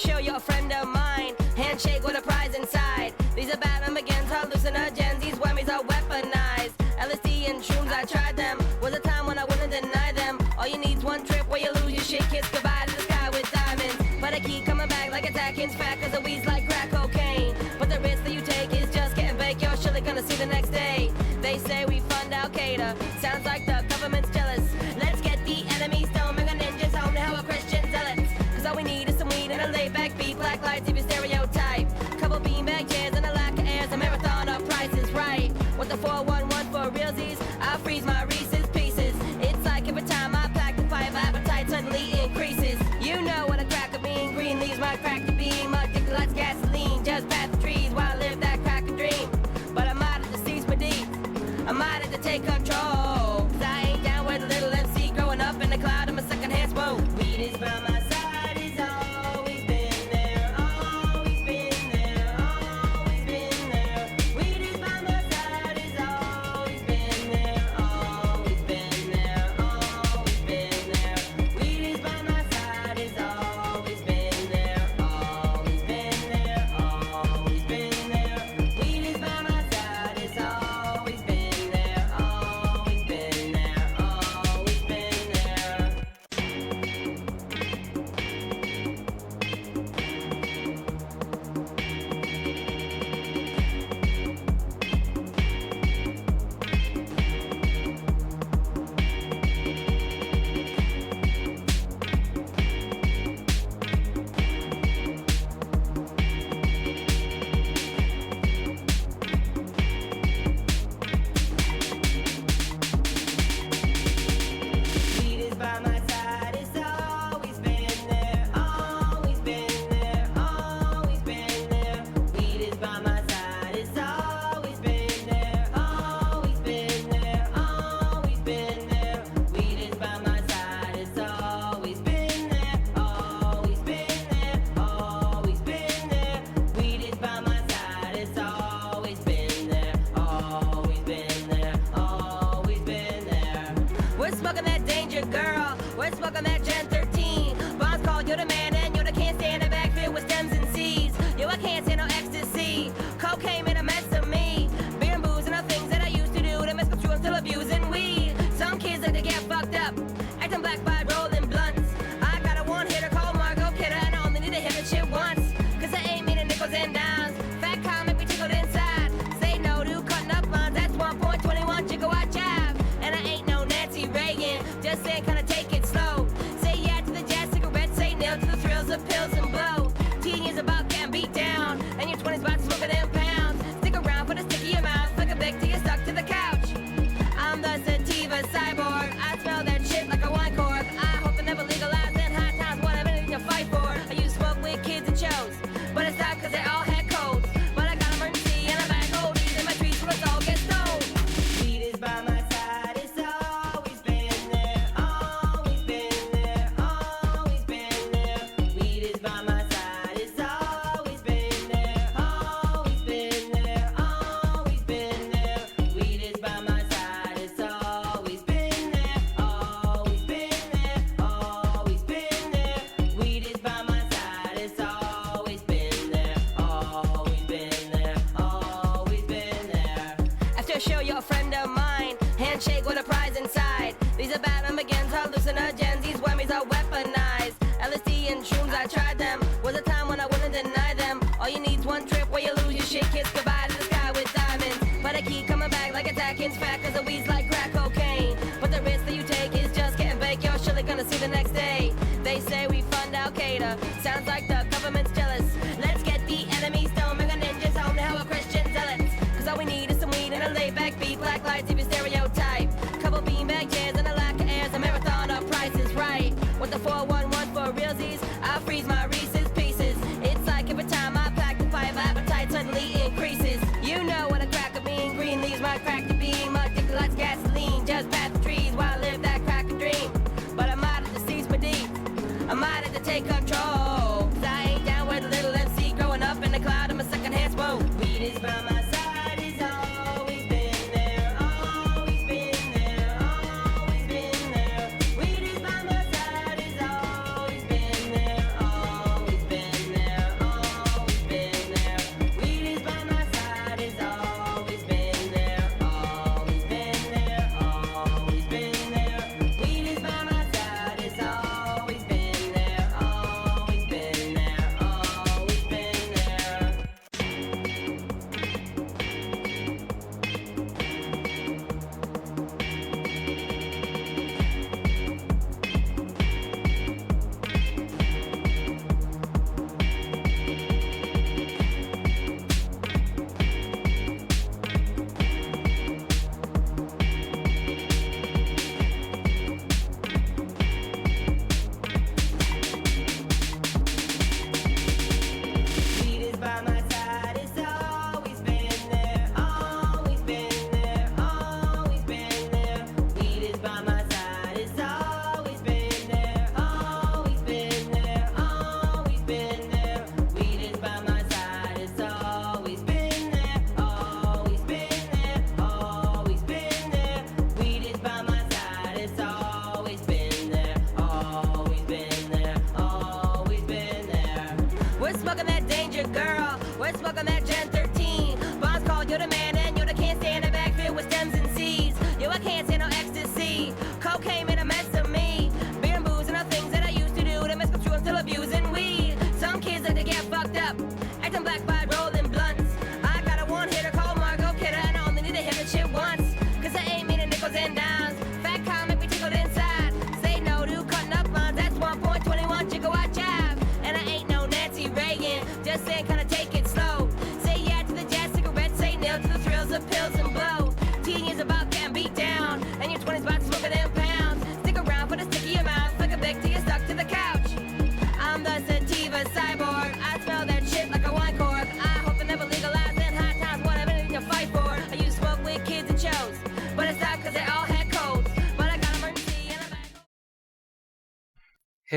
show you're a friend of mine. Handshake with a prize inside. These are bad begins, hallucinogens, these whammies are weaponized. LSD and shrooms, I tried them. Was a time when I wouldn't deny them. All you need's one trip where you lose your shit, kiss goodbye to the sky with diamonds. But I keep coming back like Atkins fat, cause the weed's like crack cocaine. But the risk that you take is just getting baked, you're surely gonna see the next day. They say we fund Al-Qaeda, sounds like the government's jealous. Let's get the enemy stone, bring a ninjas home to hell with Christian zealots. Cause all we need is some weed and a laid back beat, black lights if you stereotype. Couple beanbag chairs and a lack of airs, a marathon of Price is Right. With the 411 for realsies, I'll freeze my Reese's Pieces. It's like every time I pack the pipe, appetite suddenly increases. You know what a crack of being green leaves my crack to being my dick like gasoline. Just past the trees while I live that crack a dream. But I might have to cease my deep, I might have to take control. Cause I ain't down with a little MC growing up in the cloud of my secondhand smoke. Weed is by my side, it's always been there, always been there, always been there. Weed is by my side, it's always been there, always been there, always been there. Weed is by my side, it's always been there, always been there, always been there. Weed is by my side, it's always been there, always been there, always been there. Weed is by my side, it's always been there, always been there, always been there. Weed is by my side, it's always been there, always been there, always been there. Weed is by my side, it's always been there, always been there, always been there. Weed is by my side, it's always been there, always been there, always been there. We're smoking that danger, girl. We're smoking that Gen 13. Bonds called, you're the man, and you're the can't stand the back filled with stems and seeds. Yo, I can't stand no ecstasy. Cocaine made a mess of me. Beer and booze and the things that I used to do to misconstrue, I'm still abusing weed. Some kids like to get fucked up, acting black by rolling blunts. I got a one-hitter called Margot Kidder, and I only need to hit the shit once. Cause I ain't meaning nickels and dimes. Fat cow make me tickled inside. Say no to cutting up lines, that's 1.21 gigawatt jive. And I ain't no Nancy Reagan, just saying kinda take it slow. Say yeah to the jazz cigarettes, say no to the thrills of pills and blow. Teen is about getting beat down, and your 20s about smoking them pounds. Stick around for the stick of your mouth, like a big till you're stuck to the couch. I'm the sativa cyborg, I smell that shit like a wine cork. I hope they never legalize in high times, whatever they need to fight for. I used to smoke with kids and shows, but it's not cause they all had colds. But I got emergency and a bag of oldies in my trees where it's all get stoned. Weed is by my side, it's always been there, always been there, always been there. Weed is by my side, it's always been there, always been there, always been there. Weed is by my side, it's always been there, always been there, always been there. Weed is by my side, it's always been there, always been there, always been there. After a show, you're a friend of mine. Handshake with a prize inside. These are bad begins, hallucinogens, these whammies are weaponized. LSD and shrooms, I tried them. Was a time when I wouldn't deny them. All you need's one trip where you lose your shit, kiss goodbye to the sky with diamonds. But I keep coming back like Atkins fat, cause the weed's like crack cocaine. But the risk that you take is just getting baked, you're surely gonna see the next day. They say we fund Al-Qaeda, sounds like the government's jealous. Let's get the enemy stone, bring a ninjas home to hell with Christian zealots. Cause all we need is some weed and a laid back beat, black lights if you stereotype. Couple beanbag chairs and a lack of airs, a marathon of Price is Right. With the 411 for realsies, I'll freeze my Reese's Pieces. It's like every time I pack the pipe, appetite suddenly increases. You know what a crack of being green leaves my crack to being my dick like gasoline. Just past the trees while I live that crack a dream. But I might have to cease my deep, I might have to take control. Cause I ain't down with a little MC growing up in the cloud of my secondhand smoke. Weed is by my side, it's always been there, always been there, always been there. Weed is by my side, it's always been there, always been there.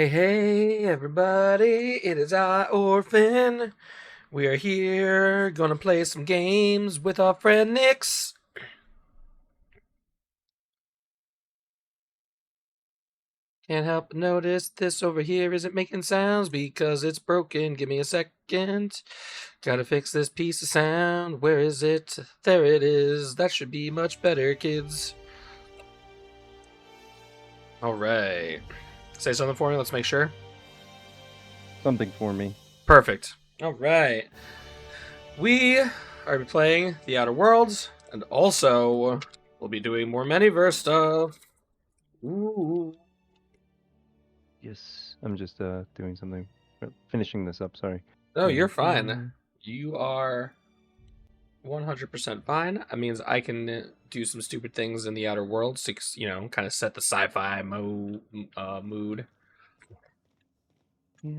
Hey, everybody, it is I, Orphan. We are here, gonna play some games with our friend Nix. Can't help but notice this over here isn't making sounds because it's broken. Give me a second. Gotta fix this piece of sound. Where is it? There it is. That should be much better, kids. Alright. Say something for me, let's make sure. Something for me. Perfect. Alright. We are playing The Outer Worlds, and also we'll be doing more Manyverse stuff. Ooh. Yes, I'm just doing something, finishing this up. Sorry. No, you're fine. You are 100% fine. That means I can do some stupid things in the Outer Worlds to, kind of set the sci-fi mood. Yeah.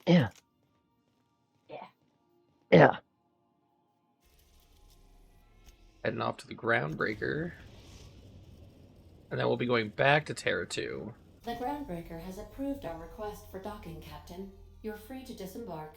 Yeah. Yeah. Yeah. Heading off to the Groundbreaker, and then we'll be going back to Terra 2. The Groundbreaker has approved our request for docking, Captain. You're free to disembark.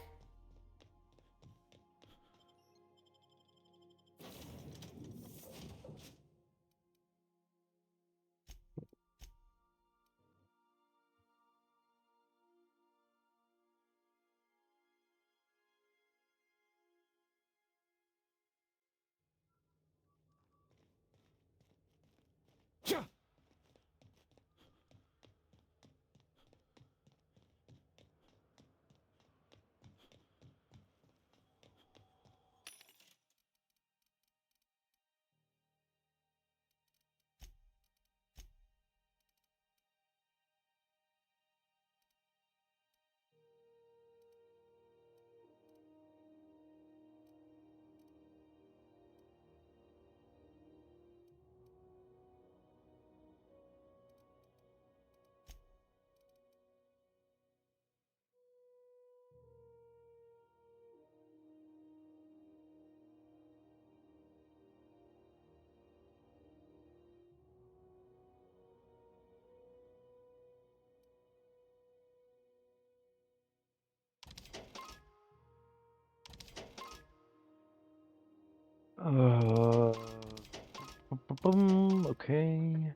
Okay.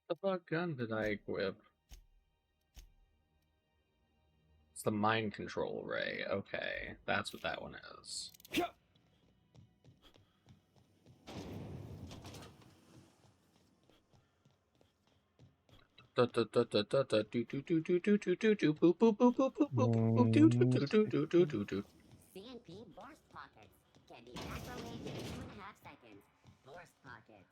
What the fuck gun did I equip? It's the mind control ray. Okay, that's what that one is. CNP burst pockets can be microwaved in 2.5 seconds. Burst pockets.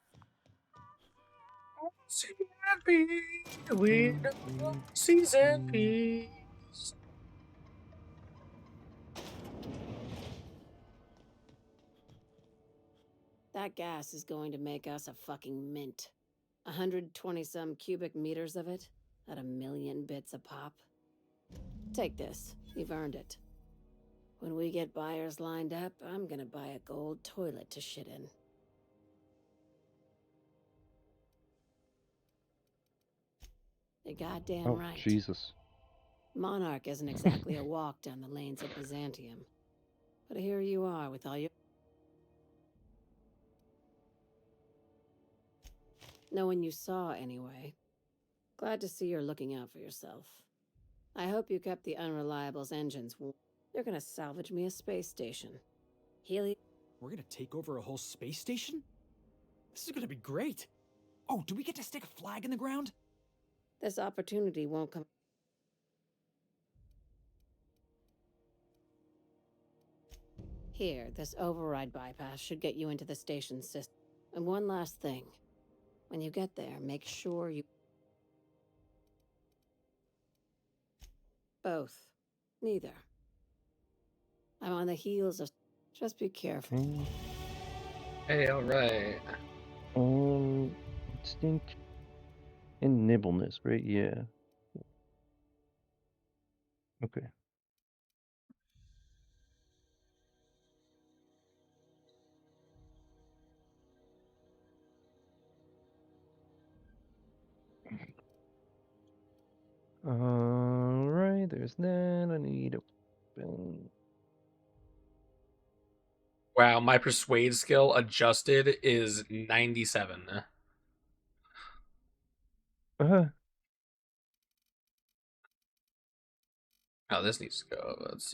CNP, we know season peas. That gas is going to make us a fucking mint. 120 some cubic meters of it at 1,000,000 bits a pop. Take this. You've earned it. When we get buyers lined up, I'm gonna buy a gold toilet to shit in. You're goddamn Oh, right. Jesus. Monarch isn't exactly a walk down the lanes of Byzantium. But here you are with all your... No one you saw, anyway. Glad to see you're looking out for yourself. I hope you kept the Unreliable's engines warm. They're gonna salvage me a space station. Heli... We're gonna take over a whole space station? This is gonna be great! Oh, do we get to stick a flag in the ground? This opportunity won't come... Here, this override bypass should get you into the station system. And one last thing. When you get there, make sure you... Both. Neither. I'm on the heels of... Just be careful. Okay. Hey, alright. Instinct and nimbleness, right? Yeah. Okay. Alright, there's that. I need a weapon. Wow, my persuade skill adjusted is 97. Uh-huh. Oh, this needs to go. Let's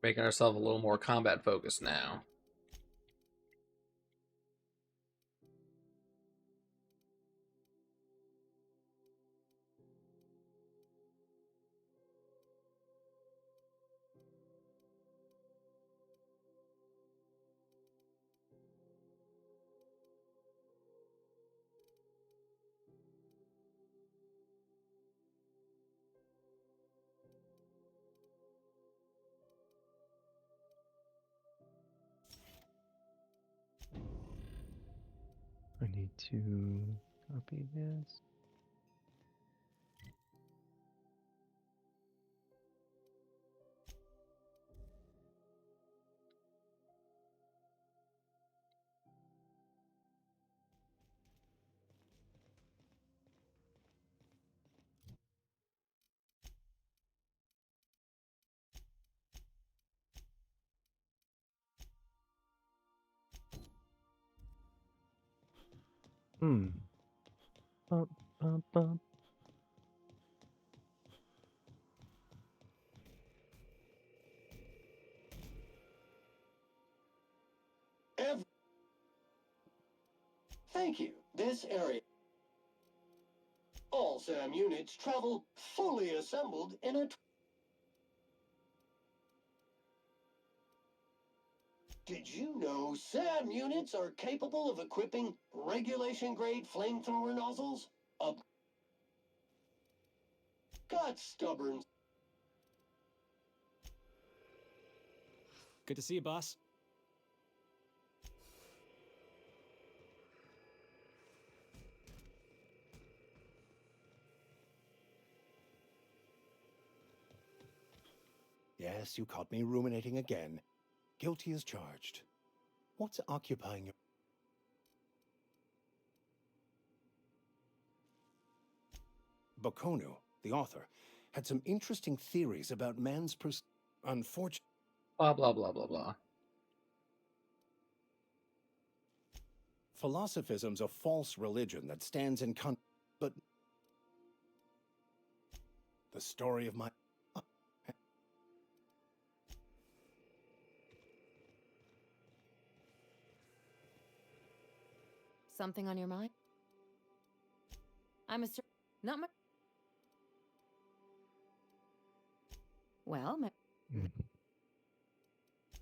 making ourselves a little more combat focused now. I need to copy this. Hmm. Bump, bump, bump. Thank you. This area. All SAM units travel fully assembled in a... Did you know SAM units are capable of equipping regulation-grade flamethrower nozzles? Got stubborn. Good to see you, boss. Yes, you caught me ruminating again. Guilty as charged. What's occupying your... Bakonu, the author, had some interesting theories about man's unfortunate... Blah, blah, blah, blah, blah. Philosophism's a false religion that stands in but... The story of my... Something on your mind? I'm a not my... Well, Mhm.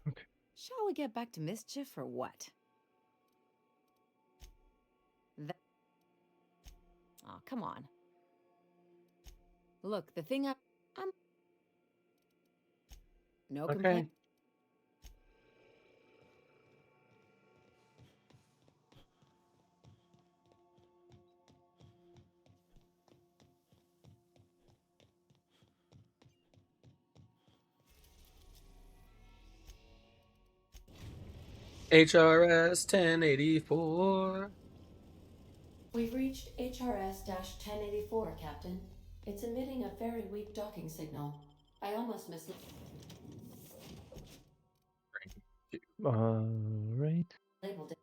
Okay. shall we get back to mischief or what? Oh, come on. Look, the thing I'm... No Okay. complaint. HRS 1084. We've reached HRS-1084, Captain. It's emitting a very weak docking signal. I almost mislabeled Alright. it.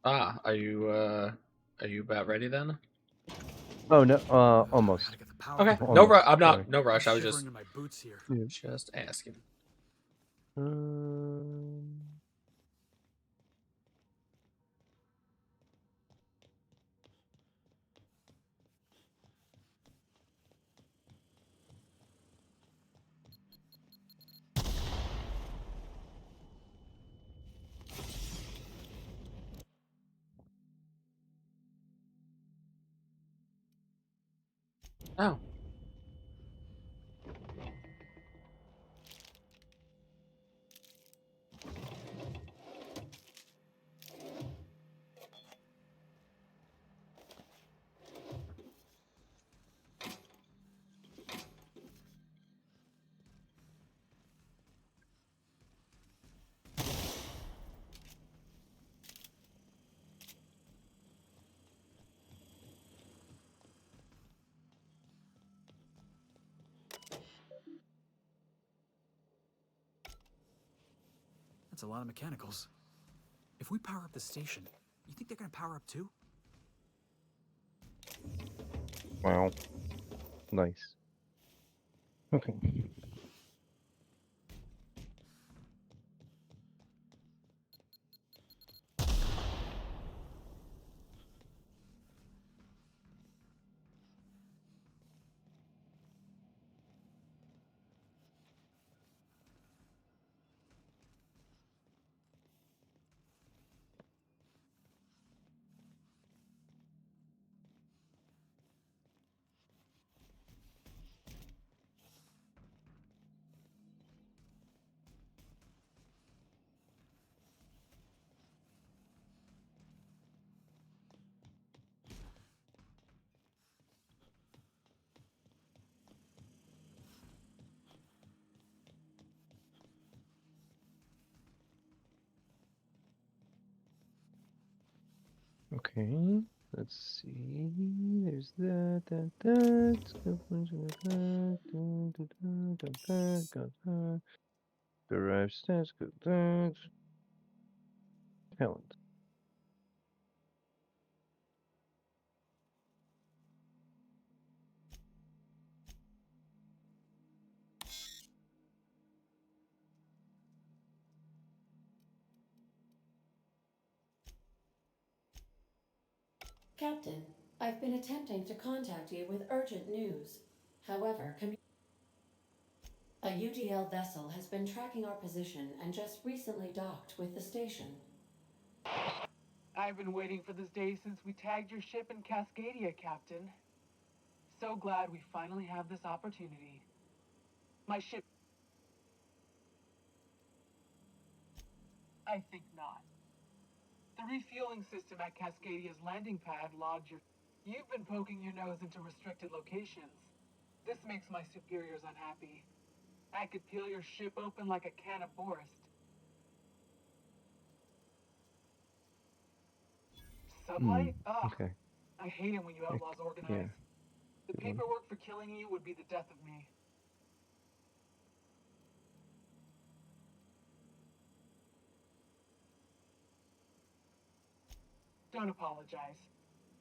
Ah, are you about ready then? Oh no, almost. Gotta get the power Okay. back. No Almost, I'm sorry. not no rush. I was Shivering just in my boots here. asking. Um, Oh. That's a lot of mechanicals. If we power up the station, you think they're gonna power up too? Wow. Nice. Okay. Okay. Let's see. There's that. Let's go. Got that. Derive stats. Got that. Talent. Captain, I've been attempting to contact you with urgent news. However, a UDL vessel has been tracking our position and just recently docked with the station. I've been waiting for this day since we tagged your ship in Cascadia, Captain. So glad we finally have this opportunity. My ship... I think not. The refueling system at Cascadia's landing pad logged your... You've been poking your nose into restricted locations. This makes my superiors unhappy. I could peel your ship open like a can of Borst. Sublight? Ugh. Okay. I hate it when you outlaws organize. Yeah. The Good one. paperwork for killing you would be the death of me. Don't apologize.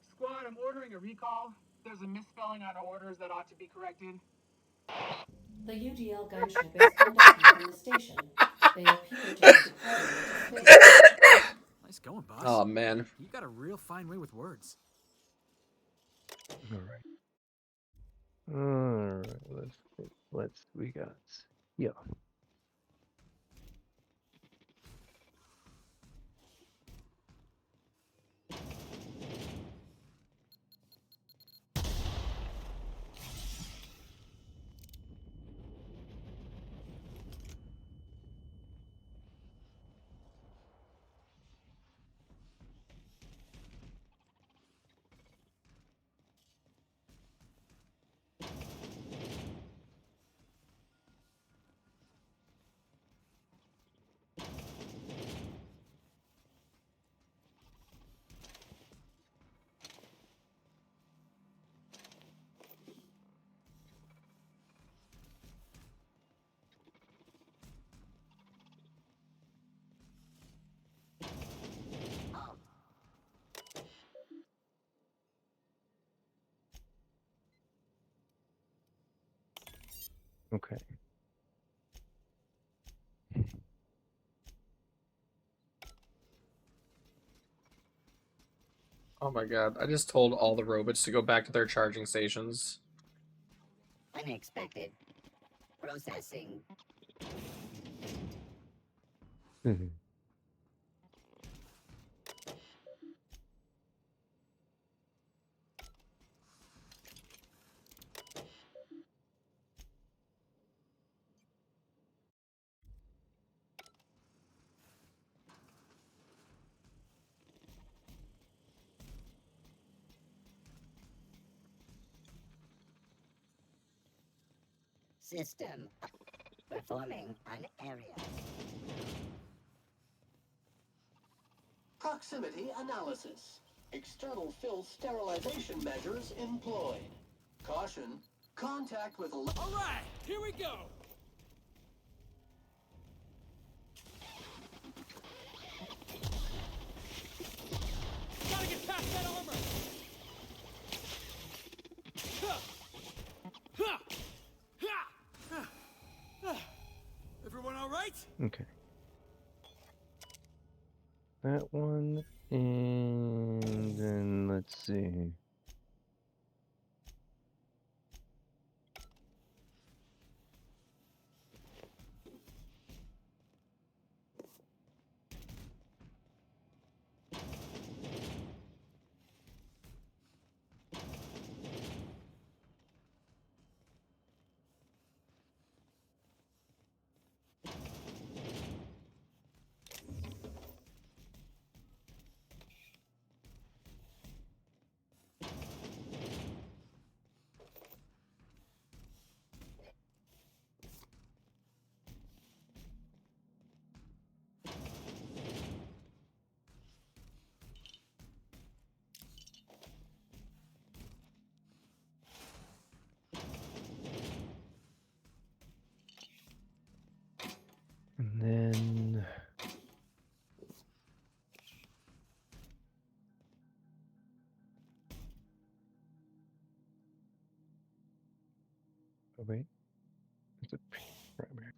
Squad, I'm ordering a recall. There's a misspelling on orders that ought to be corrected. The UDL gunship is undocking from the station. They appear to have departed into space. Nice going, boss. Oh man. You got a real fine way with words. All right. All right. We got. Yeah. Okay. Oh my god. I just told all the robots to go back to their charging stations. Unexpected. Processing. Mhm. System. Performing an area. Proximity analysis. External filth sterilization measures employed. Caution. Contact with... Alright, here we go! Gotta get past that armor! Everyone alright? Okay. That one, and then let's see. And then... Oh, wait. It's a primary.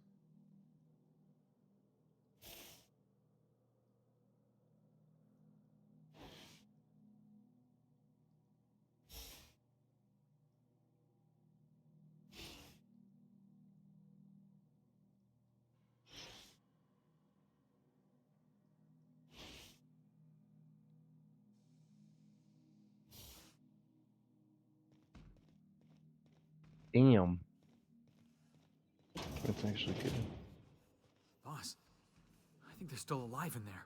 Damn. That's actually good. Boss, I think they're still alive in there.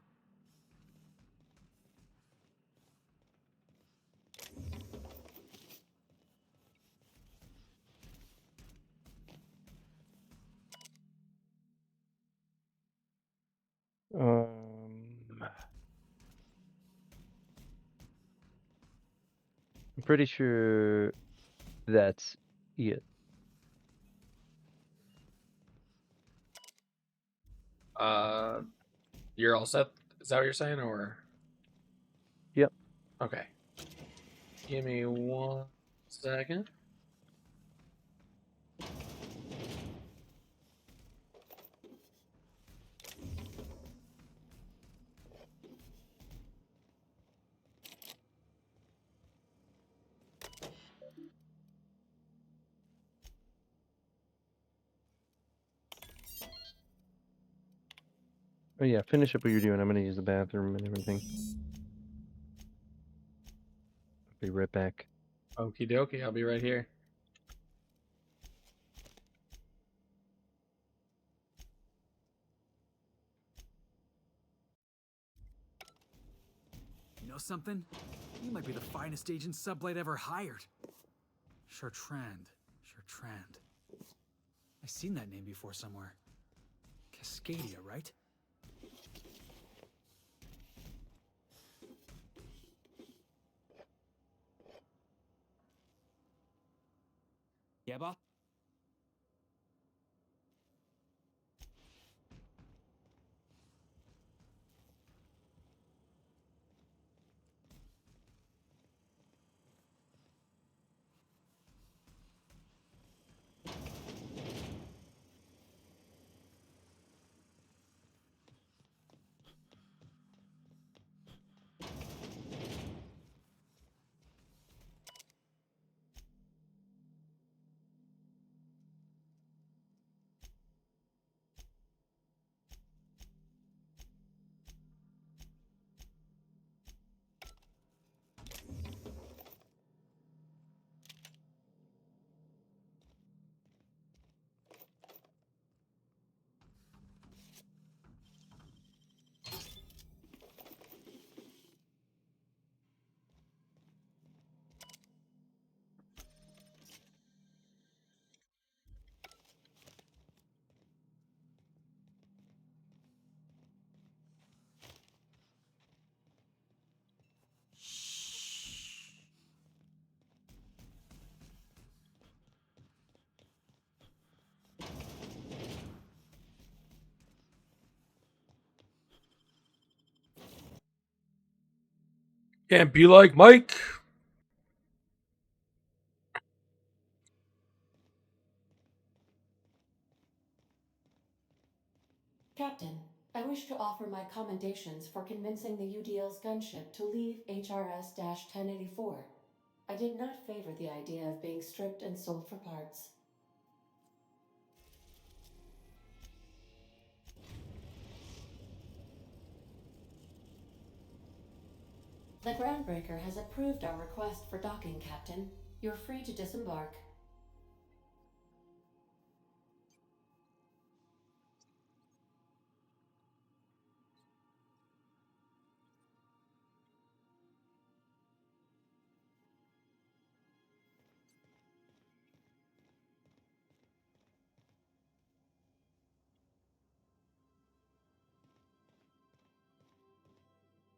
I'm pretty sure that's it. You're all set? Is that what you're saying, or? Yep. Okay. Give me 1 second. Oh yeah, finish up what you're doing. I'm gonna use the bathroom and everything. I'll be right back. Okie dokie, I'll be right here. You know something? You might be the finest agent Sublight ever hired. Chartrand. Chartrand. I've seen that name before somewhere. Cascadia, right? Yeah, boss? Can't be like Mike. Captain, I wish to offer my commendations for convincing the UDL's gunship to leave HRS 1084. I did not favor the idea of being stripped and sold for parts. The groundbreaker has approved our request for docking, Captain. You're free to disembark.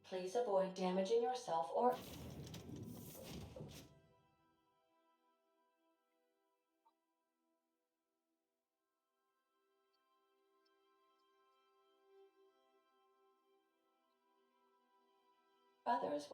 Please avoid damaging yourself or others.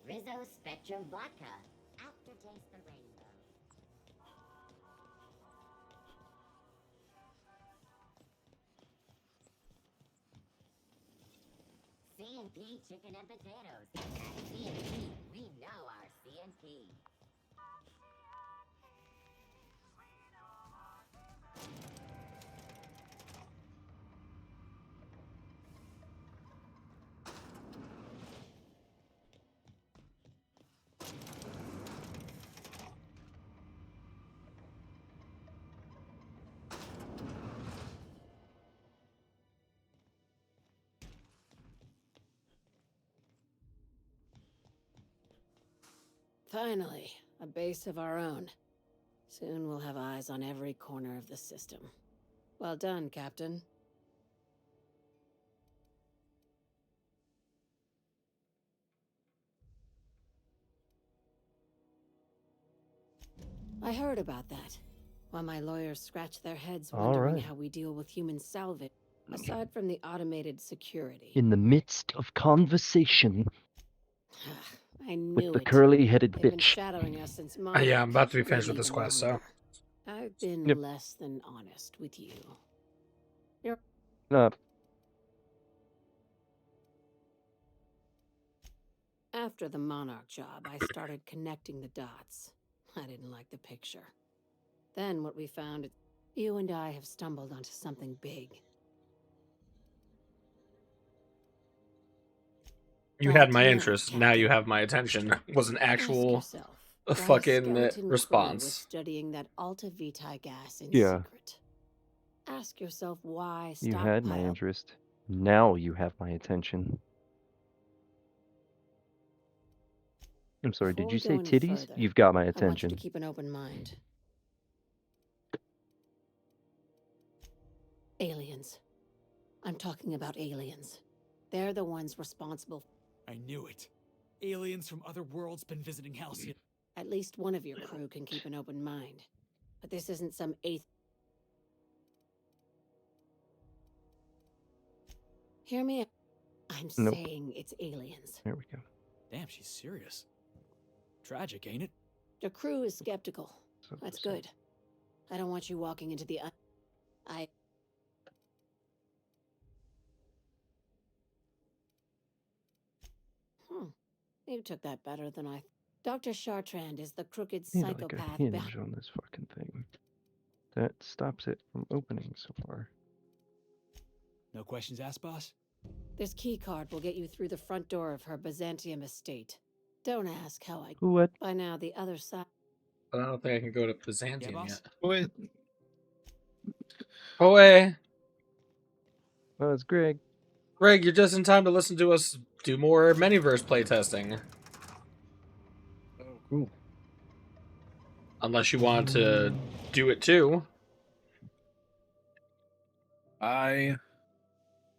Rizzo Spectrum Vodka. Aftertaste the rainbow. C&P chicken and potatoes. At C&P, we know our C&P. Finally, a base of our own. Soon we'll have eyes on every corner of the system. Well done, Captain. I heard about that. While my lawyers scratch their heads All wondering right. how we deal with human salvage, aside from the automated security. In the midst of conversation I with knew the it. curly-headed They've been bitch. shadowing us since Yeah, Monarch. I'm about to be finished maybe with this even quest, so. longer. I've been Yep. less than honest with you. You're Uh, After the Monarch job, I started connecting the dots. I didn't like the picture. Then what we found, you and I have stumbled onto something big. You had That my note, interest. Now you Captain. have my attention. Was an Ask actual yourself why a fucking skeleton crew was response. studying that Alta Vitae gas in yeah, secret. Ask yourself why you had my stockpile. interest. Now you have my attention. I'm sorry, Before did we you go say any titties? further, You've got my I want you attention. to keep an open mind. Aliens. I'm talking about aliens. They're the ones responsible. I knew it. Aliens from other worlds been visiting Halcyon. At least one of your crew can keep an open mind. But this isn't some eighth. Hear me? I'm Nope. saying it's aliens. There we go. Damn, she's serious. Tragic, ain't it? The crew is skeptical. So That's so- good. I don't want you walking into the I You took that better than I. Dr. Chartrand is the crooked Need like a psychopath hinge behind. on this fucking thing. That stops it from opening so far. No questions asked, boss? This key card will get you through the front door of her Byzantium estate. Don't ask how I. What? By now, the other side. But I don't think I can go to Yeah, Byzantium boss? yet. Wait. Oh, hey. Oh, it's Greg. Greg, you're just in time to listen to us do more Manyverse playtesting. Oh, cool. Unless you want to do it too. No, I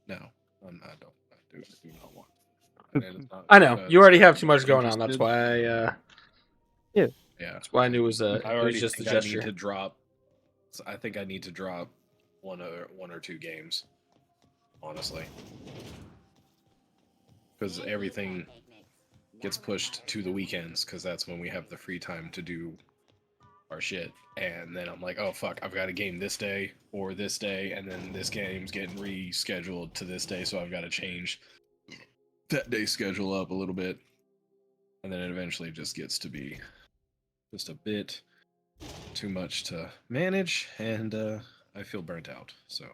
don't. I do not want. And it's not I know. because You already I'm have too not much going on. That's interested. why Yeah. Yeah. that's why I knew it was I it already was just a think I gesture. need to drop. I think I need to drop one or two games, honestly, because everything gets pushed to the weekends because that's when we have the free time to do our shit. And then I'm like, oh fuck, I've got a game this day or this day, and then this game's getting rescheduled to this day, so I've got to change that day's schedule up a little bit, and then it eventually just gets to be just a bit too much to manage, and I feel burnt out. So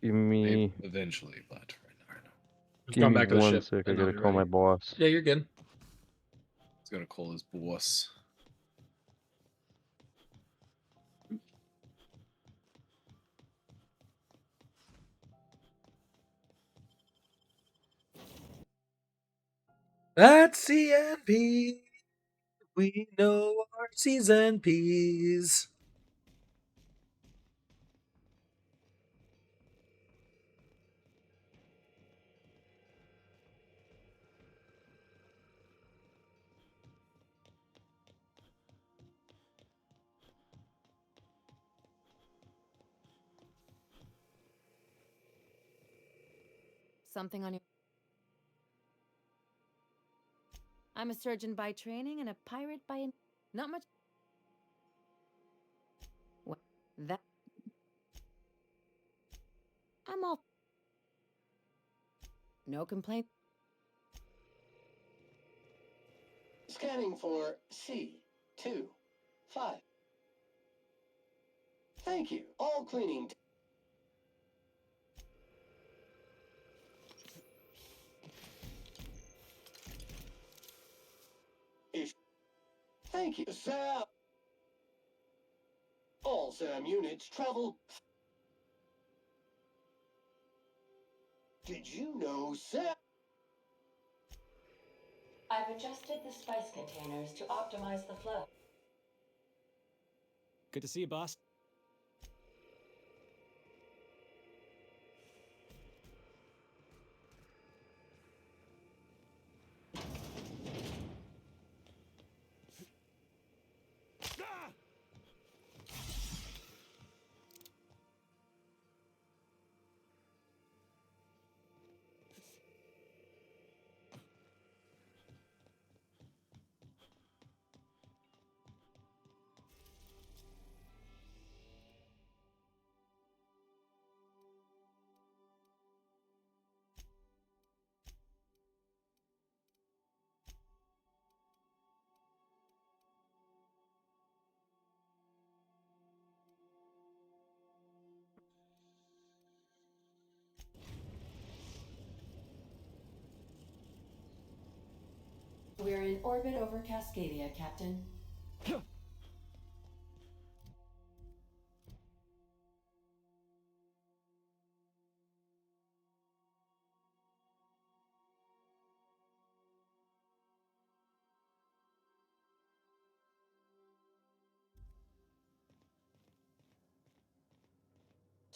Give me eventually, but right now, I know. Just give going me back to the one ship. sec. I and I'll gotta be call my ready. boss. Yeah, you're good. It's gonna call his boss. That's CNP. We know our C's and P's. Something on your. I'm a surgeon by training and a pirate by. Not much. What? That. I'm all. No complaint. Scanning for C25. Thank you. All cleaning. Thank you, Sam. All Sam units travel. Did you know Sam? I've adjusted the spice containers to optimize the flow. Good to see you, boss. We're in orbit over Cascadia, Captain.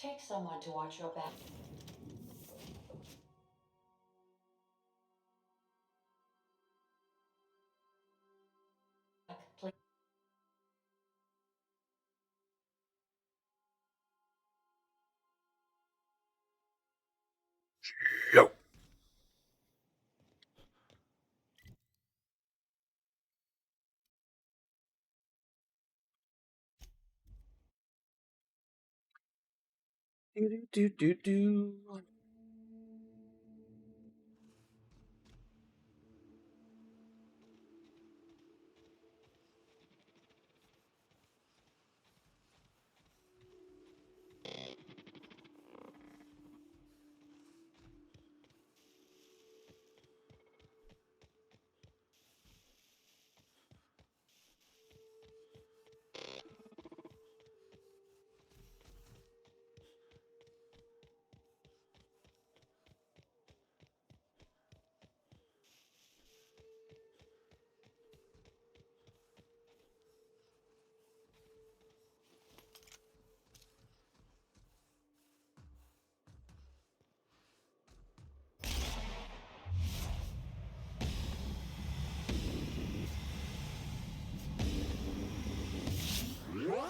Take someone to watch your back. Please. Yo. Do.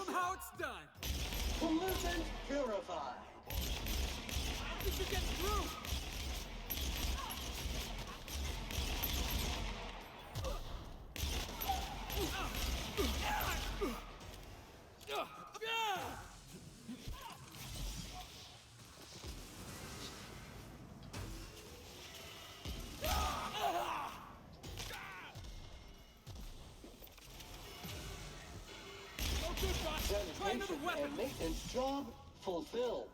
Somehow it's done. Pollutant purified. Did you get through? Sanitation and maintenance job fulfilled.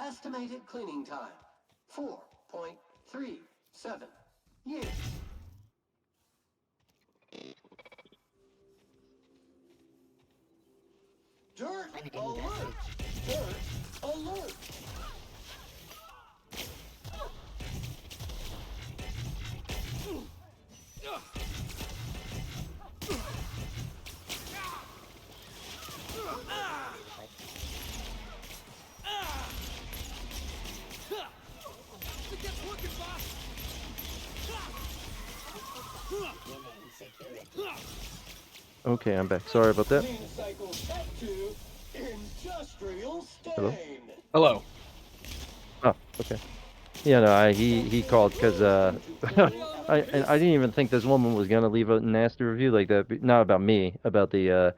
Estimated cleaning time, 4.37 years. Dirt alert! Dirt alert! It gets working, boss. Okay, I'm back. Sorry about that. Clean cycle set to industrial stain. Hello? Hello. Oh, okay. Yeah, no, he called because I didn't even think this woman was gonna leave a nasty review like that. Not about me, about the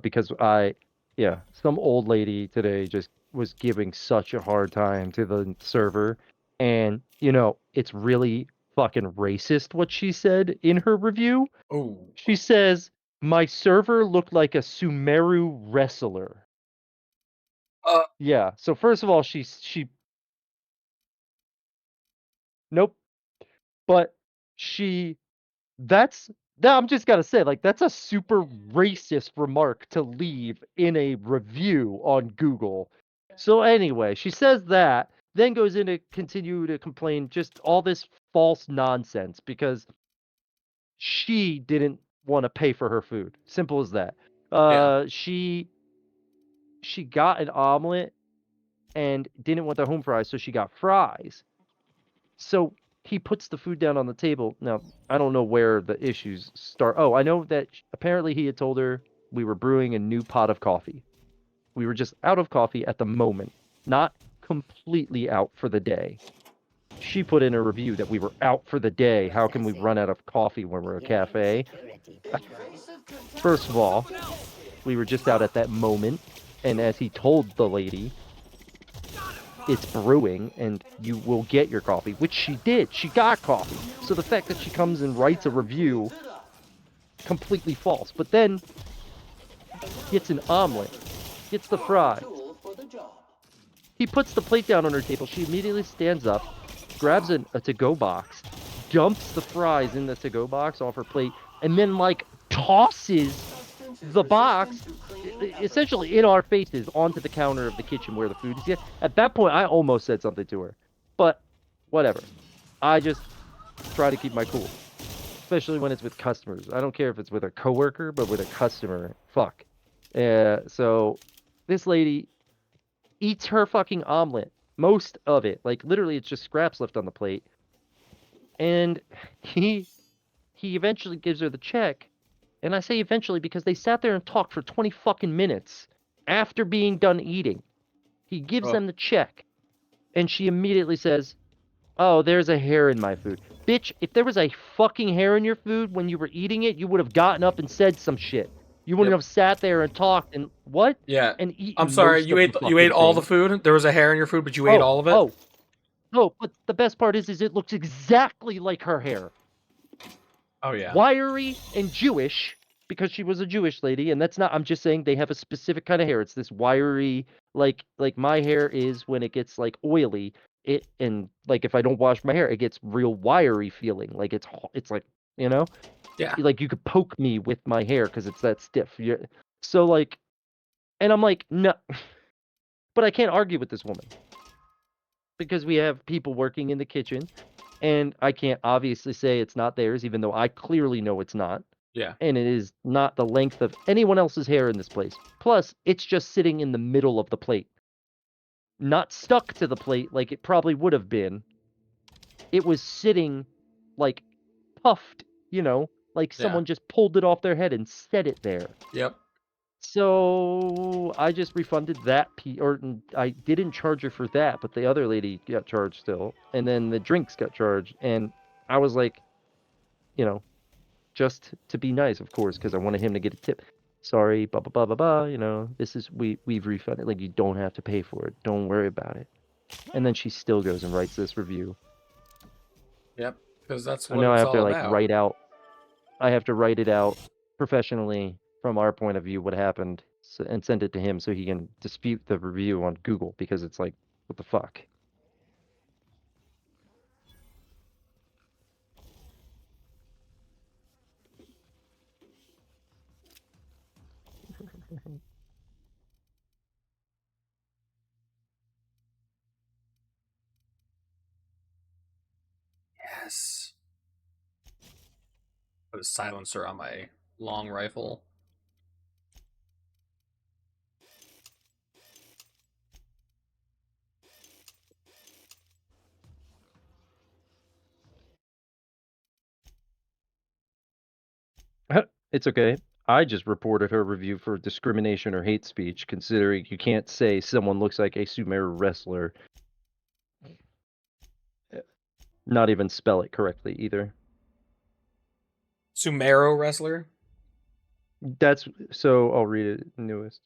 because some old lady today just was giving such a hard time to the server, and it's really fucking racist what she said in her review. Oh. She says my server looked like a Sumeru wrestler. Yeah. So first of all, she nope, but she that's that I'm just gotta say, like, that's a super racist remark to leave in a review on Google. So anyway, she says that, then goes in to continue to complain just all this false nonsense because she didn't want to pay for her food. Simple as that. She got an omelet and didn't want the home fries, so she got fries. So he puts the food down on the table. Now, I don't know where the issues start. Oh, I know that apparently he had told her we were brewing a new pot of coffee. We were just out of coffee at the moment, not completely out for the day. She put in a review that we were out for the day. How can we run out of coffee when we're a cafe? First of all, we were just out at that moment, and as he told the lady, it's brewing and you will get your coffee, which she did. She got coffee. So the fact that she comes and writes a review, completely false. But then gets an omelet, gets the fries. He puts the plate down on her table. She immediately stands up, grabs a to-go box, dumps the fries in the to-go box off her plate, and then like tosses the box essentially in our faces onto the counter of the kitchen where the food is. At that point, I almost said something to her, but whatever. I just try to keep my cool, especially when it's with customers. I don't care if it's with a coworker, but with a customer, fuck. So this lady eats her fucking omelet, most of it, like literally, it's just scraps left on the plate, and he eventually gives her the check. And I say eventually because they sat there and talked for 20 fucking minutes after being done eating. He gives them the check, and she immediately says, "Oh, there's a hair in my food." Bitch, if there was a fucking hair in your food when you were eating it, you would have gotten up and said some shit. You wouldn't have sat there and talked and what? Yeah. And eaten I'm sorry, most you of ate the you ate fucking all the thing. food? There was a hair in your food, but you ate all of it? No, but the best part is it looks exactly like her hair. Oh yeah. Wiry and Jewish, because she was a Jewish lady, and that's not, I'm just saying they have a specific kind of hair. It's this wiry, like my hair is when it gets like oily, and like if I don't wash my hair, it gets real wiry feeling. Like it's like, you know? Yeah. Like you could poke me with my hair because it's that stiff. So like, and I'm like, no, but I can't argue with this woman because we have people working in the kitchen, and I can't obviously say it's not theirs, even though I clearly know it's not. Yeah. And it is not the length of anyone else's hair in this place. Plus, it's just sitting in the middle of the plate. Not stuck to the plate like it probably would have been. It was sitting like puffed, like someone just pulled it off their head and set it there. Yep. So I just refunded that or I didn't charge her for that, but the other lady got charged still. And then the drinks got charged. And I was like, just to be nice, of course, because I wanted him to get a tip. Sorry, blah blah blah blah blah. This is we've refunded. Like you don't have to pay for it. Don't worry about it. And then she still goes and writes this review. Yep, because that's I what know I it's have to all like about. write out. I have to write it out professionally from our point of view what happened, and send it to him so he can dispute the review on Google because it's like, what the fuck. Yes. Put a silencer on my long rifle. It's okay. I just reported her review for discrimination or hate speech, considering you can't say someone looks like a Sumeru wrestler. Not even spell it correctly either. Sumero wrestler? That's so I'll read it newest.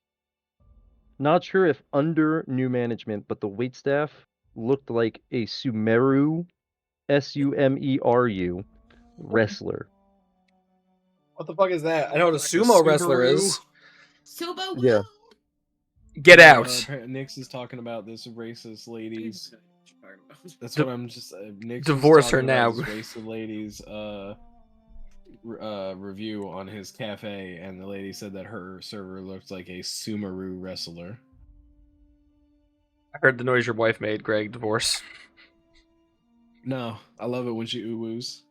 Not sure if under new management, but the waitstaff looked like a Sumeru Sumeru wrestler. What the fuck is that? I know what a sumo wrestler is. Subaru. Yeah. Get out. Nix is talking about this racist ladies. That's what I'm just. Nix divorce was her talking about now. this racist ladies review on his cafe, and the lady said that her server looked like a Sumeru wrestler. I heard the noise your wife made, Greg. Divorce. No, I love it when she ooh-woos.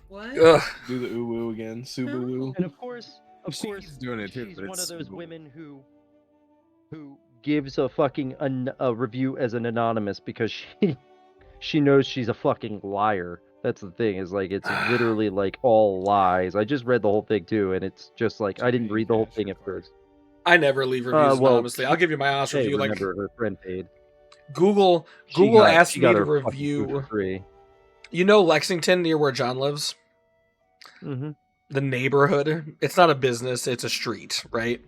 What? Ugh. Do the ooh-woo again. Subu-woo. And of course, She's doing it too, she's but one of it's those Subu-woo. women who gives a fucking a review as an anonymous because she knows she's a fucking liar. That's the thing, is like it's literally like all lies. I just read the whole thing too, and it's just like I didn't read the whole thing at first. I never leave reviews Well, anonymously. I'll give you my honest hey, review. Like remember her friend paid. Google asked me to her fucking food review. for free. You know Lexington, near where John lives? Mm-hmm. The neighborhood. It's not a business, it's a street, right?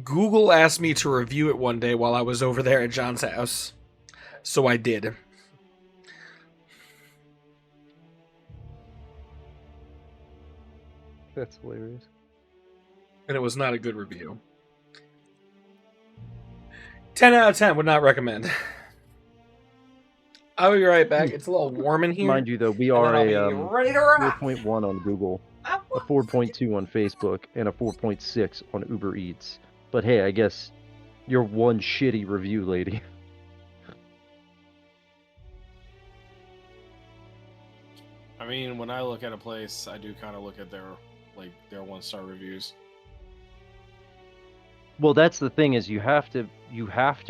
Google asked me to review it one day while I was over there at John's house. So I did. That's hilarious. And it was not a good review. 10 out of 10 would not recommend. I'll be right back. It's a little warm in here. Mind you, though, we and are then a I'll be ready to rock. 4.1 on Google, a 4.2 on Facebook, and a 4.6 on Uber Eats. But hey, I guess you're one shitty review lady. I mean, when I look at a place, I do kind of look at their 1-star reviews. Well, that's the thing, is you have to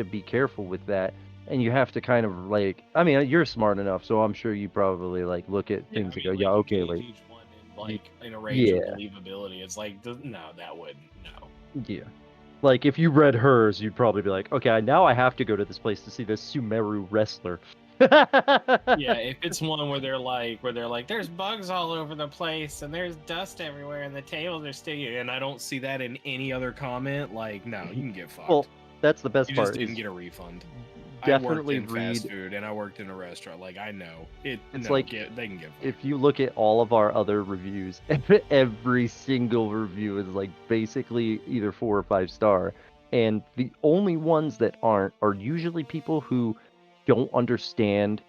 be careful with that, and you have to kind of like, I mean, you're smart enough, so I'm sure you probably like look at things and go, yeah, okay, like, Each one in a range yeah, of believability. It's like, no, that wouldn't, no. yeah. Like if you read hers, you'd probably be like, okay, now I have to go to this place to see this Sumeru wrestler. Yeah, if it's one where they're like, there's bugs all over the place and there's dust everywhere and the tables are sticky, and I don't see that in any other comment, like, no, you can get fucked. Well, that's the best you part. just didn't get a refund. Definitely I worked in fast read. food and I worked in a restaurant. Like, I know it. It's no, like they can get fucked. if you look at all of our other reviews, every single review is like basically either 4 or 5 star, and the only ones that aren't are usually people who don't understand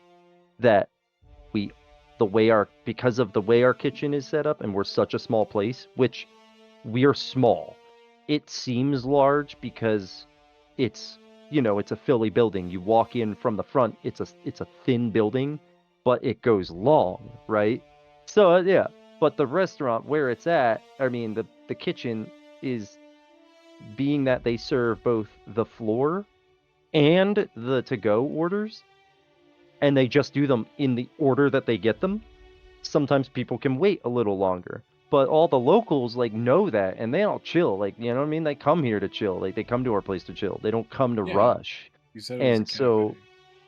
that because of the way our kitchen is set up, and we're such a small place, which we are small. It seems large because it's it's a Philly building. You walk in from the front, it's a thin building, but it goes long, right? So yeah, but the restaurant where it's at, I mean the kitchen is, being that they serve both the floor and the to-go orders, and they just do them in the order that they get them, sometimes people can wait a little longer. But all the locals like know that, and they all chill. Like, you know what I mean? They come here to chill. Like, they come to our place to chill. They don't come to rush. You said it was And a so, cafe.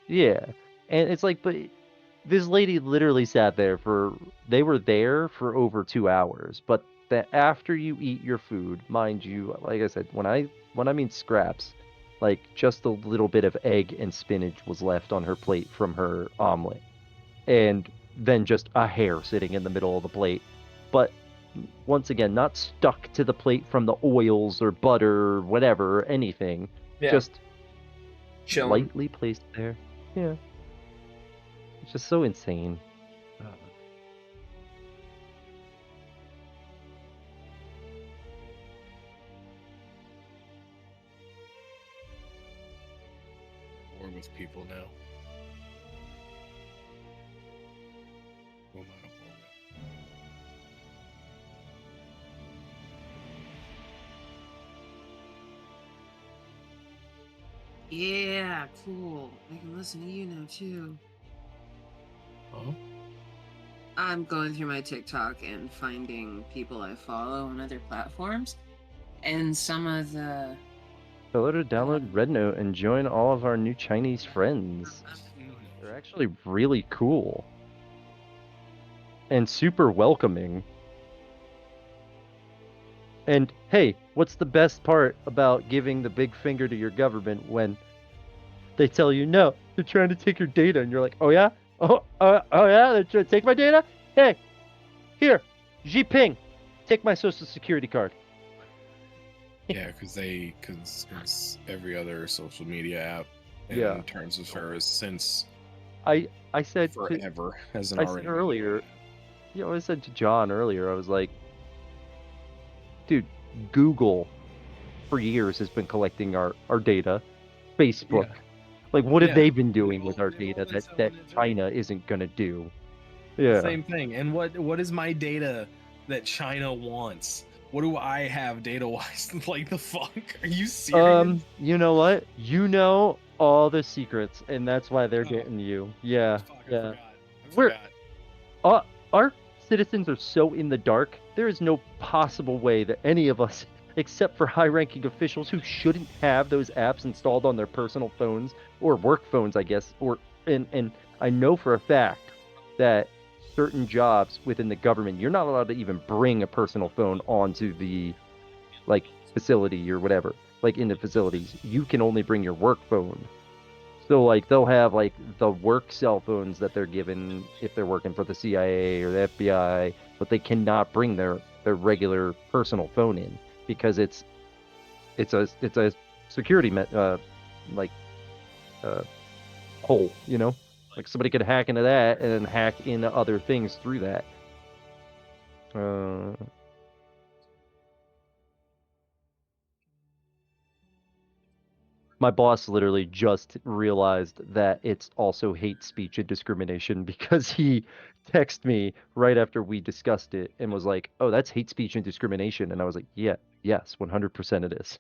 yeah. And it's like, but this lady literally sat there they were there for over 2 hours. But that after you eat your food, mind you, like I said, when I mean scraps, like just a little bit of egg and spinach was left on her plate from her omelet. And then just a hair sitting in the middle of the plate. But once again, not stuck to the plate from the oils or butter or whatever, anything. Yeah. Just chilling. lightly placed there. Yeah. It's just so insane. War with people now. Who am I at war with? Yeah, cool. I can listen to you now too. Huh? I'm going through my TikTok and finding people I follow on other platforms, and some of the Tell her to download Red Note and join all of our new Chinese friends. They're actually really cool. And super welcoming. And hey, what's the best part about giving the big finger to your government when they tell you, no, they're trying to take your data, and you're like, oh yeah? Oh yeah, they're trying to take my data? Hey, here, Xi Ping, take my social security card. Yeah, because every other social media app in Yeah. terms of service since I said forever has an I already said earlier, I said to John earlier, I was like, dude, Google for years has been collecting our data. Facebook. Yeah. Like, what have Yeah. they been doing They've with all- our they've data all been that selling it too. China isn't gonna do? The Yeah. same thing. And what is my data that China wants? What do I have data wise? Like the fuck? Are you serious? You know what? You know all the secrets, and that's why they're Oh. getting you. Yeah. Fuck, I Yeah. forgot. I We're forgot. our citizens are so in the dark. There is no possible way that any of us, except for high-ranking officials who shouldn't have those apps installed on their personal phones or work phones, I guess, and I know for a fact that certain jobs within the government, you're not allowed to even bring a personal phone onto the like facility or whatever, like in the facilities. You can only bring your work phone. So like they'll have like the work cell phones that they're given if they're working for the CIA or the FBI, but they cannot bring their regular personal phone in because it's a security like hole, you know? Like somebody could hack into that and then hack into other things through that. My boss literally just realized that it's also hate speech and discrimination because he texted me right after we discussed it and was like, "Oh, that's hate speech and discrimination." And I was like, "Yeah, yes, 100% it is."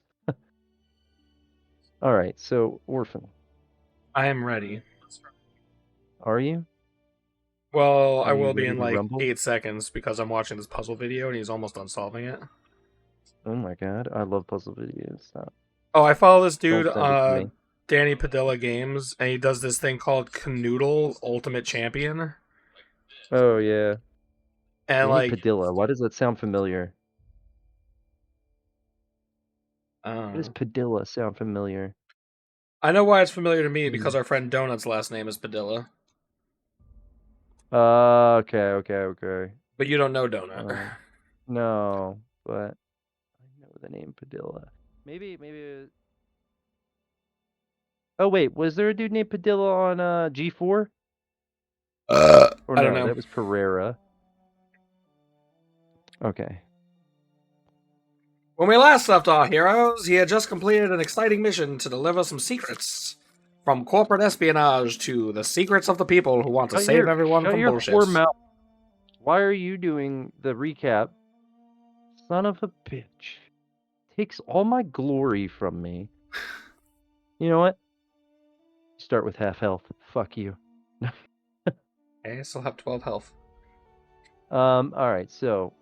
All right, so Orphan, I am ready. are you? Well, I Are you will be ready in to like rumble? 8 seconds because I'm watching this puzzle video and he's almost done solving it. Oh my god, I love puzzle videos. Oh, I follow this dude, Don't send it to me. Danny Padilla Games, and he does this thing called Canoodle Ultimate Champion. Oh yeah. And Danny like, Padilla, why does that sound familiar? Why does Padilla sound familiar? I know why it's familiar to me because our friend Donut's last name is Padilla. Okay. But you don't know Donut. No, but I know the name Padilla. Maybe. Oh wait, was there a dude named Padilla on G4? Or I don't no, know. that was Pereira. Okay. When we last left our heroes, he had just completed an exciting mission to deliver some secrets. From corporate espionage to the secrets of the people who want to save everyone Shut from your bullshit. whore mouth. Why are you doing the recap? Son of a bitch. Takes all my glory from me. You know what? Start with half health. Fuck you. Okay, I still have 12 health. Alright, so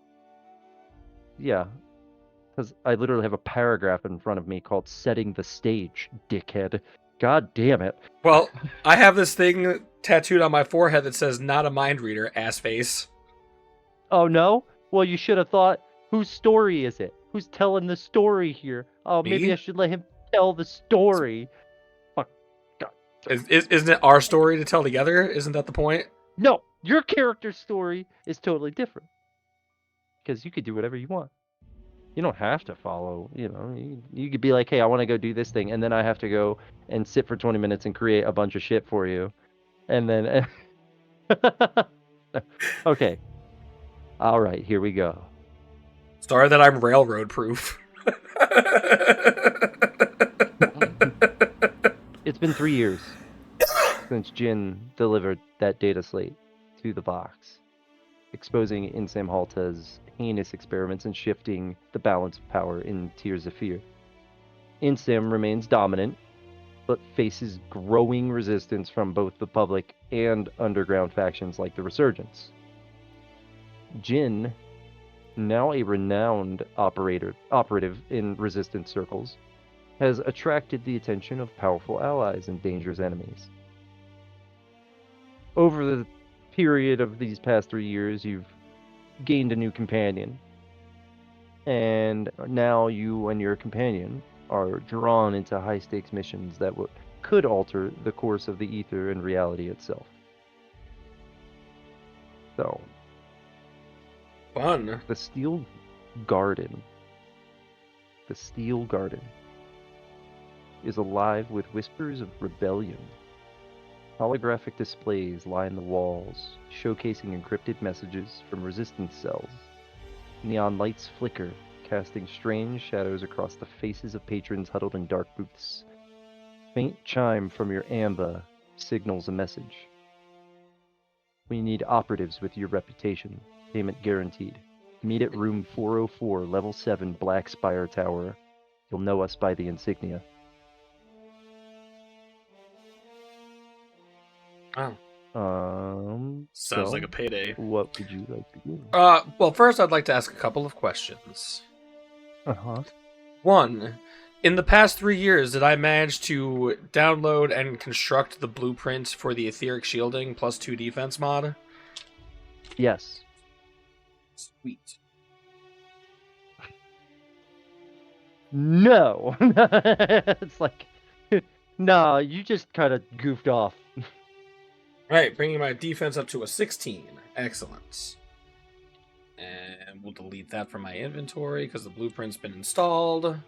yeah. Because I literally have a paragraph in front of me called Setting the Stage, dickhead. God damn it. Well, I have this thing tattooed on my forehead that says not a mind reader, ass face. Oh no? Well, you should have thought, whose story is it? Who's telling the story here? Oh, Me? maybe I should let him tell the story. Fuck. God. Isn't it our story to tell together? Isn't that the point? No, your character's story is totally different. Because you could do whatever you want. You don't have to follow, you know. You could be like, hey, I want to go do this thing, and then I have to go and sit for 20 minutes and create a bunch of shit for you. And then... Okay. All right, here we go. Sorry that I'm railroad proof. It's been 3 years since Jin delivered that data slate to the box, exposing Insam Halta's heinous experiments and shifting the balance of power in Tears of Fear. Insam remains dominant, but faces growing resistance from both the public and underground factions like the Resurgence. Jin, now a renowned operative in resistance circles, has attracted the attention of powerful allies and dangerous enemies. Over the period of these past 3 years, you've gained a new companion. And now you and your companion are drawn into high-stakes missions that could alter the course of the ether and reality itself. So, Fun. The Steel Garden is alive with whispers of rebellion. Holographic displays line the walls, showcasing encrypted messages from resistance cells. Neon lights flicker, casting strange shadows across the faces of patrons huddled in dark booths. Faint chime from your amba signals a message. We need operatives with your reputation. Payment guaranteed. Meet at room 404, level 7, Black Spire Tower. You'll know us by the insignia. Oh. Sounds like so a payday. What would you like to do? Well, first I'd like to ask a couple of questions. Uh-huh. One, in the past 3 years, did I manage to download and construct the blueprint for the etheric shielding plus 2 defense mod? Yes. Sweet. No. It's like, nah, you just kind of goofed off. Alright, bringing my defense up to a 16. Excellent. And we'll delete that from my inventory because the blueprint's been installed.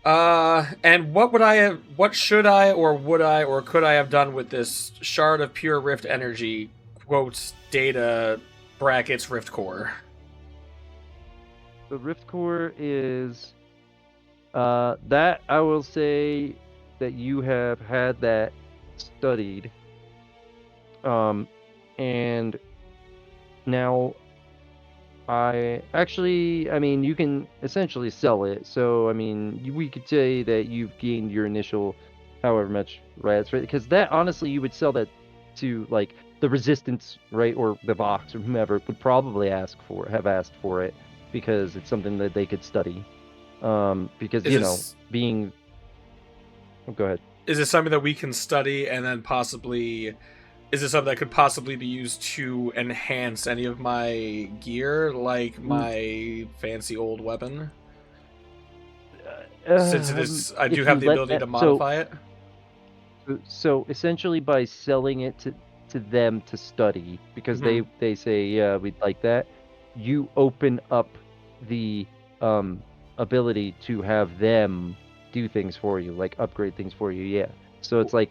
And what should I, or would I, or could I have done with this shard of pure rift energy, quotes, data, brackets, rift core? The Rift Core is that I will say that you have had that studied. And now I mean, you can essentially sell it. So, I mean, we could say that you've gained your initial however much rats, right? Because that, honestly, you would sell that to, like, the Resistance, right? Or the Vox or whomever would probably have asked for it because it's something that they could study. Because, being... Oh, go ahead. Is it something that we can study and then possibly... Is it something that could possibly be used to enhance any of my gear, like my fancy old weapon? Since it is, I do have the ability to modify it. So essentially, by selling it to them to study, because they say, yeah, we'd like that, you open up the ability to have them do things for you, like upgrade things for you. Yeah. So it's like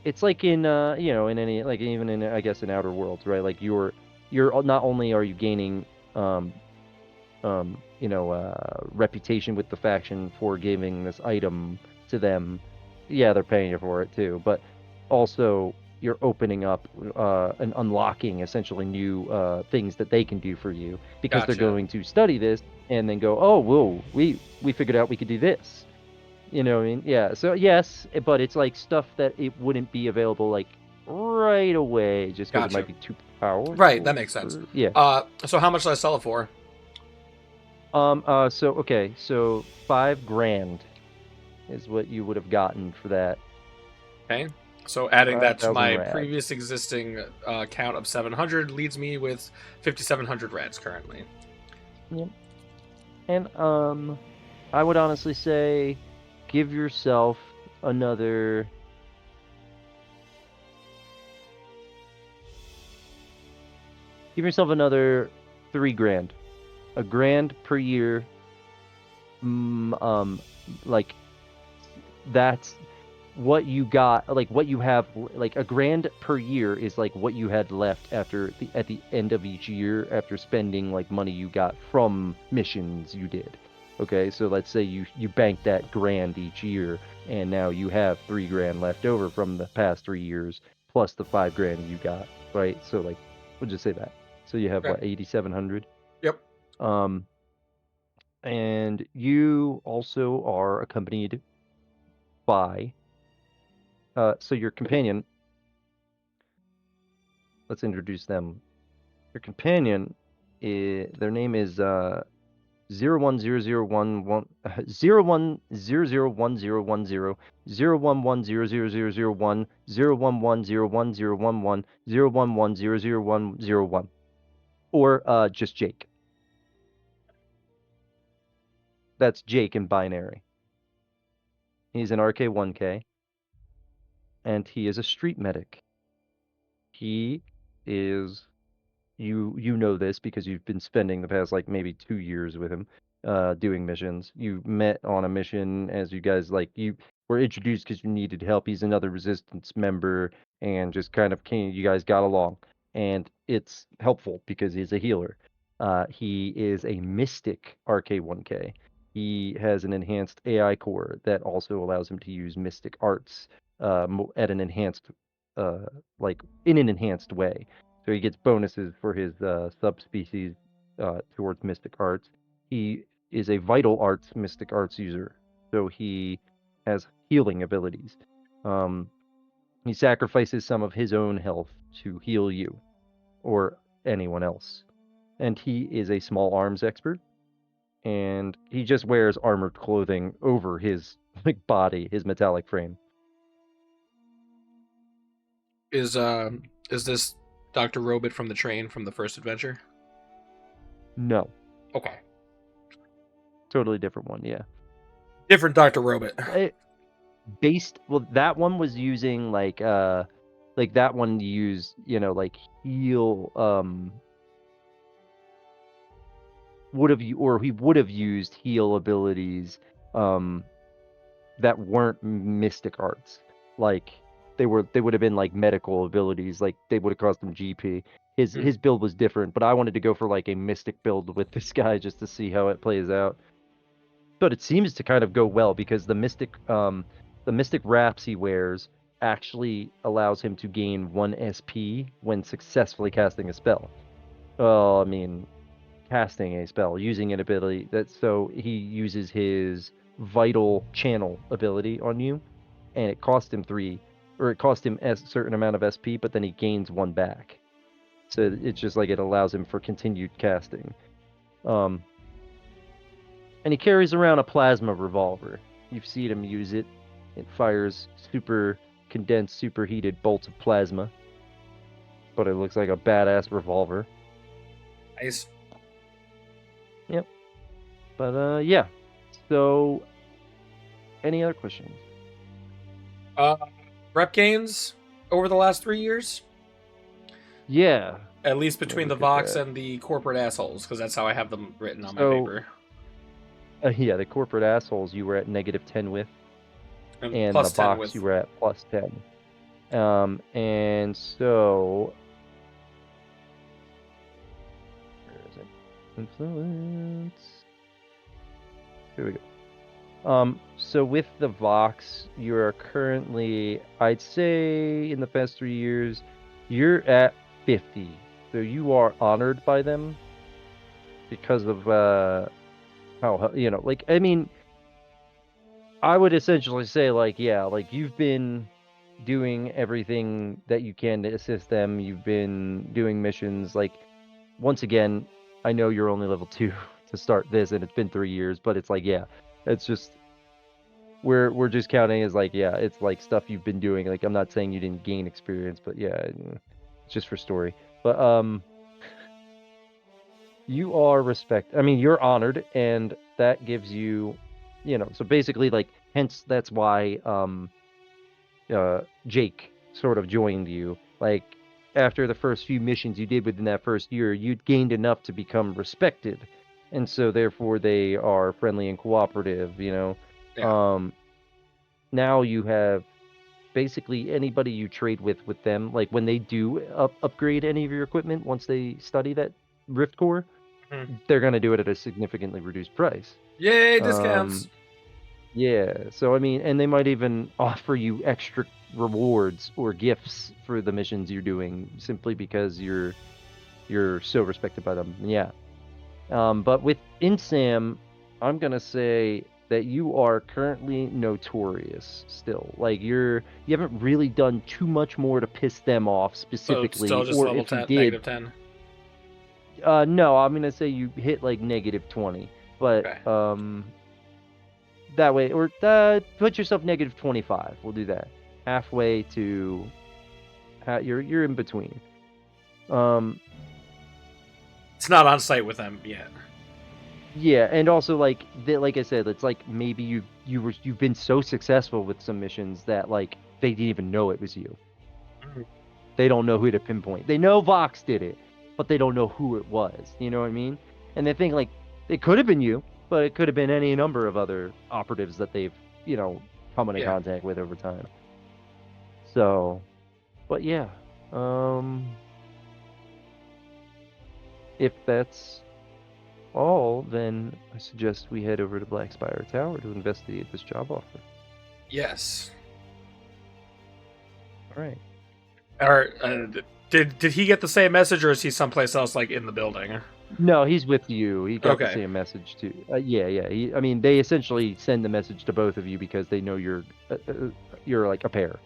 it's like in in any, like, even in, I guess, in Outer Worlds, right? Like you're not only are you gaining reputation with the faction for giving this item to them. Yeah, they're paying you for it too, but also you're opening up and unlocking essentially new things that they can do for you because they're going to study this and then go, oh, whoa, we figured out we could do this. You know what I mean? Yeah. So yes, but it's like stuff that it wouldn't be available like right away just because it might be too powerful. Right, that makes sense. Yeah. So how much did I sell it for? So okay, so $5,000 is what you would have gotten for that. Okay. So adding that to my previous existing count of 700 leaves me with 5,700 rads currently. Yep. And I would honestly say give yourself another $3,000. $1,000 per year. Like that's what you got, like what you have, like $1,000 per year is like what you had left at the end of each year after spending like money you got from missions you did. Okay, so let's say you banked that $1,000 each year, and now you have $3,000 left over from the past 3 years plus the $5,000 you got, right? So like, we'll just say that. So you have what, 8,700? Yep. And you also are accompanied by so your companion, let's introduce them. Your companion their name is 010011 01001010 0110001 0110101 011000101, or just Jake. That's Jake in binary. He's an RK1K, and he is a street medic. He is, you know this because you've been spending the past like maybe 2 years with him doing missions. You met on a mission as you guys, like, you were introduced because you needed help. He's another resistance member, and just kind of you guys got along, and it's helpful because he's a healer. He is a Mystic RK1K. He has an enhanced AI core that also allows him to use Mystic Arts at an enhanced, like in an enhanced way. So he gets bonuses for his subspecies towards Mystic Arts. He is a Vital Arts Mystic Arts user, so he has healing abilities. He sacrifices some of his own health to heal you or anyone else. And he is a small arms expert, and he just wears armored clothing over his like body, his metallic frame. Is this Dr. Robot from the train from the first adventure? No, Okay. totally different one. Yeah, Different Dr. Robot. Well, that one was using like that one used like heal he would have used heal abilities that weren't mystic arts. Like they would have been like medical abilities, like they would have cost him GP. His build was different, but I wanted to go for like a mystic build with this guy just to see how it plays out. But it seems to kind of go well because the mystic wraps he wears actually allows him to gain 1 SP when successfully casting a spell. Well, I mean, casting a spell, using an ability so he uses his vital channel ability on you, and it cost him a certain amount of SP, but then he gains 1 back. So it's just like it allows him for continued casting. And he carries around a plasma revolver. You've seen him use it. It fires super condensed, superheated bolts of plasma. But it looks like a badass revolver. Nice. Yep. But yeah. So any other questions? Rep gains over the last 3 years? Yeah. At least between the Vox and the corporate assholes, because that's how I have them written on my paper. Yeah, the corporate assholes you were at -10 with, and plus the 10 Vox with. you were at +10. And so where is it? Influence. Here we go. So with the Vox, you are currently, I'd say, in the past 3 years, you're at 50. So you are honored by them because of how like I mean, I would essentially say like yeah, like you've been doing everything that you can to assist them. You've been doing missions. Like once again, I know you're only level 2 to start this, and it's been 3 years, but it's like yeah, it's just we're just counting as like yeah, it's like stuff you've been doing. Like I'm not saying you didn't gain experience, but yeah, it's just for story. But you are I mean, you're honored, and that gives you, so basically like hence that's why Jake sort of joined you. Like after the first few missions you did within that first year, you'd gained enough to become respected. And so therefore they are friendly and cooperative, Yeah. Now you have basically anybody you trade with them, like when they do upgrade any of your equipment once they study that Rift Core, they're going to do it at a significantly reduced price. Yay, discounts! Yeah, so I mean, and they might even offer you extra rewards or gifts for the missions you're doing simply because you're so respected by them. Yeah. But with Insam, I'm gonna say that you are currently notorious still. Like you haven't really done too much more to piss them off specifically, So still just or level if you 10, did, -10. No, I'm gonna say you hit like -20, but Okay. that way, or put yourself -25. We'll do that. Halfway to, you're in between. It's not on site with them yet. Yeah, and also like I said, it's like maybe you've been so successful with some missions that like they didn't even know it was you. They don't know who to pinpoint. They know Vox did it, but they don't know who it was. You know what I mean? And they think like it could have been you, but it could have been any number of other operatives that they've come into contact with over time. So, but yeah, if that's all, then I suggest we head over to Black Spire Tower to investigate this job offer. Yes. All right. Or did he get the same message, or is he someplace else, like in the building? No, he's with you. He got the Okay. same message too. Yeah. I mean, they essentially send the message to both of you because they know you're like a pair.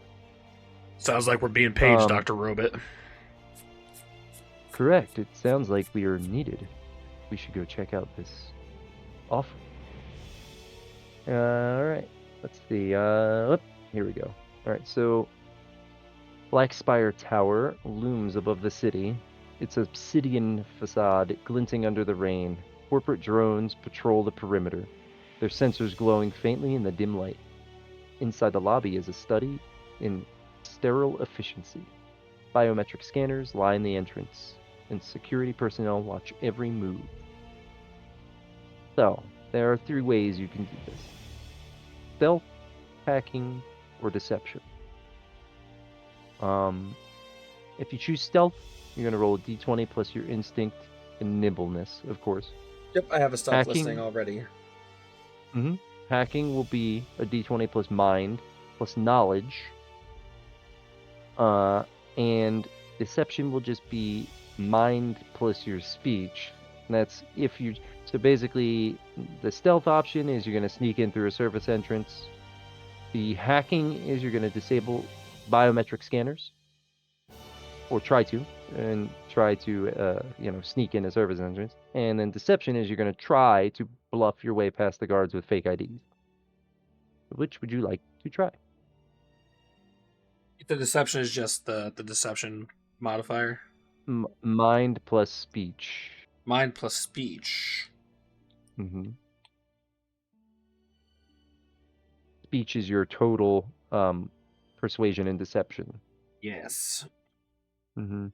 Sounds like we're being paged, Um, Dr. Robot. Correct. It sounds like we are needed. We should go check out this offer. All right. Let's see. Here we go. All right. So, Black Spire Tower looms above the city. Its obsidian facade glinting under the rain. Corporate drones patrol the perimeter, their sensors glowing faintly in the dim light. Inside the lobby is a study in sterile efficiency. Biometric scanners line the entrance, and security personnel watch every move. So, there are 3 ways you can do this: stealth, hacking, or deception. If you choose stealth, you're going to roll a d20 plus your instinct and nimbleness, of course. Yep, I have a stealth Hacking. listing already. Hacking will be a d20 plus mind plus knowledge. And deception will just be mind plus your speech. And that's if you. So basically, the stealth option is you're going to sneak in through a surface entrance. The hacking is you're going to disable biometric scanners, or try to sneak in a service entrance. And then deception is you're going to try to bluff your way past the guards with fake IDs. Which would you like to try? The deception is just the deception modifier. Mind plus speech. Mind plus speech. Speech is your total persuasion and deception. Yes. Well,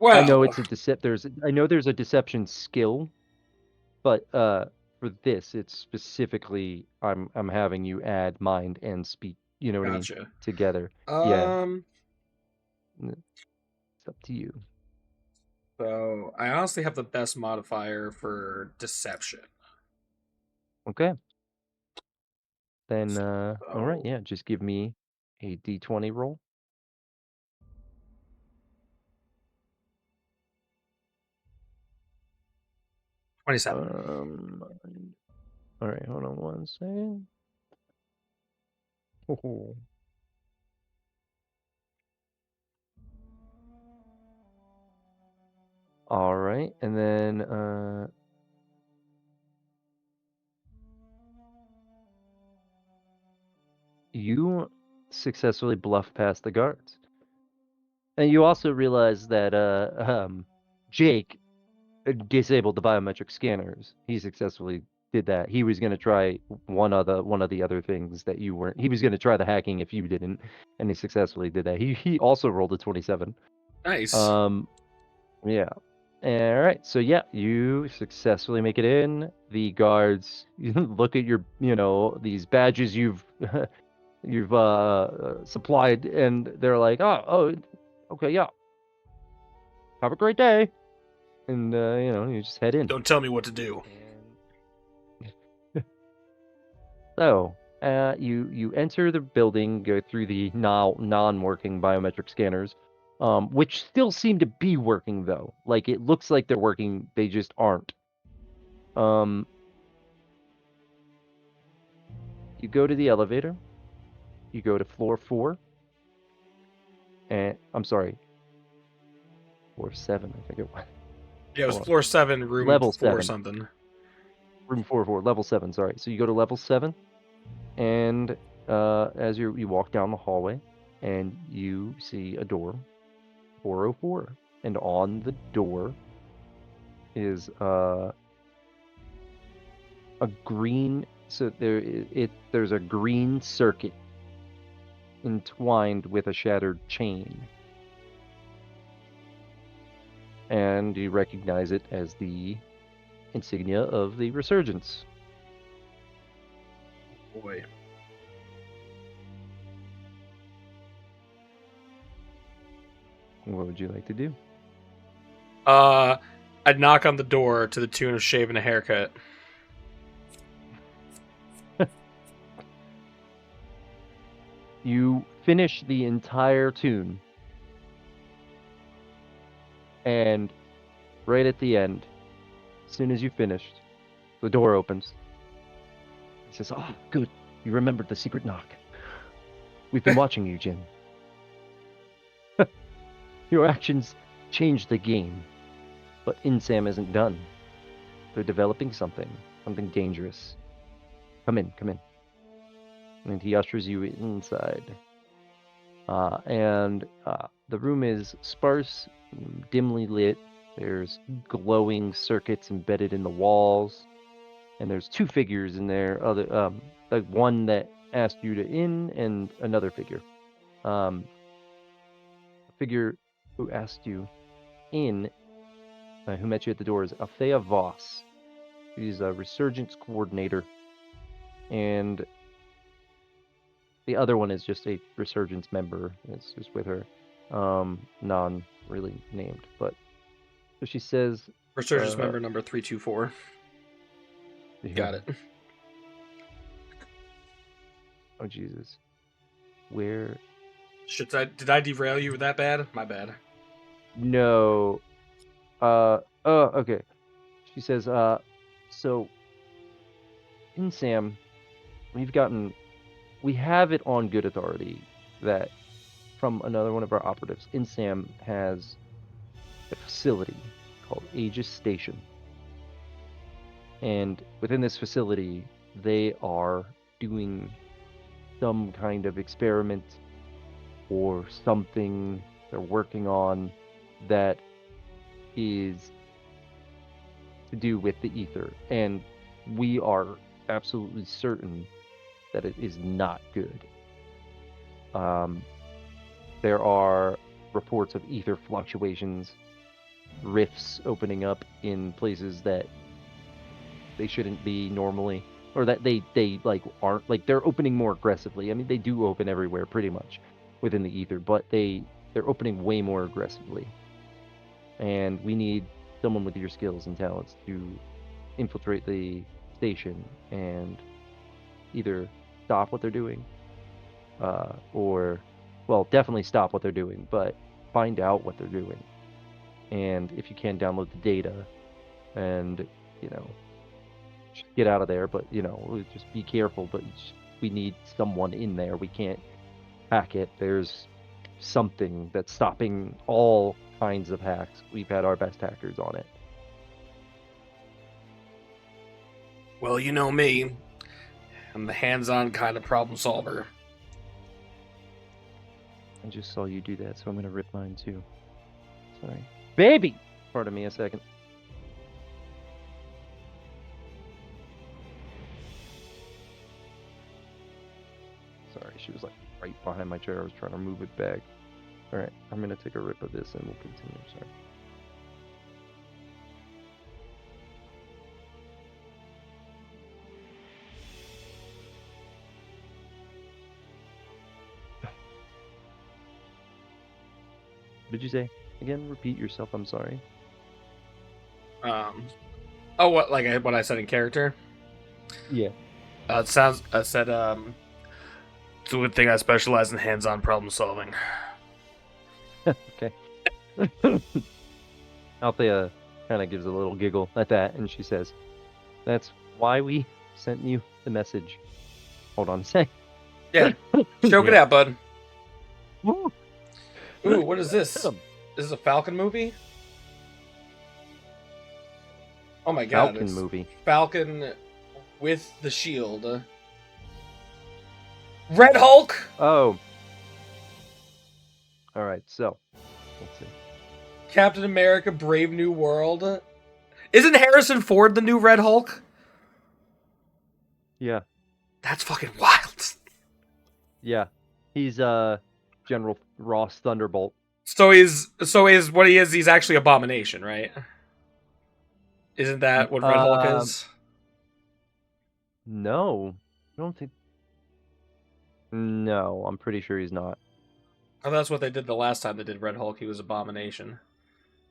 I know it's a I know there's a deception skill, but for this, it's specifically I'm having you add mind and speech. You know what I mean? Together. Yeah. It's up to you. So I honestly have the best modifier for deception. Okay. Then all right, yeah, just give me a d20 roll. 27. All right, hold on one second. Oh. All right, and then you successfully bluff past the guards. And you also realize that Jake disabled the biometric scanners. He successfully did that. He was going to try one of the other things that you weren't. He was going to try the hacking if you didn't, and he successfully did that. He also rolled a 27. Nice. Yeah. All right. So yeah, you successfully make it in. The guards look at your, these badges you've supplied, and they're like, oh, okay, yeah. Have a great day. And you just head in. Don't tell me what to do. So, you enter the building, go through the now non-working biometric scanners, which still seem to be working though. Like it looks like they're working, they just aren't. You go to the elevator. You go to floor 4. And I'm sorry, floor 7. I think it was. Yeah, it was floor 7, room level 4 7. something. Room 4, level 7. Sorry. So you go to level 7, and as you walk down the hallway, and you see a door, 404, and on the door is a green. So there's a green circuit entwined with a shattered chain, and you recognize it as the insignia of the Resurgence. Boy. What would you like to do? I'd knock on the door to the tune of Shave and a Haircut. You finish the entire tune. And right at the end, as soon as you finished, the door opens. He says, "Oh, good. You remembered the secret knock. We've been watching you, Jin. Your actions changed the game. But Insam isn't done. They're developing something dangerous. Come in. And he ushers you inside. The room is sparse, dimly lit. There's glowing circuits embedded in the walls, and there's two figures in there. Like one that asked you to in, and another figure. The figure who asked you in, who met you at the door, is Althea Voss. She's a resurgence coordinator, and the other one is just a resurgence member. It's just with her, non really named. But so she says, Resurgence member number 324. Got it. Oh Jesus, where? Shit, did I derail you that bad? My bad. No. Oh, okay. She says, so in Sam, we have it on good authority that from another one of our operatives, Insam has a facility called Aegis Station. And within this facility, they are doing some kind of experiment or something they're working on that is to do with the ether. And we are absolutely certain that it is not good. There are reports of ether fluctuations, rifts opening up in places that they shouldn't be normally, or that they like aren't, like they're opening more aggressively. I mean, they do open everywhere pretty much within the ether, but they're opening way more aggressively. And we need someone with your skills and talents to infiltrate the station and either stop what they're doing, or, well, definitely stop what they're doing, but find out what they're doing. And if you can, download the data and, just get out of there. But, just be careful. But we need someone in there. We can't hack it. There's something that's stopping all kinds of hacks. We've had our best hackers on it. Well, you know me. I'm the hands-on kind of problem solver. I just saw you do that, so I'm going to rip mine too. Sorry. Baby! Pardon me a second. Sorry, she was like right behind my chair. I was trying to move it back. Alright, I'm going to take a rip of this and we'll continue. Sorry. What did you say? Again, repeat yourself. I'm sorry. Oh, what I said in character? Yeah. I said, it's a good thing I specialize in hands-on problem solving. Okay. Althea kind of gives a little giggle at that, and she says, "That's why we sent you the message." Hold on a sec. Yeah. Choke it out, bud. Woo. Ooh, what is this? Is this a Falcon movie? Oh my god. Falcon movie. Falcon with the shield. Red Hulk! Oh. Alright, so. Let's see. Captain America Brave New World. Isn't Harrison Ford the new Red Hulk? Yeah. That's fucking wild. Yeah. He's General Ross Thunderbolt. So he's what he is, he's actually Abomination, right? Isn't that what Red Hulk is? No. I don't think. No, I'm pretty sure he's not. Oh, that's what they did the last time they did Red Hulk. He was Abomination.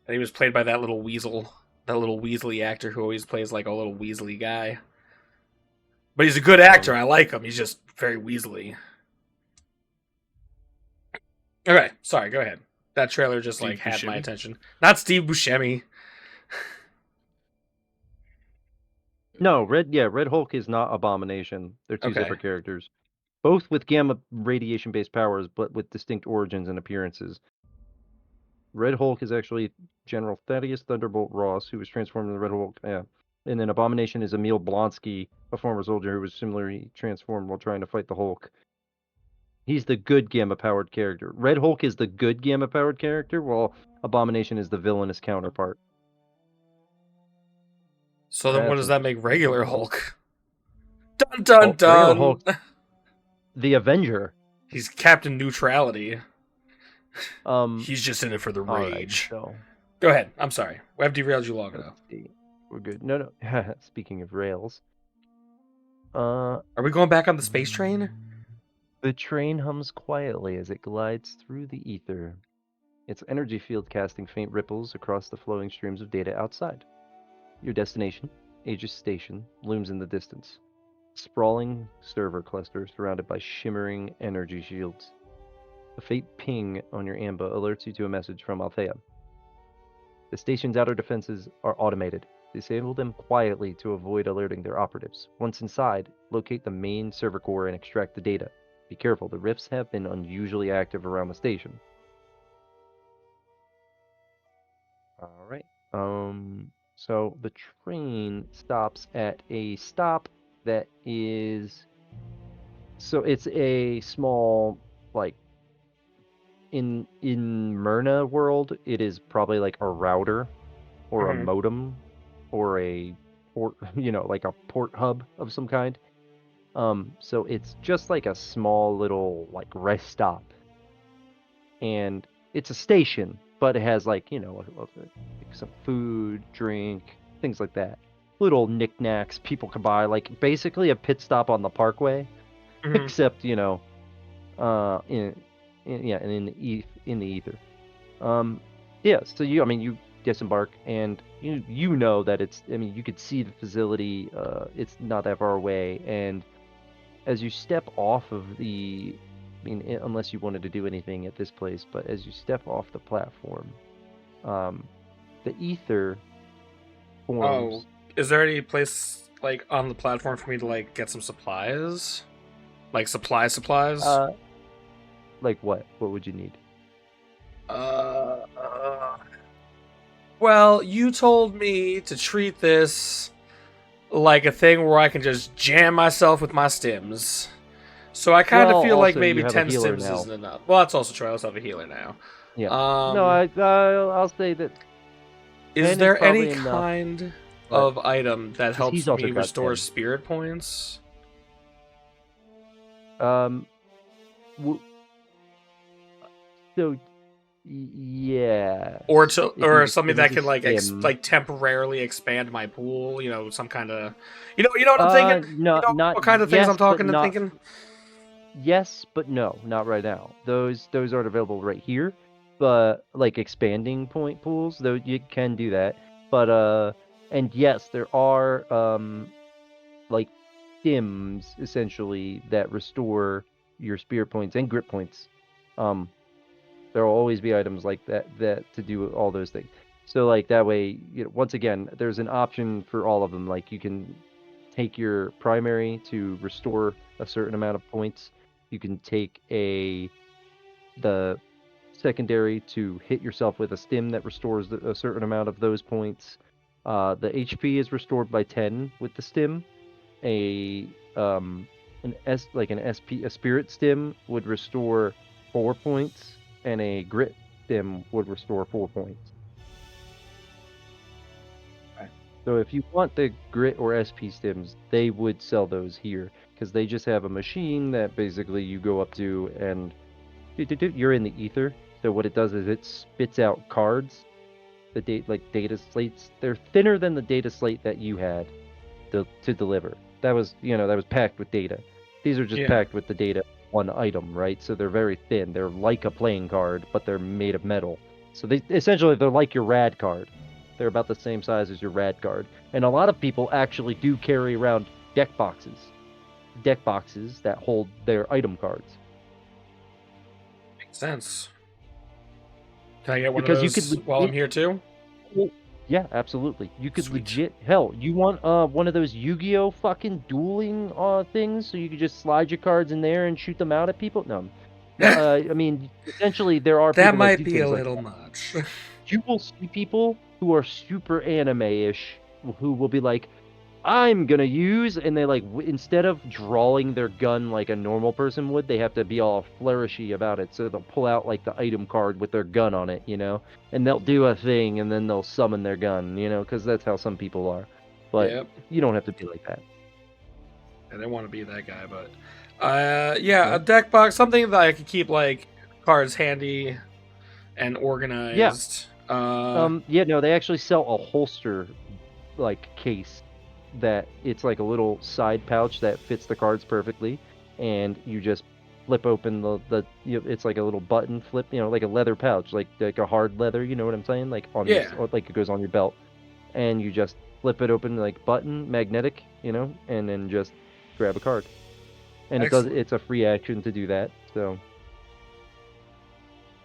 And he was played by that little weasel. That little Weasley actor who always plays like a little Weasley guy. But he's a good actor. I like him. He's just very Weasley. Okay, sorry. Go ahead. That trailer just Steve like had my Buscemi? attention. Not Steve Buscemi. No, Red Hulk is not Abomination. They're two Okay. separate characters. Both with gamma radiation-based powers, but with distinct origins and appearances. Red Hulk is actually General Thaddeus Thunderbolt Ross, who was transformed into Red Hulk. Yeah. And then Abomination is Emil Blonsky, a former soldier who was similarly transformed while trying to fight the Hulk. He's the good gamma-powered character. Red Hulk is the good gamma-powered character, while Abomination is the villainous counterpart. So then, what That's does that make interesting. regular Hulk? Dun dun dun. Regular Hulk, the Avenger. He's Captain Neutrality. Um, He's just in it for the all right, rage. so Go ahead. I'm sorry. I've derailed you long enough. we're good. No. Speaking of rails, Are we going back on the space train? the train hums quietly as it glides through the ether, its energy field casting faint ripples across the flowing streams of data outside. Your destination, Aegis Station, looms in the distance. Sprawling server cluster surrounded by shimmering energy shields. A faint ping on your AMBA alerts you to a message from Althea. The station's outer defenses are automated. Disable them quietly to avoid alerting their operatives. Once inside, locate the main server core and extract the data. Be careful, the rifts have been unusually active around the station. Alright. So the train stops at a stop that is... So it's a small, like, in Myrna world, it is probably like a router or a modem or a port, like a port hub of some kind. So it's just like a small little like rest stop, and it's a station, but it has like some food, drink, things like that. Little knickknacks people can buy, like basically a pit stop on the Parkway, except in the ether. So you disembark, and you know that it's. You could see the facility. It's not that far away, and as you step off of the, unless you wanted to do anything at this place, but as you step off the platform, the ether forms. Oh, is there any place like on the platform for me to like get some supplies? Like supplies? Like what? What would you need? Well, you told me to treat this like a thing where I can just jam myself with my stims. So I kind of feel like maybe 10 stims isn't enough. Well, that's also true. I also have a healer now. Yeah. I'll say that. Is there any kind of item that helps me restore spirit points? So yeah. Or something that can like temporarily expand my pool. Some kind of. You know what I'm thinking. No, what kind of things I'm talking and thinking. Yes, but no, not right now. Those aren't available right here. But like expanding point pools, though, you can do that. But and yes, there are like stims essentially that restore your spirit points and grip points. There will always be items like that to do all those things. So like that way, once again, there's an option for all of them. Like you can take your primary to restore a certain amount of points. You can take the secondary to hit yourself with a stim that restores a certain amount of those points. The HP is restored by 10 with the stim. A spirit stim would restore 4 points, and a grit stim would restore 4 points. So if you want the grit or SP stims, they would sell those here, because they just have a machine that basically you go up to and you're in the ether. So what it does is it spits out cards, data slates. They're thinner than the data slate that you had to deliver. That was packed with data. These are just packed with the data one item, right? So they're very thin. They're like a playing card, but they're made of metal. So they're like your rad card. They're about the same size as your rad card. And a lot of people actually do carry around deck boxes that hold their item cards. Makes sense. Can I get one Because of you could those while I'm here too? Well, yeah, absolutely. You could Sweet. legit hell. You want one of those Yu-Gi-Oh fucking dueling things, so you could just slide your cards in there and shoot them out at people? No, no. I mean, essentially, there are That people that might do be a things like little that. much. You will see people who are super anime-ish who will be like, I'm gonna use, and they like instead of drawing their gun like a normal person would, they have to be all flourishy about it. So they'll pull out like the item card with their gun on it, and they'll do a thing, and then they'll summon their gun, because that's how some people are. But Yep. you don't have to be like that. I didn't want to be that guy, but a deck box, something that I could keep like cards handy and organized. No, they actually sell a holster like case that it's like a little side pouch that fits the cards perfectly, and you just flip open it's like a little button flip, like a leather pouch, like a hard leather, you know what I'm saying? Like on this, or like it goes on your belt, and you just flip it open like button, magnetic, and then just grab a card. And it's a free action to do that, so.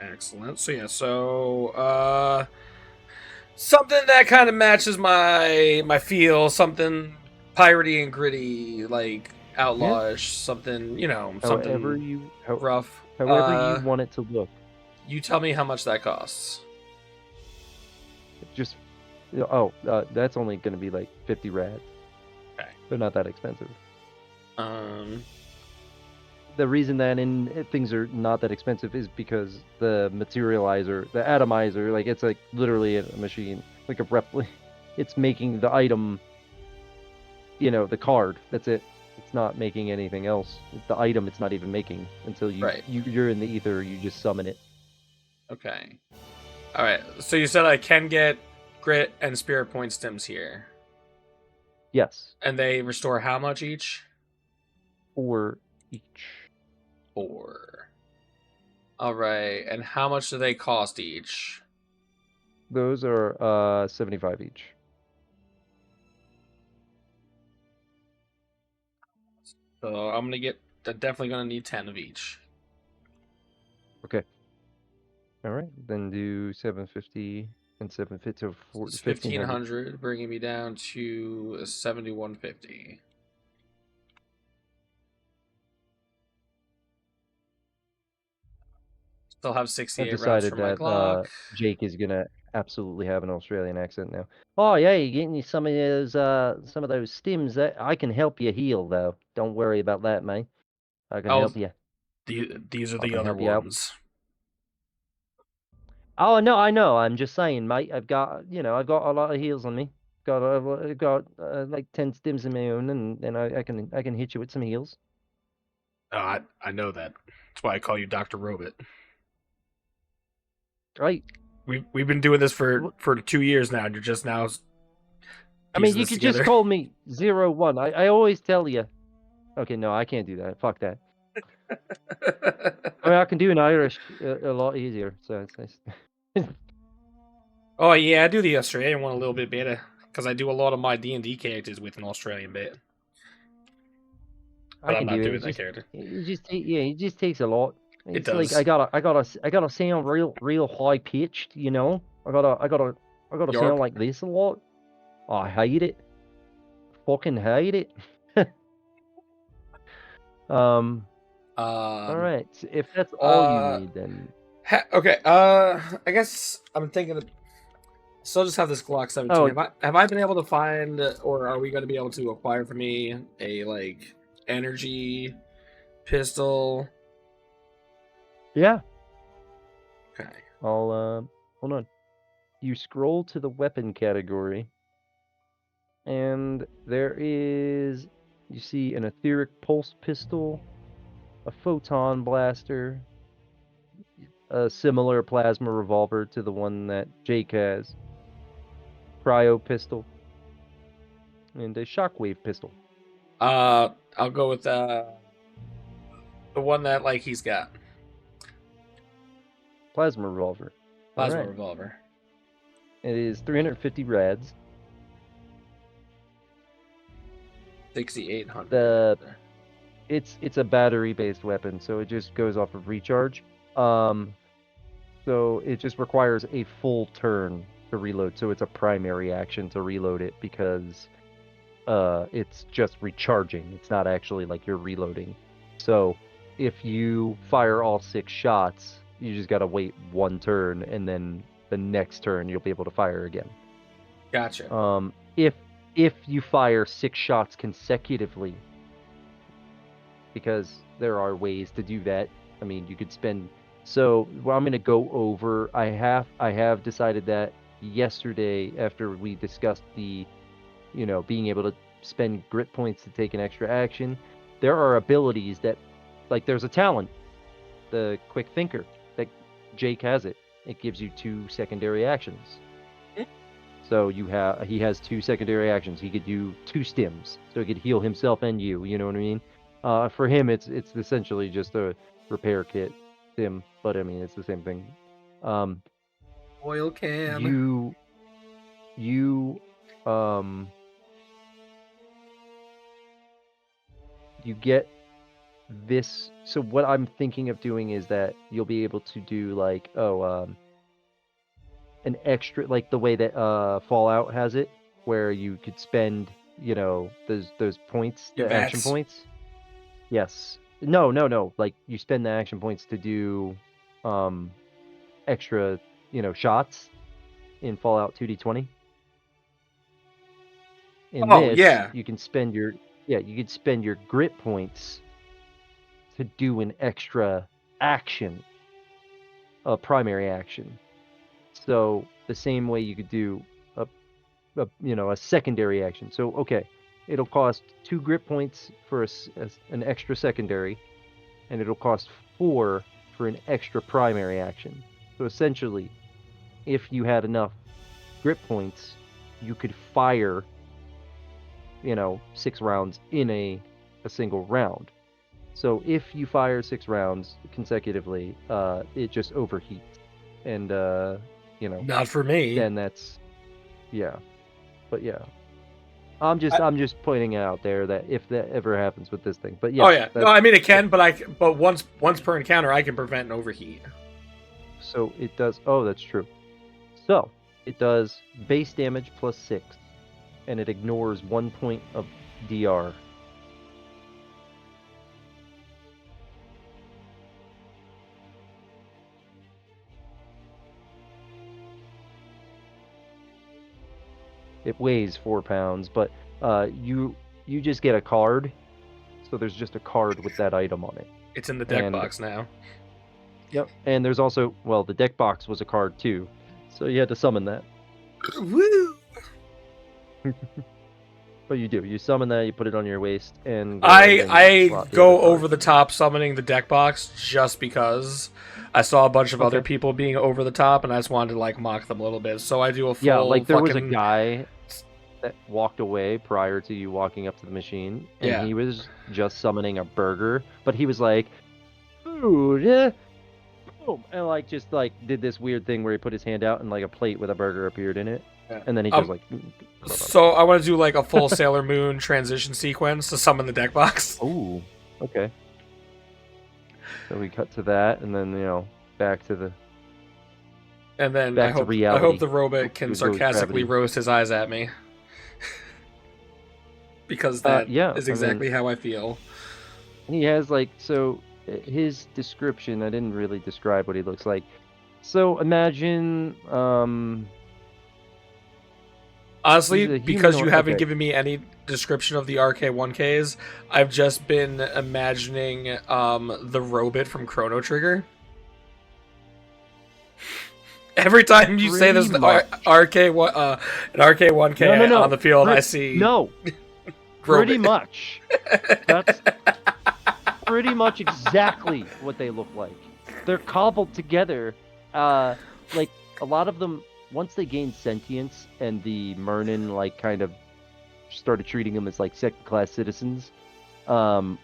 Excellent. So something that kind of matches my feel, something piratey and gritty, like outlawish, something, However something you rough. However you want it to look. You tell me how much that costs. Just that's only going to be like 50 rads. Okay. They're not that expensive. The reason that things are not that expensive is because the materializer, the atomizer, like it's like literally a machine, like a replica. It's making the item, the card. That's it. It's not making anything else. The item it's not even making until you're in the ether. You just summon it. Okay. All right. So you said I can get grit and spirit point stems here. Yes. And they restore how much each? 4 each. 4. All right. And how much do they cost each? Those are 75 each. So I'm definitely gonna need 10 of each. Okay. All right, then do 750 and 750 to 1,500, bringing me down to 7,150. Still have 68 I've rounds decided for my that Glock. Jake is gonna absolutely have an Australian accent now. Oh yeah, you're getting some of those stims. That I can help you heal though. Don't worry about that, mate. I can help you. These are I the can other help you out. ones. Oh no, I know. I'm just saying, mate. I've got a lot of heals on me. I've got like 10 stims of my own, and I can hit you with some heals. I know that. That's why I call you Dr. Robot. Right. We've been doing this for 2 years now, and you're just now. I mean, you could just call me 01. I always tell you. Okay, no, I can't do that. Fuck that. I mean, I can do an Irish a lot easier, so it's nice. Oh yeah, I do the Australian one a little bit better because I do a lot of my D&D characters with an Australian bit. But I'm not doing that character. It just takes a lot. It does. Like I gotta sound real high pitched, I gotta sound like this a lot. I hate it. Fucking hate it. All right. If that's all you need, then okay. I guess I'm thinking. Still just have this Glock 17. Oh. Have I been able to find, or are we going to be able to acquire for me a like energy pistol? Yeah. Okay. I'll hold on. You scroll to the weapon category, and there is, you see an etheric pulse pistol, a photon blaster, a similar plasma revolver to the one that Jake has, cryo pistol, and a shockwave pistol. I'll go with the one that like he's got. Plasma revolver. Plasma revolver. It is 350 rads. 6,800. It's a battery-based weapon, so it just goes off of recharge. So it just requires a full turn to reload. So it's a primary action to reload it because it's just recharging. It's not actually like you're reloading. So if you fire all 6 shots, you just gotta wait 1 turn, and then the next turn you'll be able to fire again. Gotcha. If you fire 6 shots consecutively, because there are ways to do that. I mean, you could spend. So well, I'm going to go over. I have decided that yesterday after we discussed the, being able to spend grit points to take an extra action. There are abilities that, like, there's a talent, the Quick Thinker, that Jake has it. It gives you 2 secondary actions. So he has 2 secondary actions. He could do 2 stims, so he could heal himself and you. You know what I mean? For him, it's essentially just a repair kit stim, but I mean it's the same thing. Oil can. You get this. So what I'm thinking of doing is that you'll be able to do like an extra, like the way that Fallout has it, where you could spend, those points, Your the action VATS. points. Yes. No. Like you spend the action points to do extra, shots in Fallout 2D20. In Oh, this, yeah. you can spend your grit points to do an extra action, a primary action. So the same way you could do a secondary action. So okay, it'll cost 2 grit points for an extra secondary, and it'll cost 4 for an extra primary action. So essentially, if you had enough grit points, you could fire 6 rounds in a single round. So if you fire 6 rounds consecutively, it just overheats, and Not for me. then that's but yeah. I'm just pointing out there that if that ever happens with this thing, but yeah. Oh yeah. No, I mean it can, but once per encounter, I can prevent an overheat. So it does. Oh, that's true. So it does base damage plus 6, and it ignores 1 point of DR. It weighs 4 pounds, but you just get a card. So there's just a card with that item on it. It's in the deck box now. Yep, and there's also, well, the deck box was a card too, so you had to summon that. Woo! But you do. You summon that, you put it on your waist, and I go over the top summoning the deck box just because I saw a bunch of other people being over the top, and I just wanted to like mock them a little bit. So I do a full like there was a guy that walked away prior to you walking up to the machine, and he was just summoning a burger, but he was like, food, boom, and like just like did this weird thing where he put his hand out and like a plate with a burger appeared in it, and then he goes like. So I want to do like a full Sailor Moon transition sequence to summon the deck box. Oh, okay. So we cut to that, and then back to the. And then back I to reality. hope the robot can sarcastically roast his eyes at me. Because that is exactly how I feel. He has like, so his description, I didn't really describe what he looks like. So imagine honestly, because you haven't given me any description of the RK1Ks, I've just been imagining the robot from Chrono Trigger. Every time you say this, an RK1K on the field, I see. No, pretty much. That's pretty much exactly what they look like. They're cobbled together. Like a lot of them, once they gained sentience and the Mernin like kind of started treating them as like second-class citizens, there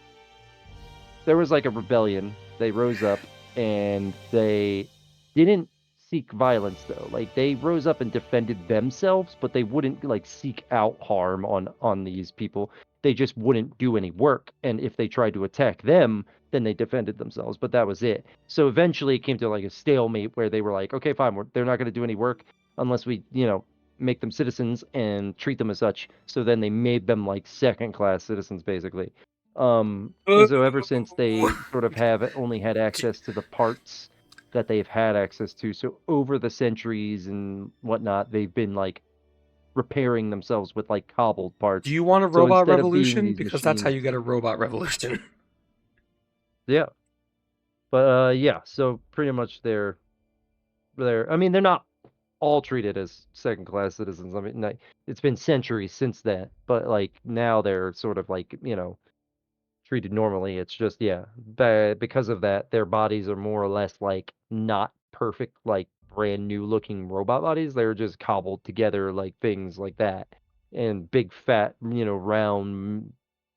was like a rebellion. They rose up and they didn't seek violence though. Like they rose up and defended themselves, but they wouldn't like seek out harm on these people. They just wouldn't do any work. And if they tried to attack them, then they defended themselves. But that was it. So eventually it came to like a stalemate where they were like, okay, fine, they're not going to do any work unless we, make them citizens and treat them as such. So then they made them like second class citizens basically. And so ever since they sort of have only had access to the parts that they've had access to. So over the centuries and whatnot, they've been like repairing themselves with like cobbled parts. Do you want a So robot instead of being revolution? these Because that's how machines, you get a robot revolution. yeah. But yeah. So pretty much they're. I mean, they're not all treated as second class citizens. I mean, like, it's been centuries since that, but like now they're sort of like treated normally. It's just because of that, their bodies are more or less like not perfect, like brand new looking robot bodies. They're just cobbled together like things like that, and big fat, round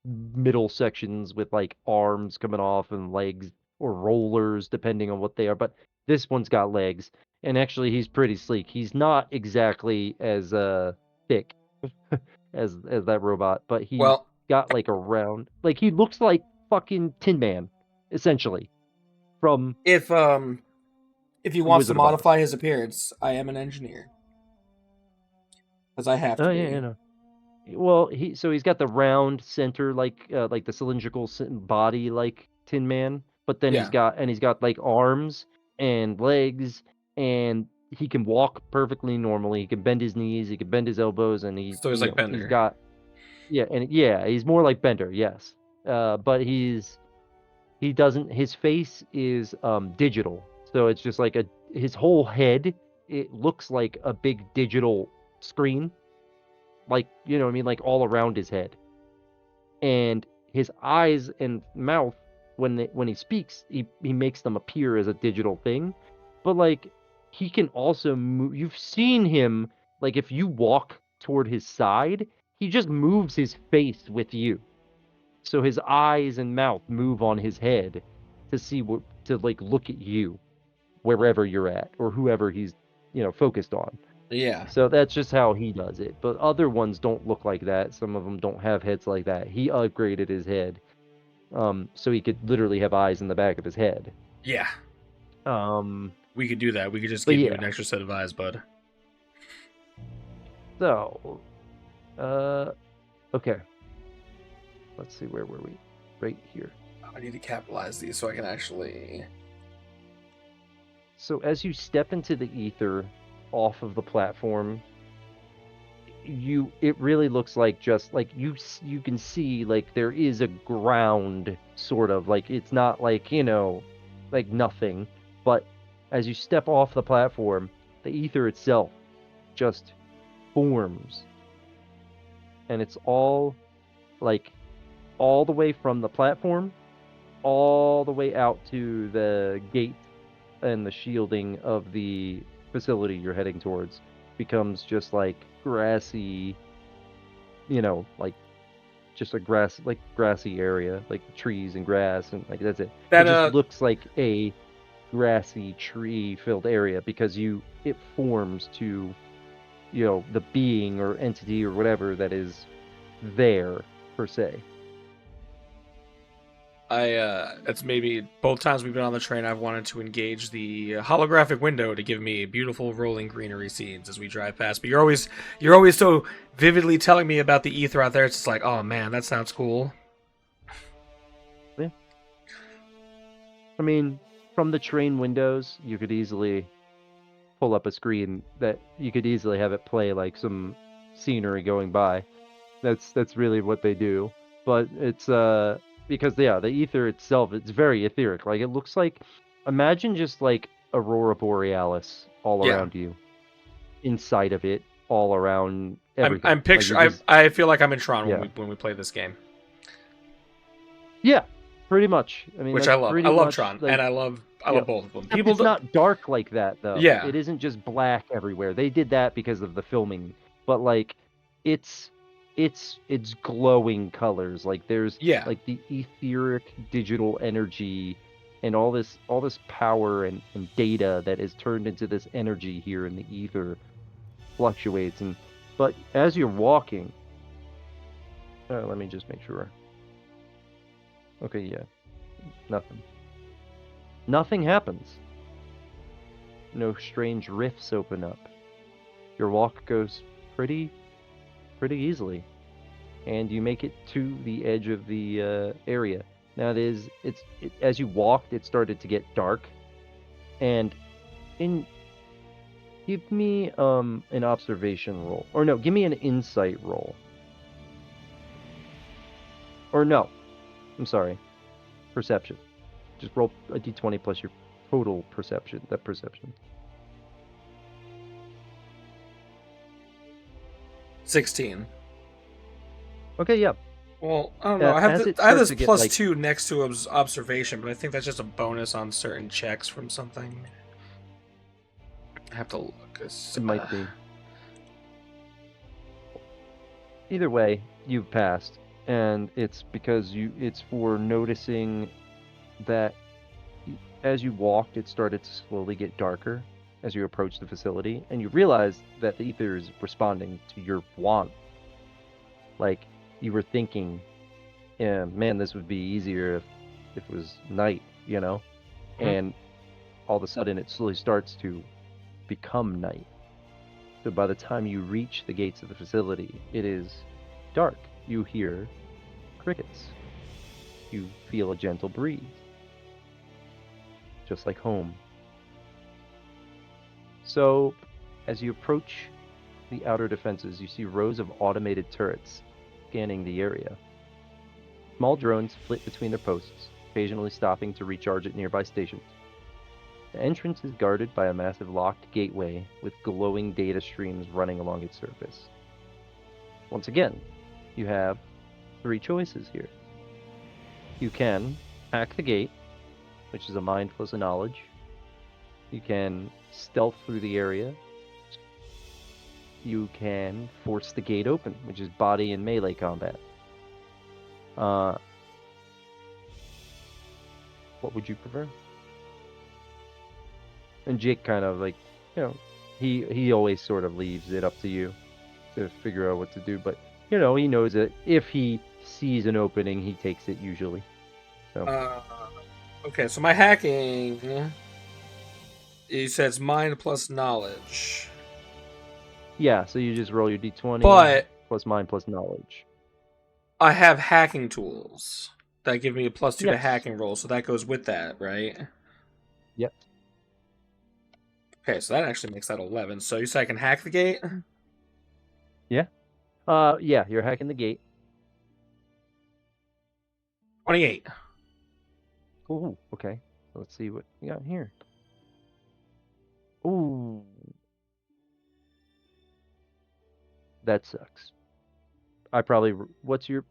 middle sections with like arms coming off and legs or rollers depending on what they are. But this one's got legs, and actually he's pretty sleek. He's not exactly as thick as that robot, but he's Well, got like a round, like he looks like fucking Tin Man, essentially, from if he wants to Wizard of Oz. modify his appearance, I am an engineer. Because I have to Oh be. yeah. Well, he's got the round center, like the cylindrical body, like Tin Man, but then Yeah. he's got like arms and legs, and he can walk perfectly normally. He can bend his knees, he can bend his elbows, and So he's like he's Bender. got he's more like Bender, yes. But he doesn't. His face is digital, so it's just like his whole head. It looks like a big digital screen, like what I mean, like all around his head. And his eyes and mouth, when he speaks, he makes them appear as a digital thing. But like he can also move. You've seen him, like if you walk toward his side, he just moves his face with you. So his eyes and mouth move on his head to like look at you wherever you're at or whoever he's focused on. Yeah. So that's just how he does it. But other ones don't look like that. Some of them don't have heads like that. He upgraded his head, so he could literally have eyes in the back of his head. Yeah. We could do that. We could just But give you yeah. an extra set of eyes, bud. So, okay. Let's see, where were we? Right here. I need to capitalize these so I can actually. So as you step into the ether off of the platform, it really looks like just like you can see like there is a ground, sort of like it's not like like nothing, but as you step off the platform, the ether itself just forms, and it's all like all the way from the platform all the way out to the gate and the shielding of the facility you're heading towards becomes just like grassy, like just a grassy area, like trees and grass, and like that's it. That It just looks like a grassy tree filled area because it forms to the being or entity or whatever that is there per se. It's maybe both times we've been on the train, I've wanted to engage the holographic window to give me beautiful rolling greenery scenes as we drive past. But you're always so vividly telling me about the ether out there. It's just like, oh man, that sounds cool. Yeah. I mean, from the train windows, you could easily pull up a screen that you could easily have it play like some scenery going by. That's really what they do. But it's because the ether itself, it's very etheric. Like it looks like, imagine just like Aurora Borealis all around you, inside of it, all around everything. I'm picturing. I feel like I'm in Tron when we play this game. Yeah, pretty much. I mean, which I love. I love Tron, and I love both of them. It's not dark like that though. Yeah, it isn't just black everywhere. They did that because of the filming, but like, it's glowing colors. Like there's like the etheric digital energy and all this power and data that is turned into this energy here in the ether fluctuates. But as you're walking, let me just make sure. Okay, yeah, nothing happens. No strange rifts open up. Your walk goes pretty easily, and you make it to the edge of the area. Now as you walked, it started to get dark, and give me an observation roll, or no, give me an insight roll. Or no, I'm sorry, perception. Just roll a d20 plus your total perception. That perception. 16. Okay, yeah. Well, I don't know. I have As it I have starts this to get, plus like- 2 next to observation, but I think that's just a bonus on certain checks from something. I have to look. It might be. Either way, you've passed, and it's because it's for noticing that as you walked, it started to slowly get darker as you approach the facility, and you realize that the ether is responding to your want. Like, you were thinking, yeah, man, this would be easier if it was night, you know? And all of a sudden, it slowly starts to become night. So by the time you reach the gates of the facility, it is dark. You hear crickets. You feel a gentle breeze. Just like home. So, as you approach the outer defenses, you see rows of automated turrets scanning the area. Small drones flit between their posts, occasionally stopping to recharge at nearby stations. The entrance is guarded by a massive locked gateway with glowing data streams running along its surface. Once again, you have 3 choices here. You can hack the gate, which is a mind plus a knowledge. You can stealth through the area. You can force the gate open, which is body and melee combat. What would you prefer? And Jake kind of like, he always sort of leaves it up to you to figure out what to do, but he knows that if he sees an opening, he takes it usually. So okay, so my hacking, you said it's mind plus knowledge. Yeah, so you just roll your d20 but plus mind plus knowledge. I have hacking tools that give me a plus 2 to Yes. hacking roll, so that goes with that, right? Yep. Okay, so that actually makes that 11. So you said I can hack the gate? Yeah. Yeah, you're hacking the gate. 28. Ooh, okay. Let's see what we got here. Ooh. That sucks.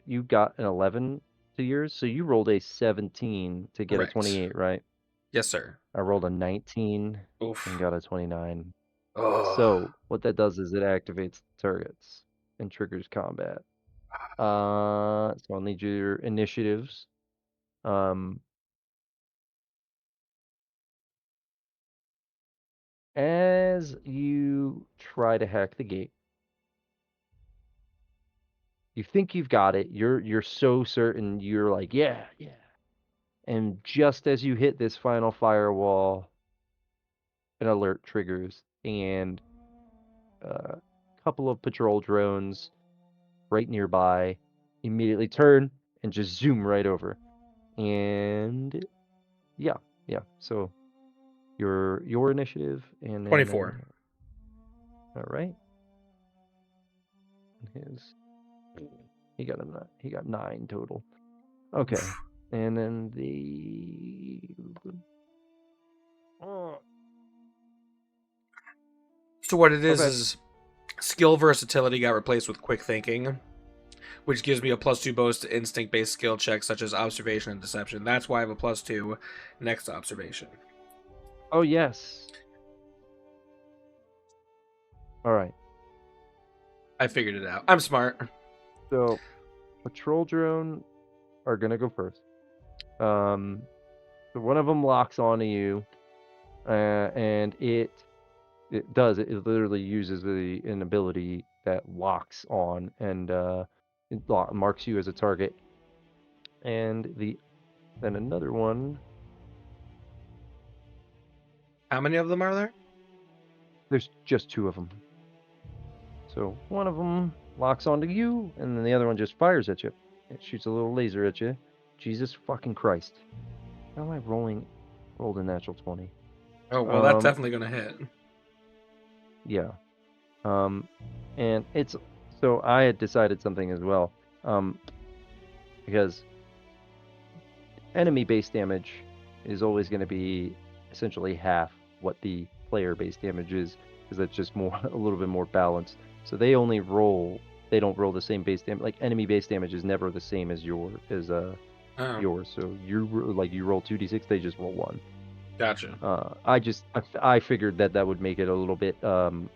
You got an 11 to yours, so you rolled a 17 to get Correct. a 28, right? Yes, sir. I rolled a 19 Oof. and got a 29. Ugh. So what that does is it activates targets and triggers combat. So I'll need your initiatives. As you try to hack the gate, you think you've got it. You're so certain. You're like, yeah. And just as you hit this final firewall, an alert triggers, and a couple of patrol drones right nearby immediately turn and just zoom right over. And yeah. So your initiative and then 24. All right. He got 9 total. Okay. And then So what it is Okay. is skill versatility got replaced with quick thinking, which gives me a plus 2 bonus to instinct-based skill checks such as observation and deception. That's why I have a plus 2 next to observation. Oh, yes. All right. I figured it out. I'm smart. So, patrol drone are gonna go first. Go So one of them locks onto you, and it literally uses an ability that locks on, and it marks you as a target. And then another one. How many of them are there? There's just 2 of them. So one of them locks onto you, and then the other one just fires at you. It shoots a little laser at you. Jesus fucking Christ! How am I rolling? Rolled a natural 20. Oh well, that's definitely gonna hit. Yeah. And it's so I had decided something as well. Because enemy base damage is always going to be essentially half what the player base damage is, because that's just more a little bit more balanced. So they don't roll the same base damage. Like enemy base damage is never the same as yours. So you roll 2d6, they just roll 1. Gotcha. I figured that would make it a little bit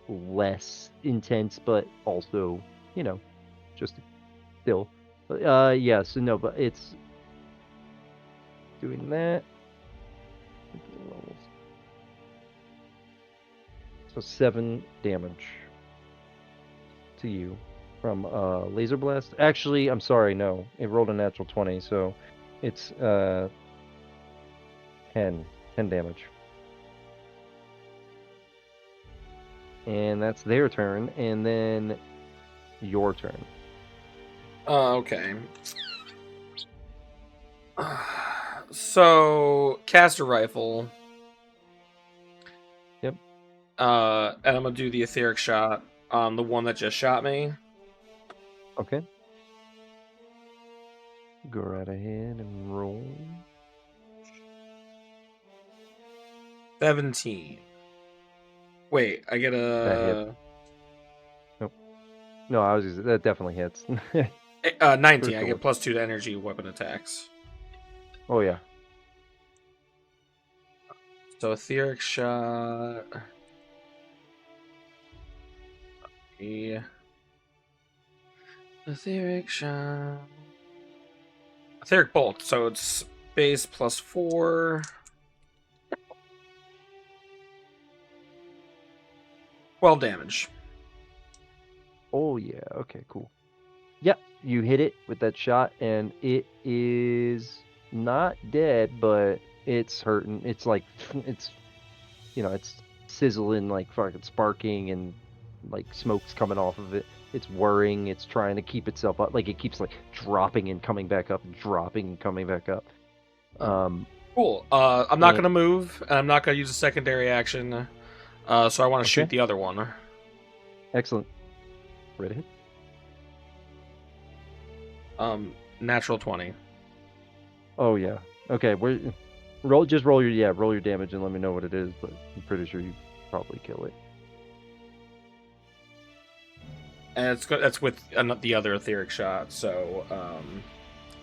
less intense, but also, just still. But yeah, so no, but it's doing that. So 7 damage to you from laser blast. Actually, I'm sorry, no. It rolled a natural 20, so it's 10 damage. And that's their turn, and then your turn. Okay. So, caster rifle. Yep. And I'm gonna do the etheric shot on the one that just shot me. Okay. Go right ahead and roll. 17. Wait, I get That hit. a Nope. No, that definitely hits. 19. I sure. get +2 to energy weapon attacks. Oh yeah. So etheric shot. Yeah. Etheric shot. Etheric bolt. So it's base +4. 12 damage. Oh yeah. Okay. Cool. Yep. You hit it with that shot, and it is not dead, but it's hurting. It's like it's sizzling, like fucking sparking, and like smoke's coming off of it. It's whirring. It's trying to keep itself up. Like it keeps like dropping and coming back up, and dropping and coming back up. Cool. I'm not gonna move, and I'm not gonna use a secondary action. So I want to shoot the other one. Excellent. Ready? Natural 20. Oh yeah. Okay. Roll your damage and let me know what it is. But I'm pretty sure you probably kill it. And that's with the other etheric shot. So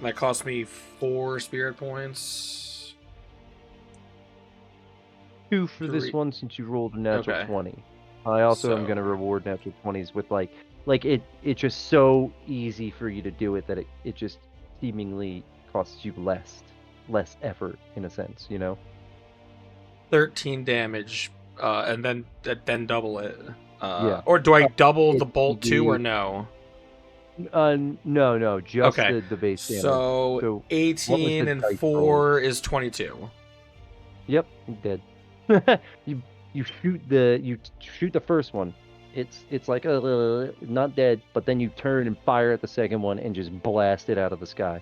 that cost me 4 spirit points. 2 for this one since you rolled a natural 20. I also am gonna reward natural 20s with like it's just so easy for you to do it that it just seemingly costs you less effort in a sense, 13 damage, and then double it. Yeah. Or do I double the bolt too, or no? No, just the base damage. So 18 and 4 is 22. Yep, dead. you shoot the first one. It's like not dead, but then you turn and fire at the second one and just blast it out of the sky.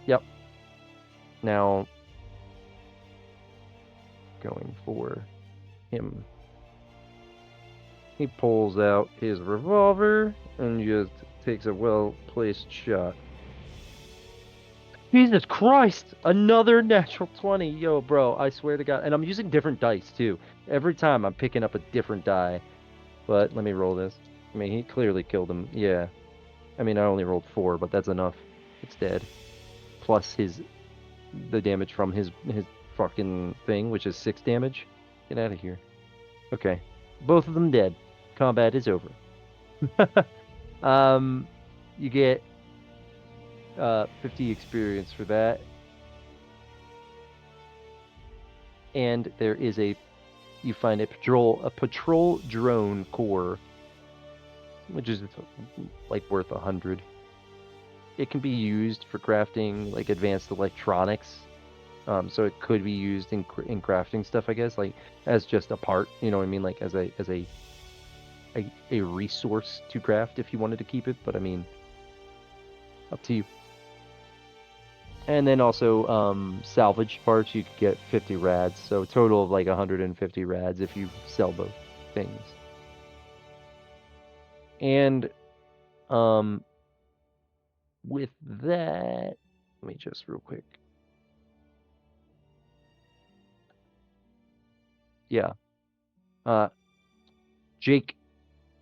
Yep. Now going for him. He pulls out his revolver and just takes a well-placed shot. Jesus Christ! Another natural 20. Yo, bro, I swear to God. And I'm using different dice, too. Every time I'm picking up a different die. But let me roll this. I mean, he clearly killed him. Yeah. I mean, I only rolled 4, but that's enough. It's dead. Plus the damage from his fucking thing, which is 6 damage. Get out of here. Okay. Both of them dead. Combat is over. You get 50 experience for that. and there is you find a patrol drone core, which is like worth 100. It can be used for crafting like advanced electronics. So it could be used in crafting stuff, I guess, like as just a part, you know what I mean, like as a resource to craft if you wanted to keep it, but I mean, up to you. And then also salvage parts, you could get 50 rads, so a total of like 150 rads if you sell both things. And with that, let me just real quick. Yeah. Jake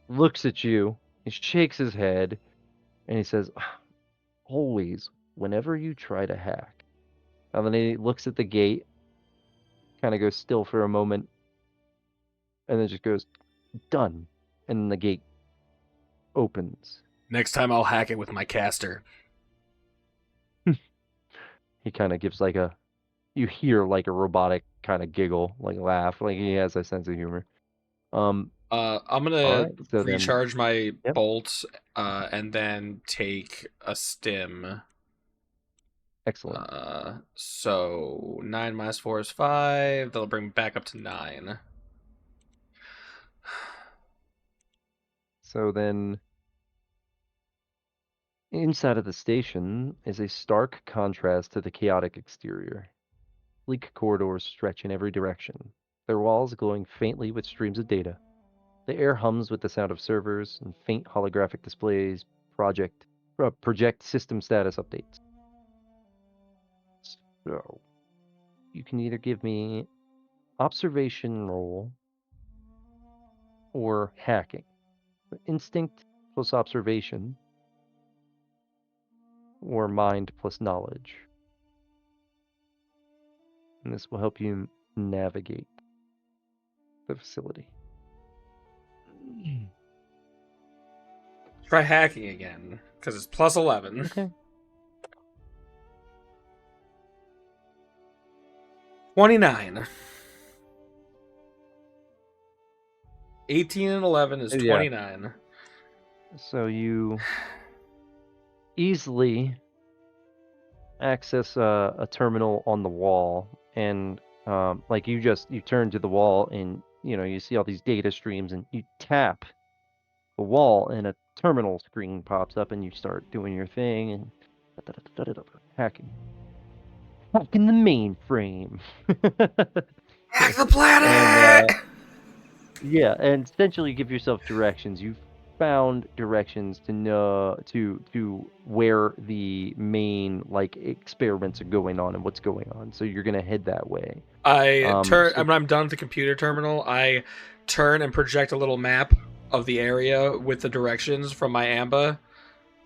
looks at you, he shakes his head, and he says, always, whenever you try to hack. And then he looks at the gate, kind of goes still for a moment, and then just goes, done. And then the gate opens. Next time I'll hack it with my caster. He kind of gives like you hear like a robotic kind of giggle, like laugh, like he has a sense of humor. I'm gonna Alright, so recharge my yep. bolts, and then take a stim. Excellent. So 9 minus 4 is 5. That'll bring me back up to 9. So then, inside of the station is a stark contrast to the chaotic exterior. Sleek corridors stretch in every direction, their walls glowing faintly with streams of data. The air hums with the sound of servers, and faint holographic displays project system status updates. So, you can either give me observation roll or hacking. Instinct plus observation, or mind plus knowledge. And this will help you navigate the facility. Try hacking again, because it's plus 11. Okay. 29. 18 and 11 is 29. Yeah. So you easily access a terminal on the wall, and like you turn to the wall, and you see all these data streams, and you tap the wall, and a terminal screen pops up, and you start doing your thing and hacking the mainframe. Hack the planet! Yeah, and essentially give yourself directions. You've found directions to know to where the main like experiments are going on and what's going on. So you're gonna head that way. When I'm done with the computer terminal, I turn and project a little map of the area with the directions from my AMBA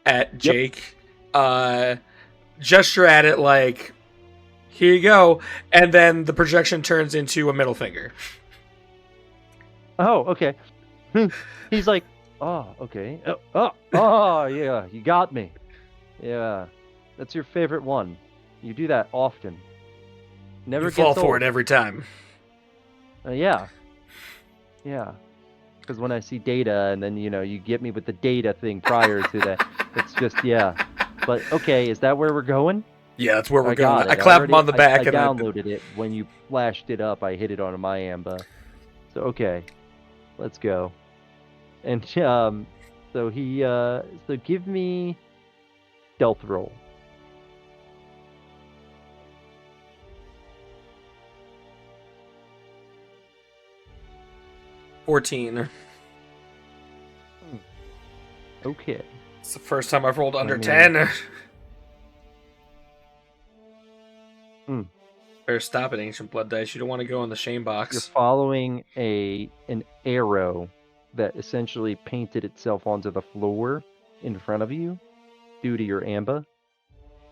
at Jake. Gesture at it like, here you go, and then the projection turns into a middle finger. Oh, okay. He's like, oh, okay. Oh, yeah, you got me. Yeah, that's your favorite one. You do that often. Never you gets fall for old. it every time. Yeah. Because when I see data, and then you get me with the data thing prior to that, it's just But okay, is that where we're going? Yeah, that's where we're going. Got I it. clap him on the back. I downloaded it when you flashed it up. I hit it on my AMBA. So okay, let's go. And so give me stealth roll. $14. Okay. It's the first time I've rolled under 10. Better stop it, Ancient Blood Dice. You don't want to go in the shame box. You're following an arrow that essentially painted itself onto the floor in front of you due to your AMBA,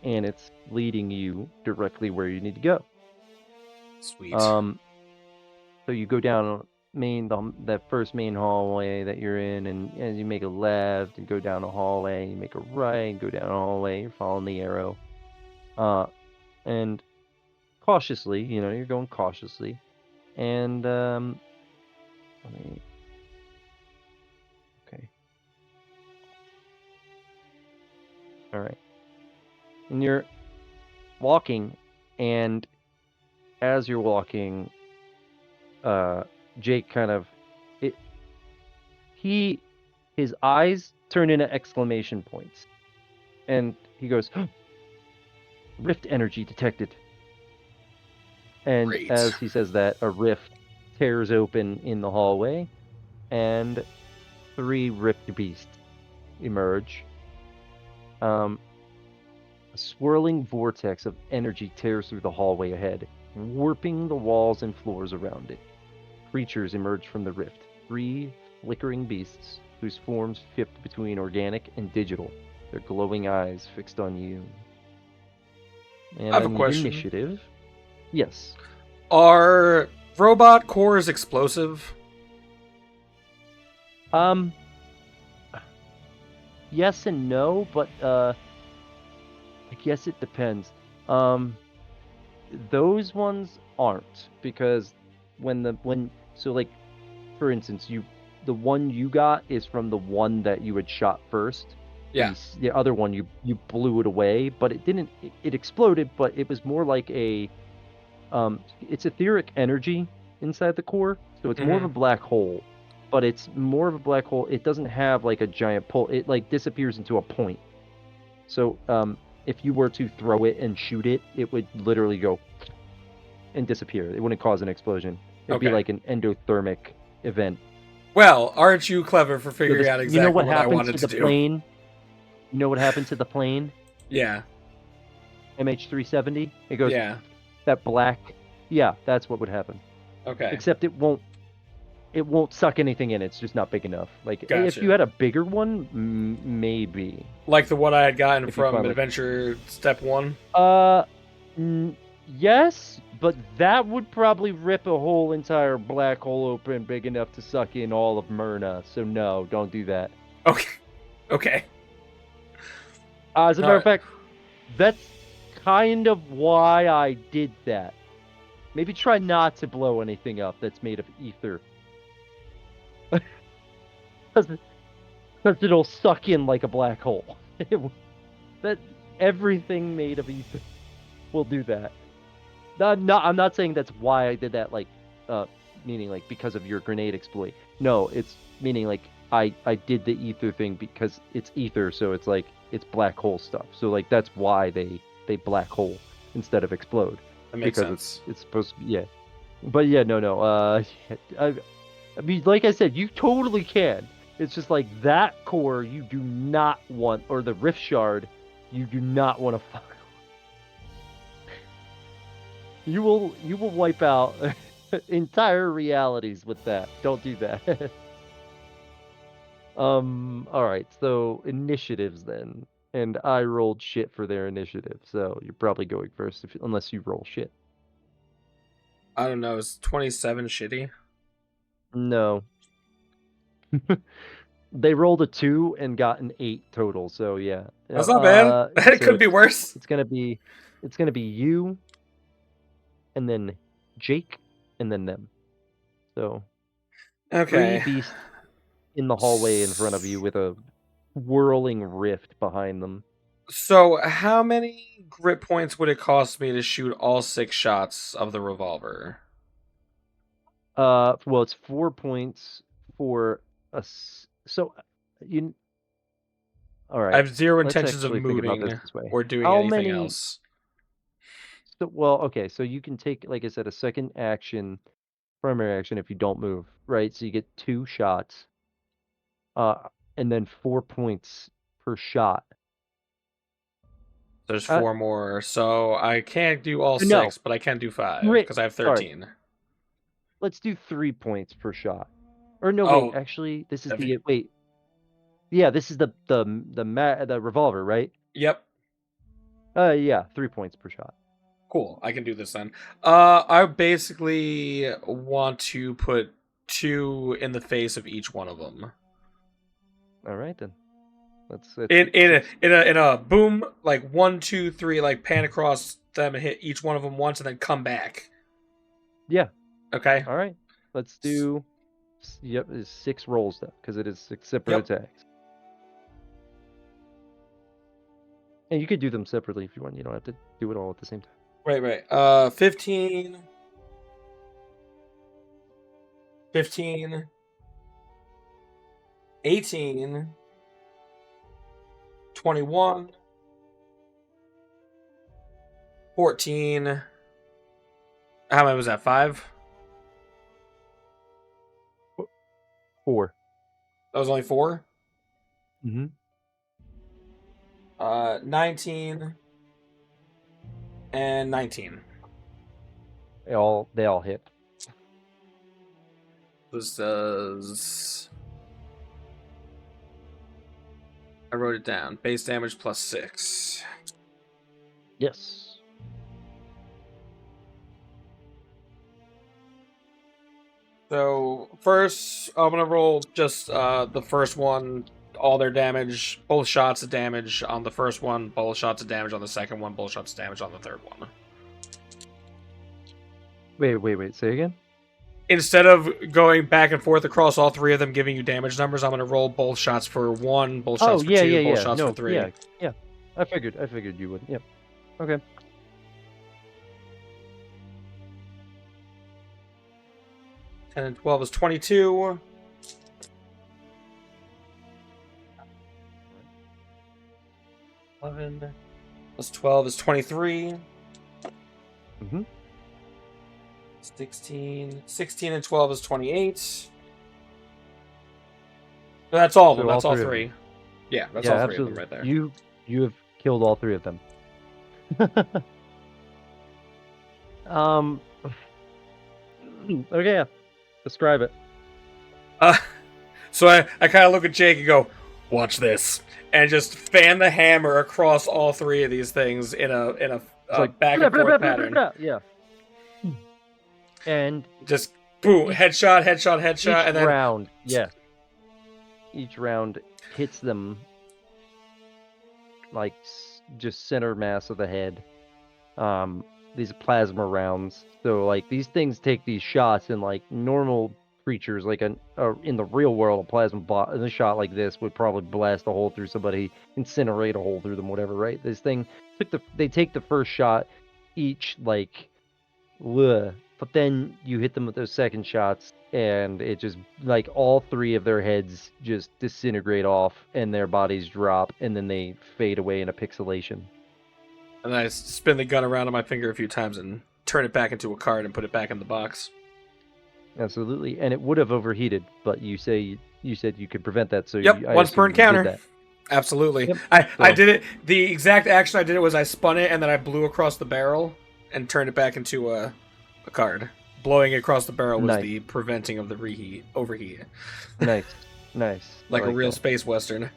and it's leading you directly where you need to go. Sweet. So you go down that first main hallway that you're in, and as you make a left and go down a hallway, you make a right and go down a hallway, you're following the arrow. And cautiously, you're going cautiously. and let me. Okay. All right. And you're walking, and as you're walking, Jake kind of his eyes turn into exclamation points, and he goes, "Rift energy detected." And Great. as he says that, a rift tears open in the hallway, and 3 rift beasts emerge. A swirling vortex of energy tears through the hallway ahead, warping the walls and floors around it. Creatures emerge from the rift, 3 flickering beasts whose forms shift between organic and digital, their glowing eyes fixed on you. And I have a need question. initiative. Yes. Are robot cores explosive? Yes and no, but I guess it depends. Those ones aren't, because so like, for instance, the one you got is from the one that you had shot first. Yeah. The other one you blew it away, but it didn't. It exploded, but it was more like a it's etheric energy inside the core, so it's more of a black hole. But it's more of a black hole. It doesn't have like a giant pull. It like disappears into a point. So if you were to throw it and shoot it, it would literally go and disappear. It wouldn't cause an explosion. It'd be like an endothermic event. Well, aren't you clever for figuring out exactly what I wanted to do? Plane? You know what happened to the plane? Yeah. MH370? It goes, yeah. That black. Yeah, that's what would happen. Okay. Except it won't suck anything in. It's just not big enough. Like, Gotcha. If you had a bigger one, maybe. Like the one I had gotten from Adventure Step 1? Yes, but that would probably rip a whole entire black hole open big enough to suck in all of Myrna. So no, don't do that. Okay. As a matter of fact, that's kind of why I did that. Maybe try not to blow anything up that's made of ether. Because it'll suck in like a black hole. That everything made of ether will do that. I'm not saying that's why I did that, like, meaning like because of your grenade exploit. No, it's meaning like I did the ether thing because it's ether, so it's like it's black hole stuff. So like that's why they black hole instead of explode. That makes sense. It's supposed to be, yeah. But yeah, no. I mean, like I said, you totally can. It's just like that core you do not want, or the rift shard you do not want to fuck. You will wipe out entire realities with that. Don't do that. All right. So initiatives then, and I rolled shit for their initiative. So you're probably going first, unless you roll shit. I don't know. Is 27 shitty? No. They rolled a 2 and got an 8 total. So yeah. That's not bad. It could be worse. It's gonna be you, and then Jake, and then them. So okay. 3 beasts in the hallway in front of you with a whirling rift behind them. So how many grip points would it cost me to shoot all 6 shots of the revolver? Well, it's 4 points for a. So you. All right. I have 0 intentions of moving or doing anything else. So, well, okay. So you can take, like I said, a second action, primary action if you don't move, right? So you get 2 shots. And then 4 points per shot. There's 4 more, so I can't do all 6, but I can do 5 because I have 13. Sorry. Let's do 3 points per shot. Or no, wait. Actually, this is wait. Yeah, this is the revolver, right? Yep. Yeah, 3 points per shot. Cool. I can do this then. I basically want to put 2 in the face of each one of them. All right then. Let's in a boom, like 1, 2, 3, like pan across them and hit each one of them once and then come back. Yeah. Okay. All right. Let's do. Yep, it's 6 rolls though, because it is 6 separate Yep. attacks. And you could do them separately if you want. You don't have to do it all at the same time. Right. 15. 15. 18. 21. 14. How many was that? 5? 4. That was only 4? Mm-hmm. 19 and 19. They all hit. This does. I wrote it down. Base damage plus 6. Yes. So first, I'm gonna roll just the first one, all their damage, both shots of damage on the first one, both shots of damage on the second one, both shots of damage on the third one. Wait. Say again? Instead of going back and forth across all 3 of them giving you damage numbers, I'm gonna roll both shots for 1, both shots for 2, both shots for 3. Yeah. I figured you would. Yep. Okay. And 12 is 22. $11 plus 12 is 23. Mm-hmm. 16 and 12 is 28. So that's all of them. So That's all all 3. Yeah, that's Yeah, all 3 absolutely. of them right there. You have killed all 3 of them. Okay. Describe it. So I kind of look at Jake and go, "Watch this," and just fan the hammer across all 3 of these things in a like, back and forth pattern. Yeah. And just boom, headshot, and then round, yeah. Each round hits them like just center mass of the head. These plasma rounds. So like these things take these shots, and like normal creatures, like in the real world, a plasma shot like this would probably blast a hole through somebody, incinerate a hole through them, whatever. Right? This thing they take the first shot each, like, bleh, but then you hit them with those second shots, and it just, like, all 3 of their heads just disintegrate off, and their bodies drop, and then they fade away in a pixelation. And I spin the gun around on my finger a few times and turn it back into a card and put it back in the box. Absolutely, and it would have overheated, but you said you could prevent that. So yep, once per encounter. Absolutely. Yep. I did it. The exact action I did it was I spun it and then I blew across the barrel and turned it back into a card. Blowing across the barrel was the preventing of the overheat. Nice. Like a real space western.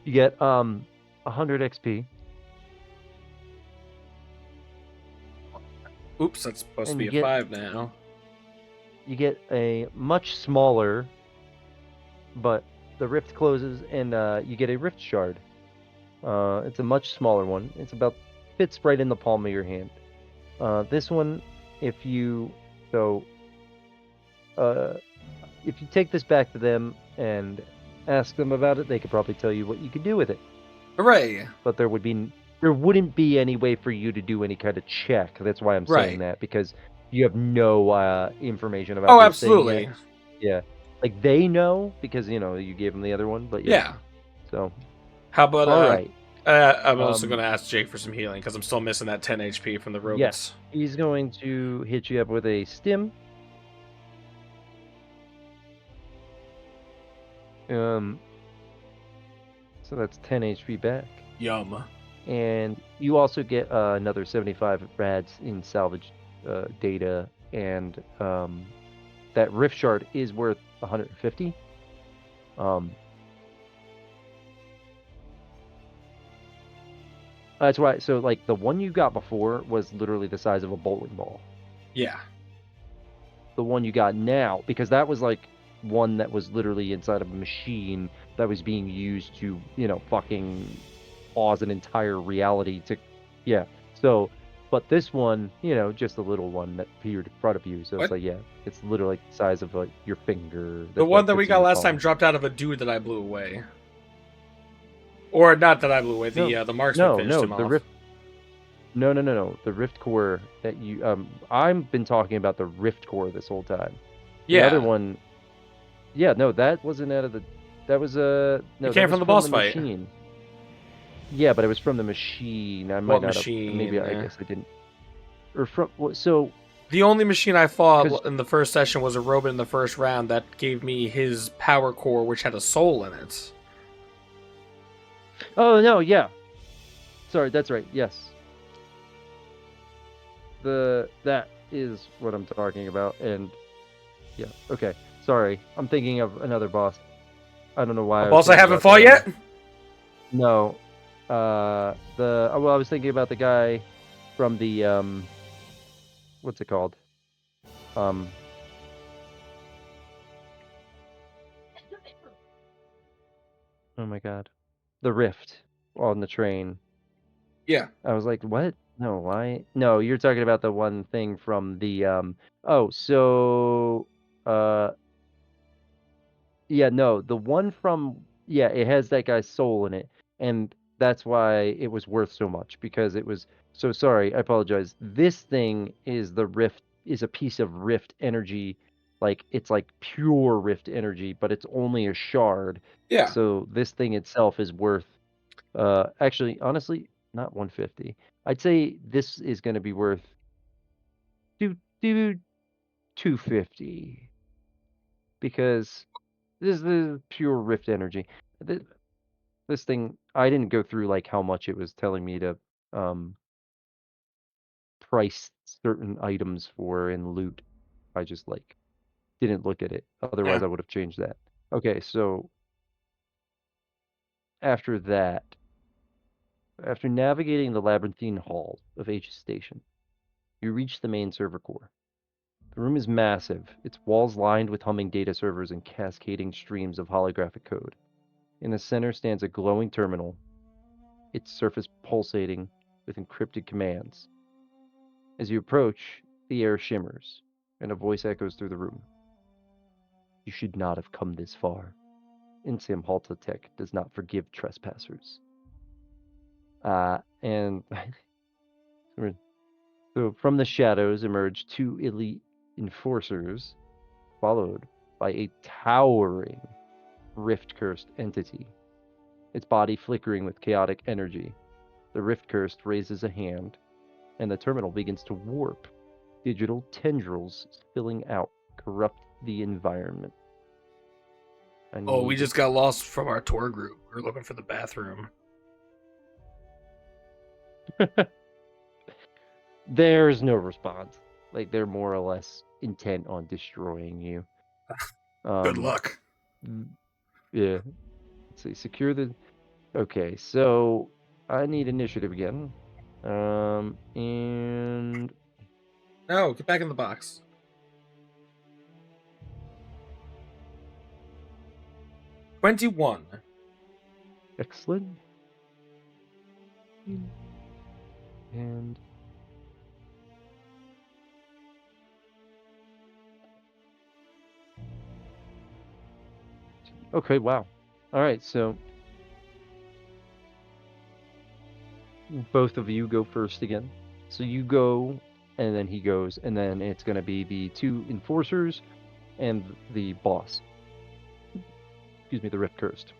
You get 100 XP. Oops, that's supposed to be a 5 now. You get a much smaller, but the rift closes, and you get a rift shard. It's a much smaller one. It's fits right in the palm of your hand. This one, if you take this back to them and ask them about it, they could probably tell you what you could do with it. Hooray! But there wouldn't be any way for you to do any kind of check. That's why I'm saying that, because you have no information about. Oh, absolutely. Yeah, like they know because you gave them the other one, but yeah. So, how about all right? I'm also going to ask Jake for some healing because I'm still missing that 10 HP from the robots. Yes, he's going to hit you up with a stim. So that's 10 HP back. Yum. And you also get another 75 rads in salvage data, and that rift shard is worth 150. That's right. So, like, the one you got before was literally the size of a bowling ball. Yeah. The one you got now, because that was like one that was literally inside of a machine that was being used to, fucking pause an entire reality to, yeah. So, But this one, just a little one that appeared in front of you. So What? it's like, yeah, it's literally like the size of your finger. The one that fits we in got your last time palm. dropped out of a dude that I blew away. Or not that I blew away. The marksman finished him the off. rift. No. The rift core that you I've been talking about the rift core this whole time. The Yeah. other one, yeah, no, that wasn't out of the. That was no. It That came was from the boss the fight. machine. Yeah, but it was from the machine. I might What not machine? have. Maybe I guess I didn't. Or from so. The only machine I fought 'Cause- in the first session was a robot in the first round that gave me his power core, which had a soul in it. Oh no, yeah. Sorry, that's right. Yes. That is what I'm talking about, and yeah. Okay. Sorry, I'm thinking of another boss. I don't know why. A I was boss I thinking haven't about fought yet? No. I was thinking about the guy from the what's it called? Oh my god. The Rift on the train. Yeah. I was like, "What? No, why?" No, you're talking about the one thing from the oh, so yeah, no, the one from yeah, it has that guy's soul in it, and that's why it was worth so much because it was so sorry, I apologize. This thing is a piece of rift energy, like it's like pure rift energy, but it's only a shard. Yeah. So this thing itself is worth actually honestly not 150. I'd say this is going to be worth 250 because this is pure rift energy. This thing, I didn't go through like how much it was telling me to price certain items for in loot. I just like didn't look at it. Otherwise, Yeah. I would have changed that. Okay, so after that, after navigating the labyrinthine hall of H Station, you reach the main server core. The room is massive, its walls lined with humming data servers and cascading streams of holographic code. In the center stands a glowing terminal, its surface pulsating with encrypted commands. As you approach, the air shimmers, and a voice echoes through the room. You should not have come this far. Insam Haltatech does not forgive trespassers. And so from the shadows emerge two elite enforcers, followed by a towering rift-cursed entity, its body flickering with chaotic energy. The rift-cursed raises a hand, and the terminal begins to warp. Digital tendrils spilling out corrupt the environment. We just got lost from our tour group. We were looking for the bathroom. There's no response. Like they're more or less intent on destroying you. Good luck. Yeah. Let's see. Secure the. Okay, so I need initiative again. And No, get back in the box. $21. Excellent. And okay, wow. All right, so both of you go first again. So you go, and then he goes, and then it's going to be the two enforcers and the boss. Excuse me, the Rift Cursed.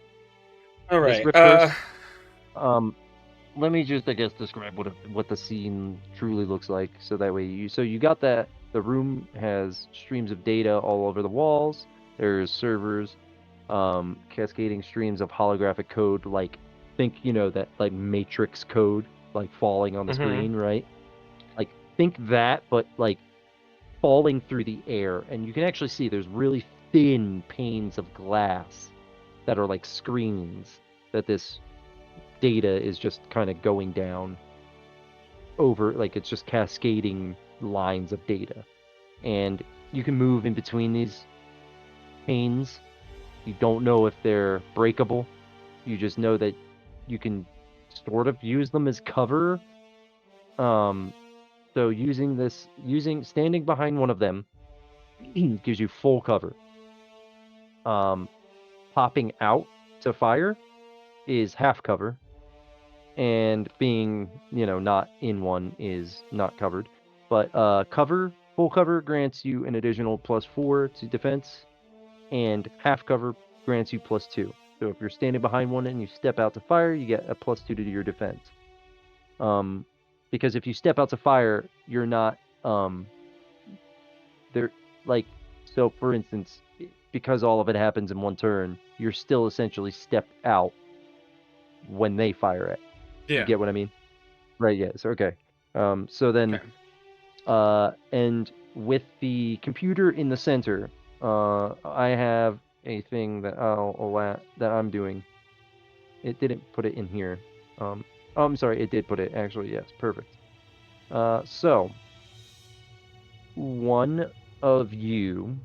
All right. This Rift Cursed, let me just, I guess, describe what the scene truly looks like, so that way you got that the room has streams of data all over the walls. There's servers, cascading streams of holographic code, like think that like matrix code, like falling on the screen, right? Like think that, but like falling through the air, and you can actually see there's really thin panes of glass that are like screens that this data is just kind of going down over, like it's just cascading lines of data, and you can move in between these panes. You don't know if they're breakable. You just know that you can sort of use them as cover. So standing behind one of them gives you full cover. Popping out to fire is half cover, and being not in one is not covered. But full cover grants you an additional +4 to defense, and half cover grants you +2. So if you're standing behind one and you step out to fire, you get a +2 to your defense. Because if you step out to fire, you're not there. Like, so for instance, because all of it happens in one turn, you're still essentially stepped out when they fire it. Yeah. You get what I mean? Right. Yeah. So okay. So then, and with the computer in the center, I have a thing that that I'm doing. It didn't put it in here. Oh, I'm sorry. It did put it. Actually, yes. Perfect. So one of you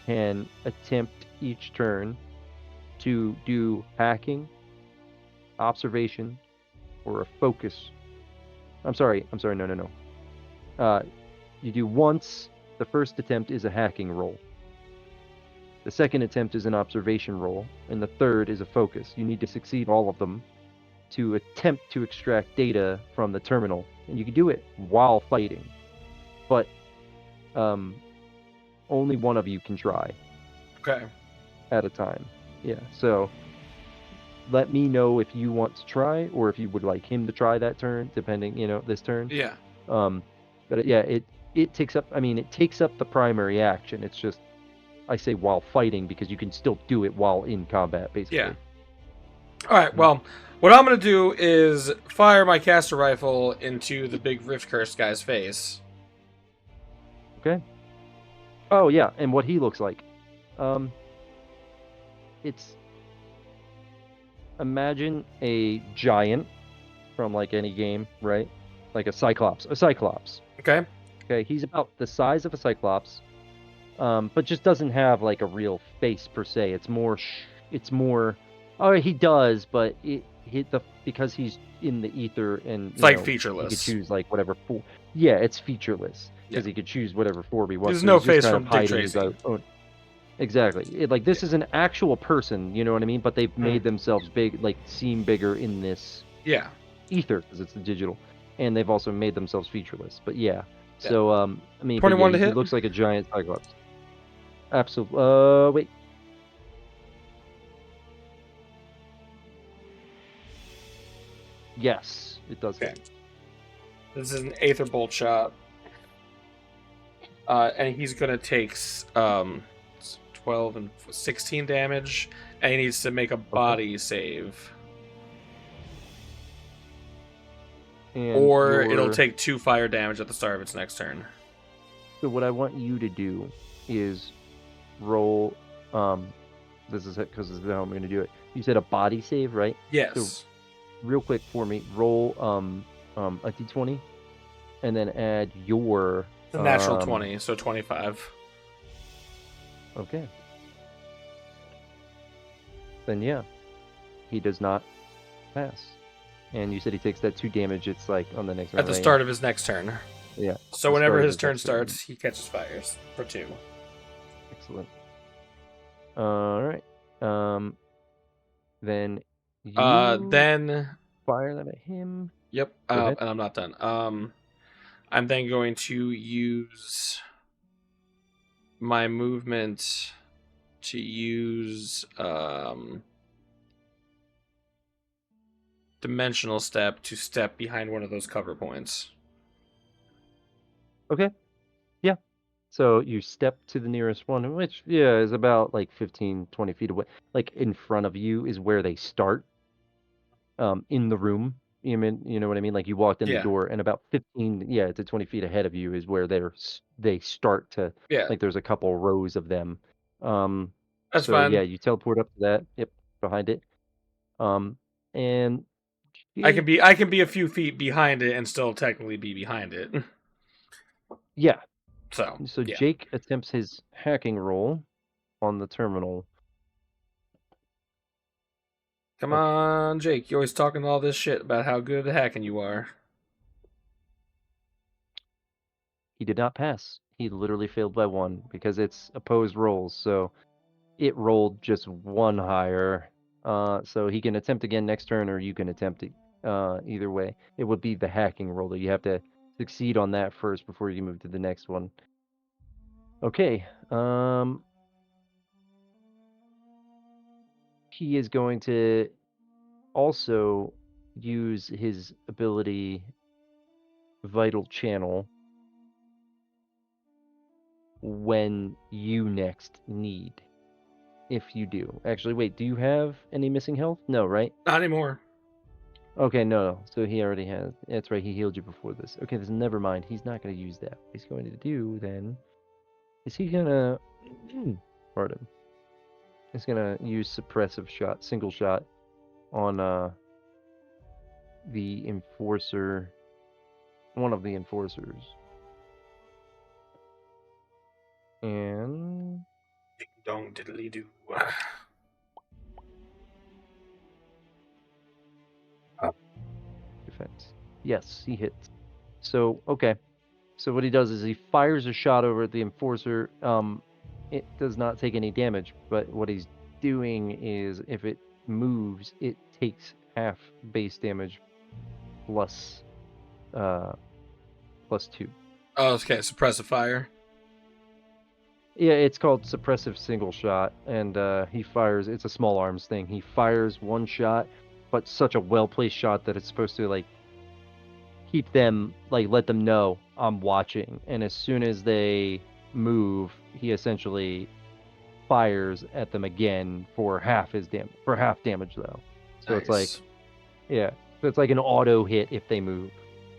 can attempt each turn to do hacking, observation, or a focus. I'm sorry. No. You do once. The first attempt is a hacking roll. The second attempt is an observation roll, and the third is a focus. You need to succeed all of them to attempt to extract data from the terminal, and you can do it while fighting. But only one of you can try. Okay. At a time. Yeah. So let me know if you want to try, or if you would like him to try that turn, depending, this turn. Yeah. But yeah, it takes up. I mean, it takes up the primary action. It's just, I say while fighting because you can still do it while in combat, basically. Yeah. All right. Well, what I'm gonna do is fire my caster rifle into the big Rift Curse guy's face. Okay. Oh yeah, and what he looks like. It's, imagine a giant from like any game, right? Like a cyclops. Okay. Okay, he's about the size of a cyclops, but just doesn't have like a real face per se. It's more. Oh, he does, but because he's in the ether and it's like he featureless. could choose like whatever. Yeah, it's featureless because he could choose whatever form he wants. There's no face kind from of Dick hiding Tracy. his own. Exactly. This is an actual person, you know what I mean? But they've made themselves big, like seem bigger in this ether because it's the digital, and they've also made themselves featureless. But yeah. So I mean, 21 to he hit. looks like a giant cyclops. Absolutely. Wait. Yes, it does hit. This is an Aether Bolt shot. And he's gonna take 12 and 16 damage, and he needs to make a body save. Or it'll take 2 fire damage at the start of its next turn. So what I want you to do is roll. This is it because this is how I'm going to do it. You said a body save, right? Yes. So real quick for me, roll a d20, and then add your the natural 20, so 25. Okay. Then yeah, he does not pass. And you said he takes that 2 damage. It's like on the next turn. At the start of his next turn. Yeah. So whenever his turn starts, he catches fires for 2. Excellent. All right. Then you then fire that at him. Yep. And I'm not done. I'm then going to use my movement to use dimensional step to step behind one of those cover points. Okay. Yeah. So you step to the nearest one, which is about like 15, 20 feet away. Like in front of you is where they start. In the room. You know what I mean? Like you walked in the door, and about 15 to 20 feet ahead of you is where they start to. Like there's a couple rows of them. That's so fine. Yeah, you teleport up to that. Yep, behind it. And I can be a few feet behind it and still technically be behind it. Yeah. So yeah. Jake attempts his hacking roll on the terminal. Come on, Jake. You're always talking all this shit about how good at hacking you are. He did not pass. He literally failed by 1 because it's opposed rolls. So it rolled just 1 higher. So he can attempt again next turn, or you can attempt it. Either way, it would be the hacking roll that you have to succeed on that first before you move to the next one. Okay. He is going to also use his ability Vital Channel when you next need. If you do. Actually, wait, do you have any missing health? No, right? Not anymore. Okay, no. So he already has. That's right, he healed you before this. Okay, this never mind. He's not going to use that. What he's going to do then is he going to pardon. He's going to use suppressive shot, single shot on the enforcer, one of the enforcers. And Ding dong diddly doo. defense. Yes, he hits. So, okay. So what he does is he fires a shot over at the enforcer. It does not take any damage, but what he's doing is if it moves, it takes half base damage plus plus 2. Oh, okay. Suppressive fire. Yeah, it's called suppressive single shot, and he fires. It's a small arms thing. He fires 1 shot, but such a well placed shot that it's supposed to like keep them, like let them know I'm watching. And as soon as they move, he essentially fires at them again for half damage though. So it's like, Nice. yeah, so it's like an auto hit if they move.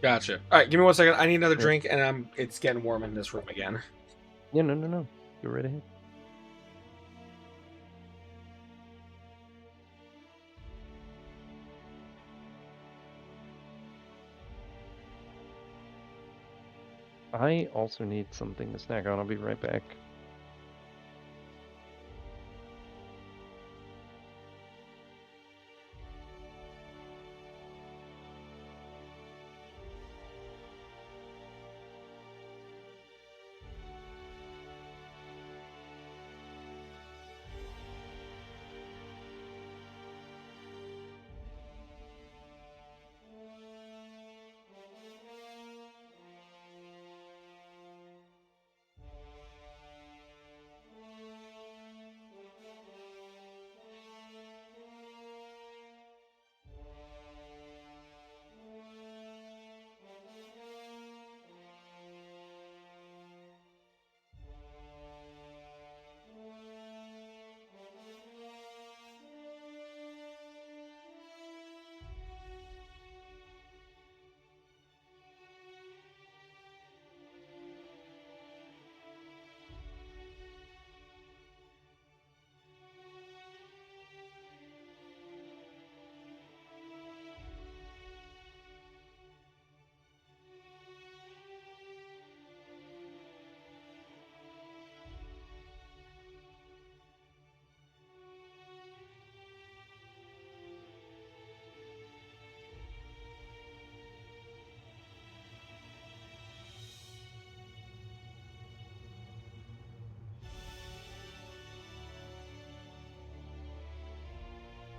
Gotcha. All right, give me 1 second. I need another Yeah. drink, and it's getting warm in this room again. Yeah, no. Go right ahead. I also need something to snack on. I'll be right back.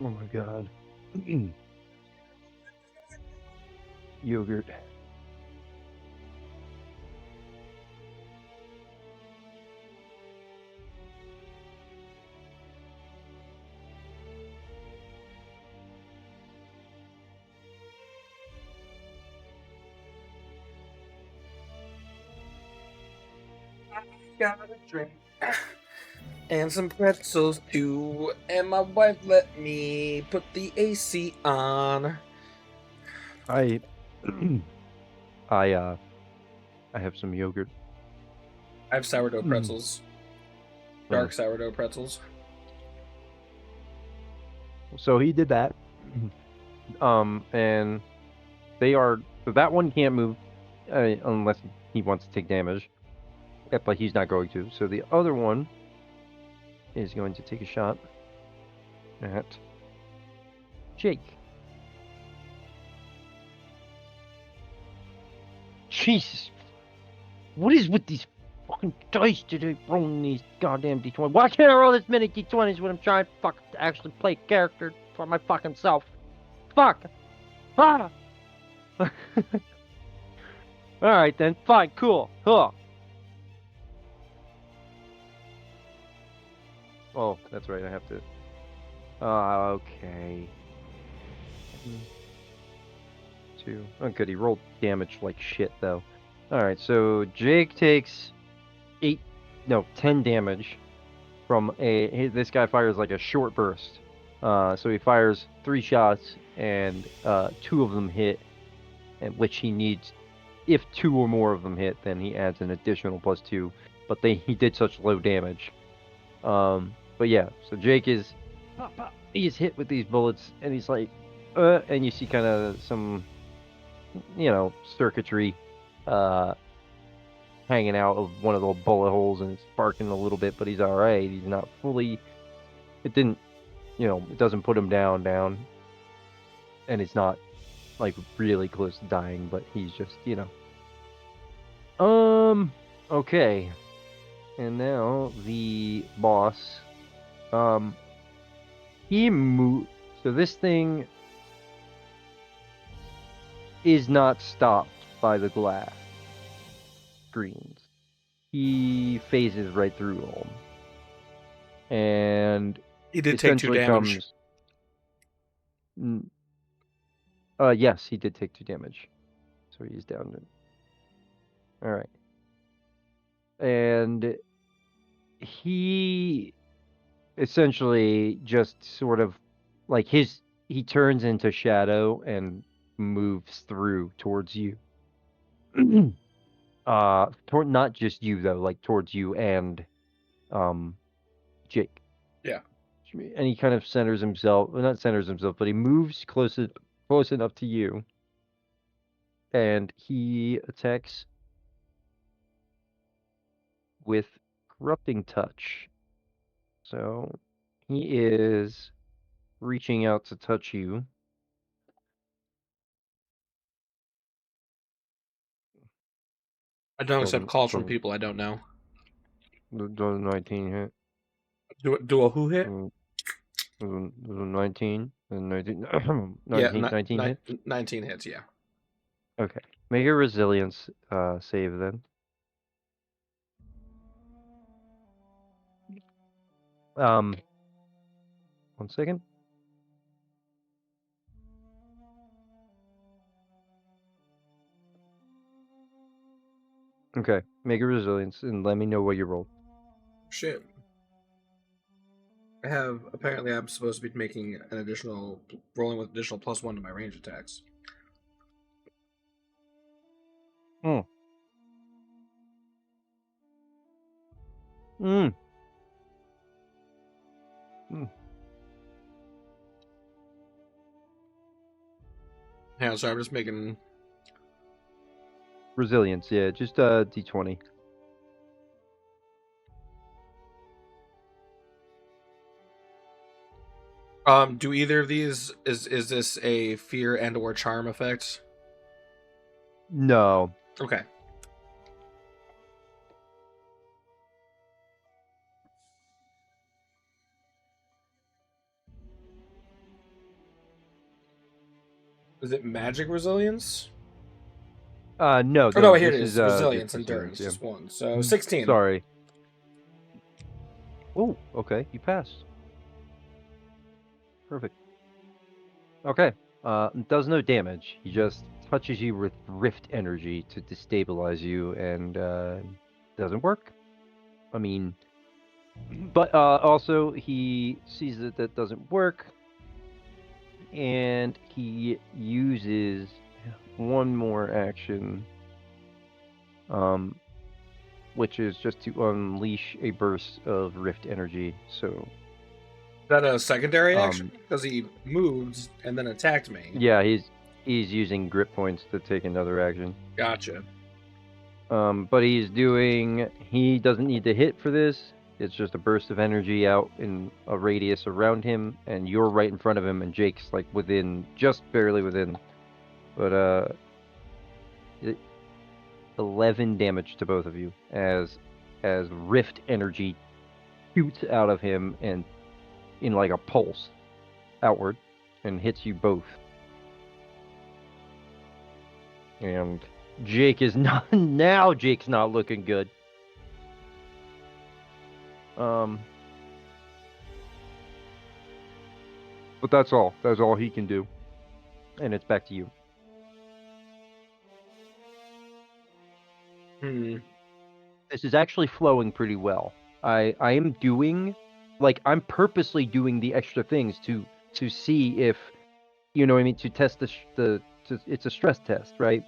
Oh my god. Yogurt. Got a drink. And some pretzels too. And my wife let me put the AC on. I I have some yogurt. I have sourdough pretzels. Dark sourdough pretzels. So he did that. And they are, so that one can't move unless he wants to take damage. But he's not going to. So the other one is going to take a shot at Jake. Jesus. What is with these fucking dice today, rolling these goddamn D20? Why can't I roll this many D20s when I'm trying to actually play a character for my fucking self? Fuck! Ah! Alright then, fine, cool. Huh. Oh, that's right, I have to... okay. 2. Oh, good, he rolled damage like shit, though. Alright, so Jake takes 10 damage from this guy fires like a short burst. So he fires 3 shots, and 2 of them hit, and which he needs. If 2 or more of them hit, then he adds an additional +2. But he did such low damage. But yeah, so Jake is he's hit with these bullets, and he's like, and you see kind of some, circuitry, hanging out of one of the bullet holes, and it's sparking a little bit, but he's all right. He's not fully. It didn't, it doesn't put him down, and it's not like really close to dying, but he's just, Okay, and now the boss, he moved. So this thing is not stopped by the glass screens. He phases right through them, and He did take 2 damage. Yes, he did take 2 damage, so he's down to. All right, and he essentially just sort of like he turns into shadow and moves through towards you. Not just you though, like towards you and Jake. Yeah. And he kind of centers himself, well, not centers himself, but he moves close enough to you, and he attacks with corrupting touch. So he is reaching out to touch you. I don't accept calls from people I don't know. The 19 hit. Do a who hit? 19 and 19 Yeah, 19 hits? 19 hits, yeah. Okay. Make a resilience save then. One second. Okay. Make a resilience and let me know what you rolled. Shit. Apparently I'm supposed to be making an additional, rolling with additional +1 to my range attacks. Hmm. Hmm. Yeah, so I'm just making resilience, yeah, just D20. Do either of these is this a fear and or charm effect? No. Okay. Is it magic resilience? No. Oh no, here it this is. is Resilience, just endurance, yeah. just 1. So 16. Sorry. Oh, okay, you passed. Perfect. Okay. Does no damage. He just touches you with rift energy to destabilize you, and doesn't work. I mean, but also he sees that doesn't work, and he uses one more action, which is just to unleash a burst of rift energy. So Is that a secondary action? Because he moved and then attacked me. Yeah, he's using grip points to take another action. Gotcha. But he doesn't need to hit for this. It's just a burst of energy out in a radius around him, and you're right in front of him, and Jake's like within, just barely within. But 11 damage to both of you as rift energy shoots out of him and in like a pulse outward and hits you both. And Jake is not now. Jake's not looking good. But that's all. That's all he can do. And it's back to you. This is actually flowing pretty well. I am doing, like, I'm purposely doing the extra things to see if, you know what I mean, to test it's a stress test, right?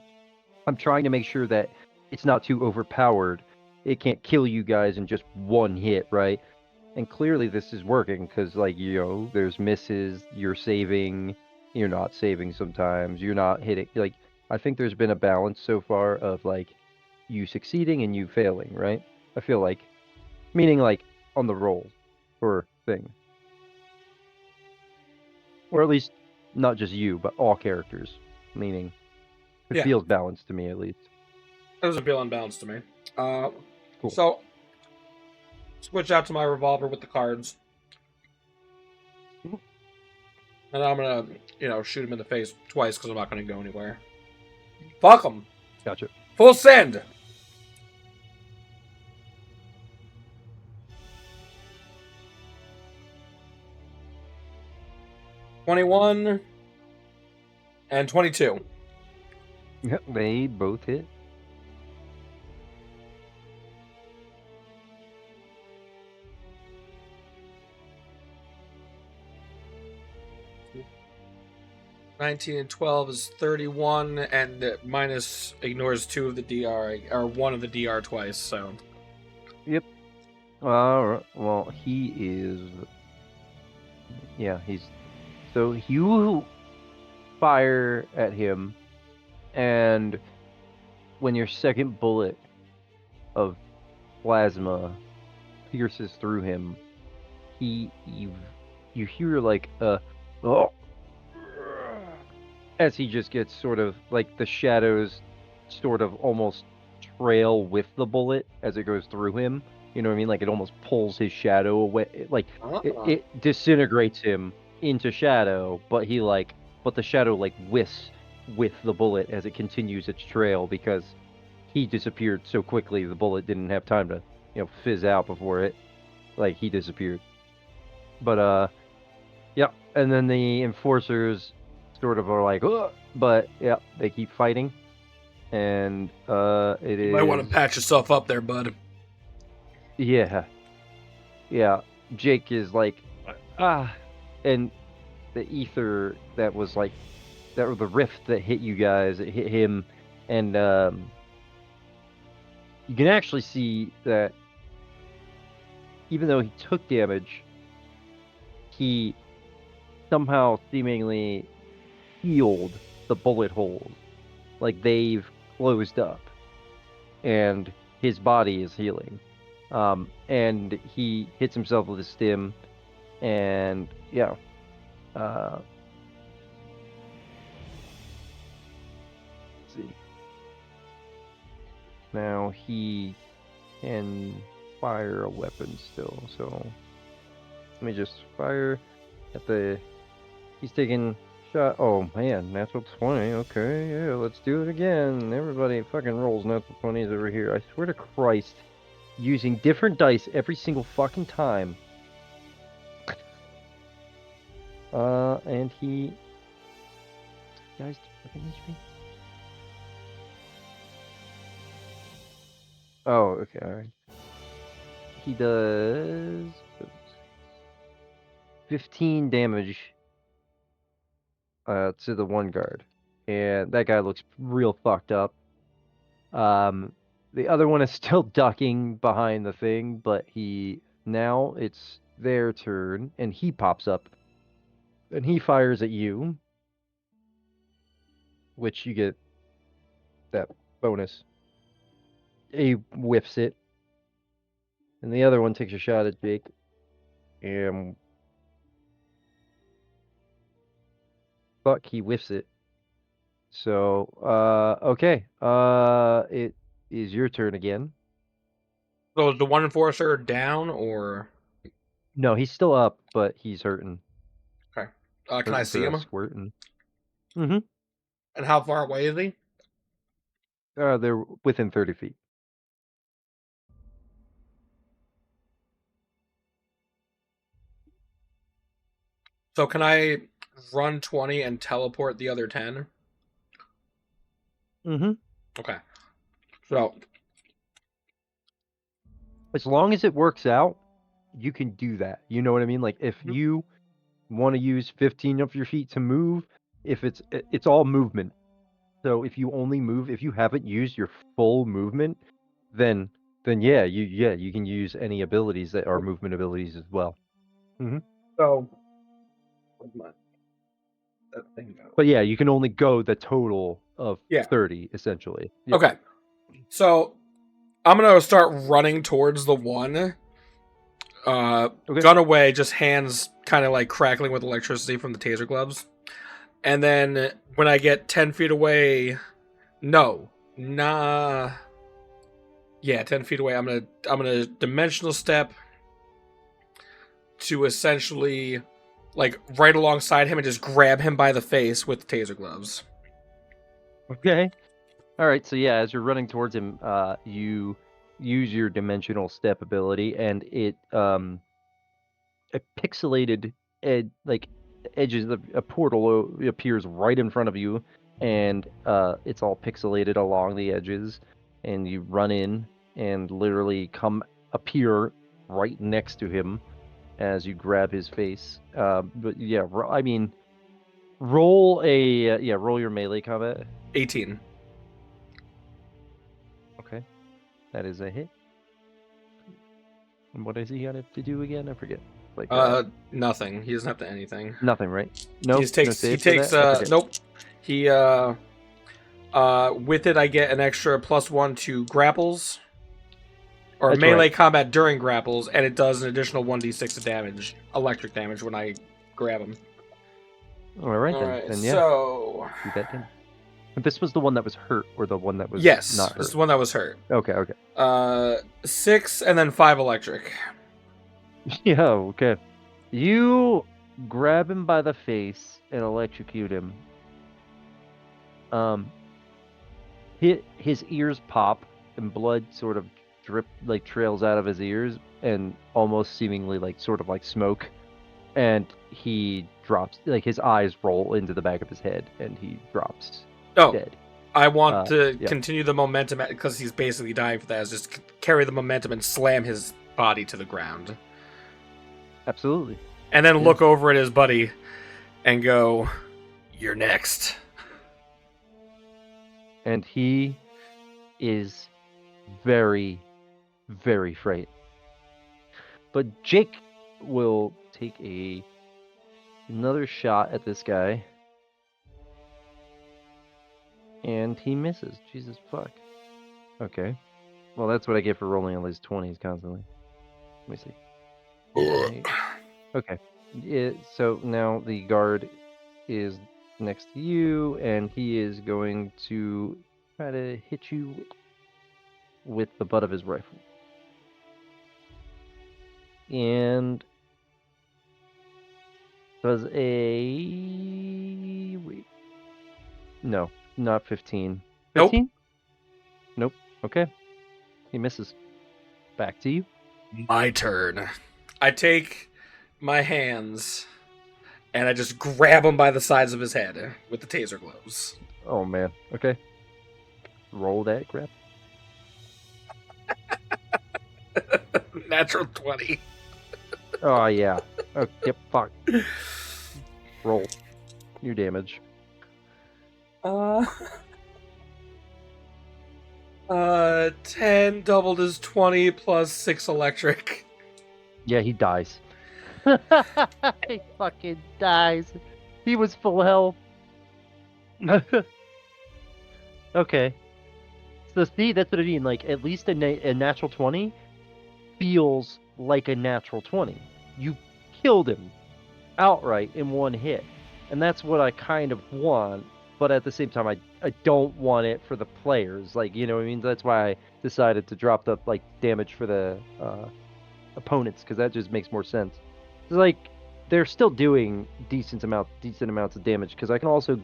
I'm trying to make sure that it's not too overpowered. It can't kill you guys in just one hit, right? And clearly this is working because, like, you know, there's misses, you're saving, you're not saving sometimes, you're not hitting. Like, I think there's been a balance so far of, like, you succeeding and you failing, right? I feel like, meaning, like, on the roll or thing. Or at least not just you, but all characters, meaning it feels balanced to me at least. It doesn't feel unbalanced to me. Cool. So, switch out to my revolver with the cards. And I'm gonna, shoot him in the face twice because I'm not gonna go anywhere. Fuck him. Gotcha. Full send. $21 and 22. Yep, they both hit. $19 and 12 is 31, and minus ignores 2 of the DR, or 1 of the DR twice, so. Yep. Well, he is. Yeah, he's. So you fire at him, and when your second bullet of plasma pierces through him, you hear like a oh, as he just gets sort of like the shadows sort of almost trail with the bullet as it goes through him. You know what I mean? Like it almost pulls his shadow away. Like it disintegrates him into shadow, but the shadow like whisks with the bullet as it continues its trail because he disappeared so quickly the bullet didn't have time to, fizz out before he disappeared. But yeah, and then the enforcers sort of are like, ugh, but yeah, they keep fighting. And it is. You might want to patch yourself up there, bud. Yeah. Yeah. Jake is like, and the ether that was like, that was the rift that hit you guys, it hit him, and you can actually see that even though he took damage, he somehow seemingly healed the bullet holes. Like they've closed up, and his body is healing. And he hits himself with a stim, and yeah. Let's see. Now he can fire a weapon still, so let me just fire at the. He's taking shot. Oh man, natural 20. Okay, yeah, let's do it again. Everybody fucking rolls natural 20s over here. I swear to Christ, using different dice every single fucking time. And he. Guys, fucking HP. Oh, okay, alright. He does 15 damage to the one guard. And that guy looks real fucked up. The other one is still ducking behind the thing, but now it's their turn, and he pops up. And he fires at you, which you get that bonus. He whiffs it. And the other one takes a shot at Jake. And fuck, he whiffs it. So, okay. is your turn again. So is the one enforcer down or? No, he's still up, but he's hurting. Okay. Can I Hurting see for a him? squirting. Mm-hmm. And how far away is he? They're within 30 feet. So can I run 20 and teleport the other 10? Mm-hmm. Okay. So As long as it works out, you can do that. You know what I mean? Like if you want to use 15 of your feet to move, if it's all movement. So if you only move, if you haven't used your full movement, then yeah, you can use any abilities that are movement abilities as well. Mm-hmm. So where'd that thing go? But yeah, you can only go the total of Yeah. 30 essentially. Yep. Okay. So I'm gonna start running towards the one. Okay. Gun away, just hands kind of like crackling with electricity from the taser gloves. And then when I get 10 feet away, no, nah, yeah, 10 feet away, I'm gonna dimensional step to essentially like right alongside him and just grab him by the face with the taser gloves. Okay. All right. So yeah, as you're running towards him, you use your dimensional step ability, and a pixelated like edges of a portal appears right in front of you, and it's all pixelated along the edges, and you run in and literally appear right next to him as you grab his face. But yeah, I mean, roll your melee combat. 18. Okay, that is a hit. And what does he got to do again? I forget. Like Nothing. He doesn't have to anything. nothing, right? No, He just takes. no He save for takes. that? I forget. Nope. He with it I get an extra +1 to grapples or That's melee right. combat during grapples, and it does an additional 1d6 of damage, electric damage, when I grab him. All right, then yeah. So Do that then. But this was the one that was hurt, or the one that was yes, not hurt? this is the one that was hurt. Okay. 6 and then 5 electric. Yeah, okay. You grab him by the face and electrocute him. His ears pop and blood sort of trails out of his ears and almost seemingly sort of like smoke, and he drops, his eyes roll into the back of his head and he drops dead. I want to continue the momentum because he's basically dying for that. Is just carry the momentum and slam his body to the ground. Absolutely. And then look over at his buddy and go, "You're next." And he is very, very frightened. But Jake will take another shot at this guy. And he misses. Jesus fuck. Okay. Well, that's what I get for rolling all these 20s constantly. Let me see. Okay. So now the guard is next to you, and he is going to try to hit you with the butt of his rifle. And does a... Wait. No, not 15. 15? Nope. Okay. He misses. Back to you. My turn. I take my hands and I just grab him by the sides of his head with the taser gloves. Oh, man. Okay. Roll that grab. Natural 20. Oh, yeah. Okay, fuck. Roll your damage. 10 doubled is 20 plus 6 electric. Yeah, he dies. He fucking dies. He was full health. Okay. So see, that's what I mean. Like, at least a natural 20 feels like a natural 20. You killed him outright in one hit. And that's what I kind of want but at the same time, I don't want it for the players. Like, you know what I mean? That's why I decided to drop the like damage for the opponents, because that just makes more sense. It's like they're still doing decent amounts of damage, because I can also,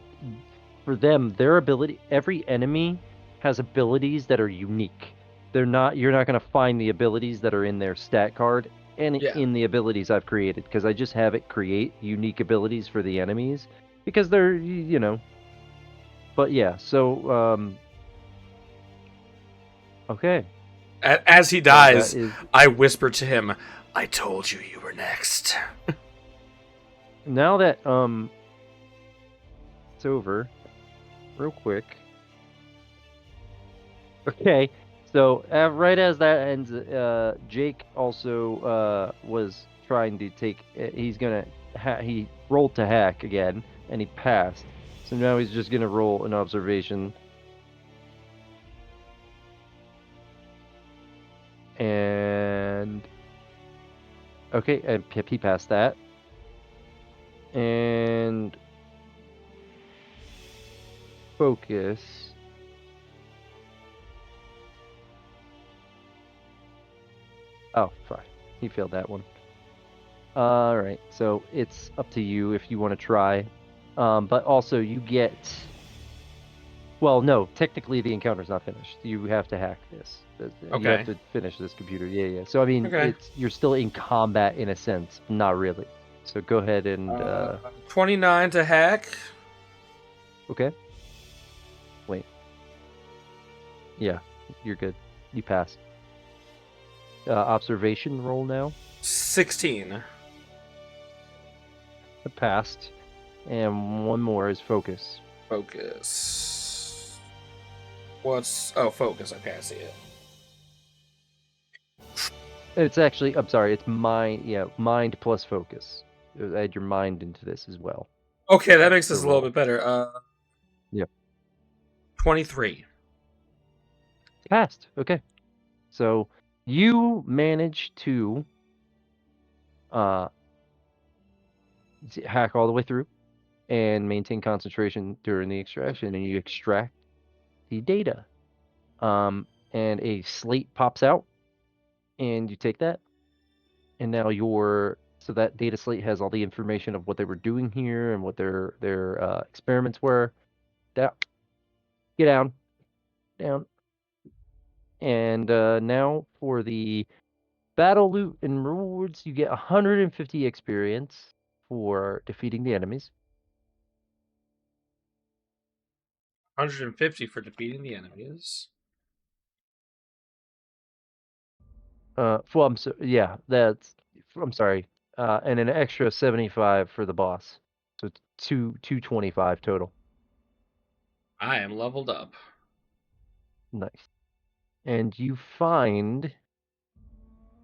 for them, their ability, every enemy has abilities that are unique. You're not going to find the abilities that are in their stat card and Yeah. in the abilities I've created, because I just have it create unique abilities for the enemies, because they're, you know. But yeah, so okay. As he So that dies, is I whisper to him, "I told you you were next." now that it's over, real quick. Okay, so right as that ends, Jake also was trying to take. He's gonna he rolled to hack again, and he passed. So now he's just gonna roll an observation, and okay, and he passed that, and focus. Oh, fine. He failed that one. All right, so it's up to you if you want to try. But also you get. Well, no, technically the encounter's not finished. You have to hack this. You have Okay. to finish this computer. Yeah, yeah. So I mean, Okay. you're still in combat in a sense, not really. So go ahead and 29 to hack. okay. Wait. Yeah, you're good. You passed. Observation roll now. 16. Passed. And one more is focus. Focus. What's focus? I can't see it. It's actually, I'm sorry, it's mind. Yeah, mind plus focus. Add your mind into this as well. Okay, that makes The this a little roll. bit better. Yeah. 23. Passed. Okay. So you manage to hack all the way through and maintain concentration during the extraction, and you extract the data. And a slate pops out, and you take that, and now so that data slate has all the information of what they were doing here and what their experiments were. Down, get down, and now for the battle loot and rewards, you get 150 experience for defeating the enemies. 150 for defeating the enemies. Well, I'm sorry. And an extra 75 for the boss. So it's 225 total. I am leveled up. Nice. And you find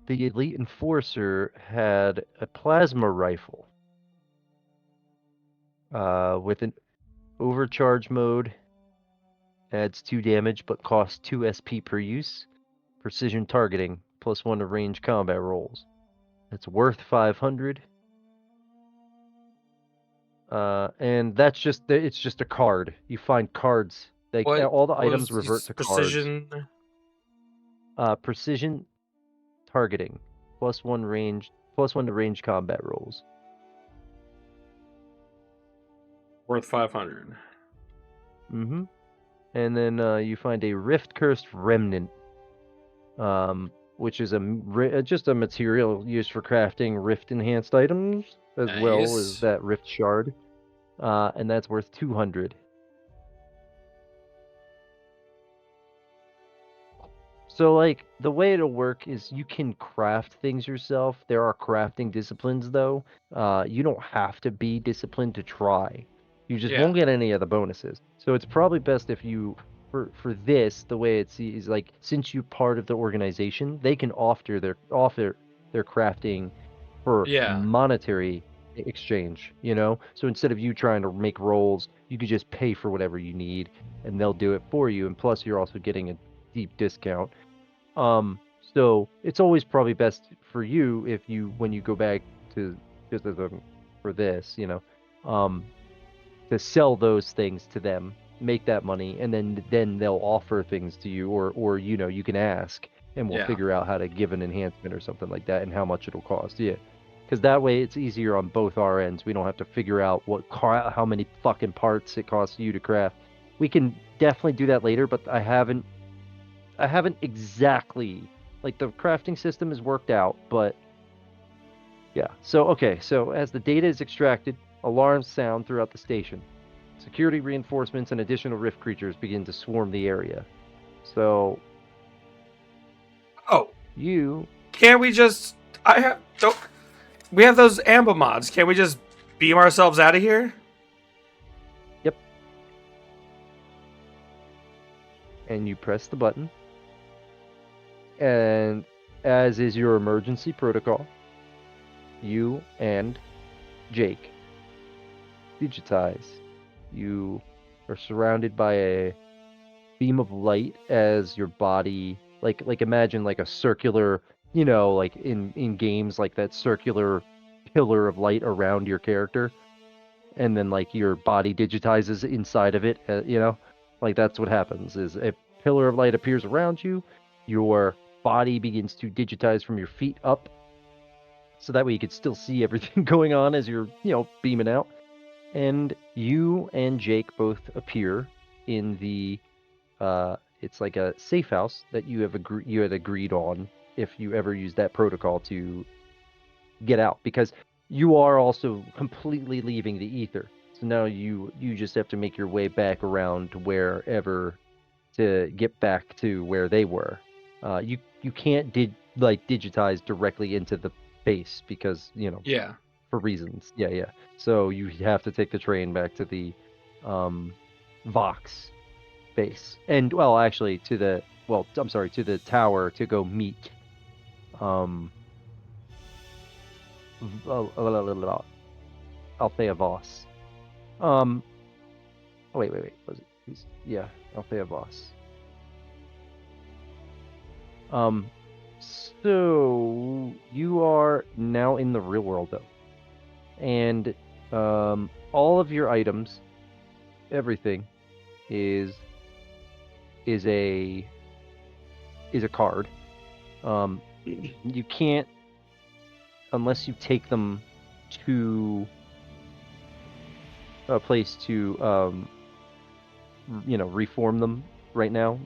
the elite enforcer had a plasma rifle. With an overcharge mode, adds 2 damage but costs 2 SP per use. Precision targeting, +1 to range combat rolls. It's worth 500. And it's just a card. You find cards. All the items revert to precision? Cards. Precision targeting, +1 to range combat rolls. Worth 500. Mm-hmm. And then you find a rift cursed remnant, which is just a material used for crafting rift enhanced items, as well as Nice. that rift shard. And that's worth 200. So, like, the way it'll work is you can craft things yourself. There are crafting disciplines, though. You don't have to be disciplined to try. You just Yeah. won't get any of the bonuses. So it's probably best if you, for this, the way it's is like, since you're part of the organization, they can offer their crafting for Yeah. monetary exchange. You know, so instead of you trying to make rolls, you could just pay for whatever you need, and they'll do it for you. And plus, you're also getting a deep discount. So it's always probably best for you if you, when you go back to just as a for this, to sell those things to them, make that money, and then they'll offer things to you, or you can ask, and we'll Yeah. figure out how to give an enhancement or something like that, and how much it'll cost. Yeah, because that way it's easier on both our ends. We don't have to figure out how many fucking parts it costs you to craft. We can definitely do that later, but I haven't exactly, like, the crafting system is worked out, but yeah. So okay, so as the data is extracted, alarms sound throughout the station. Security reinforcements and additional rift creatures begin to swarm the area. So Oh, you can't we just? We have those amber mods. Can't we just beam ourselves out of here? Yep. And you press the button. And as is your emergency protocol, you and Jake digitize. You are surrounded by a beam of light as your body, like imagine like a circular, like in games, like that circular pillar of light around your character, and then like your body digitizes inside of it. Like that's what happens. Is a pillar of light appears around you, your body begins to digitize from your feet up, so that way you could still see everything going on as you're beaming out. And you and Jake both appear in the it's like a safe house that you had agreed on if you ever use that protocol to get out, because you are also completely leaving the ether. So now you just have to make your way back around to wherever to get back to where they were. You can't digitize directly into the base because Yeah. for reasons. Yeah. So you have to take the train back to the Vox base, and actually to the tower to go meet Althea Voss. Wait. Was it? Yeah, Althea Voss. So you are now in the real world though, and all of your items, everything is a card. You can't, unless you take them to a place to reform them right now.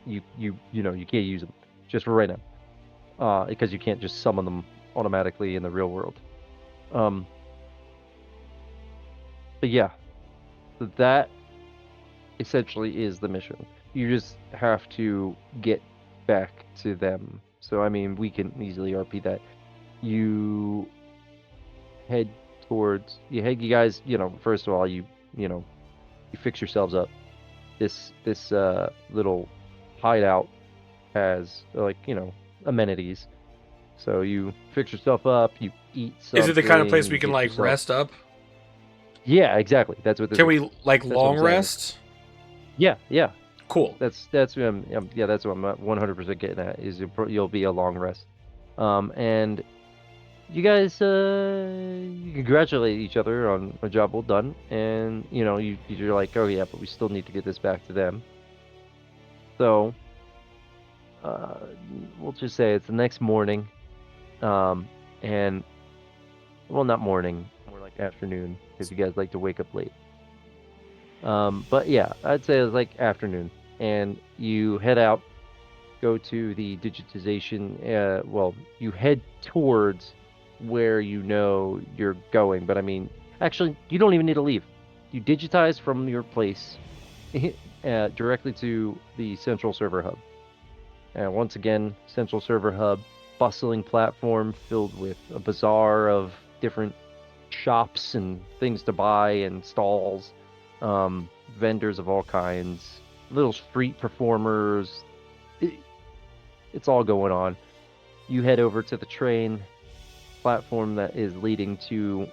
You can't use them just for right now, because you can't just summon them automatically in the real world. But yeah, so that essentially is the mission. You just have to get back to them. So I mean, we can easily RP that. You head towards. You guys. First of all, you fix yourselves up. This little hideout has amenities. So you fix yourself up. You eat something. Is it the kind of place we you can get like yourself- rest up? Yeah, exactly. That's what this Can is. we like That's what long I'm saying. rest? Yeah. Cool. That's what I'm 100% getting at. Is you'll be a long rest. And you guys you congratulate each other on a job well done, and you're like, oh yeah, but we still need to get this back to them. So we'll just say it's the next morning, and not morning, more like afternoon, because you guys like to wake up late. But yeah, I'd say it's like afternoon, and you head out, go to the digitization. You head towards where you're going, but I mean, actually, you don't even need to leave. You digitize from your place directly to the central server hub. And once again, central server hub, bustling platform filled with a bazaar of different shops and things to buy and stalls, vendors of all kinds, little street performers. It's all going on. You head over to the train platform that is leading to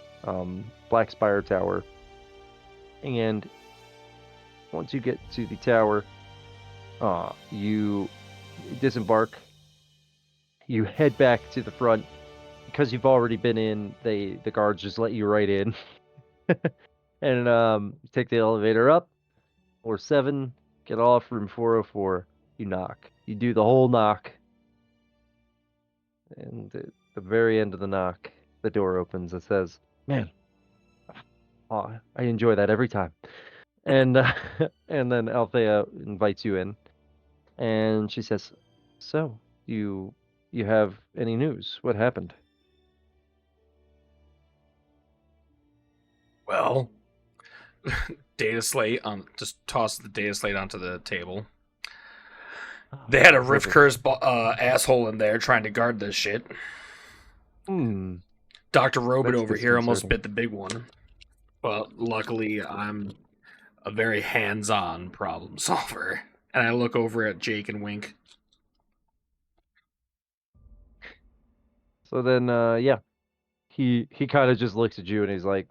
Blackspire Tower, and once you get to the tower, you disembark. You head back to the front. Because you've already been in, the guards just let you right in. And you take the elevator up, floor 7, get off room 404. You knock. You do the whole knock. And at the very end of the knock, the door opens. It says, "Man, oh, I enjoy that every time." And and then Althea invites you in, and she says, "So, you have any news? What happened?" Well, data slate just toss the data slate onto the table. They had a Rift Curse asshole in there trying to guard this shit. Dr. Robot That's over here almost disconcerting. bit the big one. But luckily, I'm a very hands-on problem solver. And I look over at Jake and wink. So then, yeah, he kind of just looks at you and he's like,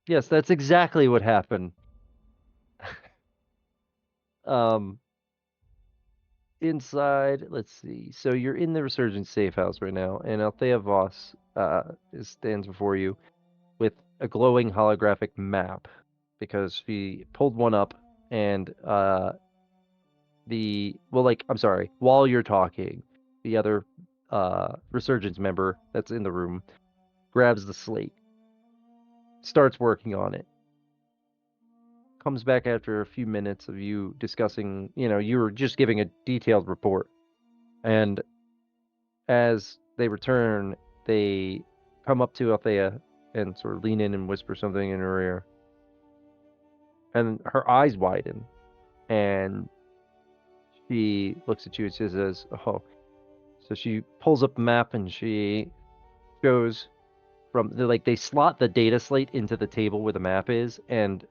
"Yes, that's exactly what happened." Inside, let's see. So you're in the Resurgence safe house right now, and Althea Voss stands before you with a glowing holographic map because she pulled one up and I'm sorry, while you're talking, the other Resurgence member that's in the room grabs the slate, starts working on it, comes back after a few minutes of you discussing, you were just giving a detailed report. And as they return, they come up to Althea and sort of lean in and whisper something in her ear. And her eyes widen, and she looks at you and says, "Oh." So she pulls up the map and she shows they slot the data slate into the table where the map is, and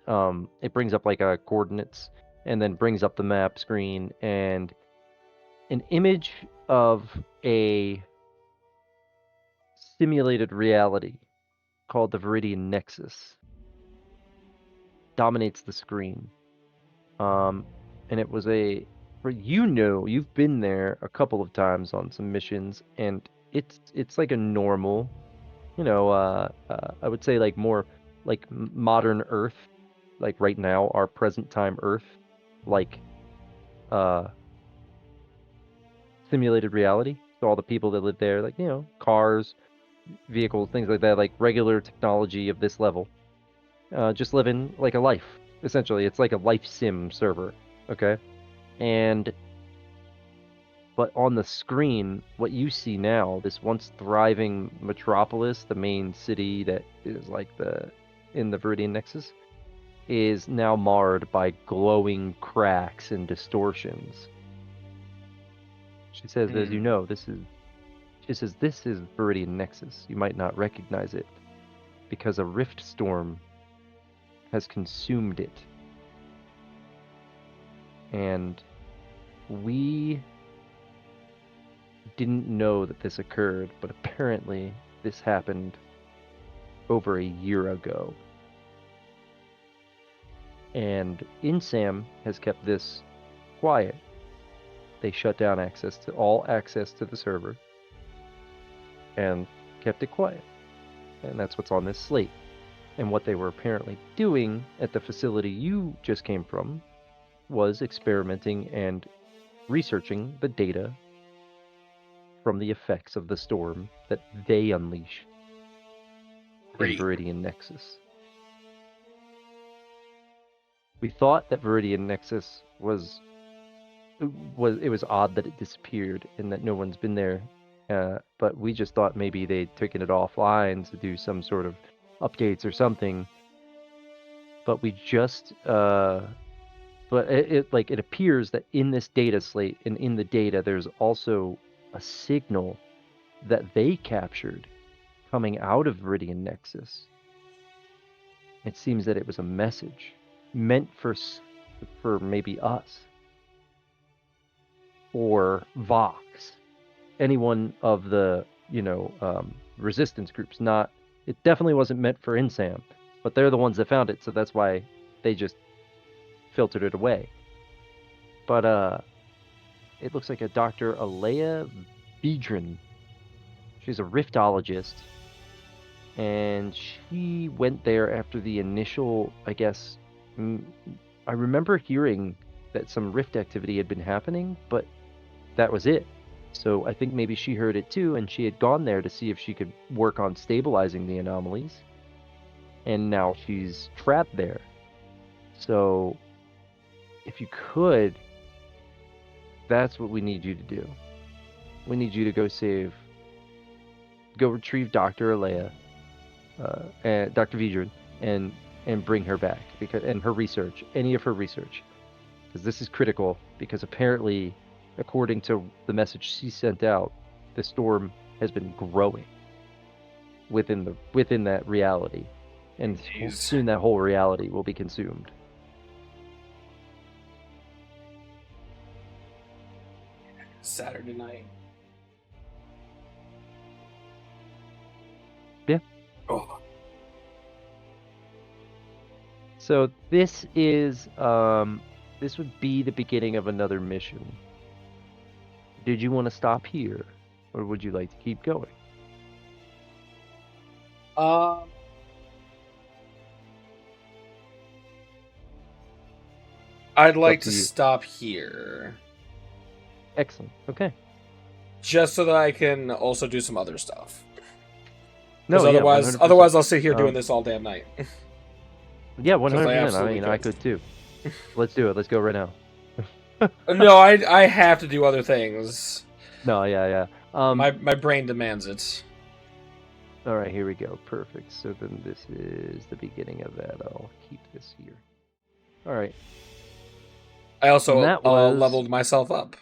it brings up like a coordinates, and then brings up the map screen, and an image of a simulated reality called the Viridian Nexus dominates the screen. And it was you've been there a couple of times on some missions, and it's like a normal, I would say like more like modern Earth, like right now, our present time Earth, like simulated reality. So all the people that live there, like, cars, vehicles, things like that, like regular technology of this level, just living like a life. Essentially, it's like a life sim server, okay? But on the screen, what you see now, this once thriving metropolis, the main city that is like in the Viridian Nexus, is now marred by glowing cracks and distortions. She says, as you know, this is Viridian Nexus. You might not recognize it because a rift storm has consumed it. And we didn't know that this occurred, but apparently this happened over a year ago. And InSam has kept this quiet. They shut down all access to the server and kept it quiet. And that's what's on this slate. And what they were apparently doing at the facility you just came from was experimenting and researching the data from the effects of the storm that they unleash in Viridian Nexus. We thought that Viridian Nexus was odd that it disappeared and that no one's been there, but we just thought maybe they'd taken it offline to do some sort of updates or something. But we just but it appears that in this data slate and in the data there's also a signal that they captured coming out of Viridian Nexus. It seems that it was a message meant for maybe us or Vox, anyone of the resistance groups. It definitely wasn't meant for InSam, but they're the ones that found it, so that's why they just filtered it away. But it looks like a Dr. Alea Vedran. She's a riftologist, and she went there after the initial, I guess. I remember hearing that some rift activity had been happening, but that was it. So I think maybe she heard it too, and she had gone there to see if she could work on stabilizing the anomalies. And now she's trapped there. So if you could, that's what we need you to do. We need you to go retrieve Dr. Alea, and Dr. Vedran, and bring her back and her research, any of her research, because this is critical. Because apparently, according to the message she sent out, the storm has been growing within that reality, and soon that whole reality will be consumed. Saturday night. Yeah. Oh. So this would be the beginning of another mission. Did you want to stop here, or would you like to keep going? I'd like to stop here. Excellent. Okay. Just so that I can also do some other stuff. No, yeah, otherwise I'll sit here doing this all damn night. Yeah, 100%. I mean, I could too. Let's do it. Let's go right now. No, I have to do other things. No, yeah. My brain demands it. All right, here we go. Perfect. So then this is the beginning of that. I'll keep this here. All right. I also leveled myself up.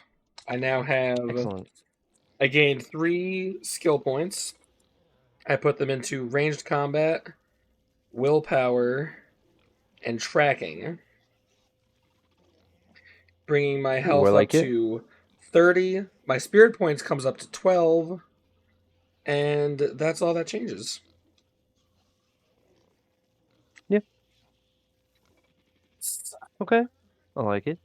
I now have... Excellent. I gained 3 skill points. I put them into ranged combat, willpower, and tracking. Bringing my health up to 30. My spirit points comes up to 12. And that's all that changes. Yeah. Okay. I like it.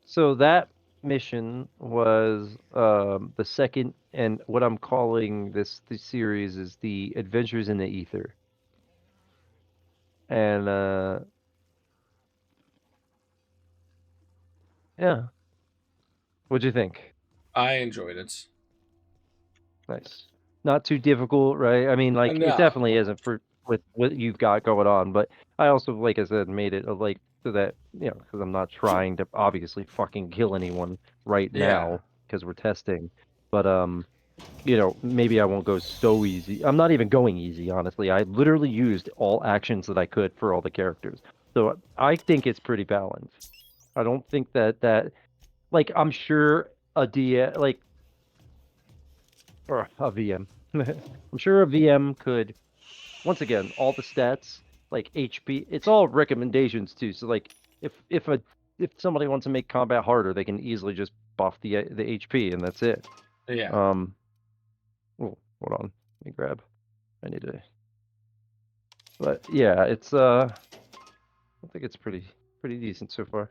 So that mission was the second, and what I'm calling the series is the Adventures in the Ether. And yeah. What'd you think? I enjoyed it. Nice. Not too difficult, right? I mean, like, it definitely isn't for with what you've got going on, but I also, like I said, made it like so that, because I'm not trying to obviously fucking kill anyone right now because we're testing. But maybe I won't go so easy. I'm not even going easy, honestly. I literally used all actions that I could for all the characters. So I think it's pretty balanced. I don't think that like, I'm sure a DM, like, or a VM. I'm sure a VM could, once again, all the stats, like HP, it's all recommendations too. So like, if somebody wants to make combat harder, they can easily just buff the HP and that's it. Yeah. Oh, hold on. Let me grab. I need to. But yeah, it's I think it's pretty decent so far.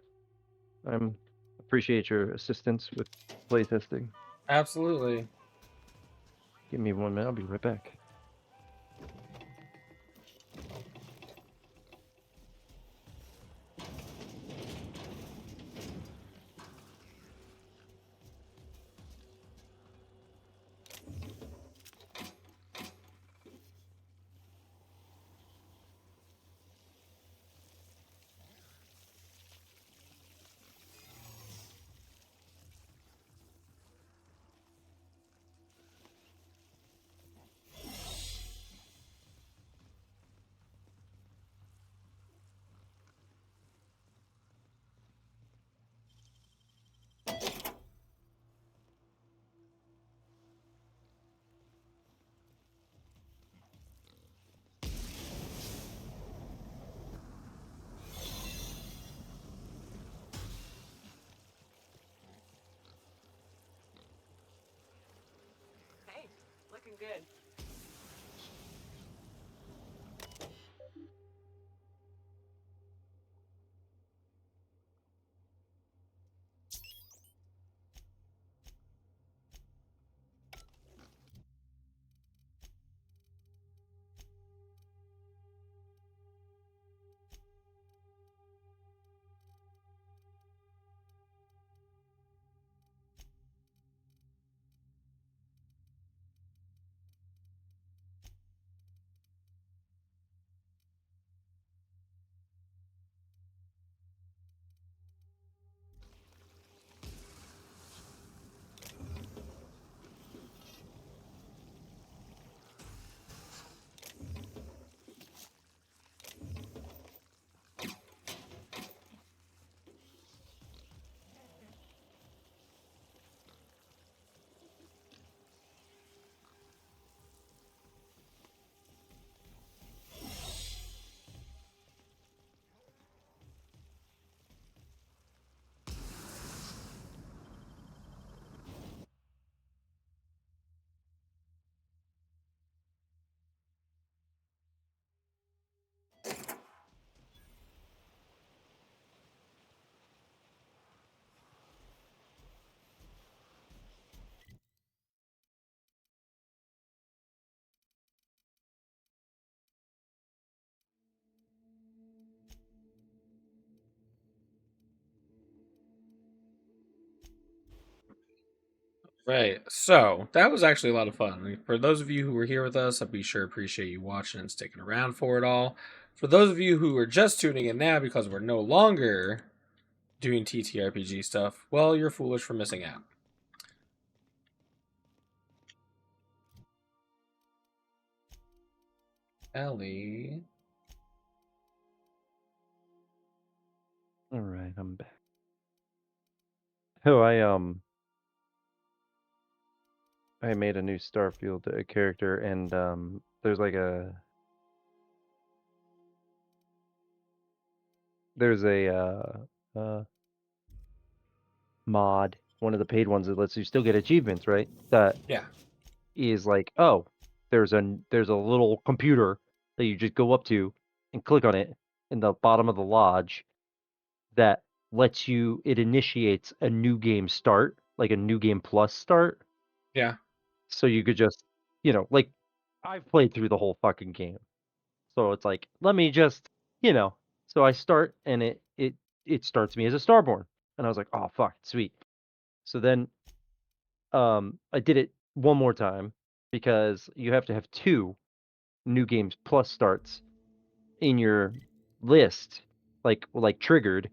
Appreciate your assistance with playtesting. Absolutely. Give me 1 minute. I'll be right back. Hey, looking good. Right. So that was actually a lot of fun. For those of you who were here with us, I'd be sure appreciate you watching and sticking around for it all. For those of you who are just tuning in now because we're no longer doing TTRPG stuff, well, you're foolish for missing out. Ellie. All right, I'm back. Oh, I made a new Starfield character, and there's like a mod, one of the paid ones that lets you still get achievements, right? That Yeah. is like, oh, there's a little computer that you just go up to and click on it in the bottom of the lodge that lets you, it initiates a new game start, like a new game plus start. Yeah. So you could just, you know, like I've played through the whole fucking game. So it's like, let me just, you know, so I start and it starts me as a Starborn. And I was like, oh fuck, sweet. So then I did it one more time because you have to have 2 new games plus starts in your list, like triggered,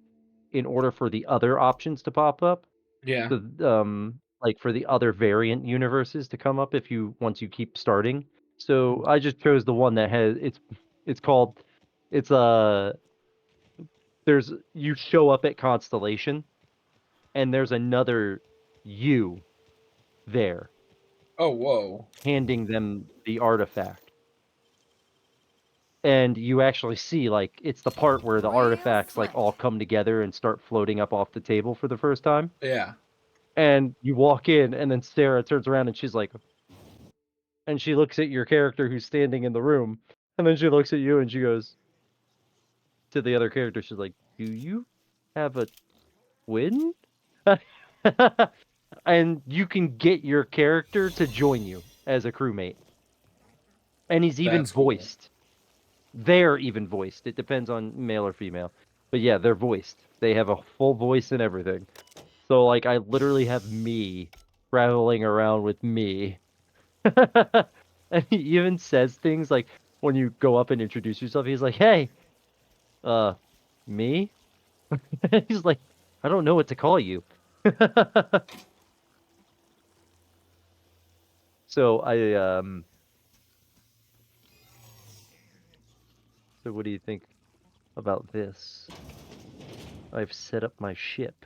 in order for the other options to pop up. Yeah. So like for the other variant universes to come up if you once you keep starting. So I just chose the one that has it's called it's there's you show up at Constellation and there's another you there Oh, whoa. handing them the artifact. And you actually see, like, it's the part where the artifacts, like, all come together and start floating up off the table for the first time. Yeah. And you walk in, and then Sarah turns around and she's like, and she looks at your character who's standing in the room, and then she looks at you and she goes to the other character, she's like, do you have a twin? And you can get your character to join you as a crewmate. And he's even That's cool. voiced. They're even voiced. It depends on male or female. But yeah, they're voiced. They have a full voice and everything. So like I literally have me traveling around with me. And he even says things like when you go up and introduce yourself, he's like, "Hey, me?" He's like, "I don't know what to call you." So so what do you think about this? I've set up my ship.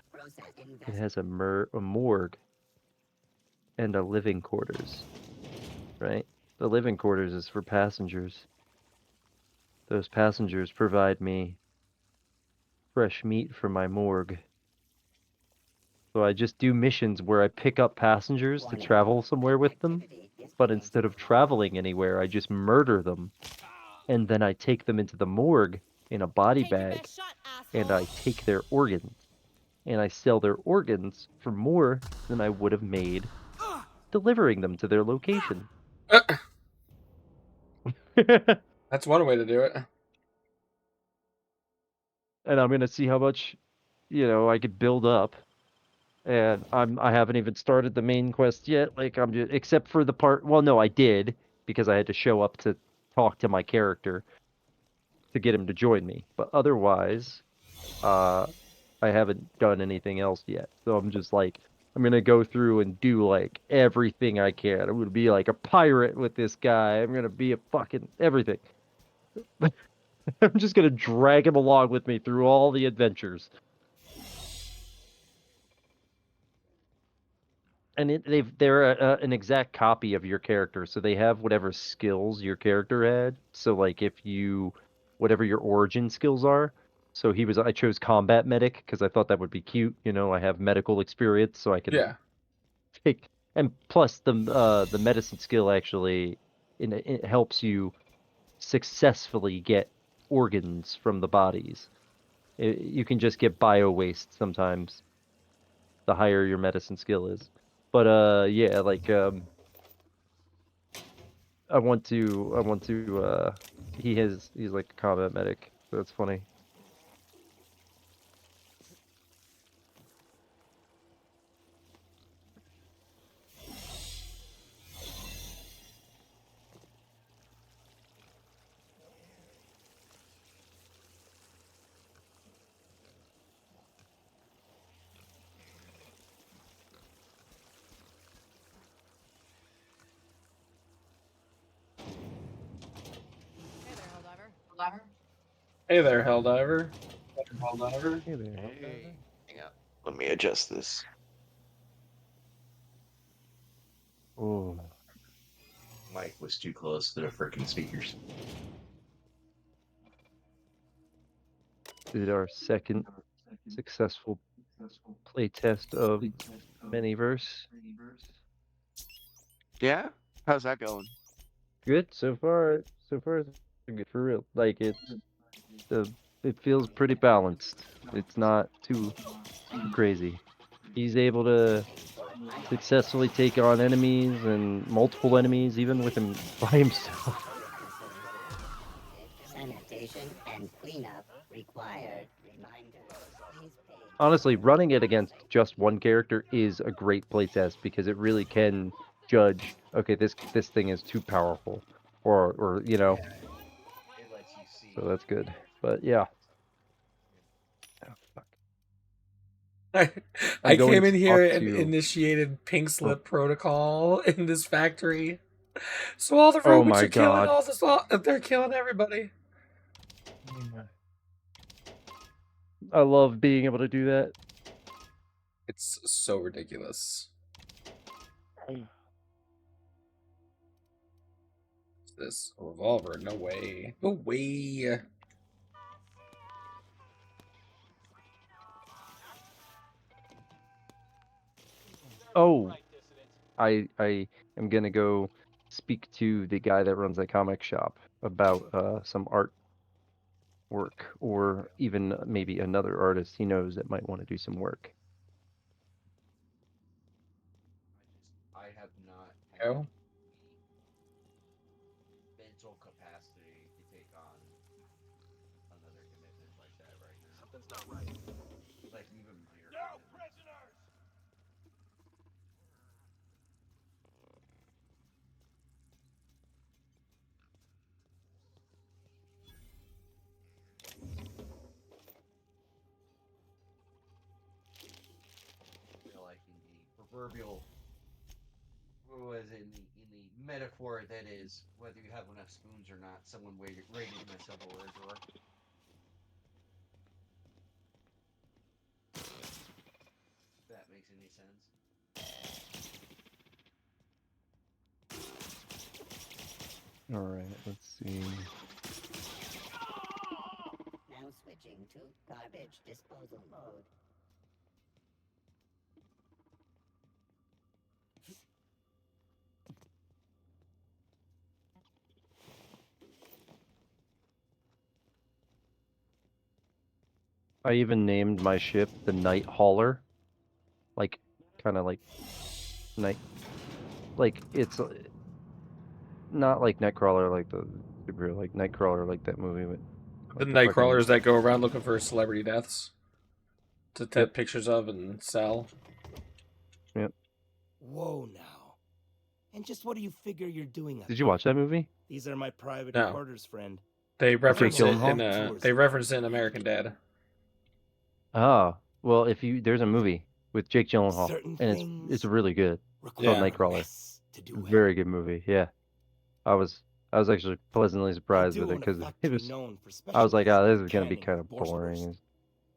It has a morgue and a living quarters, right? The living quarters is for passengers. Those passengers provide me fresh meat for my morgue. So I just do missions where I pick up passengers to travel somewhere with them, but instead of traveling anywhere, I just murder them. And then I take them into the morgue in a body bag, and I take their organs. And I sell their organs for more than I would have made delivering them to their location. That's one way to do it. And I'm gonna see how much, I could build up. And I haven't even started the main quest yet. Like I'm just except for the part. Well, no, I did because I had to show up to talk to my character to get him to join me. But otherwise, I haven't done anything else yet. So I'm just like, I'm gonna go through and do like everything I can. I'm gonna be like a pirate with this guy. I'm gonna be a fucking everything. I'm just gonna drag him along with me through all the adventures. And they're an exact copy of your character, so they have whatever skills your character had. So like if you whatever your origin skills are. So I chose combat medic because I thought that would be cute. I have medical experience, so I can Yeah. take. And plus the medicine skill actually it helps you successfully get organs from the bodies. You can just get bio waste sometimes. The higher your medicine skill is. But yeah, like I want to he's like a combat medic. So that's funny. Hey there, Helldiver. Helldiver. Hey there. Hey, hang on. Let me adjust this. Oh, Mic was too close to the freaking speakers. did our second successful playtest of Manyverse. Yeah? How's that going? Good so far. So far, it's good for real. Like it feels pretty balanced. It's not too super crazy. He's able to successfully take on enemies and multiple enemies, even with him by himself. Sanitation and cleanup required. Reminder. Please pay. Honestly, running it against just one character is a great playtest because it really can judge. Okay, this thing is too powerful, or you know. It lets you see. So that's good. But yeah. Oh, fuck. I I'm going came in to here talk and to. initiated pink Oh, slip protocol in this factory. So all the oh robots my are killing god. all this. They're killing everybody. I love being able to do that. It's so ridiculous. What's this? A revolver? No way. No way. Oh, I am gonna go speak to the guy that runs that comic shop about some art work, or even maybe another artist he knows that might want to do some work. I have not Go. the mental capacity to take on another commitment like that right now. Something's not right. Like even minor commitments. Feel like in the proverbial, was in the metaphor that is, whether you have enough spoons or not, someone waited ready to mess up over a drawer. If that makes any sense. All right, let's see. Now switching to garbage disposal mode. I even named my ship the Night Hauler, like kind of like night, like it's not like Nightcrawler, like the superhero, like Nightcrawler, like that movie with The like the fucking. Nightcrawlers that go around looking for celebrity deaths to take Yep. pictures of and sell. Yep. Whoa now. And just what do you figure you're doing up Did you watch that movie? These are my private No. quarters, friend. They reference Jake it Gyllenhaal? in they reference it in American Dad. Oh, well, if you there's a movie with Jake Gyllenhaal, Certain and things it's really good. It's called Yeah. Nightcrawler. to do well. Very good movie. Yeah, I was actually pleasantly surprised with it because it was. I was like, oh, this is gonna be kind of boring. It's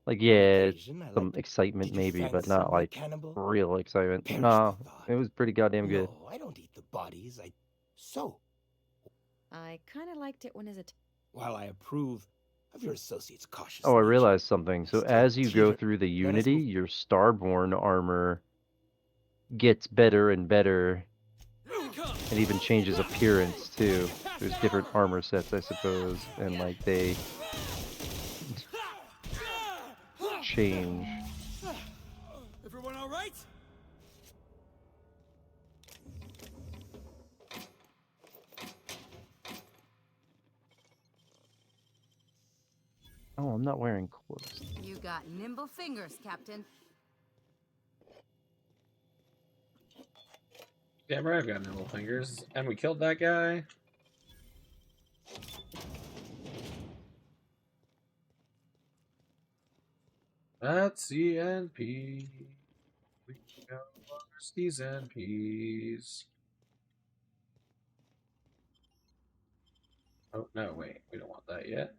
like, yeah, it's some excitement maybe, but not like real excitement. No, it was pretty goddamn good. No, I don't eat the bodies. So, I kind of liked it when his while I approve of your associate's cautious Oh, I nature, realized something. So as you go through the Unity, your Starborn armor gets better and better, and even changes appearance too. There's different armor sets, I suppose, and like they change. Everyone all right? Oh, I'm not wearing clothes. You got nimble fingers, Captain. Damn right, I've got nimble fingers. And we killed that guy. That's CNP. We got our C's and P's. Oh, no, wait. We don't want that yet.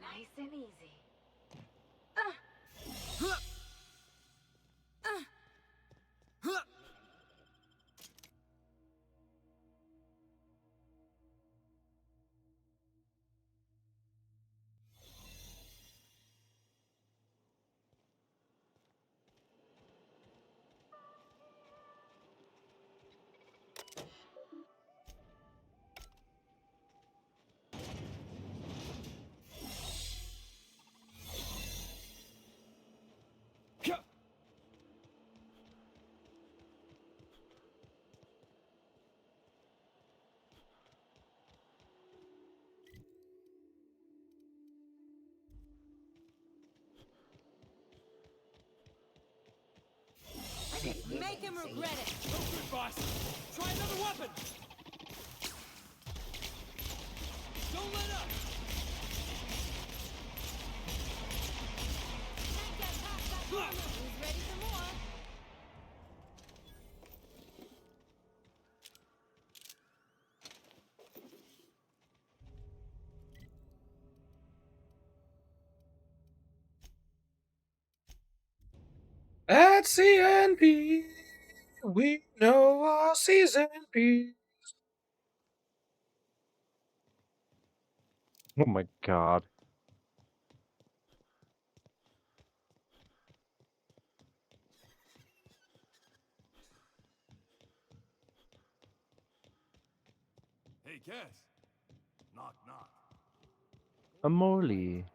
Nice and easy. Make him regret it. No good, boss. Try another weapon. Don't let up. Who's ready for more? At CNP, we know our season B. Oh my god. Hey, Cass. Knock, knock. A Molly.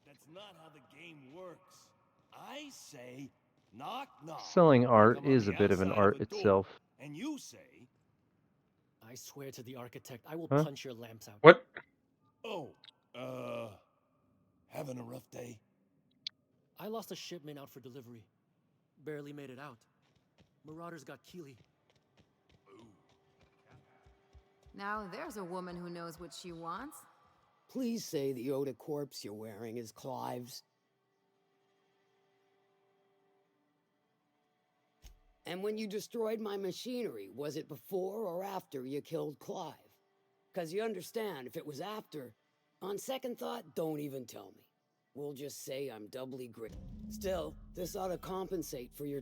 That's not how the game works. I say, knock, knock. Selling art Like I'm on is the a bit of an outside art a door, itself. And you say, I swear to the architect, I will Huh? punch your lamps out. What? oh, having a rough day? I lost a shipment out for delivery. Barely made it out. Marauders got Keely. Now there's a woman who knows what she wants. Please say the Yoda corpse you're wearing is Clive's. And when you destroyed my machinery, was it before or after you killed Clive? 'Cause you understand, if it was after, on second thought, don't even tell me. We'll just say I'm doubly grateful. Still, this ought to compensate for your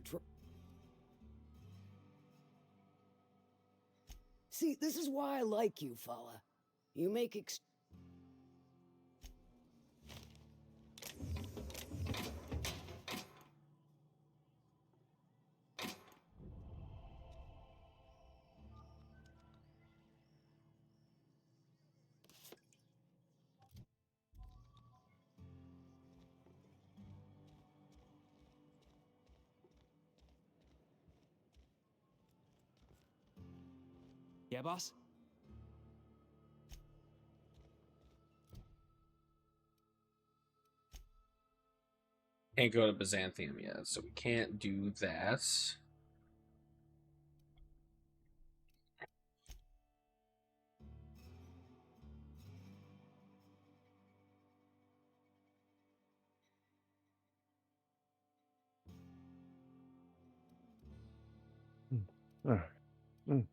See, this is why I like you, fella. You make Yeah, boss? Can't go to Byzantium yet, so we can't do that. Ugh. Mm.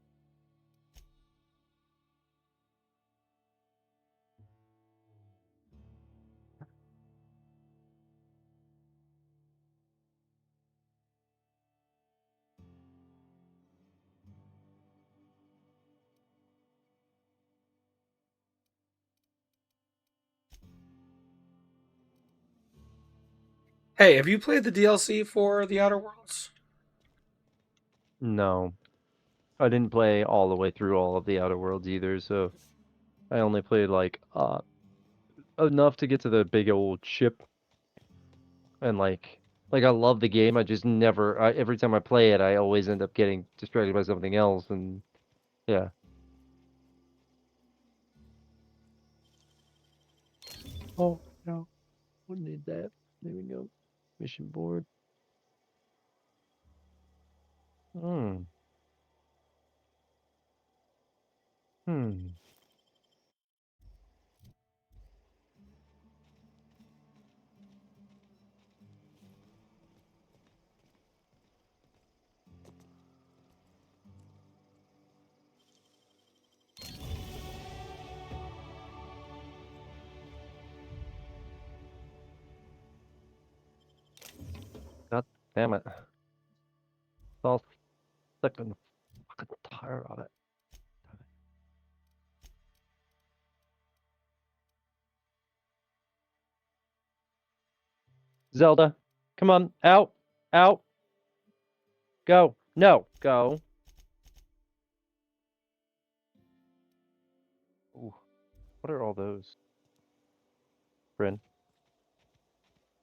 Hey, have you played the DLC for The Outer Worlds? No, I didn't play all the way through all of the Outer Worlds either, so I only played like enough to get to the big old ship, and like I love the game. I just never. Every time I play it, I always end up getting distracted by something else, and yeah. Oh no, wouldn't need that. There we go. Mission board. Hmm. Hmm. God damn it. It's all stuck in the fucking tire of it. Zelda, come on, out, out, go, no, go. Ooh, what are all those? Bryn,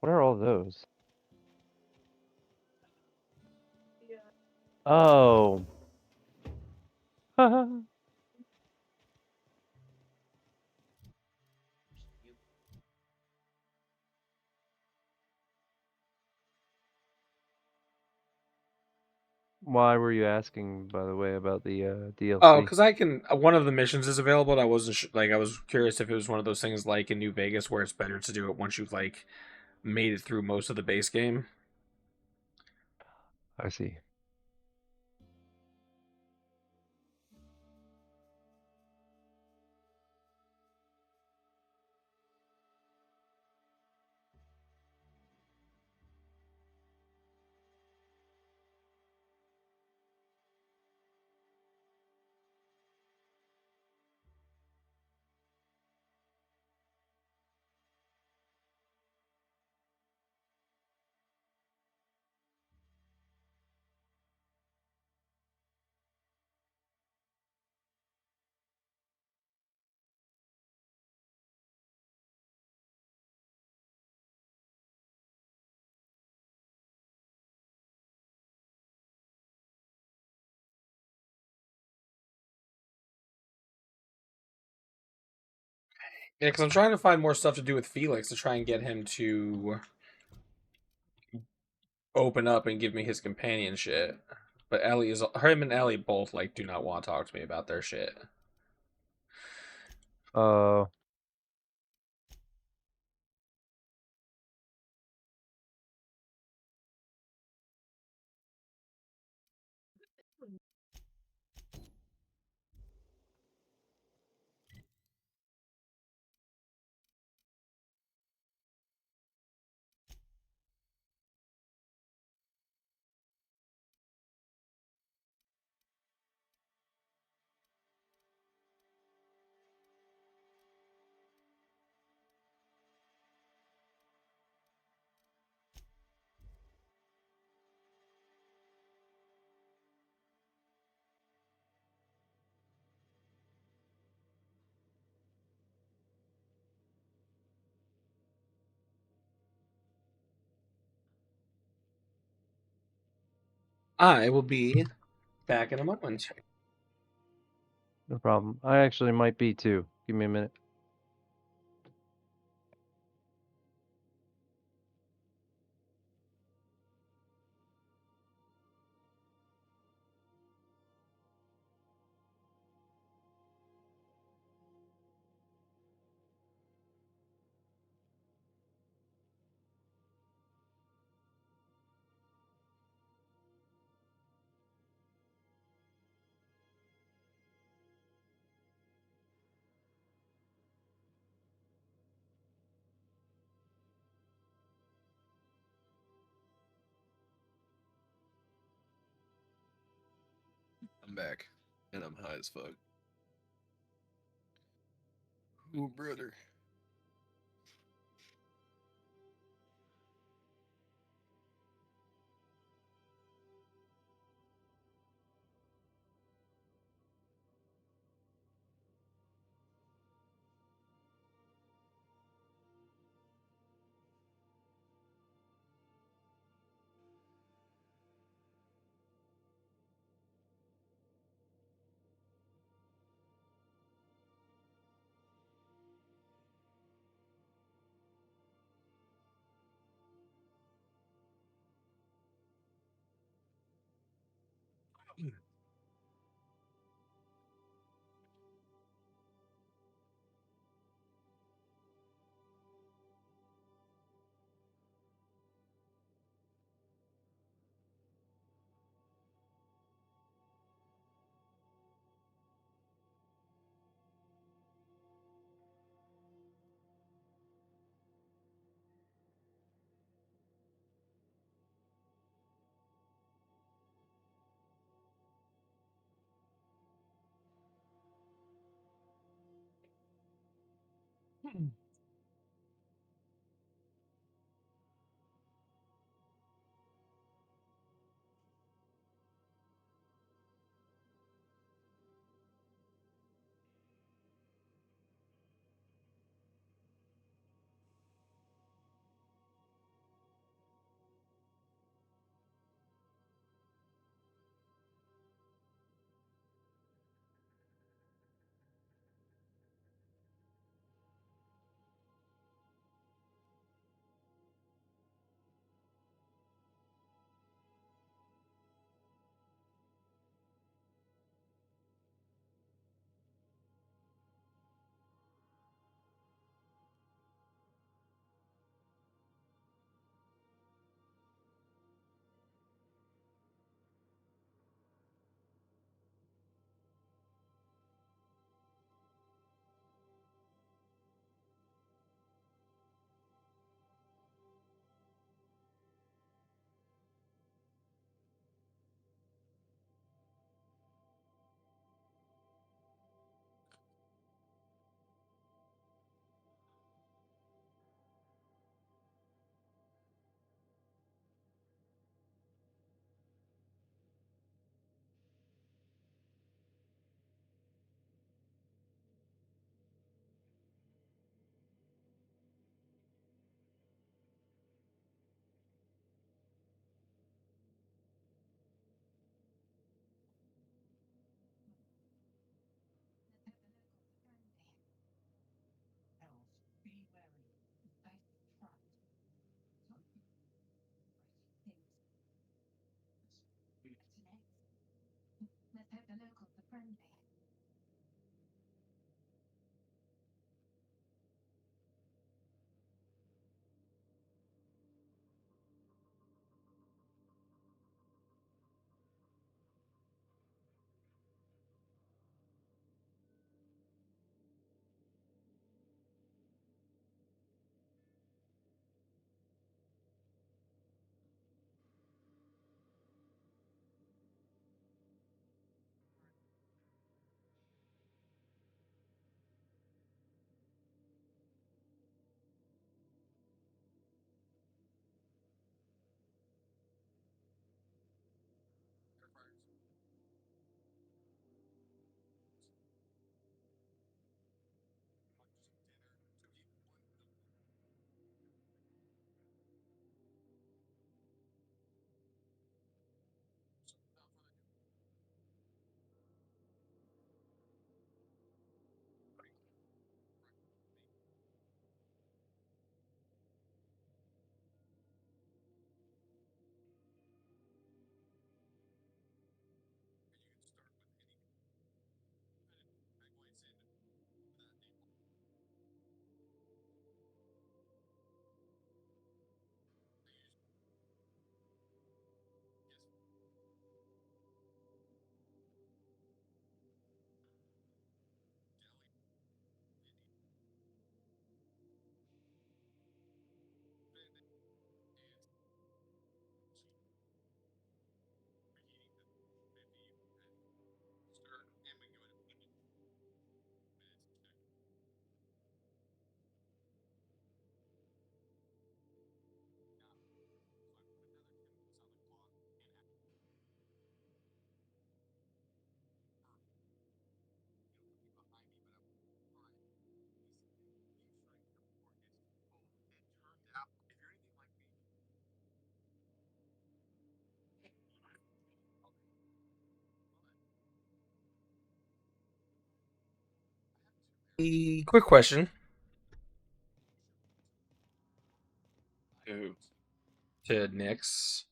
what are all those? Oh. Why were you asking, by the way, about the Oh, DLC? because I can. One of the missions is available. And I wasn't like I was curious if it was one of those things like in New Vegas where it's better to do it once you've like made it through most of the base game. I see. Yeah, because I'm trying to find more stuff to do with Felix to try and get him to open up and give me his companion shit. But him and Ellie both like do not want to talk to me about their shit. Uh. I will be back in a moment. No problem. I actually might be too. Give me a minute. I'm back, and I'm high as fuck. Ooh, brother. A quick question. Who? To Nix.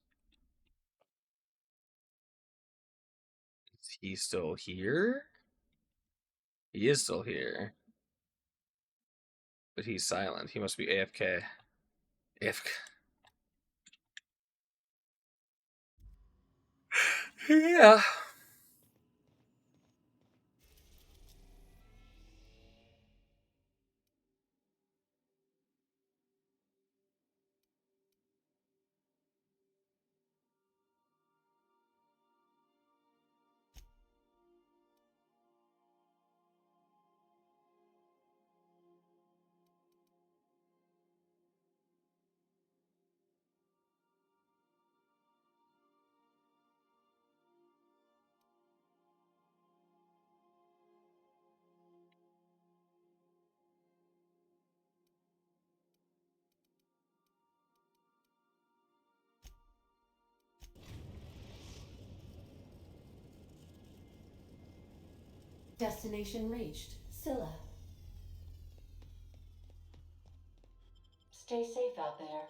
Is he still here? He is still here. But he's silent. He must be AFK. AFK. Yeah. Destination reached. Scylla. Stay safe out there.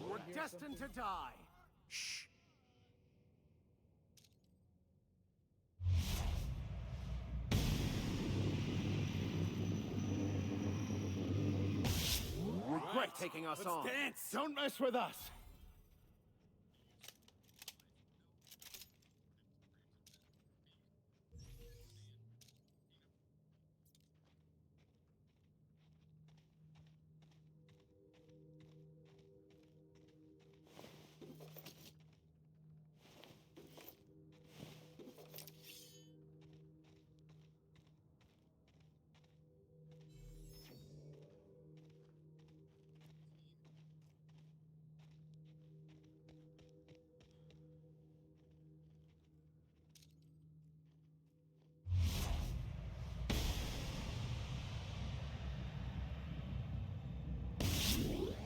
We're destined to die. Shh. Regret taking us on. Dance! Don't mess with us!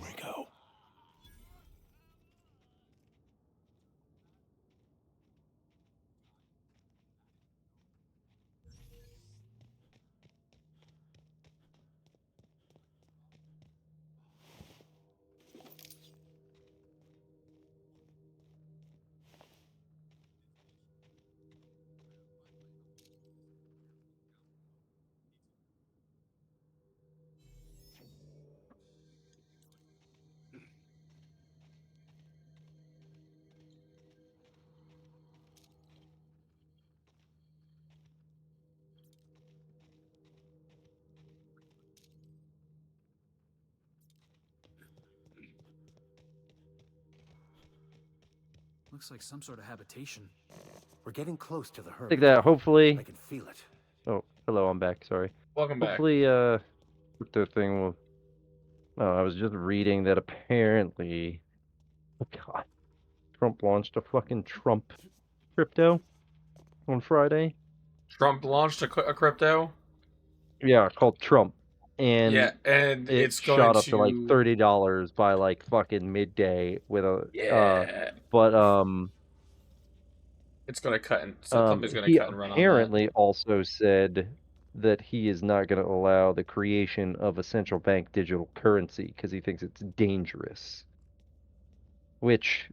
We go. Looks like some sort of habitation. We're getting close to the I hermit. think that hopefully. I can feel it. Oh, hello, I'm back. Sorry. Welcome back. Hopefully, the thing will. Oh, I was just reading that apparently. Oh God, Trump launched a fucking Trump crypto on Friday. Trump launched a crypto. Yeah, called Trump, Yeah, and and it it's going shot up to like to. $30 by like fucking midday with a Yeah. but It's going to cut and somebody's going to he cut and run on that. apparently also said that he is not going to allow the creation of a central bank digital currency because he thinks it's dangerous. Which,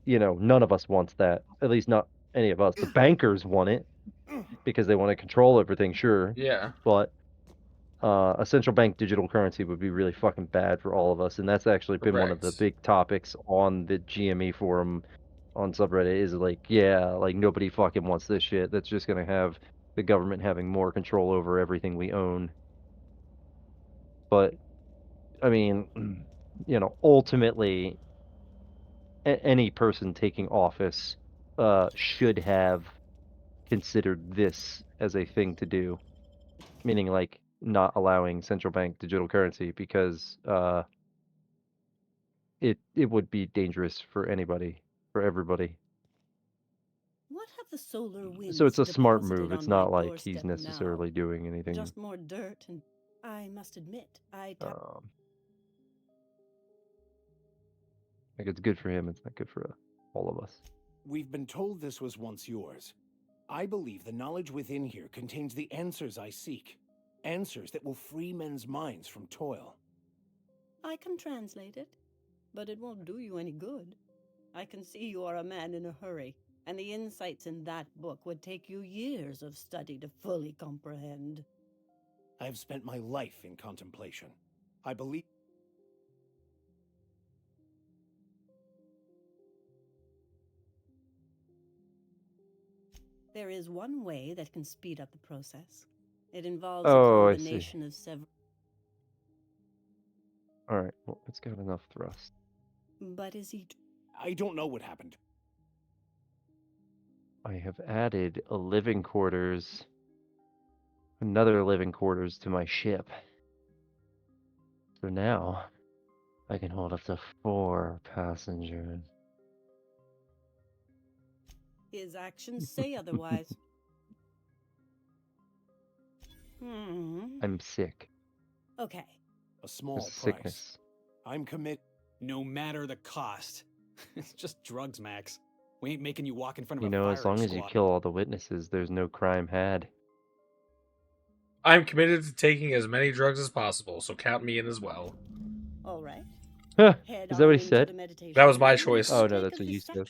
none of us wants that. At least not any of us. The bankers want it because they want to control everything, sure. Yeah. But a central bank digital currency would be really fucking bad for all of us, and that's actually been one of the Correct. big topics on the GME forum on subreddit. Is like, yeah, like nobody fucking wants this shit. That's just gonna have the government having more control over everything we own. But I mean, ultimately, any person taking office should have considered this as a thing to do, meaning like not allowing central bank digital currency because it would be dangerous for anybody, for everybody. What have the solar winds So it's a smart deposited move. It's on my not like he's doorstep necessarily now? doing anything. Just more dirt, and I must admit, Like it's good for him. It's not good for all of us. We've been told this was once yours. I believe the knowledge within here contains the answers I seek. Answers that will free men's minds from toil. I can translate it, but it won't do you any good. I can see you are a man in a hurry, and the insights in that book would take you years of study to fully comprehend. I have spent my life in contemplation. I believe... There is one way that can speed up the process. It involves Oh, a I see. combination of several... All right, well, it's got enough thrust. But is he... I don't know what happened. I have added a living quarters, another living quarters to my ship. So now I can hold up to 4 passengers. His actions say otherwise. I'm sick. Okay. A small It's price. sickness. I'm commit. No matter the cost. It's just drugs, Max. We ain't making you walk in front of You a know, firing as long as you squad. kill all the witnesses, there's no crime had. I'm committed to taking as many drugs as possible, so count me in as well. All right. Head Is that what on he into said? the meditation That was my room and choice. Oh no, partake that's of what you this said.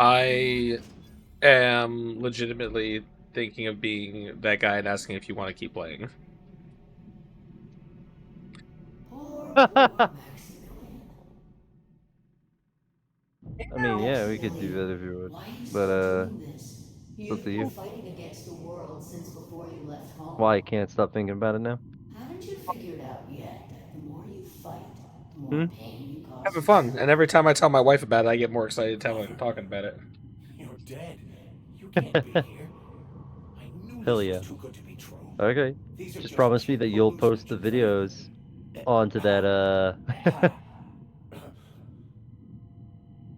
I am legitimately thinking of being that guy and asking if you want to keep playing. I mean, yeah, we could do that if you would, but it's up to you. Fighting against the world since before you left home. Why I can't stop thinking about it now? Haven't you figured out yet that the more you fight, the more Hmm? pain you cause? Having fun, and every time I tell my wife about it, I get more excited talking about it. You're dead. You can't be here. I knew Hell this yeah. was too good to be true. Okay. These are Just just promise me cheap that you'll post the videos onto that,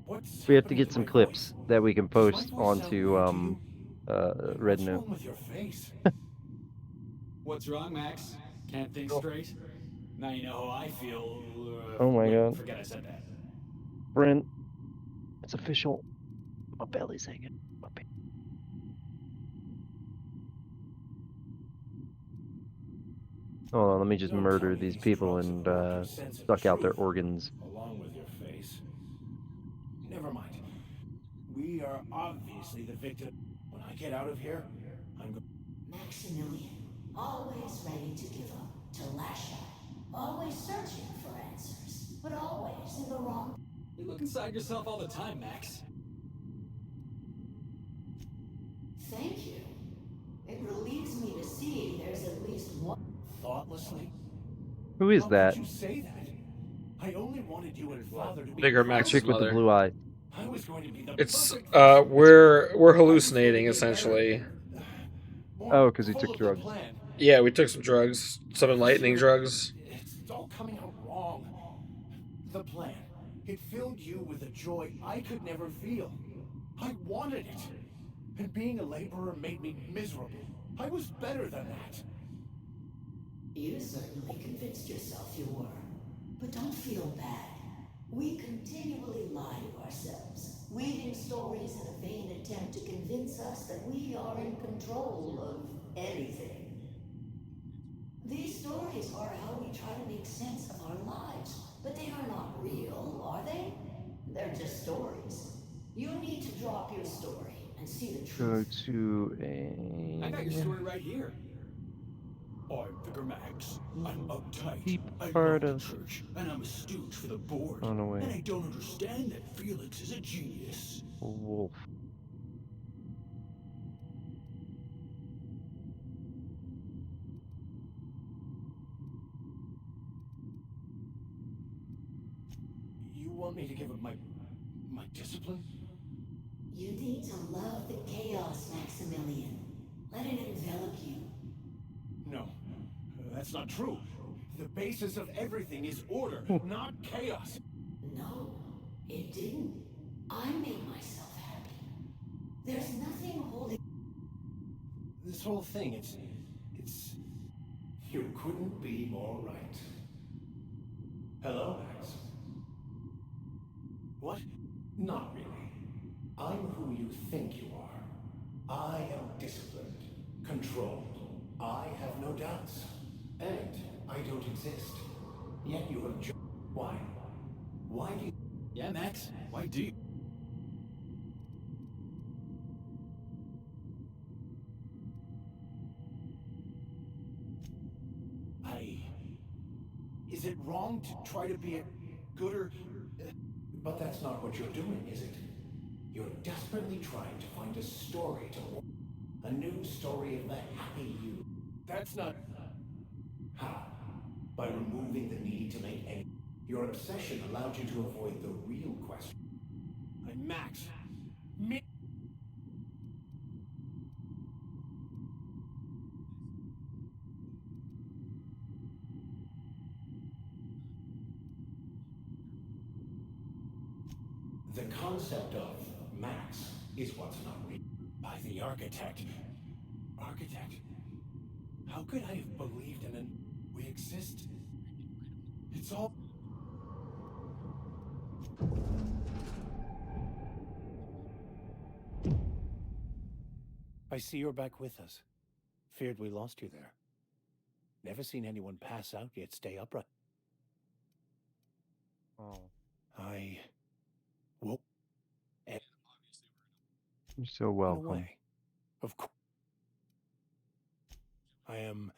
What's we have to happening get to some my clips voice? that we can Does my post voice sound onto, weird to you? Red What's Note. wrong with your face? What's wrong, Max? Can't think straight? Now you know how I feel. Oh my wait, god. forget I said that. Brent, it's official. My belly's hanging. Hold on, let me just Don't tell murder me these these people drugs and have warped your sense of suck out their truth, organs. along with your face. Never mind. We are obviously the victim. When I get out of here, I'm going. Maximilian, always ready to give up, to lash out, always searching for answers, but always in the wrong. You look inside yourself all the time, Max. Thank you. It relieves me to see there's at least one. Thoughtlessly? Who is How that? could you say that? I only wanted you and Father to be Bigger The proud Max's chick of with the you. mother. blue eyes. I was going to be the It's perfect vessel. we're I was going hallucinating to get better, essentially. more Oh, because he full took of the drugs. plan. Yeah, we took some drugs, some enlightening drugs. It's all coming out wrong. The plan. It filled you with a joy I could never feel. I wanted it. And being a laborer made me miserable. I was better than that. You certainly convinced yourself you were. But don't feel bad. We continually lie to ourselves, weaving stories in a vain attempt to convince us that we are in control of anything. These stories are how we try to make sense of our lives, but they are not real, are they? They're just stories. You need to drop your story and see the truth. Go to I got your a story right here. I'm Vicar Max. I'm uptight. deep I part love the of church, and I'm a stooge for the board. on a And way. I don't understand that Felix is a genius. Wolf. You want me to give up my discipline? You need to love the chaos, Maximilian. Let it envelop you. No, that's not true. The basis of everything is order, not chaos. No, it didn't. I made myself happy. There's nothing holding. This whole thing, it's. You couldn't be more right. Hello, Max. What? Not really. I'm who you think you are. I am disciplined, controlled. I have no doubts. And I don't exist. Yet you have why? Why do you... Yeah, Max. Why do you? Is it wrong to try to be a gooder? But that's not what you're doing, is it? You're desperately trying to find a story to... A new story of the happy you. That's not... How? By removing the need to make any... Your obsession allowed you to avoid the real question. Max. Me... The concept of Max is what's not real. By the architect. Architect? How could I have believed in an... We exist? It's all... I see you're back with us. Feared we lost you there. Never seen anyone pass out yet stay upright. Oh. I... Well... You're so In a welcome. way. Of course. I am...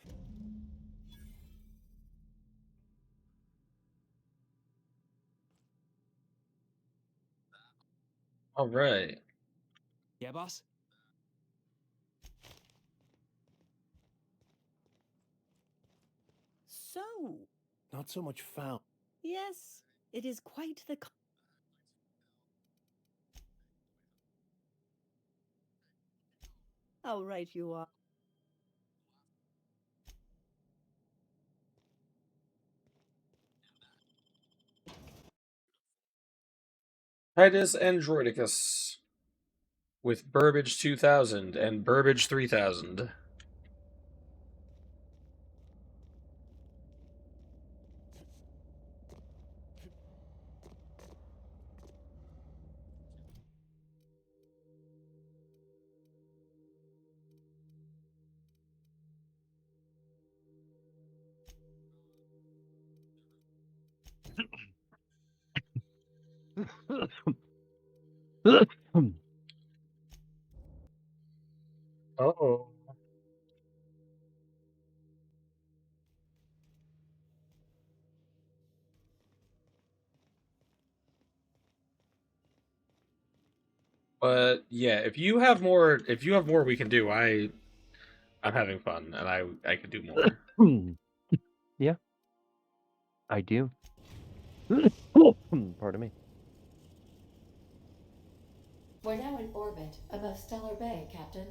All right. Yeah, boss? So, Not so much found. yes, it is quite the. How right you are. Titus Androidicus with Burbage 2000 and Burbage 3000. Oh. But yeah, if you have more, we can do. I'm having fun, and I could do more. Yeah, I do. Pardon me. We're now in orbit above Stellar Bay, Captain.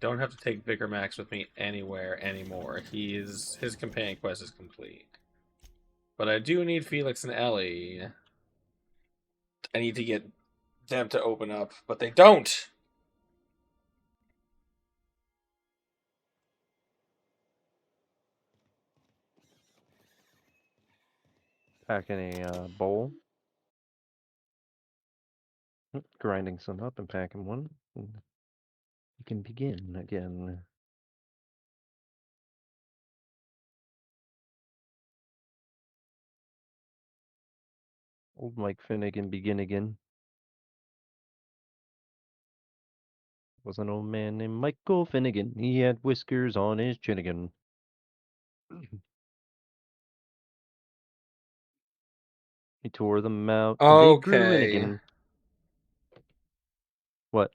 Don't have to take Vicar Max with me anywhere anymore. His companion quest is complete. But I do need Felix and Ellie. I need to get them to open up, but they don't. Packing a bowl. Grinding some up and packing one. And you can begin again. Old Mike Finnegan begin again. Was an old man named Michael Finnegan. He had whiskers on his chin again. He tore them out and they grew in Okay. again. What?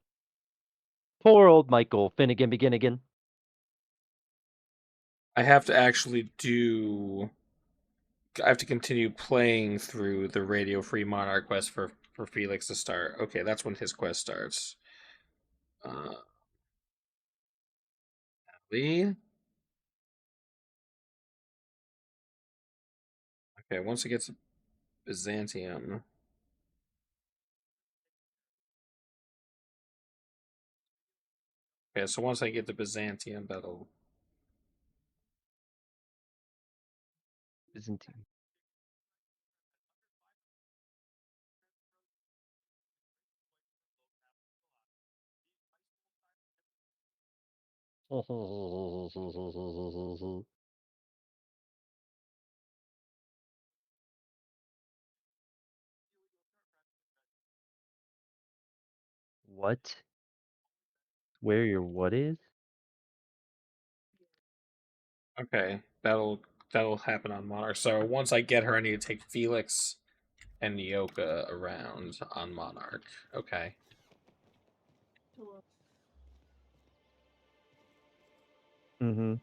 Poor old Michael Finnegan begin again. I have to actually do. I have to continue playing through the Radio Free Monarch quest for Felix to start. Okay, that's when his quest starts. Lee. Okay, once it gets Byzantium. Okay, so once I get to Byzantium, that'll. Byzantium. What? Where your what is? Okay, that'll happen on Monarch. So once I get her, I need to take Felix and Nyoka around on Monarch. Okay. Mm-hmm.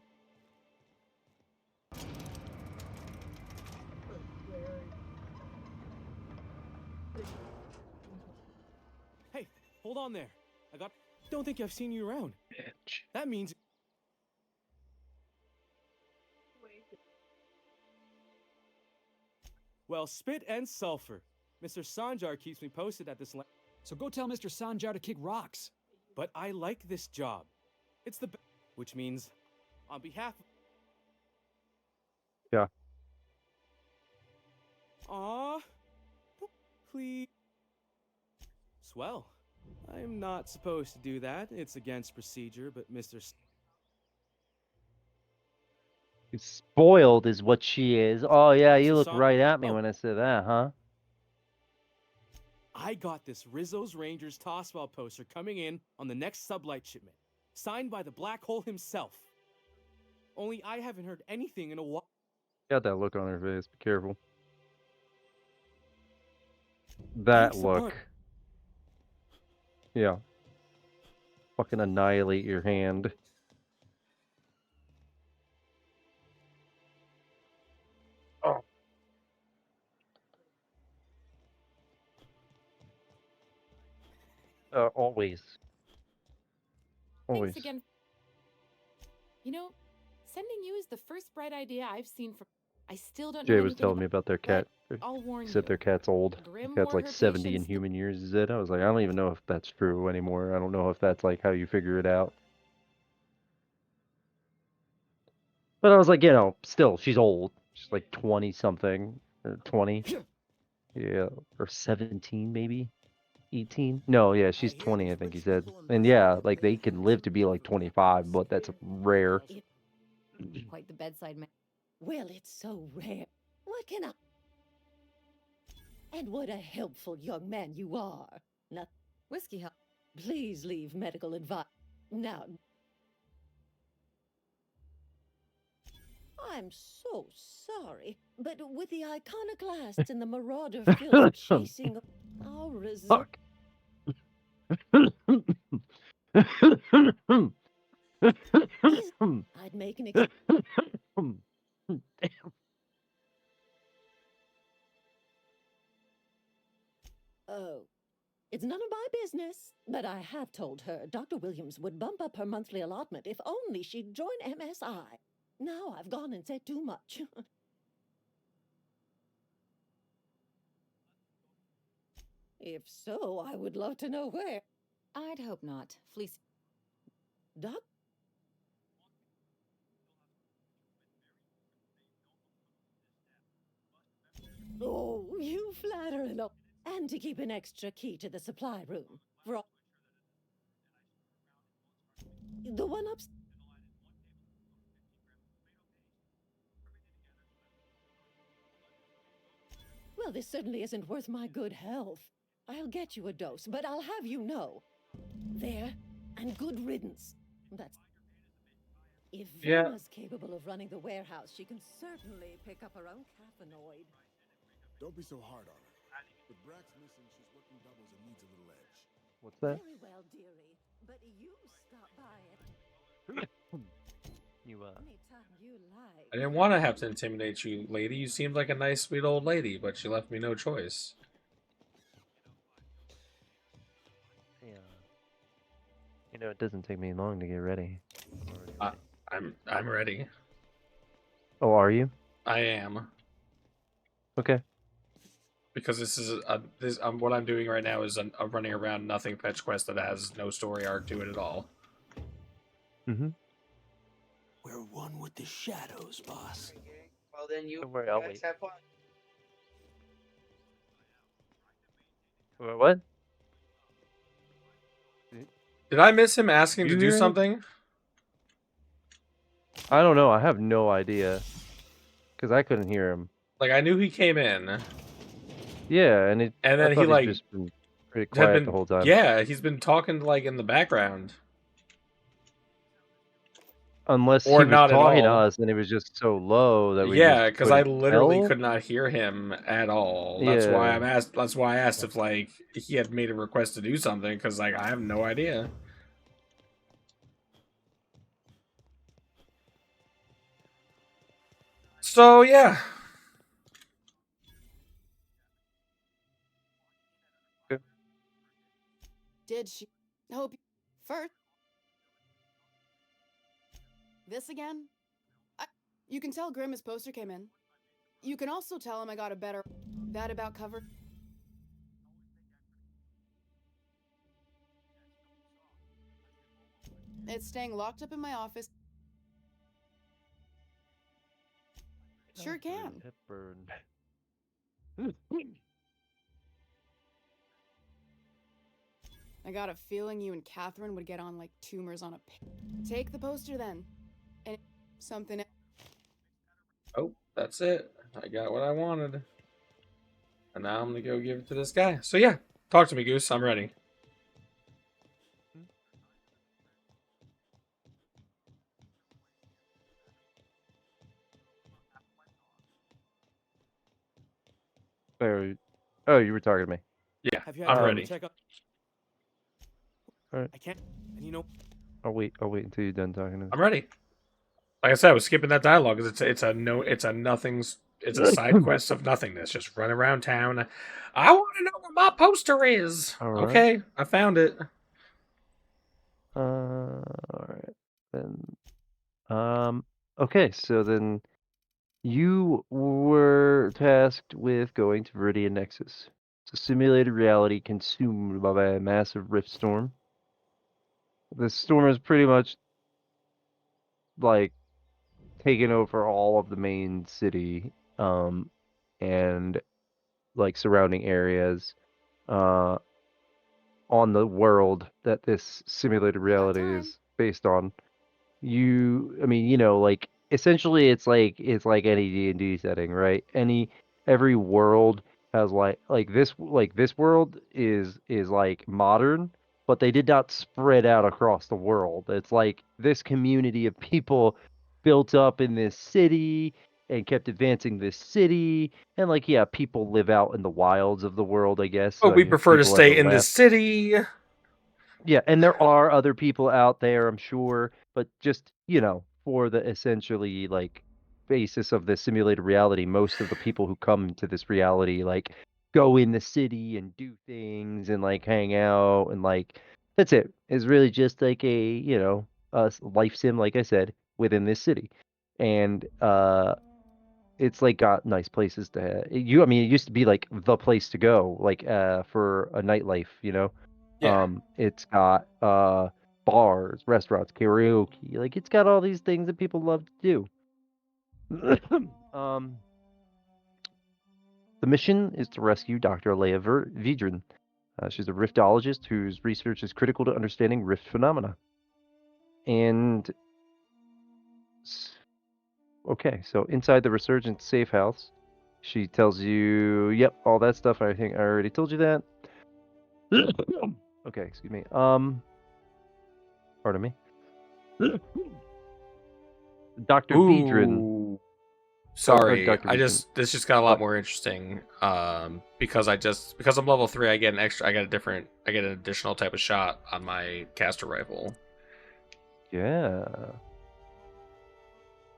Hey, hold on there. Don't think I've seen you around. Bitch. That means. Well, spit and sulfur. Mr. Sanjar keeps me posted at this. So go tell Mr. Sanjar to kick rocks. But I like this job. It's the best. Which means, on behalf. Yeah. Aw. Please. Swell. I'm not supposed to do that. It's against procedure, but Mr. Spoiled is what she is. Oh yeah, you Mr. looked San- right at me Oh. when I said that, huh? I got this Rizzo's Rangers Tosswell poster coming in on the next sublight shipment, signed by the Black Hole himself. Only I haven't heard anything in a while. Got that look on her face. Be careful. That Thanks a look. bunch. Yeah. Fucking annihilate your hand. Oh. Always. Always. Thanks again. You know, sending you is the first bright idea I've seen from. I still don't know Jay was anything telling about. me about their cat. I'll warn He said you. their cat's old. Grim The cat's or like her 70 in patients, human years, is it? I was like, I don't even know if that's true anymore. I don't know if that's like how you figure it out. But I was like, still, she's old. She's like 20 something. Or 20. Yeah. Or 17 maybe. 18? No, yeah, she's 20, I think he said. And yeah, like they can live to be like 25, but that's rare. quite the bedside man. Well, it's so rare. What can I? And what a helpful young man you are. Now, Whiskey help. please leave medical advice. Now, I'm so sorry, but with the iconoclasts and the marauder filth chasing our result, I'd make an Oh, it's none of my business, but I have told her Dr. Williams would bump up her monthly allotment if only she'd join MSI. Now I've gone and said too much. If so, I would love to know where. I'd hope not. Fleece. Doc? And to keep an extra key to the supply room. For all... The one upstairs. Well, this certainly isn't worth my good health. I'll get you a dose, but I'll have you know. There, and good riddance. That's... If Yeah. Vena's capable of running the warehouse, she can certainly pick up her own caffeinoid. Don't be so hard on her. With Brack's missing, she's working doubles and needs a little edge. What's that? Very well, dearie. But you stop by it. You Anytime you like. I didn't want to have to intimidate you, lady. You seemed like a nice, sweet old lady, but she left me no choice. Yeah. You know, it doesn't take me long to get ready. I'm ready. Oh, are you? I am. Okay. Because this is what I'm doing right now is a running around nothing fetch quest that has no story arc to it at all. Mm-hmm. We're one with the shadows, boss. Well, then you Don't worry, I'll guys wait. have fun. What? Did I miss him asking You to do hear it? something? I don't know. I have no idea. Because I couldn't hear him. Like, I knew he came in. Yeah, and And I then he, thought like, he's just been pretty had quiet been, the whole time. yeah, he's been talking, like, in the background. Unless Or he was not at talking to all. us and it was just so low that we Yeah, just because I couldn't literally tell. could not hear him at all. That's Yeah. why I asked if, like, he had made a request to do something, because, like, I have no idea. So, yeah. Did she? Hope you... First. This again? You can tell Grim his poster came in. You can also tell him I got a better... That about cover... It's staying locked up in my office. Sure can. Hepburn. I got a feeling you and Catherine would get on like tumors on a pig. Take the poster then. And something... Oh, that's it. I got what I wanted. And now I'm gonna go give it to this guy. So yeah, talk to me, Goose. I'm ready. Oh, you were talking to me. Yeah, Have you had I'm time ready. to check up? Alright. I can't. And you know, I'll wait until you're done talking to me. I'm ready. Like I said, I was skipping that dialogue because it's a side quest of nothingness. Just run around town. I want to know where my poster is. Alright. Okay, I found it. Alright. Then okay, so then you were tasked with going to Viridian Nexus. It's a simulated reality consumed by a massive rift storm. This storm is pretty much like taken over all of the main city, and like surrounding areas, on the world that this simulated reality is based on. I mean, you know, like essentially it's like any D&D setting, right? Every world has like this world is like modern, but they did not spread out across the world. It's like this community of people built up in this city and kept advancing this city, and like yeah, people live out in the wilds of the world, I guess. But we Like, prefer to people stay ever in the left. city. Yeah, and there are other people out there, I'm sure, but just, you know, for the essentially like basis of the simulated reality, most of the people who come to this reality like go in the city and do things and like hang out and like that's it. It's really just like a, you know, life sim, like I said, within this city. And it's like got nice places to I mean, it used to be like the place to go, like for a nightlife, you know. Yeah. It's got bars, restaurants, karaoke. Like it's got all these things that people love to do. The mission is to rescue Dr. Leia Vidrin. She's a riftologist whose research is critical to understanding rift phenomena. And okay, so inside the Resurgent safe house, she tells you, "Yep, all that stuff. I think I already told you that." Okay, excuse me. Pardon me. Dr. Vidrin. Ooh. Oh, Sorry, Dr. Vidrin. this just got a lot What? more interesting. Because I'm level 3, I get an additional type of shot on my caster rifle. Yeah.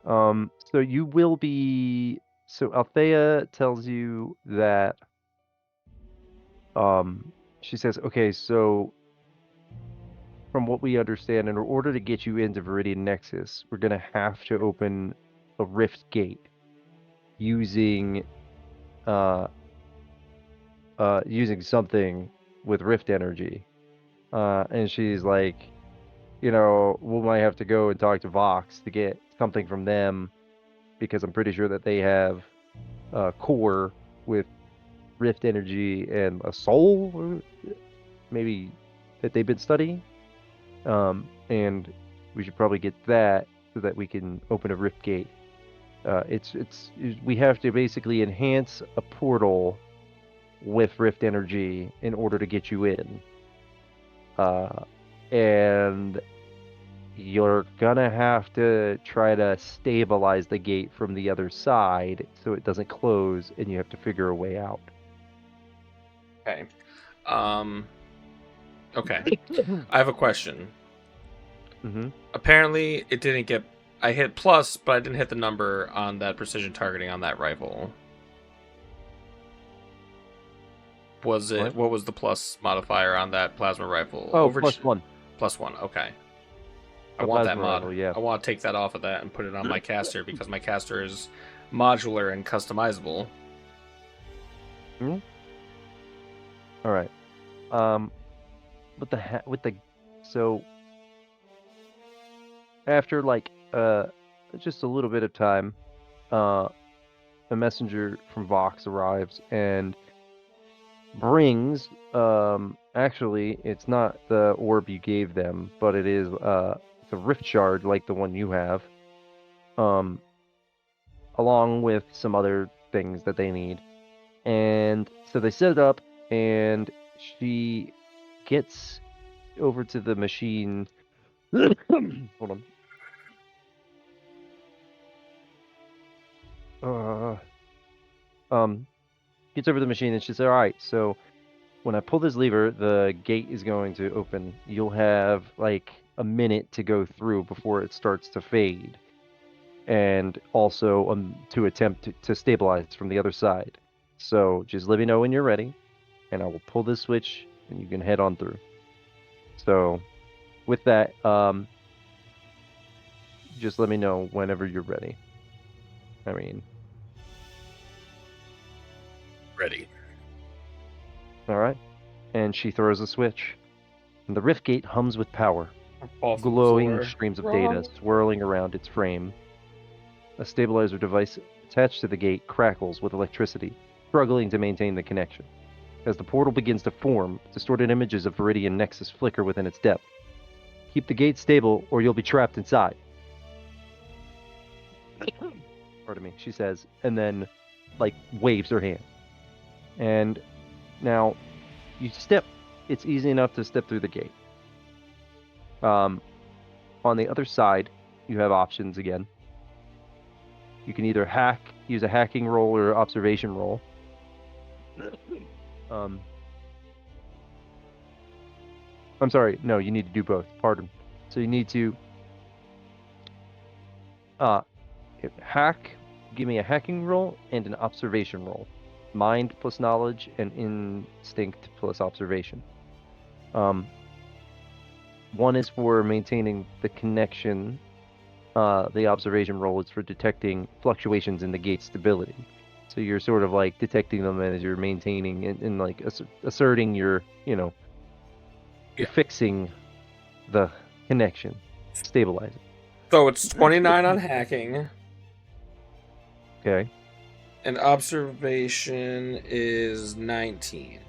So you will be. So Althea tells you that. She says, "Okay, so from what we understand, in order to get you into Viridian Nexus, we're gonna have to open a rift gate using using something with rift energy." And she's like, we might have to go and talk to Vox to get something from them, because I'm pretty sure that they have a core with rift energy and a soul, maybe, that they've been studying. And we should probably get that so that we can open a rift gate. We have to basically enhance a portal with rift energy in order to get you in. And you're gonna have to try to stabilize the gate from the other side so it doesn't close, and you have to figure a way out. Okay. Okay. I have a question. Mm-hmm. Apparently, it didn't get. I hit plus, but I didn't hit the number on that precision targeting on that rifle. Was it? What was the plus modifier on that plasma rifle? Oh, +1. +1. Okay. I A want that plasma mod. rifle, yeah. I want to take that off of that and put it on my caster, because my caster is modular and customizable. Mm-hmm. All right. So after just a little bit of time, a messenger from Vox arrives and brings actually, it's not the orb you gave them, but it is it's a rift shard like the one you have, along with some other things that they need. And so they set it up, and she gets over to the machine. Hold on. Gets over to the machine, and she says, "All right, so when I pull this lever, the gate is going to open. You'll have like a minute to go through before it starts to fade, and also to attempt to stabilize from the other side. So just let me know when you're ready, and I will pull this switch, and you can head on through." So with that, just let me know whenever you're ready. I mean, ready. All right. And she throws a switch, and the rift gate hums with power. Fall from the Glowing floor. streams of Wrong. data swirling around its frame. A stabilizer device attached to the gate crackles with electricity, struggling to maintain the connection. As the portal begins to form, distorted images of Viridian Nexus flicker within its depth. Keep the gate stable, or you'll be trapped inside. Pardon me, she says, and then, waves her hand. And now, it's easy enough to step through the gate. On the other side, you have options again. You can either use a hacking roll or observation roll. I'm sorry, no, you need to do both. Pardon. So you need to give me a hacking roll and an observation roll. Mind plus knowledge and instinct plus observation. One is for maintaining the connection. The observation roll is for detecting fluctuations in the gate stability. So you're sort of like detecting them as you're maintaining and like asserting you're fixing the connection, stabilizing. So it's 29 on hacking. Okay. And observation is 19.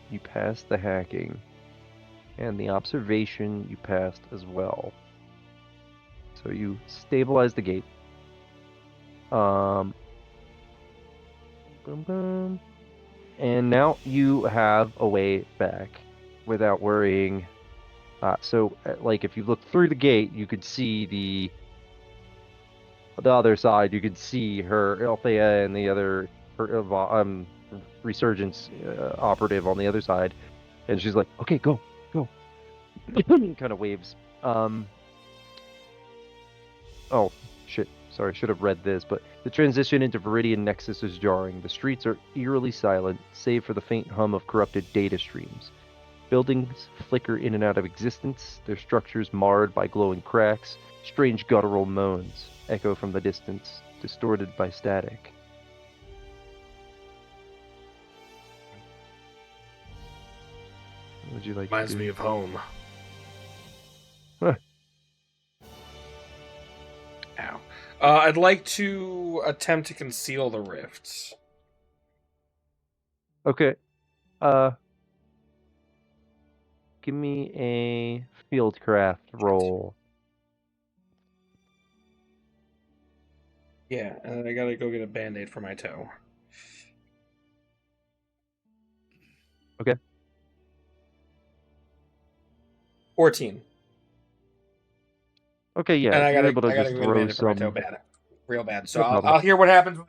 You passed the hacking. And the observation you passed as well. So you stabilize the gate. Boom, boom. And now you have a way back without worrying. Like, if you look through the gate, you could see the other side. You could see her Althea and the other resurgence operative on the other side, and she's like, "Okay, go." Kind of waves. Oh, shit. Sorry, should have read this, but the transition into Viridian Nexus is jarring. The streets are eerily silent, save for the faint hum of corrupted data streams. Buildings flicker in and out of existence, their structures marred by glowing cracks. Strange guttural moans echo from the distance, distorted by static. What would you like Reminds to do? me of home. Huh. Ow. I'd like to attempt to conceal the rifts. Okay. Give me a fieldcraft roll. Yeah, and then I gotta go get a band-aid for my toe. Okay. 14. Okay, yeah, And I you're gotta able to just go get a throw band-aid for my toe some. bad. Real bad. So No problem. I'll hear what happens when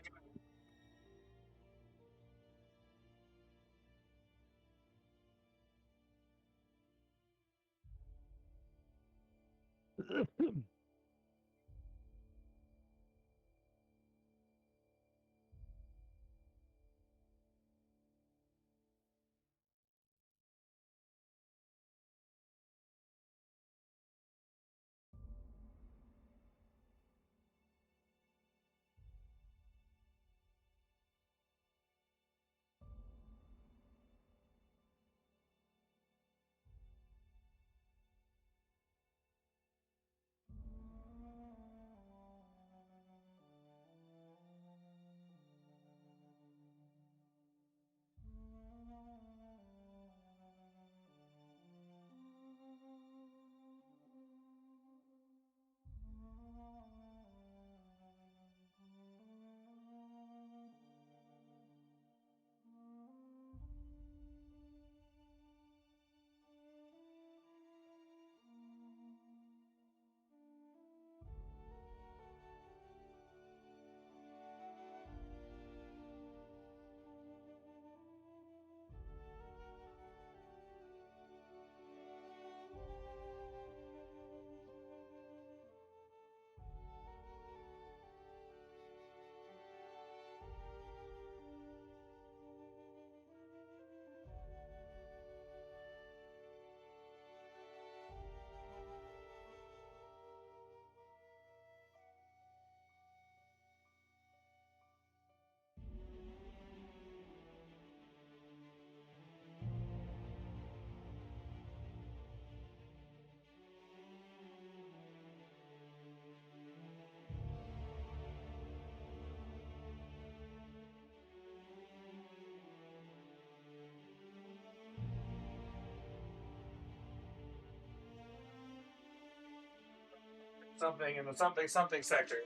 something in the something sector.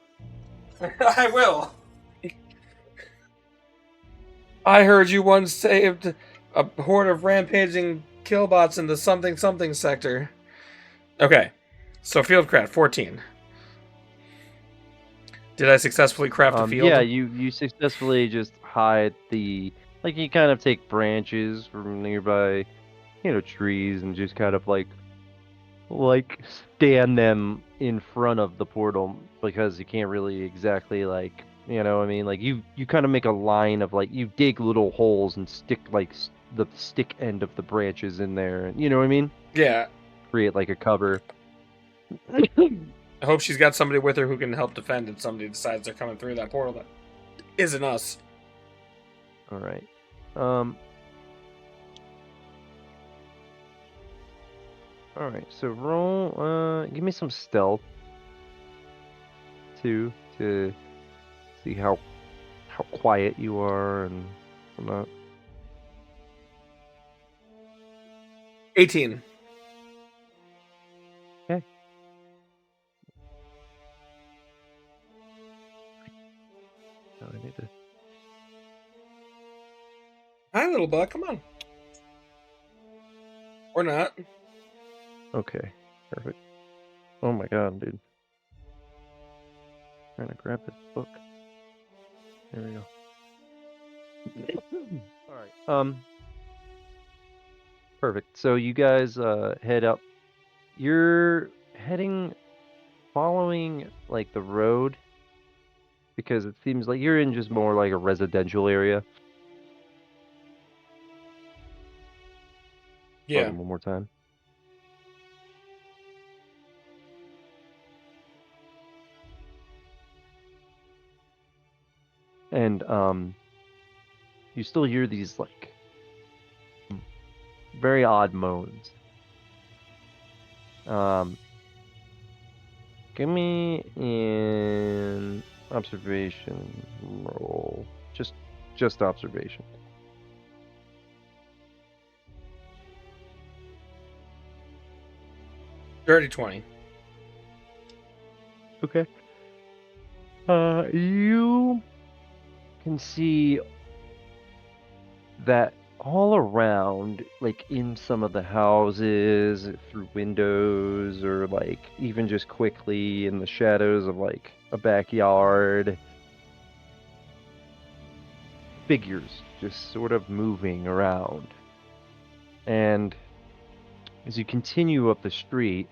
I will. I heard you once saved a horde of rampaging killbots in the something sector. Okay. So fieldcraft 14. Did I successfully craft a field? Yeah, you successfully just hide the, like, you kind of take branches from nearby, trees and just kind of like stand them in front of the portal, because you can't really exactly, like, I mean, like, you kind of make a line of, like, you dig little holes and stick like the stick end of the branches in there, and you know what I mean? Yeah. Create like a cover. I hope she's got somebody with her who can help defend if somebody decides they're coming through that portal that isn't us. All right. All right. So roll. Give me some stealth. To to see how quiet you are and whatnot. 18. Okay. Now I need to. Hi, little bug. Come on. Or not. Okay, perfect. Oh my god, dude. Trying to grab this book. There we go. All right. Perfect. So you guys head up. You're heading, following like the road, because it seems like you're in just more like a residential area. Yeah. Pardon one more time. And you still hear these like very odd moans. Give me an observation roll. Just observation. Dirty 20. Okay. You can see that all around, like in some of the houses, through windows, or like even just quickly in the shadows of like a backyard, figures just sort of moving around. And as you continue up the street,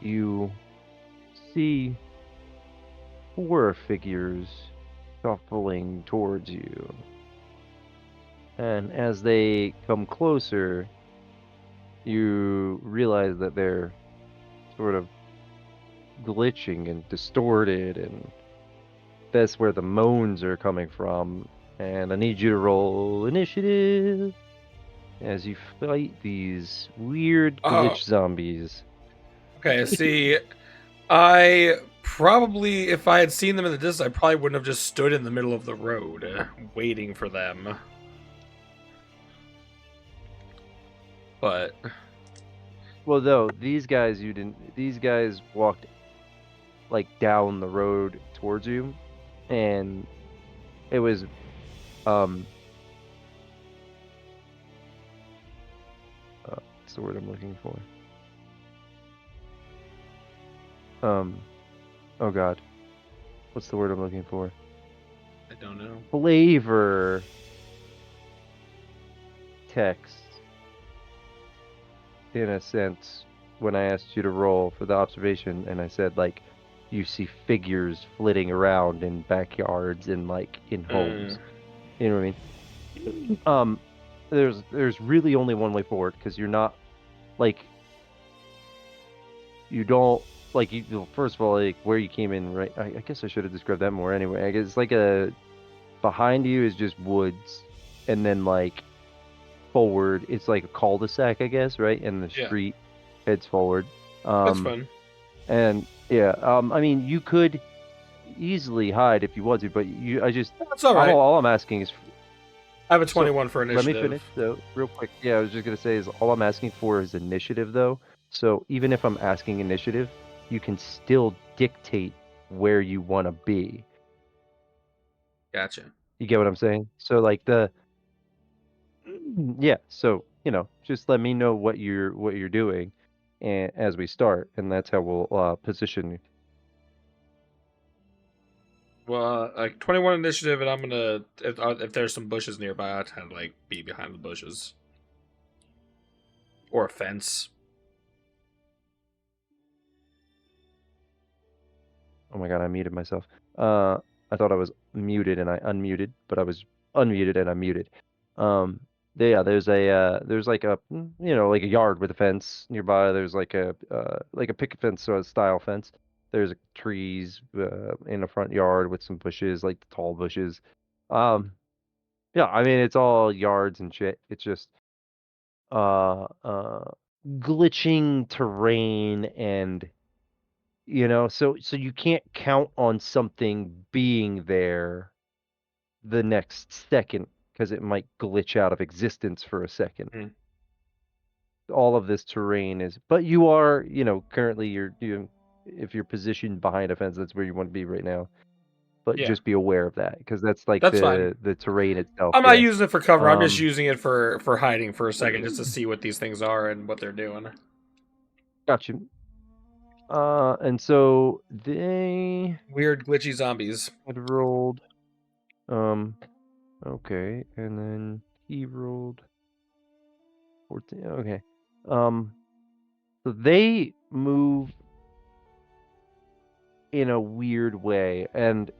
you see 4 figures shuffling towards you. And as they come closer, you realize that they're sort of glitching and distorted, and that's where the moans are coming from. And I need you to roll initiative as you fight these weird glitch zombies. Okay, see, I probably, if I had seen them in the distance, I probably wouldn't have just stood in the middle of the road waiting for them. But Well, no, these guys you didn't. These guys walked like down the road towards you, and it was what's the word I'm looking for? Oh god, what's the word I'm looking for? I don't know. Flavor text, in a sense, when I asked you to roll for the observation, and I said like you see figures flitting around in backyards and like in homes. You know what I mean? There's really only one way forward, because you're not like, you don't like, you first of all, like where you came in, right? I guess I should have described that more anyway. I guess it's like behind you is just woods, and then like forward it's like a cul-de-sac, I guess, right? And the Yeah. street heads forward. That's fun. And yeah, I mean, you could easily hide if you want to, but That's all right. all I'm asking is, I have a 21 for let me initiative. finish though, real quick. Yeah, I was just gonna say, is all I'm asking for is initiative though. So even if I'm asking initiative, you can still dictate where you want to be. Gotcha. You get what I'm saying? So like yeah. So just let me know what you're doing, and as we start, and that's how we'll position you. Well, like 21 initiative, and I'm gonna, if there's some bushes nearby, I tend to like be behind the bushes or a fence. Oh my god, I muted myself. I thought I was muted and I unmuted, but I was unmuted and I muted. Yeah, there's like a like a yard with a fence nearby. There's like a picket fence style fence. There's trees in the front yard with some bushes, like tall bushes. Um, yeah, I mean it's all yards and shit. It's just uh uh glitching terrain and You know, so you can't count on something being there the next second because it might glitch out of existence for a second. Mm. All of this terrain is, but you are, you know, currently if you're positioned behind a fence, that's where you want to be right now. But Yeah. just be aware of that because that's like That's fine. the terrain itself. I'm not Yeah. using it for cover. I'm just using it for hiding for a second, just to see what these things are and what they're doing. Gotcha. And so they Weird glitchy zombies. had rolled. Okay, and then he rolled 14. Okay. So they move in a weird way, and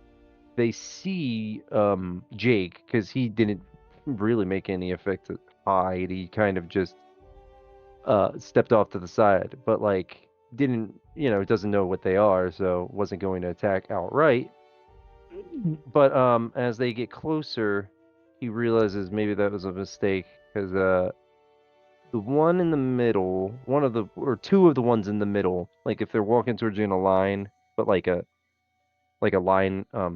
they see Jake because he didn't really make any effect to hide. He kind of just stepped off to the side, but like didn't, you know, doesn't know what they are, so wasn't going to attack outright. But as they get closer, he realizes maybe that was a mistake because the one in the middle, two of the ones in the middle, like if they're walking towards you in a line, but like a line, Like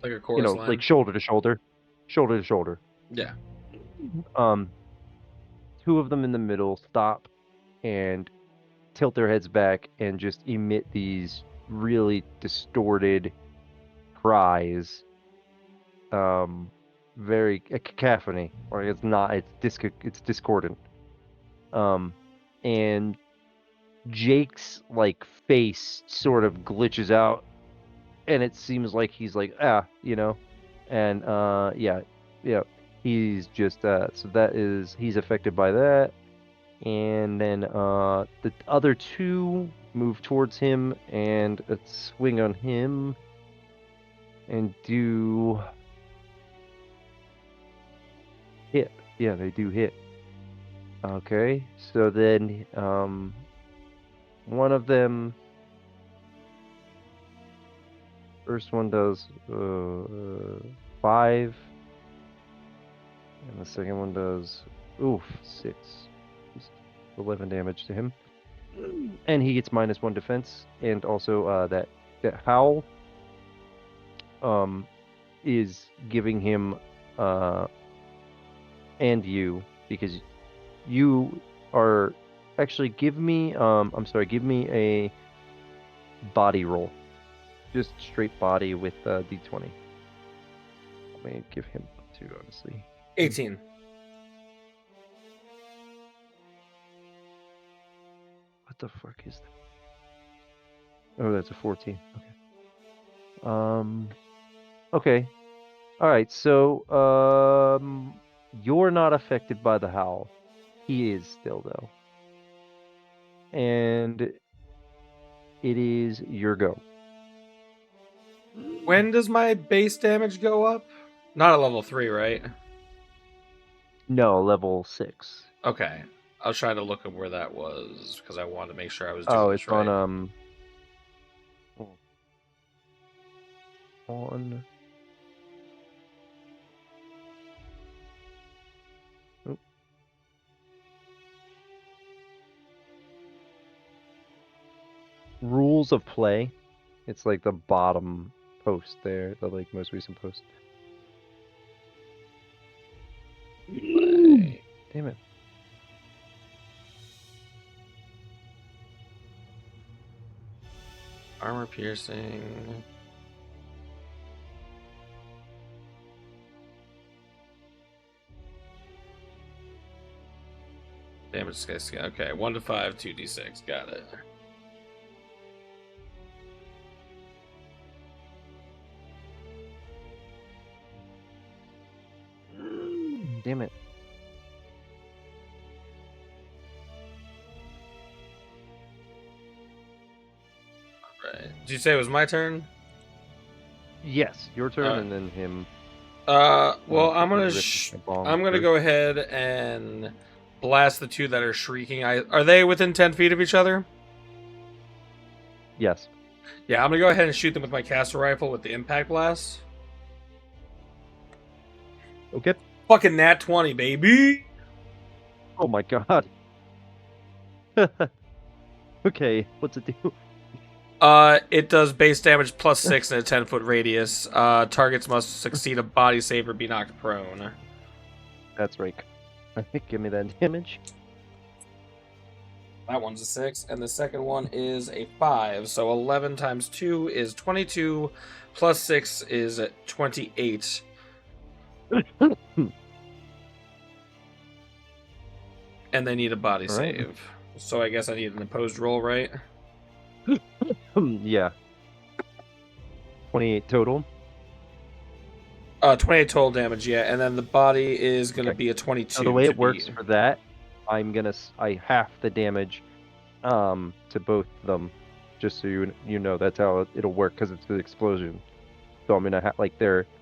a you chorus know, line. like shoulder to shoulder, shoulder to shoulder. Yeah. Two of them in the middle stop and tilt their heads back and just emit these really distorted cries. Very a cacophony, or it's not. It's discordant. And Jake's like face sort of glitches out, and it seems like he's like you know, and yeah, he's just so that is he's affected by that, and then the other two move towards him and swing on him, and do hit. Yeah, they do hit. Okay, so then one of them, first one does 5, and the second one does 6. 11 damage to him, and he gets -1 defense, and also that howl is giving him and you, because you are actually give me a body roll, just straight body with d20. Let me give him 2, honestly. 18. What the fuck is that? Oh, that's a 14. Okay. Okay. All right. So, you're not affected by the howl. He is still though. And it is your go. When does my base damage go up? Not at level 3, right? No, level 6. Okay. I was trying to look at where that was because I wanted to make sure I was doing this it's right. On rules of play. It's like the bottom post there, the like most recent post. Damn it. Armor piercing. Damage scale. Okay, 1 to 5, 2d6. Got it. Damn it. Right. Did you say it was my turn? Yes, your turn, and then him. Well, I'm gonna go ahead and blast the two that are shrieking. Are they within 10 feet of each other? Yes. Yeah, I'm gonna go ahead and shoot them with my caster rifle with the impact blast. Okay. Fucking nat 20, baby. Oh my god. Okay, what's it do? It does base damage plus 6 in a 10-foot radius. Targets must succeed a body save or be knocked prone. That's right. Give me that damage. That one's a 6, and the second one is a 5. So 11 times 2 is 22, plus 6 is 28. And they need a body All right. save. So I guess I need an opposed roll, right? Yeah. 28 total. 28 total damage, yeah, and then the body is going to be a 22. So the way it works beat. for that, I half the damage to both of them, just so you know that's how it'll work because it's the explosion. So I'm gonna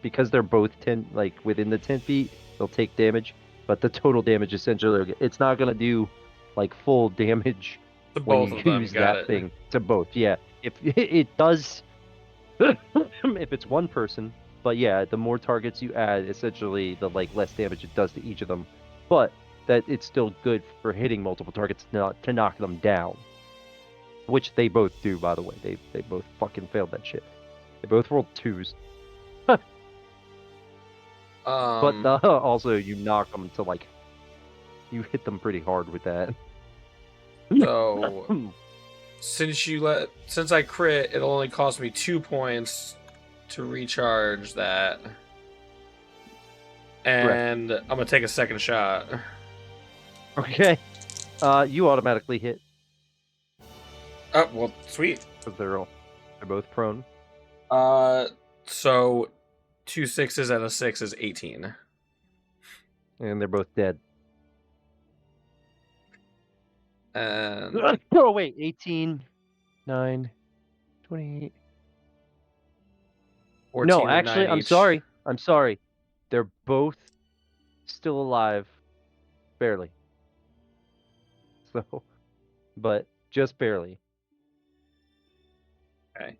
because they're both 10 within the 10 feet, they'll take damage, but the total damage essentially it's not gonna do like full damage To when both you of them, use got that it. thing to both. Yeah, if it does, if it's one person, but yeah, the more targets you add, essentially the less damage it does to each of them, but that it's still good for hitting multiple targets to knock them down, which they both do, by the way. They both fucking failed that shit. They both rolled 2s. But also you knock them to you hit them pretty hard with that. So since I crit, it'll only cost me 2 points to recharge that. And I'm gonna take a second shot. Okay. You automatically hit. Oh, well, sweet. Because they're both prone. So 2 6s and a 6 is 18. And they're both dead. And oh wait, 18, 9, 28. 14 No, and actually, 9 I'm each. sorry. I'm sorry. They're both still alive, barely. So, but just barely. Okay.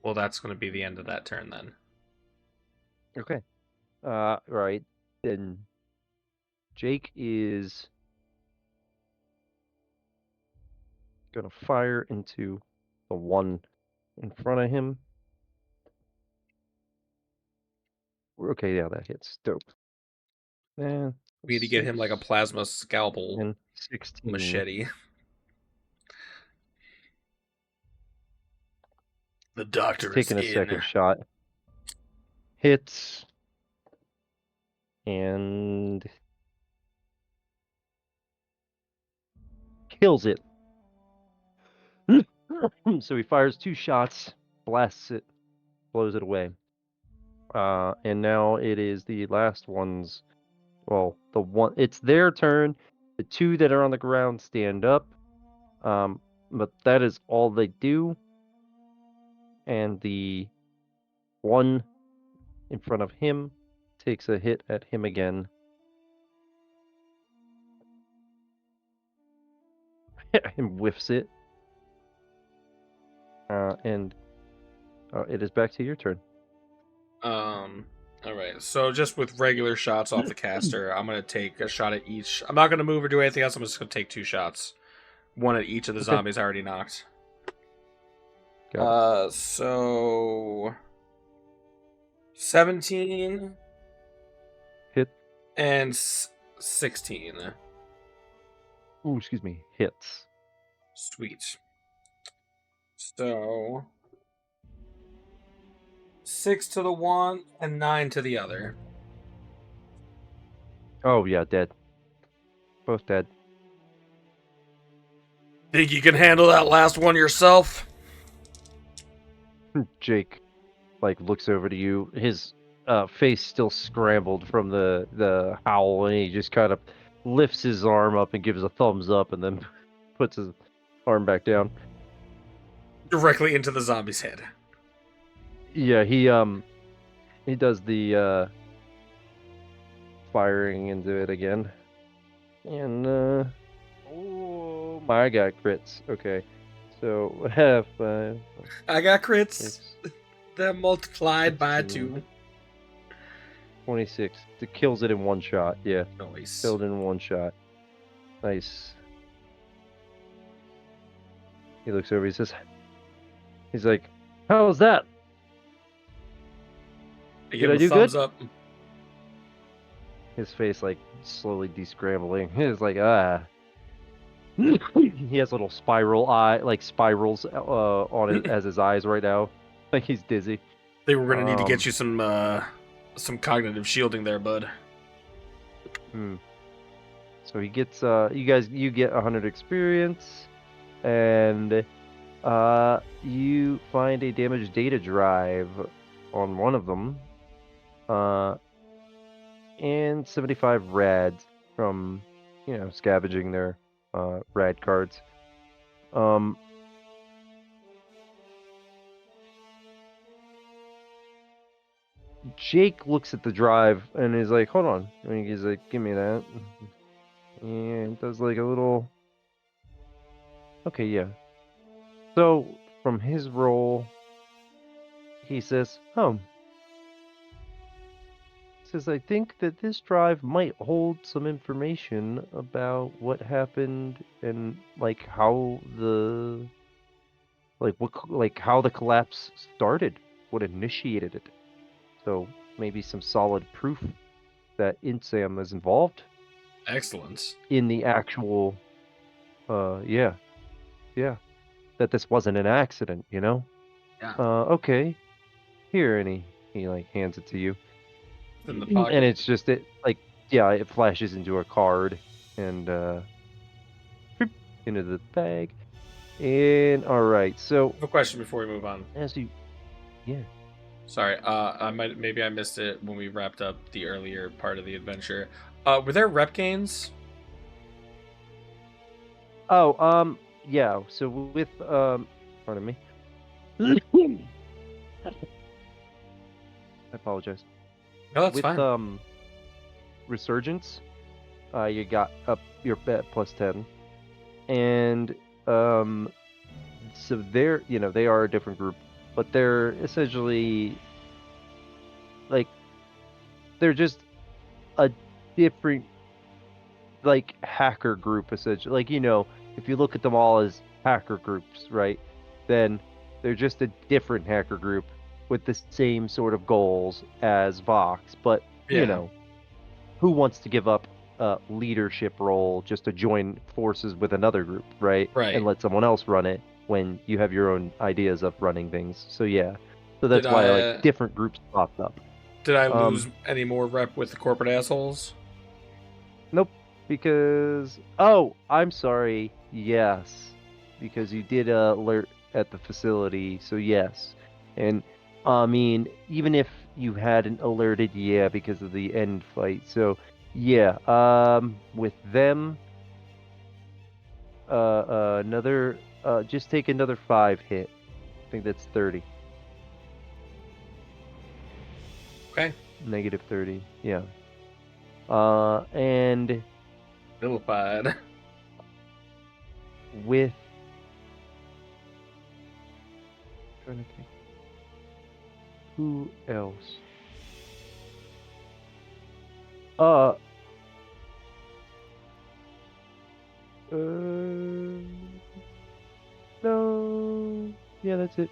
Well, that's going to be the end of that turn then. Okay. Right. Then Jake is gonna fire into the one in front of him. Okay, yeah, that hits. Dope. And We need to get him like a plasma scalpel and 16 machete. The doctor is taking a in. second shot. Hits. And kills it. So he fires 2 shots, blasts it, blows it away. And now it is the last one's. Well, it's their turn. The 2 that are on the ground stand up. But that is all they do. And the one in front of him takes a hit at him again. And whiffs it. And it is back to your turn. All right. So just with regular shots off the caster, I'm gonna take a shot at each. I'm not gonna move or do anything else. I'm just gonna take 2 shots, one at each of the zombies I already knocked. So 17 hit and 16. Ooh, excuse me. Hits. Sweet. So 6 to the one and 9 to the other. Oh yeah, dead. Both dead. Think you can handle that last one yourself? Jake looks over to you. His face still scrambled from the howl, and he just kind of lifts his arm up and gives a thumbs up, and then puts his arm back down. Directly into the zombie's head. Yeah, he does the firing into it again. And oh my, I got crits. Okay. So have 5. I got crits. They're multiplied 16, by 2. 26. It kills it in one shot. Yeah. Nice. Killed it in one shot. Nice. He looks over. He's like, "How was that? I Did give I him a do thumbs good?" up. His face like slowly descrambling. He's like, ah. He has little spirals on his as his eyes right now. Like he's dizzy. They were gonna need to get you some cognitive shielding there, bud. So he gets you get 100 experience, and you find a damaged data drive on one of them, and 75 rads from scavenging their rad cards. Jake looks at the drive and is like, "Hold on," and he's like, "Give me that," and does like a little. Okay, yeah. So from his roll, he says, "Oh." Says, "I think that this drive might hold some information about what happened and like how the how the collapse started, what initiated it. So maybe some solid proof that Insam is involved Excellent. in the actual yeah. That this wasn't an accident, you know?" Yeah. Okay. Here, and he like hands it to you. In the And pocket. it's just it flashes into a card and into the bag. And all right, so A question before we move on. Yeah. Sorry, maybe I missed it when we wrapped up the earlier part of the adventure. Were there rep gains? Oh, yeah. So with pardon me. I apologize. No, that's With fine. Resurgence, you got up your bet plus 10, and so they are a different group, but they're essentially like they're just a different hacker group essentially. If you look at them all as hacker groups, right? Then they're just a different hacker group with the same sort of goals as Vox, but Yeah. who wants to give up a leadership role just to join forces with another group, right? Right. And let someone else run it when you have your own ideas of running things. So yeah. So Did that's why I different groups popped up. did I lose any more rep with the corporate assholes? Nope, because oh, I'm sorry. Yes, because you did alert at the facility, so yes. And I mean, even if you hadn't alerted, yeah, because of the end fight. So yeah, with them, another, just take another 5 hit. I think that's 30. Okay. Negative 30. Yeah. And Vilified. with trying to think. Who else? Uh, no. Yeah, that's it.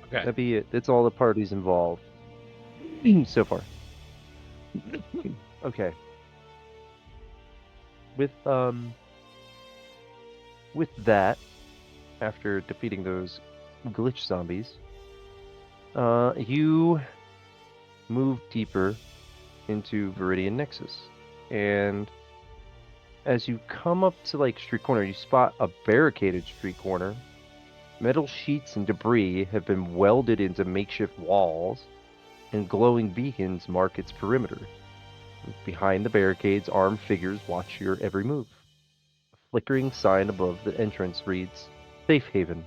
Okay. That'd be it. That's all the parties involved so far. Okay. With that, after defeating those glitch zombies, you move deeper into Viridian Nexus. And as you come up to street corner, you spot a barricaded street corner. Metal sheets and debris have been welded into makeshift walls, and glowing beacons mark its perimeter. Behind the barricades, armed figures watch your every move. A flickering sign above the entrance reads, "Safe Haven."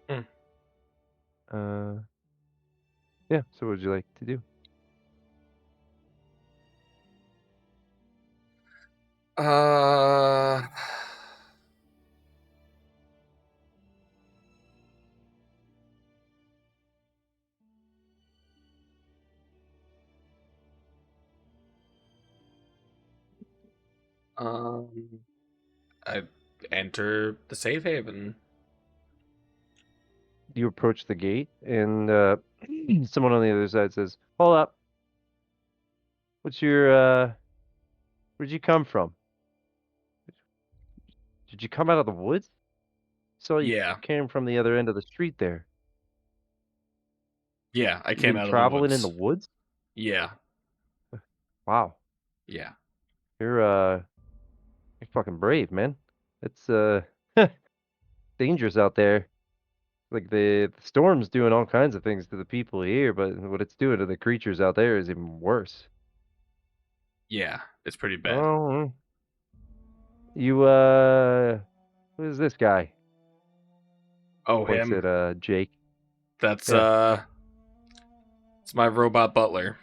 Hmm. Yeah, so what would you like to do? Uh um I enter the safe haven. You approach the gate, and someone on the other side says, "Hold up. What's your Where'd you come from? Did you come out of the woods? Saw you Yeah. came from the other end of the street there. Yeah, I You came been out of the traveling in the woods. woods? Yeah. Wow. Yeah. You're fucking brave, man. It's dangerous out there. Like the storm's doing all kinds of things to the people here, but what it's doing to the creatures out there is even worse. Yeah, it's pretty bad. Oh, you who's this guy? Oh, Points him. at Jake. That's Yeah. it's my robot butler.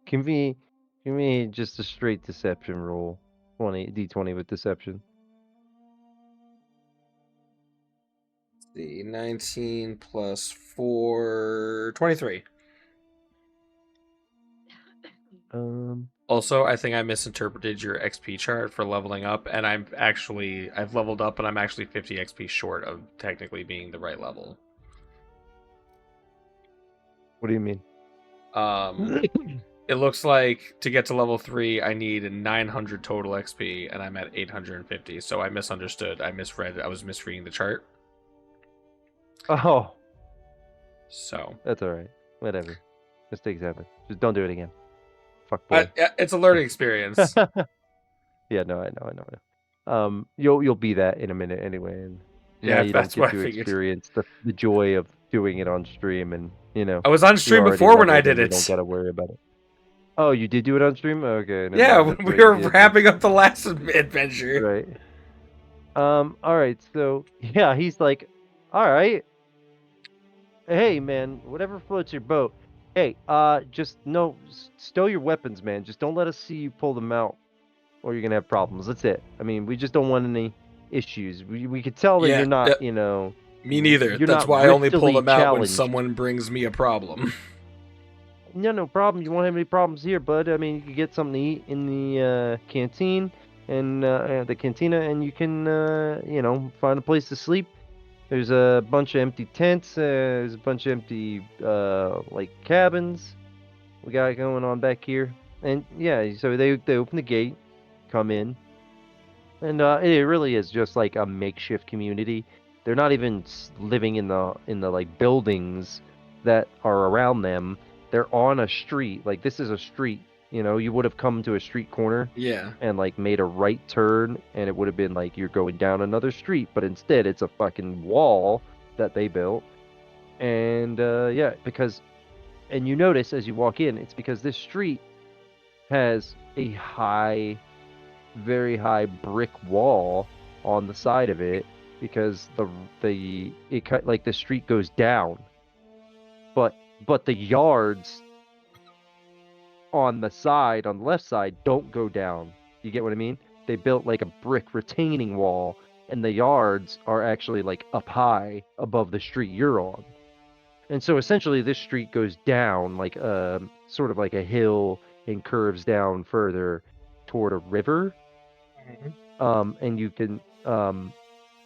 Give me just a straight deception roll. 20 with deception. The 19 plus 4, 23. Also, I think I misinterpreted your XP chart for leveling up, and I've leveled up, and I'm actually 50 XP short of technically being the right level. What do you mean? It looks like to get to level 3, I need 900 total XP, and I'm at 850. So I misunderstood. I misread. I was misreading the chart. Oh. So that's all right. Whatever. Mistakes happen. Just don't do it again. Fuck boy. It's a learning experience. Yeah, no, I know. You'll be that in a minute anyway, and now Yeah, you don't that's get what I to figured. experience the joy of doing it on stream, and I was on you're stream already before when I leveled did and you it. don't gotta worry about it. Oh, you did do it on stream? Okay, never Yeah, mind. That's we right, you were did. wrapping up the last adventure. Right. All right. So yeah, he's like, all right. Hey, man, whatever floats your boat. Hey, just stow your weapons, man. Just don't let us see you pull them out, or you're gonna have problems. That's it. I mean, we just don't want any issues. We could tell that Yeah, you're not, me neither. you're That's not why I only pull riftily them out when challenged. someone brings me a problem. No problem. You won't have any problems here, bud. I mean, you can get something to eat in the canteen and the cantina, and you can, find a place to sleep. There's a bunch of empty tents. There's a bunch of empty, like cabins we got going on back here. And yeah, so they open the gate, come in, and it really is just like a makeshift community. They're not even living in the like buildings that are around them. They're on a street. Like this is a street. You would have come to a street corner. Yeah. And like made a right turn, and it would have been like you're going down another street, but instead it's a fucking wall that they built. And yeah, and you notice as you walk in, it's because this street has a very high brick wall on the side of it, because the street goes down, but the yards on the left side don't go down. You get what I mean? They built like a brick retaining wall, and the yards are actually like up high above the street you're on. And so essentially this street goes down like sort of like a hill, and curves down further toward a river. And you can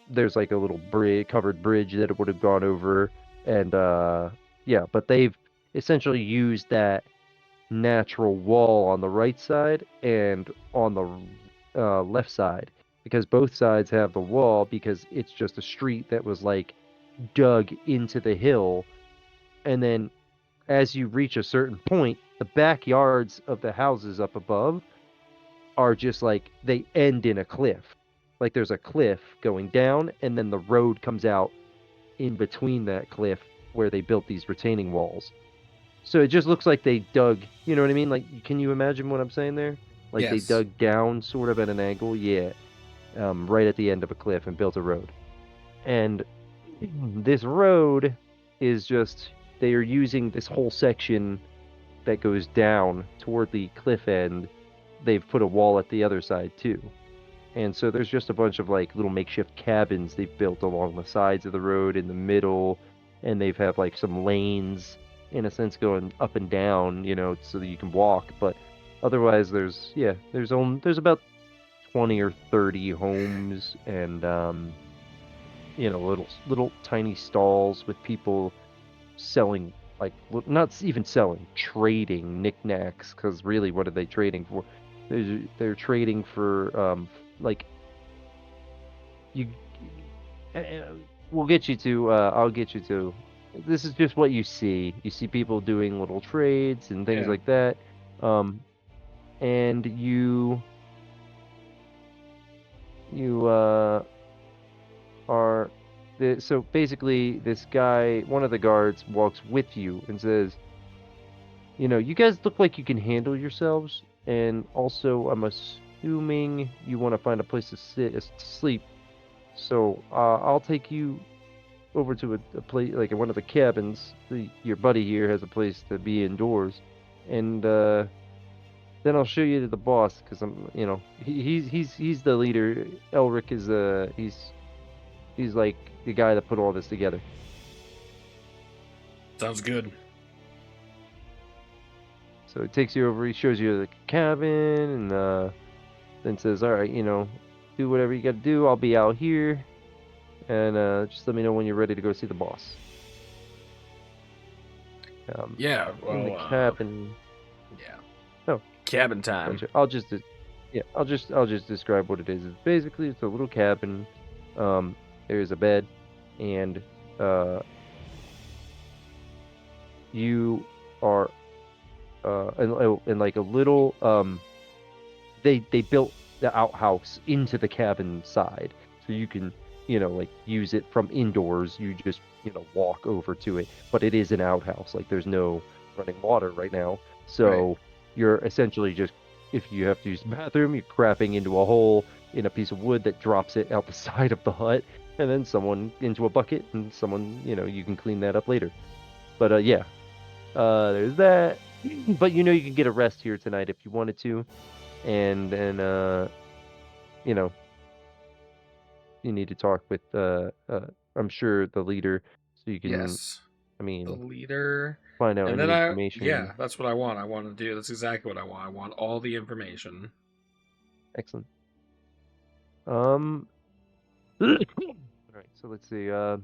there's like a little covered bridge that it would have gone over, and yeah, but they've essentially used that natural wall on the right side and on the left side, because both sides have the wall, because it's just a street that was like dug into the hill. And then as you reach a certain point, the backyards of the houses up above are just like they end in a cliff. Like there's a cliff going down, and then the road comes out in between that cliff where they built these retaining walls. So it just looks like they dug, you know what I mean? Like, can you imagine what I'm saying there? Like they Yes. dug down sort of at an angle, yeah, right at the end of a cliff, and built a road. And this road is just, they are using this whole section that goes down toward the cliff end. They've put a wall at the other side too. And so there's just a bunch of like little makeshift cabins they've built along the sides of the road in the middle, and they've have like some lanes in a sense going up and down, so that you can walk. But otherwise there's about 20 or 30 homes and little tiny stalls with people selling, like, not even selling, trading knickknacks. Because really, what are they trading for? They're trading for like you. We'll get you to. I'll get you to. This is just what you see. You see people doing little trades and things Yeah. like that. And you are so basically this guy, one of the guards, walks with you and says, you guys look like you can handle yourselves, and also I'm assuming you want to find a place to sleep. So I'll take you over to a place like one of the cabins. Your buddy here has a place to be indoors, and then I'll show you to the boss because he's the leader. Elric is he's like the guy that put all this together. Sounds good. So it takes you over. He shows you the cabin, and then says, "All right, do whatever you got to do. I'll be out here, and just let me know when you're ready to go see the boss." Yeah. In the Well. cabin. Yeah. Oh, cabin time. gotcha. I'll just describe what it is. Basically, it's a little cabin. There's a bed, and you are in like a little they built the outhouse into the cabin side, so you can like use it from indoors. You just walk over to it, but it is an outhouse. Like there's no running water right now, so you're essentially just, if you have to use the bathroom, you're crapping into a hole in a piece of wood that drops it out the side of the hut, and then someone into a bucket, and someone you can clean that up later. But yeah, there's that. But you can get a rest here tonight if you wanted to, and then you need to talk with I'm sure the leader, so you can, Yes. I mean, The leader. find out And any then information. that's what I want. I want to do. That's exactly what I want. I want all the information. Excellent. All right, so let's see. The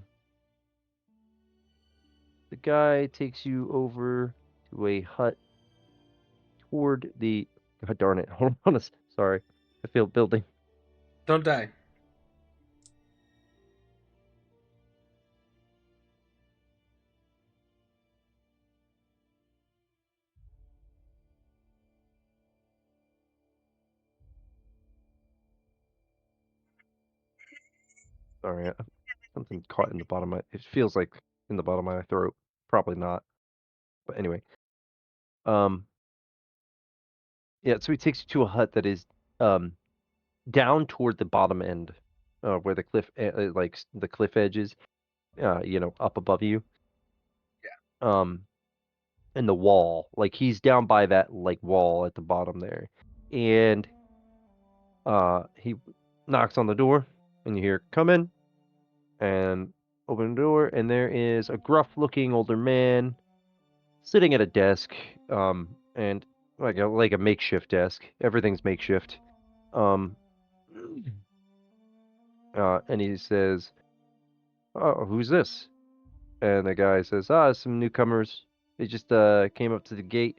guy takes you over to a hut toward the. God darn it! Hold on. Sorry, I feel building. Don't die. Sorry, something caught in the bottom of my. It feels like in the bottom of my throat. Probably not, but anyway. Yeah. So he takes you to a hut that is down toward the bottom end, where the cliff, like the cliff edges, up above you. Um, and the wall, like he's down by that like wall at the bottom there, and he knocks on the door, and you hear "come in," and open the door, and there is a gruff-looking older man sitting at a desk, and like a makeshift desk. Everything's makeshift. Um, and he says, "Oh, who's this?" And the guy says, some newcomers. They just came up to the gate.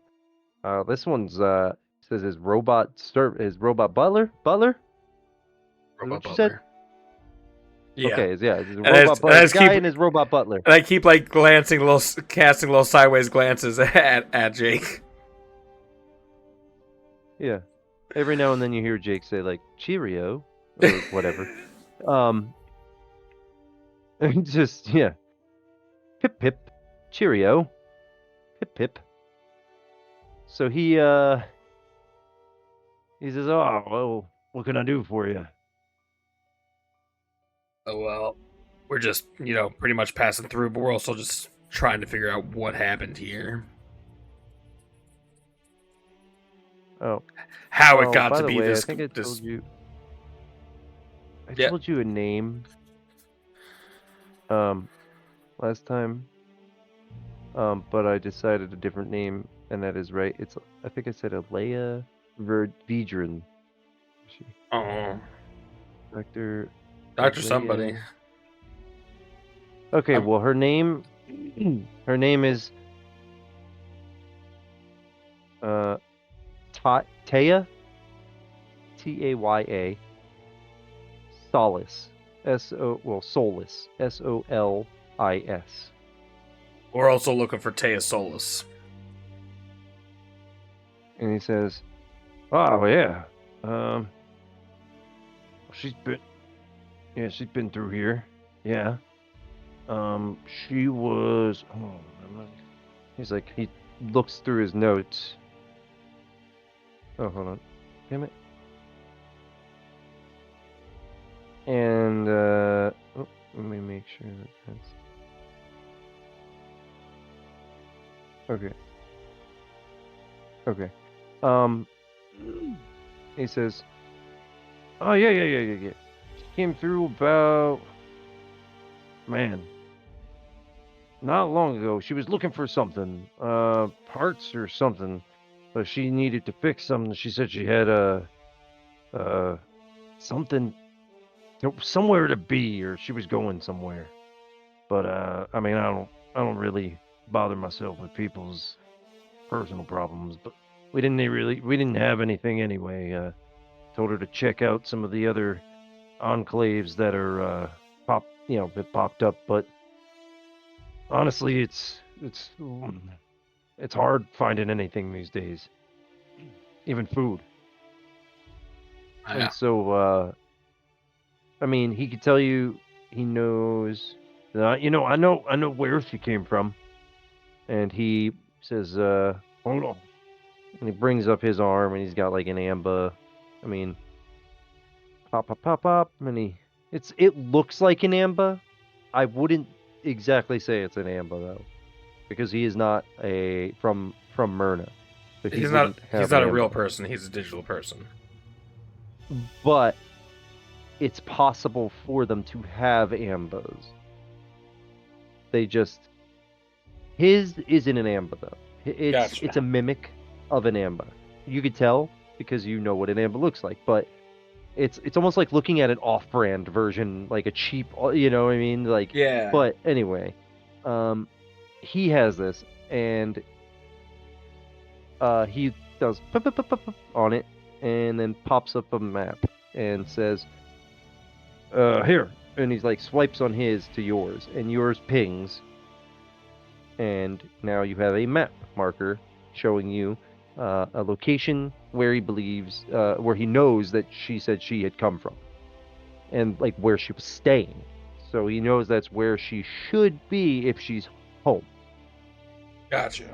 This one's says his robot butler. Butler? Is that Robot what you said? butler. Yeah. Okay, yeah, it's a And I robot just, and I butler. just Guy keep, and his robot butler. and I keep like casting little sideways glances at Jake. Yeah. Every now and then you hear Jake say like "cheerio" or whatever. Just yeah. Pip pip, cheerio, pip pip. So he says, "Oh, well, what can I do for you?" Oh well, we're just pretty much passing through, but we're also just trying to figure out what happened here. Oh. How it got By to the be way, I this. think I this. told you. I Yeah. told you a name. Last time. But I decided a different name, and that is right. I think I said Alea Vedran or Oh. Dr. Dr. Somebody. Okay, well, her name is Taya, Taya, Solis, Solis, Solis. We're also looking for Taya Solus. And he says, "Oh yeah, she's been through here. Yeah. She was. He's like, he looks through his notes. Oh, hold on. Damn it. And, let me make sure that's. Okay. Okay. He says, oh, yeah. She came through about. Man. Not long ago. She was looking for something. Parts or something. But she needed to fix something. She said she had something, somewhere to be, or she was going somewhere. But I mean, I don't really bother myself with people's personal problems. But we didn't have anything anyway. Told her to check out some of the other enclaves that are that popped up. But honestly, it's hard finding anything these days, even food. Yeah. And so, I mean, he could tell you he knows. I know where she came from. And he says, hold on. And he brings up his arm, and he's got like an amba. I mean, pop, and it looks like an amba. I wouldn't exactly say it's an amba though, because he is not from Myrna. So He's not an a real amba. person. He's a digital person. But it's possible for them to have ambas. They just his isn't an amba though. It's a mimic of an amba. You could tell because you know what an amba looks like, but it's almost like looking at an off-brand version, like a cheap, you know what I mean? Like, yeah. But anyway, he has this, and he does on it, and then pops up a map and says, here, and he's like swipes on his to yours, and yours pings, and now you have a map marker showing you a location where he knows that she said she had come from, and like where she was staying. So he knows that's where she should be if she's home. Gotcha.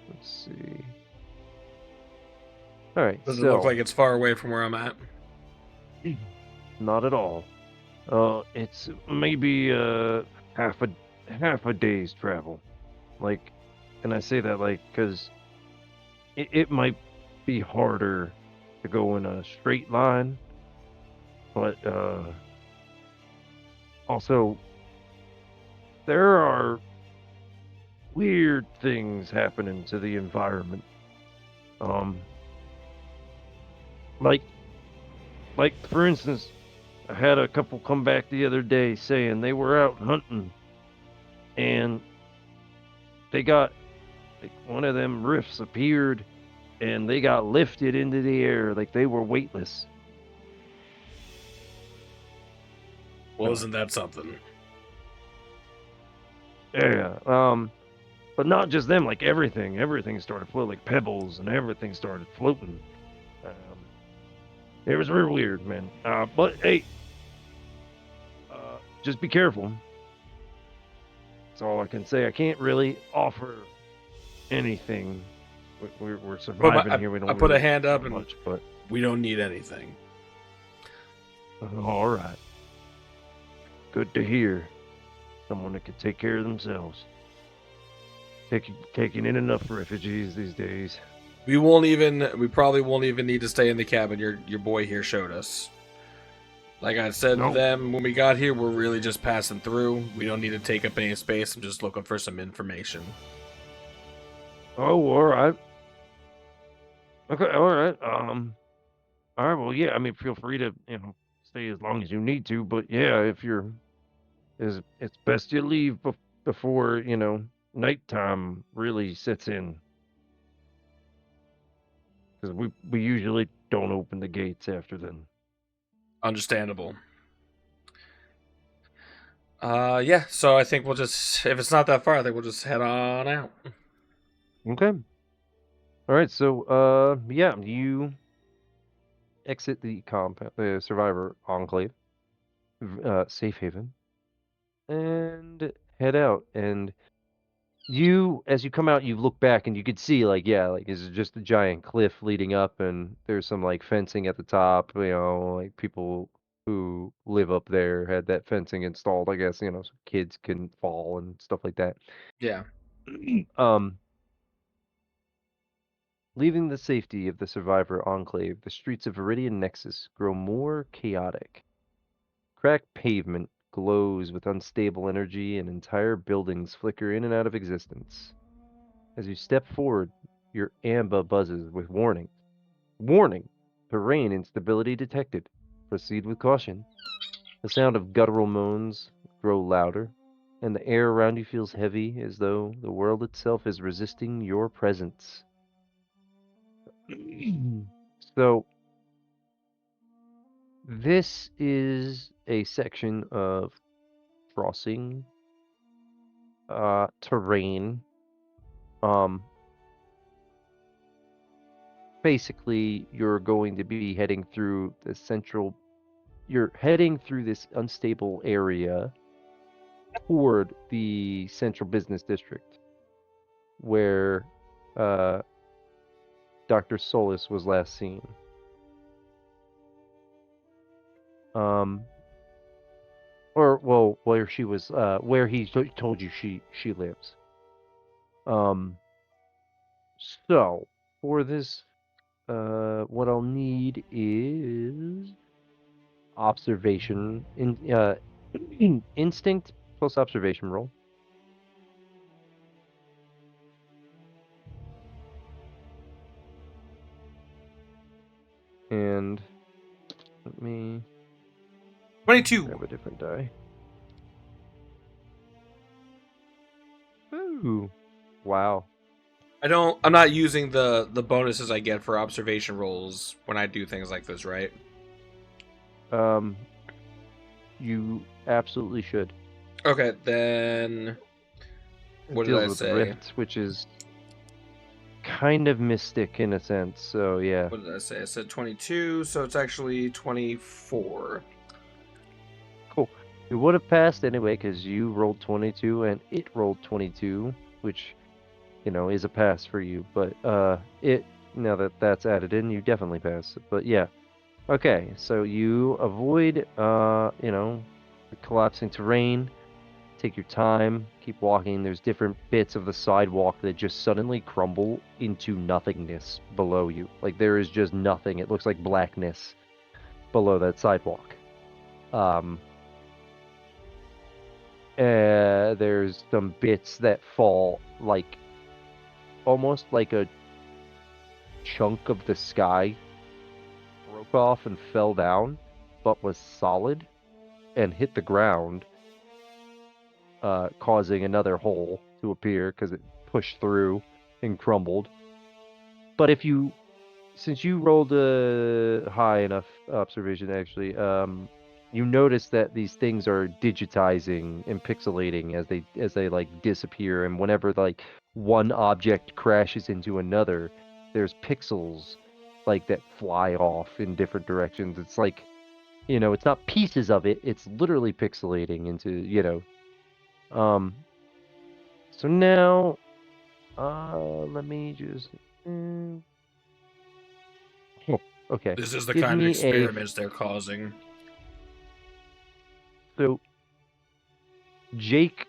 Let's see. All right. Does it look like it's far away from where I'm at? Not at all. It's maybe half a day's travel. Like, and I say that like because it might be harder to go in a straight line, but also there are weird things happening to the environment. Like for instance, I had a couple come back the other day saying they were out hunting, and they got like one of them rifts appeared, and they got lifted into the air like they were weightless. Well, isn't that something? Yeah. But not just them. Like everything started floating, like pebbles, and everything started floating. It was real weird, man. But hey, just be careful. That's all I can say. I can't really offer anything. We're surviving here. We don't. I put really a hand up, have much, but we don't need anything. All right. Good to hear. Someone that can take care of themselves. Taking in enough refugees these days. We probably won't even need to stay in the cabin your boy here showed us. Like I said to them when we got here, we're really just passing through. We don't need to take up any space. I'm just looking for some information. Oh, all right. Okay, all right. All right. Well, yeah. I mean, feel free to stay as long as you need to. But yeah, if you're, it's best you leave before nighttime really sets in, because we usually don't open the gates after then. Understandable. Yeah. So I think we'll just, if it's not that far, I think we'll just head on out. Okay. All right. So, yeah, you exit the compound, the Survivor Enclave, safe haven, and head out. And as you come out, you look back and you could see, like, yeah, like, is it just a giant cliff leading up, and there's some like fencing at the top. Like people who live up there had that fencing installed, I guess, so kids couldn't fall and stuff like that. Yeah. um. Leaving the safety of the Survivor Enclave, the streets of Viridian Nexus grow more chaotic. Cracked pavement glows with unstable energy, and entire buildings flicker in and out of existence. As you step forward, your AMBA buzzes with warning. Warning! Terrain instability detected. Proceed with caution. The sound of guttural moans grow louder, and the air around you feels heavy, as though the world itself is resisting your presence. So, this is a section of crossing terrain. Basically, you're going to be heading through the central. You're heading through this unstable area toward the central business district, where Dr. Solis was last seen. Or well, where she was, where he told you she lives. So for this, what I'll need is observation instinct plus observation roll. And let me 22. grab a different die. Ooh, wow. I'm not using the bonuses I get for observation rolls when I do things like this, right? You absolutely should. Okay, then what It did deals I with say? rift, which is kind of mystic in a sense. So yeah. What did I say? I said 22, so it's actually 24. Cool. It would have passed anyway because you rolled 22 and it rolled 22, which is a pass for you. But now that that's added in, you definitely pass. But yeah. Okay, so you avoid collapsing terrain. Take your time, keep walking. There's different bits of the sidewalk that just suddenly crumble into nothingness below you. Like there is just nothing. It looks like blackness below that sidewalk. There's some bits that fall like almost like a chunk of the sky broke off and fell down, but was solid and hit the ground, causing another hole to appear because it pushed through and crumbled. But since you rolled a high enough observation, actually, you notice that these things are digitizing and pixelating as they like disappear, and whenever like one object crashes into another, there's pixels like that fly off in different directions. It's like, it's not pieces of it, it's literally pixelating into. So now, let me just. Oh, okay. This is the Give kind of me experiments they're causing. So Jake,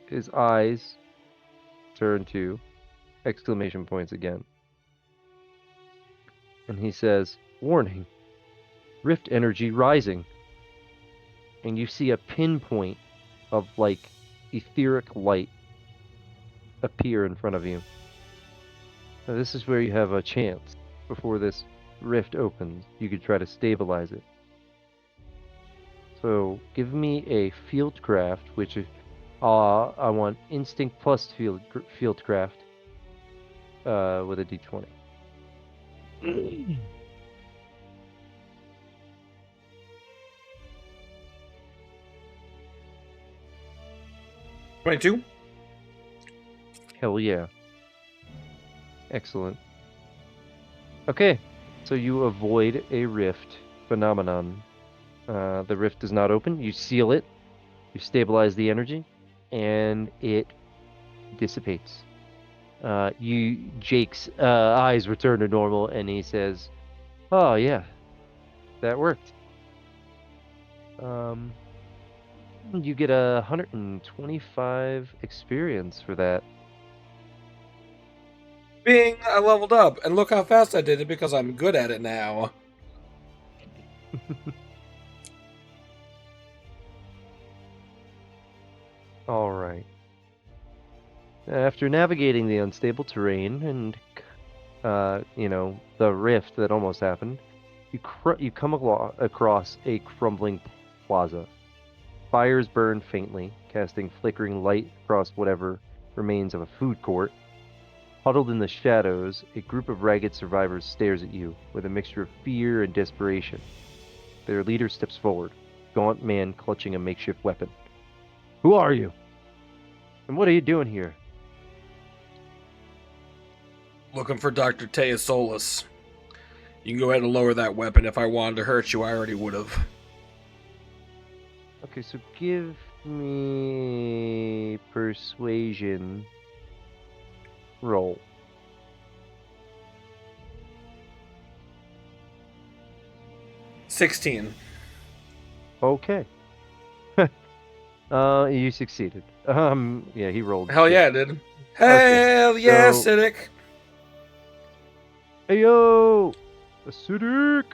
his eyes turn to exclamation points again. And he says, "Warning, rift energy rising." And you see a pinpoint of like etheric light appear in front of you. Now, this is where you have a chance before this rift opens. You could try to stabilize it. So give me a fieldcraft, which I want instinct plus fieldcraft with a d20. 22. Hell yeah. Excellent. Okay, so you avoid a rift phenomenon. The rift does not open. You seal it. You stabilize the energy, and it dissipates. Jake's eyes return to normal, and he says, "Oh yeah, that worked." You get 125 experience for that. Bing! I leveled up, and look how fast I did it because I'm good at it now. All right. After navigating the unstable terrain and, the rift that almost happened, you come across a crumbling plaza. Fires burn faintly, casting flickering light across whatever remains of a food court. Huddled in the shadows, a group of ragged survivors stares at you with a mixture of fear and desperation. Their leader steps forward, gaunt man clutching a makeshift weapon. "Who are you? And what are you doing here?" Looking for Dr. Teosolus. You can go ahead and lower that weapon. If I wanted to hurt you, I already would have. Okay, so give me persuasion roll. $16. Okay. You succeeded. Yeah, he rolled. Hell yeah, I did. Hell yeah, so- Acidic. Hey yo, Acidic.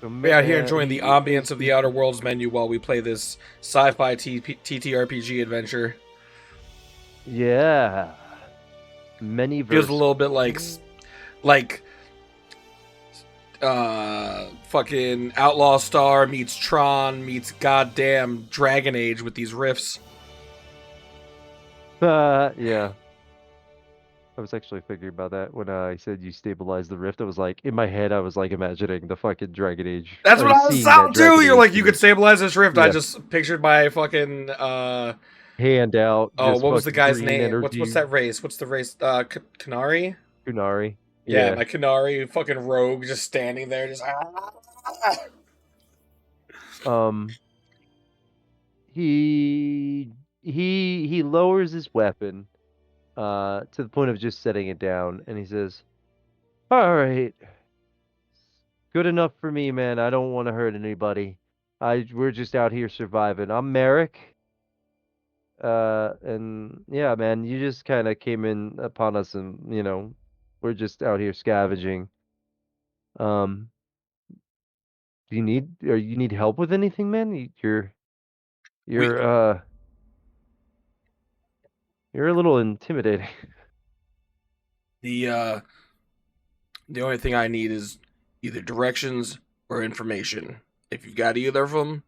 We're out here enjoying the ambience of the Outer Worlds menu while we play this sci-fi TTRPG adventure. Yeah. Many Feels a little bit like fucking Outlaw Star meets Tron meets goddamn Dragon Age with these riffs. Yeah. I was actually thinking about that when I said you stabilized the rift. I was like, in my head, I was like imagining the fucking Dragon Age. That's what I was seeing sounding that too. Dragon You're Age like, you scene. could stabilize this rift. I Yeah. just pictured my fucking Hand out. oh, Just what was the fucking guy's green name? energy. What's that race? What's the race? Kunari? Kunari. Yeah, Yeah. my Kunari fucking rogue just standing there, just He lowers his weapon to the point of just setting it down, and he says, "All right, good enough for me, man. I don't want to hurt anybody. We're just out here surviving. I'm Merrick. And yeah, man, you just kind of came in upon us, and we're just out here scavenging. Um, do you need help with anything, man? You're you're a little intimidating." the only thing I need is either directions or information. If you got either of them,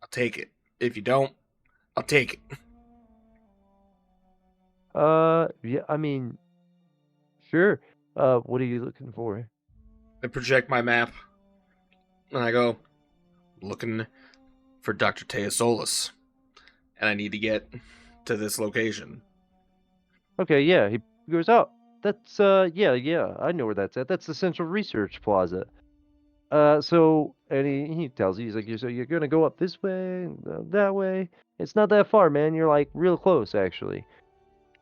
I'll take it. If you don't, I'll take it. Yeah, I mean, sure. What are you looking for? I project my map, and I go, looking for Dr. Teosolus, and I need to get to this location. Okay, yeah. He goes, "Oh, that's yeah, I know where that's at. That's the Central Research Plaza." So, and he tells you, he's like, "So you're gonna go up this way, that way. It's not that far, man. You're like real close, actually."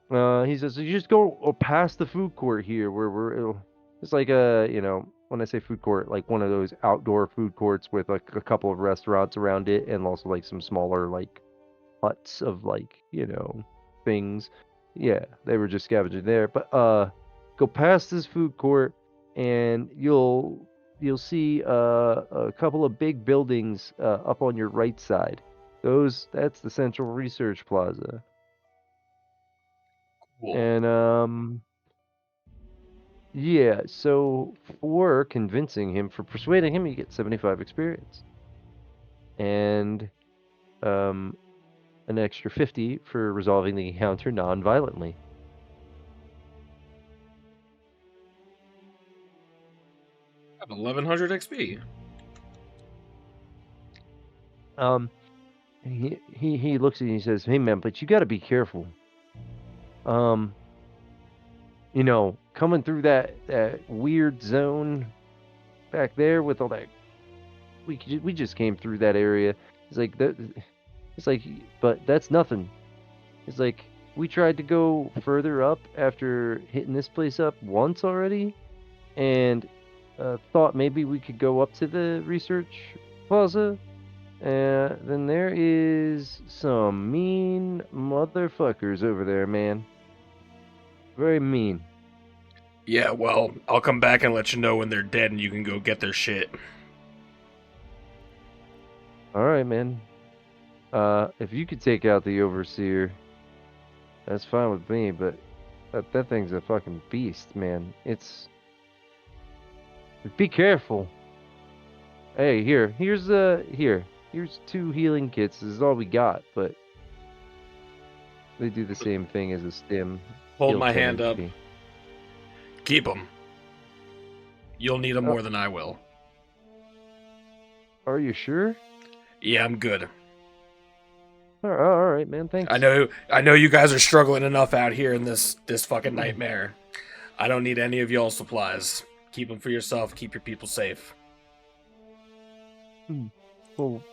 He says, "So you just go past the food court here, where it's like when I say food court, like one of those outdoor food courts with like a couple of restaurants around it, and also like some smaller like huts of like things. Yeah, they were just scavenging there. But go past this food court, and you'll see a couple of big buildings up on your right side. That's the Central Research Plaza. Cool. And yeah, so for convincing him, for persuading him, you get 75 experience. And an extra 50 for resolving the encounter non-violently. I have 1100 XP. And he looks at you and he says, "Hey man, but you got to be careful. You know, coming through that weird zone back there with all that, we just came through that area. It's like that. It's like, but that's nothing. It's like we tried to go further up after hitting this place up once already, and thought maybe we could go up to the research plaza. Then there is some mean motherfuckers over there, man. Very mean. Yeah, well, I'll come back and let you know when they're dead and you can go get their shit. Alright, man. If you could take out the overseer, that's fine with me, but that thing's a fucking beast, man. Be careful. Hey, here's 2 healing kits. This is all we got, but they do the same thing as a stim. Hold Heal my 10 hand up. HP. Keep them. You'll need them more than I will. Are you sure? Yeah, I'm good. Alright, man, thanks. I know you guys are struggling enough out here in this fucking nightmare. I don't need any of y'all's supplies. Keep them for yourself. Keep your people safe. Well,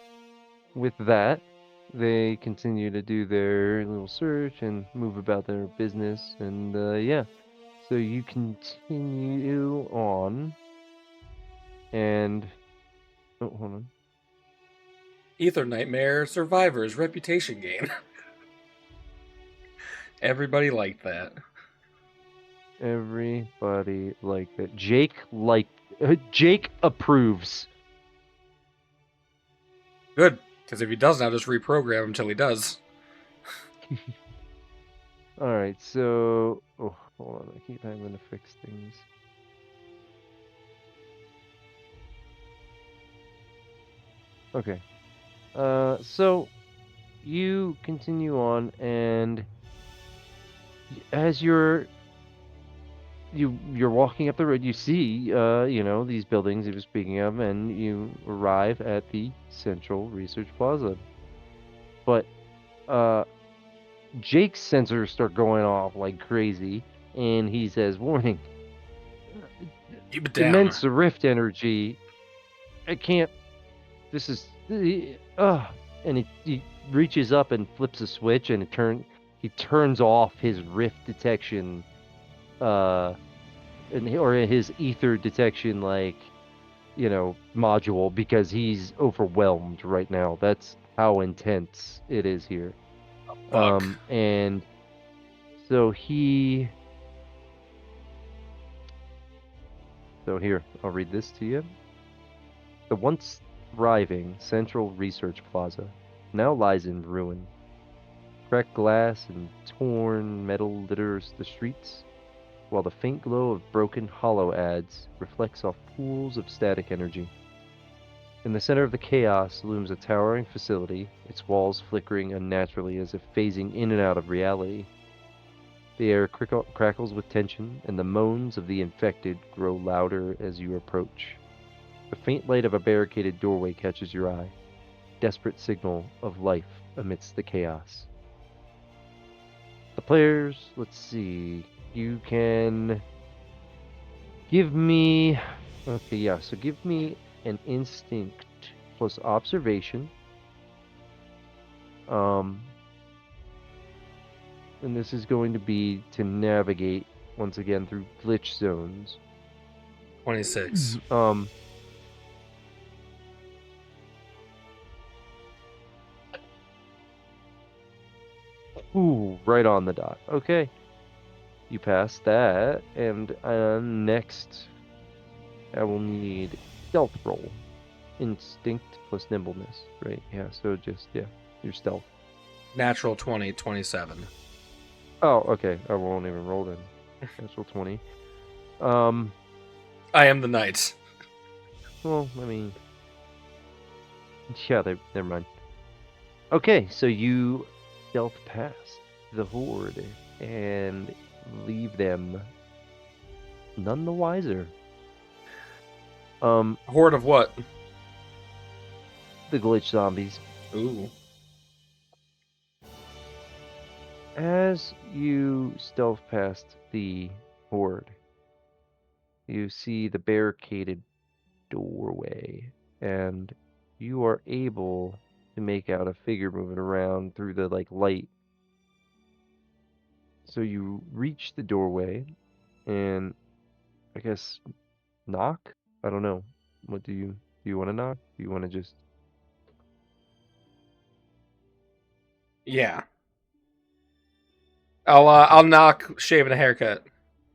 with that, they continue to do their little search and move about their business, and yeah. So you continue on, and oh, hold on. Ether Nightmare Survivor's reputation gain. Everybody liked that. Everybody liked it. Jake approves. Good, because if he doesn't, I'll just reprogram him until he does. Alright, so hold on, I keep having to fix things. Okay. So you continue on, and as you're walking up the road, you see these buildings he was speaking of, and you arrive at the Central Research Plaza. But Jake's sensors start going off like crazy, and he says, "Warning. Keep it down. Immense rift energy. I can't. This is and he reaches up and flips a switch, and he turns off his rift detection or his ether detection module, because he's overwhelmed right now. That's how intense it is here. And so here, I'll read this to you. The once thriving Central Research Plaza now lies in ruin. Cracked glass and torn metal litters the streets, while the faint glow of broken hollow ads reflects off pools of static energy. In the center of the chaos looms a towering facility, its walls flickering unnaturally as if phasing in and out of reality. The air crackles with tension, and the moans of the infected grow louder as you approach. The faint light of a barricaded doorway catches your eye, desperate signal of life amidst the chaos. The players, let's see, you can give me, okay, yeah, so give me an instinct plus observation. And this is going to be to navigate once again through glitch zones. 26. Ooh, right on the dot. Okay. You passed that, and next I will need stealth roll. Instinct plus nimbleness, right? Yeah, so just, yeah. Your stealth. Natural 20, 27. Oh, okay. I won't even roll then. Natural 20. I am the knight. Well, I mean, yeah, never mind. Okay, so you stealth past the horde and leave them none the wiser. Horde of what? The glitch zombies. Ooh. As you stealth past the horde, you see the barricaded doorway, and you are able to make out a figure moving around through the light. So you reach the doorway, and I guess knock. I don't know. What do you want to knock? Do you want to just? Yeah. I'll knock shave and a haircut.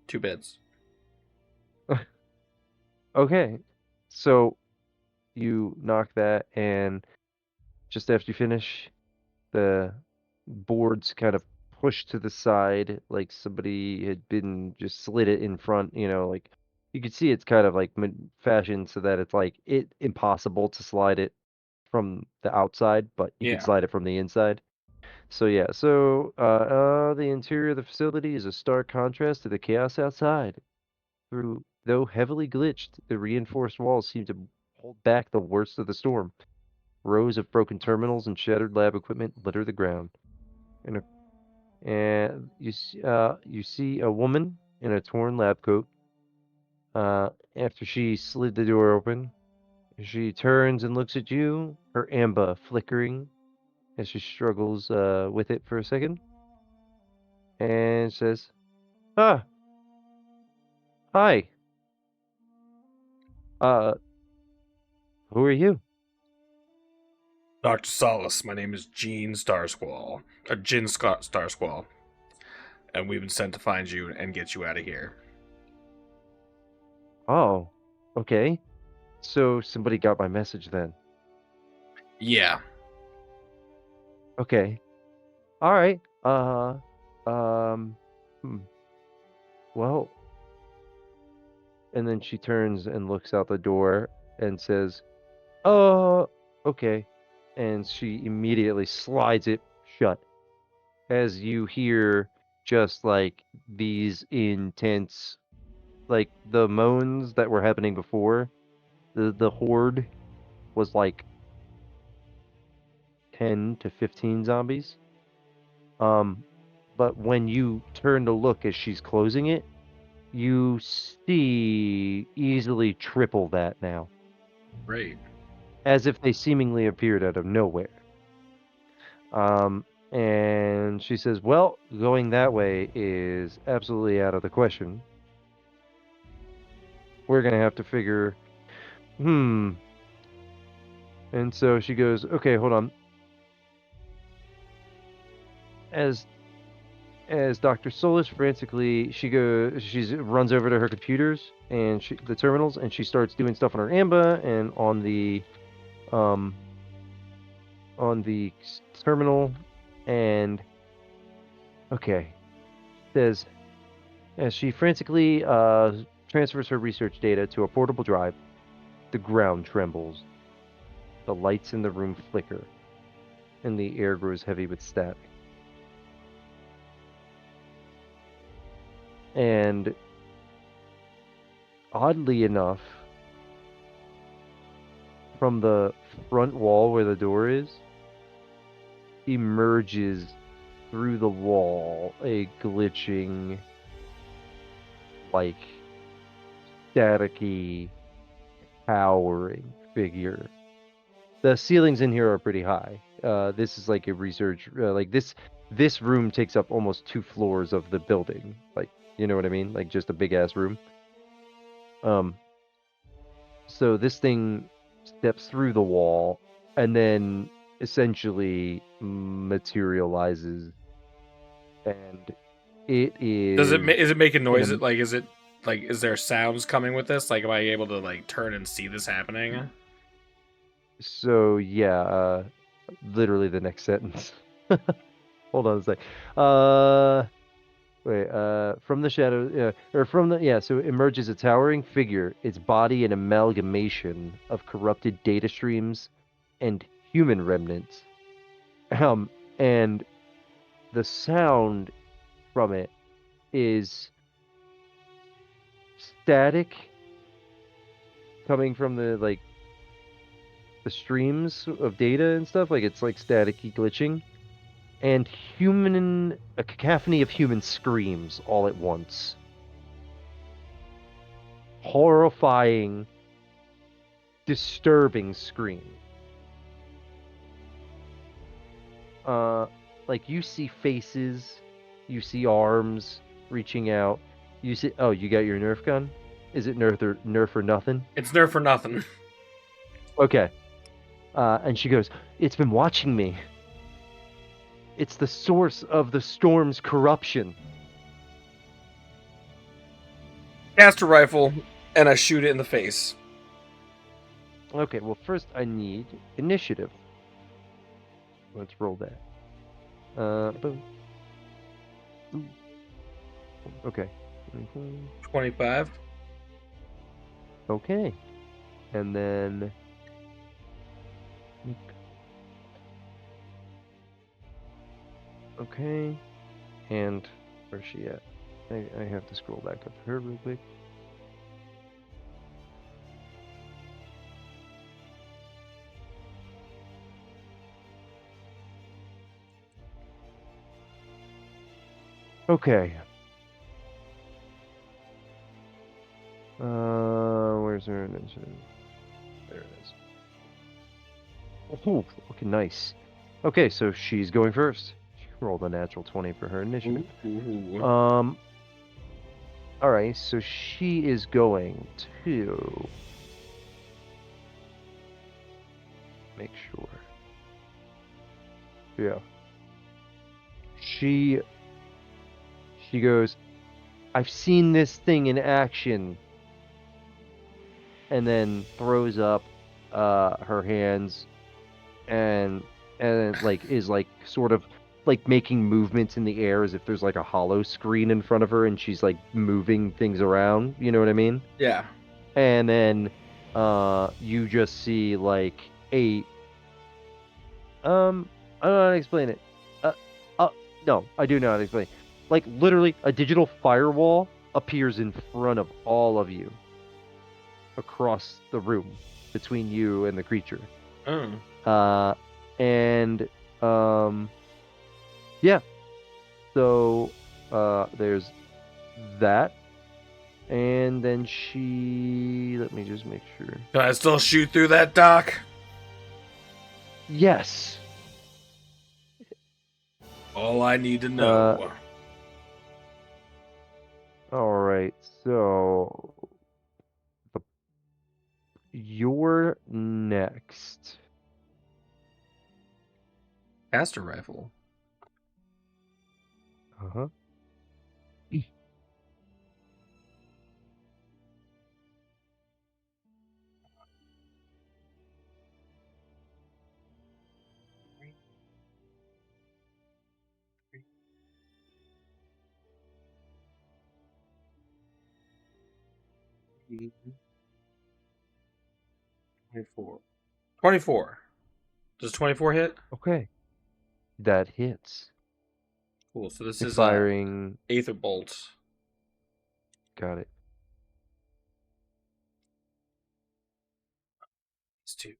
2 bids. Okay, so you knock that, and just after you finish, the boards kind of pushed to the side, like somebody had been just slid it in front. Like you could see it's kind of like fashioned so that it's like impossible to slide it from the outside, but you could Yeah. slide it from the inside. So yeah, the interior of the facility is a stark contrast to the chaos outside. Though heavily glitched, the reinforced walls seem to hold back the worst of the storm. Rows of broken terminals and shattered lab equipment litter the ground. And you see a woman in a torn lab coat. After she slid the door open, she turns and looks at you, her amber flickering as she struggles with it for a second, and says, "Ah, hi. Who are you?" Dr. Solace, my name is Gene Starsquall. Or Jin Starsquall. And we've been sent to find you and get you out of here. Oh, okay. So somebody got my message then. Yeah. Okay. All right. Well, and then she turns and looks out the door and says, okay." And she immediately slides it shut as you hear just like these intense, like the moans that were happening before. The horde was like 10 to 15 zombies. But when you turn to look as she's closing it, you see easily triple that now. Great. As if they seemingly appeared out of nowhere. And she says, "Well, going that way is absolutely out of the question. We're gonna have to figure, And so she goes, "Okay, hold on." As Dr. Solis frantically, she runs over to her computers and the terminals, and she starts doing stuff on her AMBA and on the terminal, and okay, says as she frantically transfers her research data to a portable drive, the ground trembles, the lights in the room flicker, and the air grows heavy with static. And oddly enough, from the front wall where the door is, emerges through the wall a glitching, like, staticky, towering figure. The ceilings in here are pretty high. This is like a research, this room takes up almost 2 floors of the building. Like, you know what I mean? Like just a big ass room. So this thing steps through the wall and then essentially materializes, and it is Is it making in noise? a, Is there sounds coming with this? Like, am I able to like turn and see this happening? so yeah, literally the next sentence. Hold on a sec. Wait. From the shadow, or from the so emerges a towering figure. Its body an amalgamation of corrupted data streams and human remnants. And the sound from it is static coming from the streams of data and stuff. Like it's like staticky glitching, and a cacophony of human screams all at once. Horrifying, disturbing scream. Like you see faces, you see arms reaching out. You see, oh, you got your Nerf gun? Is it Nerf or nothing? It's Nerf or nothing. Okay. And she goes, "It's been watching me. It's the source of the storm's corruption." Cast a rifle, and I shoot it in the face. Okay, well, first I need initiative. Let's roll that. Boom. Ooh. Okay. 25. Okay. And then... Okay. And where's she at? I have to scroll back up to her real quick. Okay. Where's her initiative? There it is. Oh, looking nice. Okay, so she's going first. She rolled a natural 20 for her initiative. Ooh. Alright, so she is going to make sure. Yeah. She goes, "I've seen this thing in action," and then throws up her hands and like is like sort of like making movements in the air as if there's like a hollow screen in front of her and she's like moving things around, you know what I mean? Yeah. And then you just see like I don't know how to explain it. No, I do know how to explain it. Like literally a digital firewall appears in front of all of you across the room between you and the creature. And yeah. So there's that. And then let me just make sure. Can I still shoot through that dock? Yes. All I need to know. All right. So you're next. Cast a rifle. Uh-huh. Mm-hmm. 24. Does 24 hit? Okay. That hits. Cool. So this You're is firing Aether Bolt. Got it. It's 2.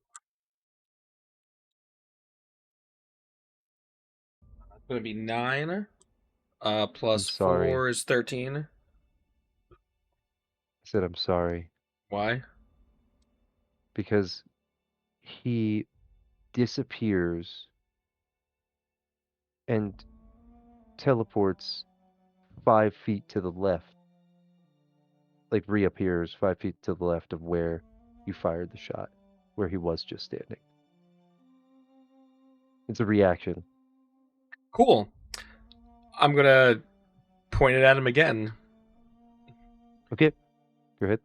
It's going to be 9. Plus 4 is 13. I said I'm sorry. Why? Because he disappears and teleports 5 feet to the left. Like reappears 5 feet to the left of where you fired the shot, where he was just standing. It's a reaction. Cool. I'm going to point it at him again. Okay. Go ahead.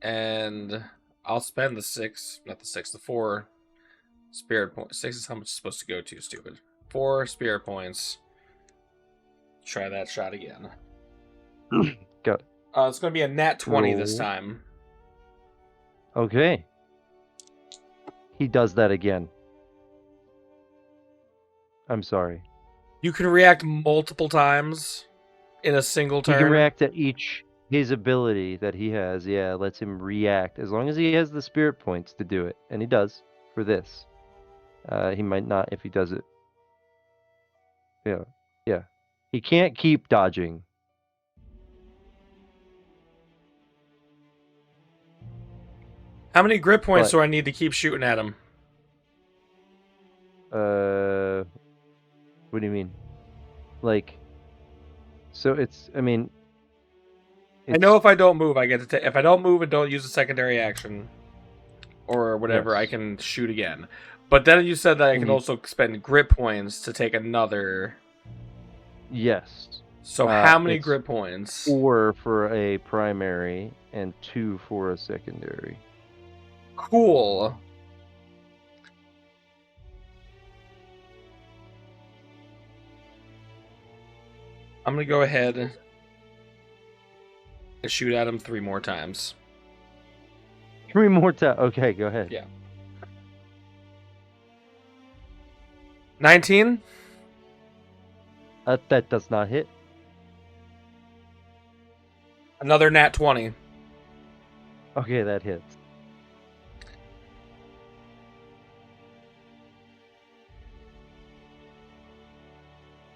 And I'll spend the 4 Spirit points. 6 is how much it's supposed to go to, stupid. 4 spirit points. Try that shot again. Got it. It's going to be a nat 20 this Roll. time. Okay. He does that again. I'm sorry. You can react multiple times in a single turn. He can react to his ability that he has. Yeah, lets him react as long as he has the spirit points to do it, and he does for this. He might not if he does it. Yeah. He can't keep dodging. How many grip points But- do I need to keep shooting at him? What do you mean? Like, so it's. I mean, I know if I don't move, I get to. If I don't move and don't use a secondary action, or whatever, I Yes. can shoot again. But then you said that I And can you- also spend grip points to take another. Yes. So how many It's grip points? 4 for a primary and 2 for a secondary. Cool. I'm gonna go ahead and shoot at him 3 more times. 3 more times. Okay, go ahead. Yeah. 19? That does not hit. Another nat 20. Okay, that hits.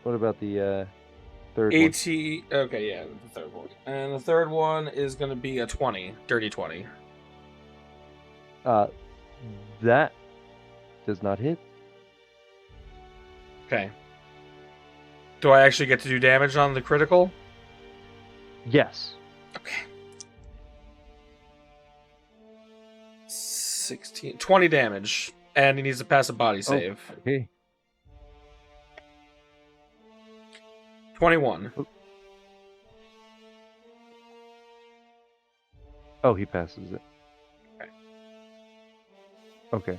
What about the third one? 18. Okay, yeah, the third one. And the third one is going to be a 20. Dirty 20. That does not hit. Okay. Do I actually get to do damage on the critical? Yes. Okay. 16. 20 damage. And he needs to pass a body save. Okay. 21. Oh, he passes it. Okay.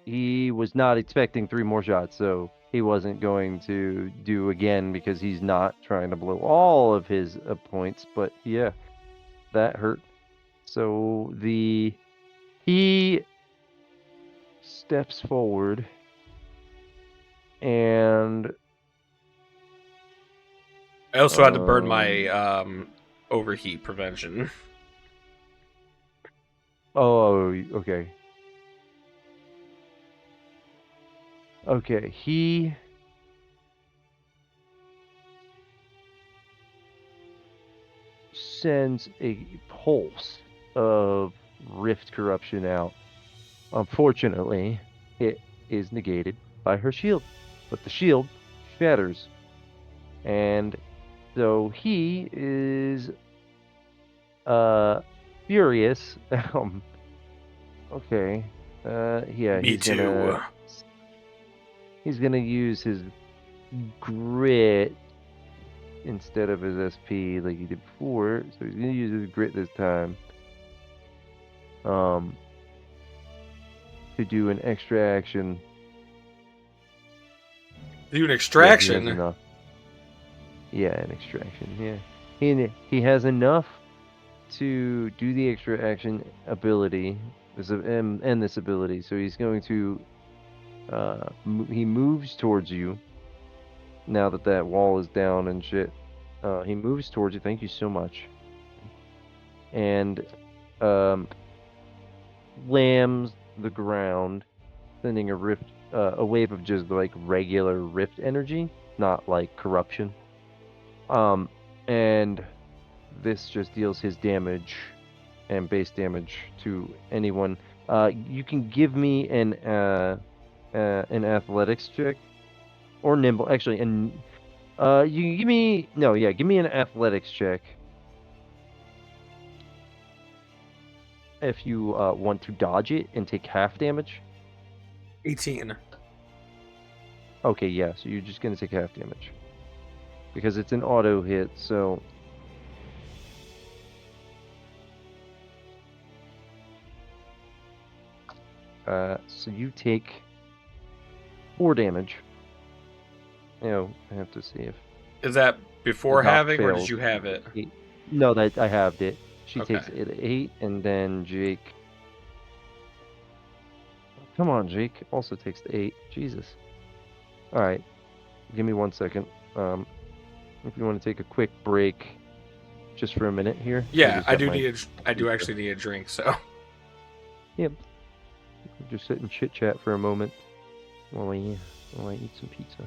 He was not expecting 3 more shots, so he wasn't going to do again because he's not trying to blow all of his points. But yeah, that hurt. So he steps forward and I also had to burn my overheat prevention. Oh, okay. Okay, he sends a pulse of rift corruption out. Unfortunately, it is negated by her shield, but the shield shatters. And so he is furious. Okay. Yeah, Me too. He's gonna use his grit instead of his SP like he did before. So he's gonna use his grit this time. To do an extra action. Do an extraction? Yeah, he has enough. Yeah, an extraction. Yeah, he has enough to do the extra action ability, and this ability. So he's going to. He moves towards you. Now that that wall is down and shit, he moves towards you. Thank you so much. And slams the ground, sending a rift, a wave of just like regular rift energy, not like corruption. And this just deals his damage and base damage to anyone. You can give me an athletics check or nimble. Actually, and you give me give me an athletics check if you want to dodge it and take half damage. 18. Okay, yeah, so you're just gonna take half damage because it's an auto hit. So So you take 4 damage. I have to see if Is that the before doc having, or did fails. you have it? No, that I halved it. She takes Okay. it 8, and then Jake. Come on, Jake also takes the 8. Jesus. All right, give me 1 second. If you want to take a quick break, just for a minute here. Yeah, just got my I do pizza. actually need a drink, so. Yep. Just sit and chit chat for a moment while I eat some pizza.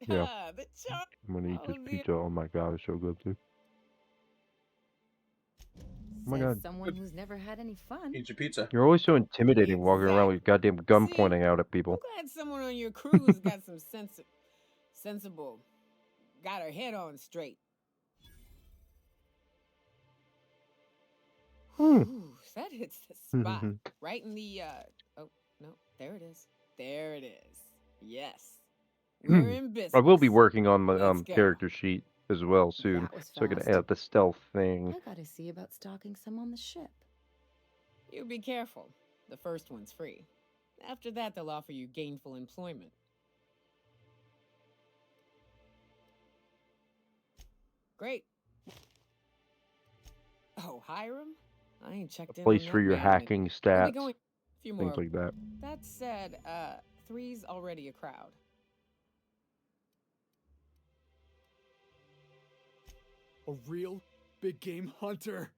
Yeah. The charm. I'm gonna eat Oh, this the pizza. Oh my god, it's so good, dude. Oh my says god. someone who's never had any fun. Eat your pizza. You're always so intimidating walking around with your goddamn gun See, pointing out at I'm people. glad someone on your crew's got some sensible, got her head on straight. Hmm. Ooh, that hits the spot. Right in the, oh, no, there it is. There it is. Yes. We're in business. I will be working on my Let's go. character sheet as well soon, That was so I can fast. add the stealth thing. I gotta see about stalking some on the ship. You be careful. The first one's free. After that, they'll offer you gainful employment. Great. Oh, Hiram? I ain't checked in on Place that for your man in a- hacking We'll be stats, going a few things more. like that. That said, three's already a crowd. A real big game hunter.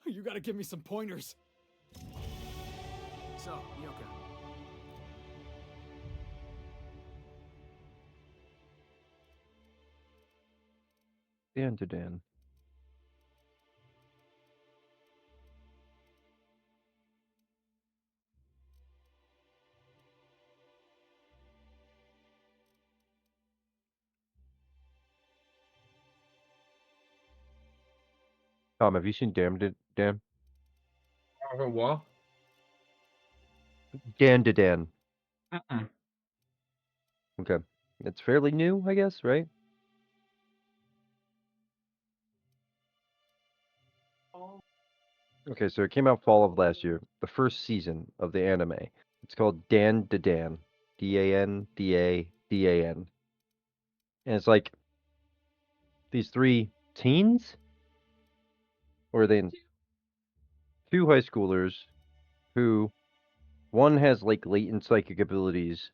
You gotta give me some pointers. So, Yoka. Dan to Dan. Tom, have you seen Dan? What? Dan to Dan. Mm-mm. Okay. It's fairly new, I guess, right? Okay, so it came out fall of last year, the first season of the anime. It's called Dan Dadan. Dan. And it's like these three teens, or are they two high schoolers who one has like latent psychic abilities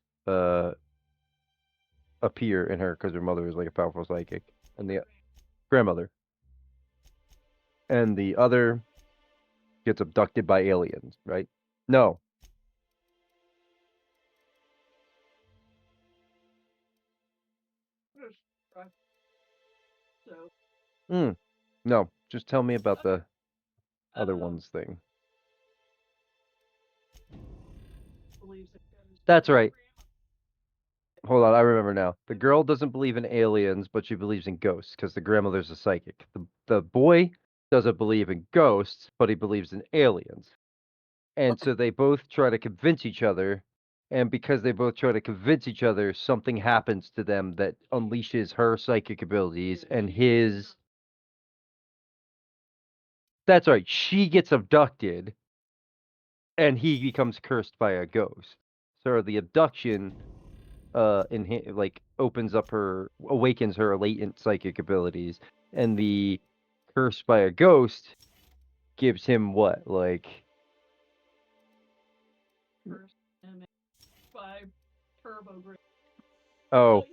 appear in her because her mother is like a powerful psychic, and the grandmother, and the other gets abducted by aliens, right? No. No, just tell me about the other one's thing. That's right. Hold on, I remember now. The girl doesn't believe in aliens, but she believes in ghosts because the grandmother's a psychic. The boy doesn't believe in ghosts, but he believes in aliens. And so they both try to convince each other, and because they both try to convince each other, something happens to them that unleashes her psychic abilities and his. That's right, she gets abducted, and he becomes cursed by a ghost. So the abduction like opens up awakens her latent psychic abilities, and the curse by a ghost gives him what, like oh,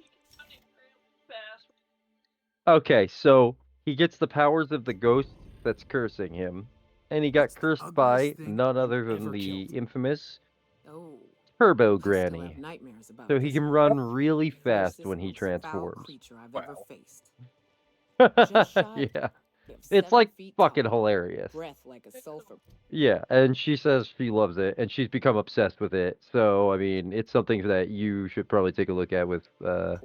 okay, so he gets the powers of the ghost that's cursing him, and he got cursed by none other than the infamous Oh, Turbo I still have Granny. nightmares about So he this can one. run really fast Fiercest, when he most foul transforms. creature I've ever faced. Just shy Yeah. of It's 7 like feet fucking tall, hilarious. breath like a sulfur. Yeah, and she says she loves it, and she's become obsessed with it. So, I mean, it's something that you should probably take a look at with Tay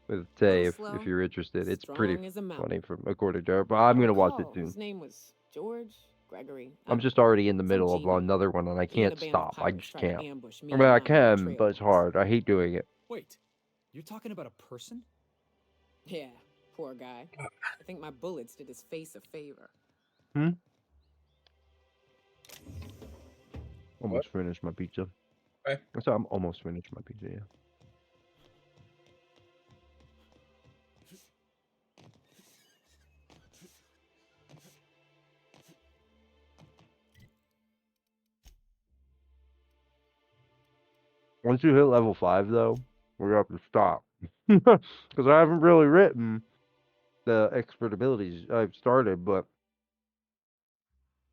Little if slow, you're interested. It's pretty strong as a mountain. funny from according to her, but If I I'm gonna watch it recall, soon. his name was George, Gregory. I I'm don't just know. already in the Some middle of G name. another one, and I He and a can't band of stop. I pirates just tried to can't. ambush I me mean, and I my other can, trail but it's buddies. hard. I hate doing it. Wait, you're talking about a person? Yeah, poor guy. I think my bullets did his face a favor. Almost finished my pizza. Okay. So I'm almost finished my pizza, yeah. Once you hit level 5, though, we have to stop. Because I haven't really written the expert abilities. I've started, but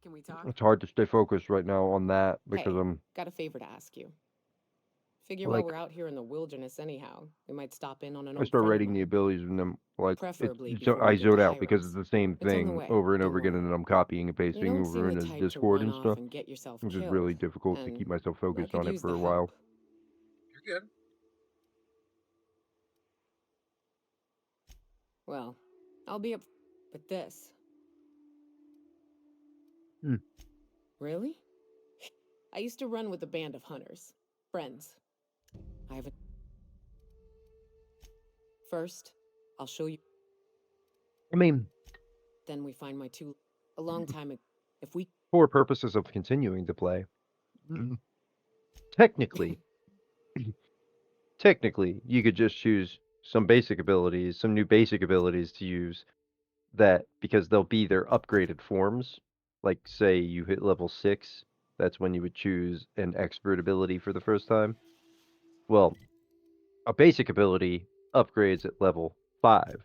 Can we talk? it's hard to stay focused right now on that because Hey, I'm got a favor to ask you. Figure while like, we're out here in the wilderness anyhow, we might stop in on an I old start friend of writing the mine. abilities and then like Preferably so before we I get to zone out because Hiram's. it's the same It's on the thing way, over and don't over again, worry. and then I'm copying and You pasting don't over seem in the his type to Discord run and off stuff, and get yourself which is killed. really difficult to And keep myself I focused could on it use for the a help. while. You're good. Well, I'll be up with this. Really? I used to run with a band of hunters. Friends. I have a... First, I'll show you. I mean, Then we find my two... A long time ago. If we... for purposes of continuing to play, technically, technically, you could just choose some basic abilities, some new basic abilities to use that because they'll be their upgraded forms. Like, say you hit level 6, that's when you would choose an expert ability for the first time. Well, a basic ability upgrades at level 5.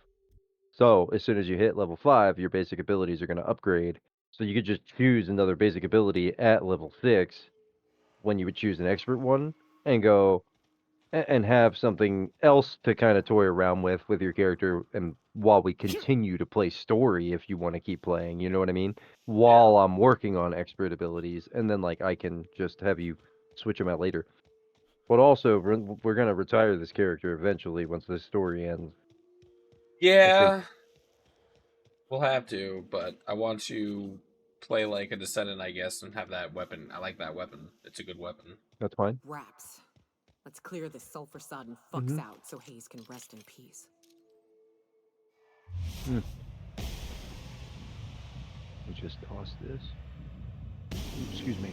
So, as soon as you hit level 5, your basic abilities are going to upgrade. So, you could just choose another basic ability at level 6 when you would choose an expert one and go and have something else to kind of toy around with your character and while we continue to play story if you want to keep playing, you know what I mean? While I'm working on expert abilities and then like I can just have you switch them out later. But also we're going to retire this character eventually once this story ends. Yeah. We'll have to, but I want to play like a descendant, I guess, and have that weapon. I like that weapon. It's a good weapon. That's fine. Wraps. Let's clear this sulfur-sodden fucks Mhm. out so Hayes can rest in peace. Let me just toss this. Ooh, excuse me.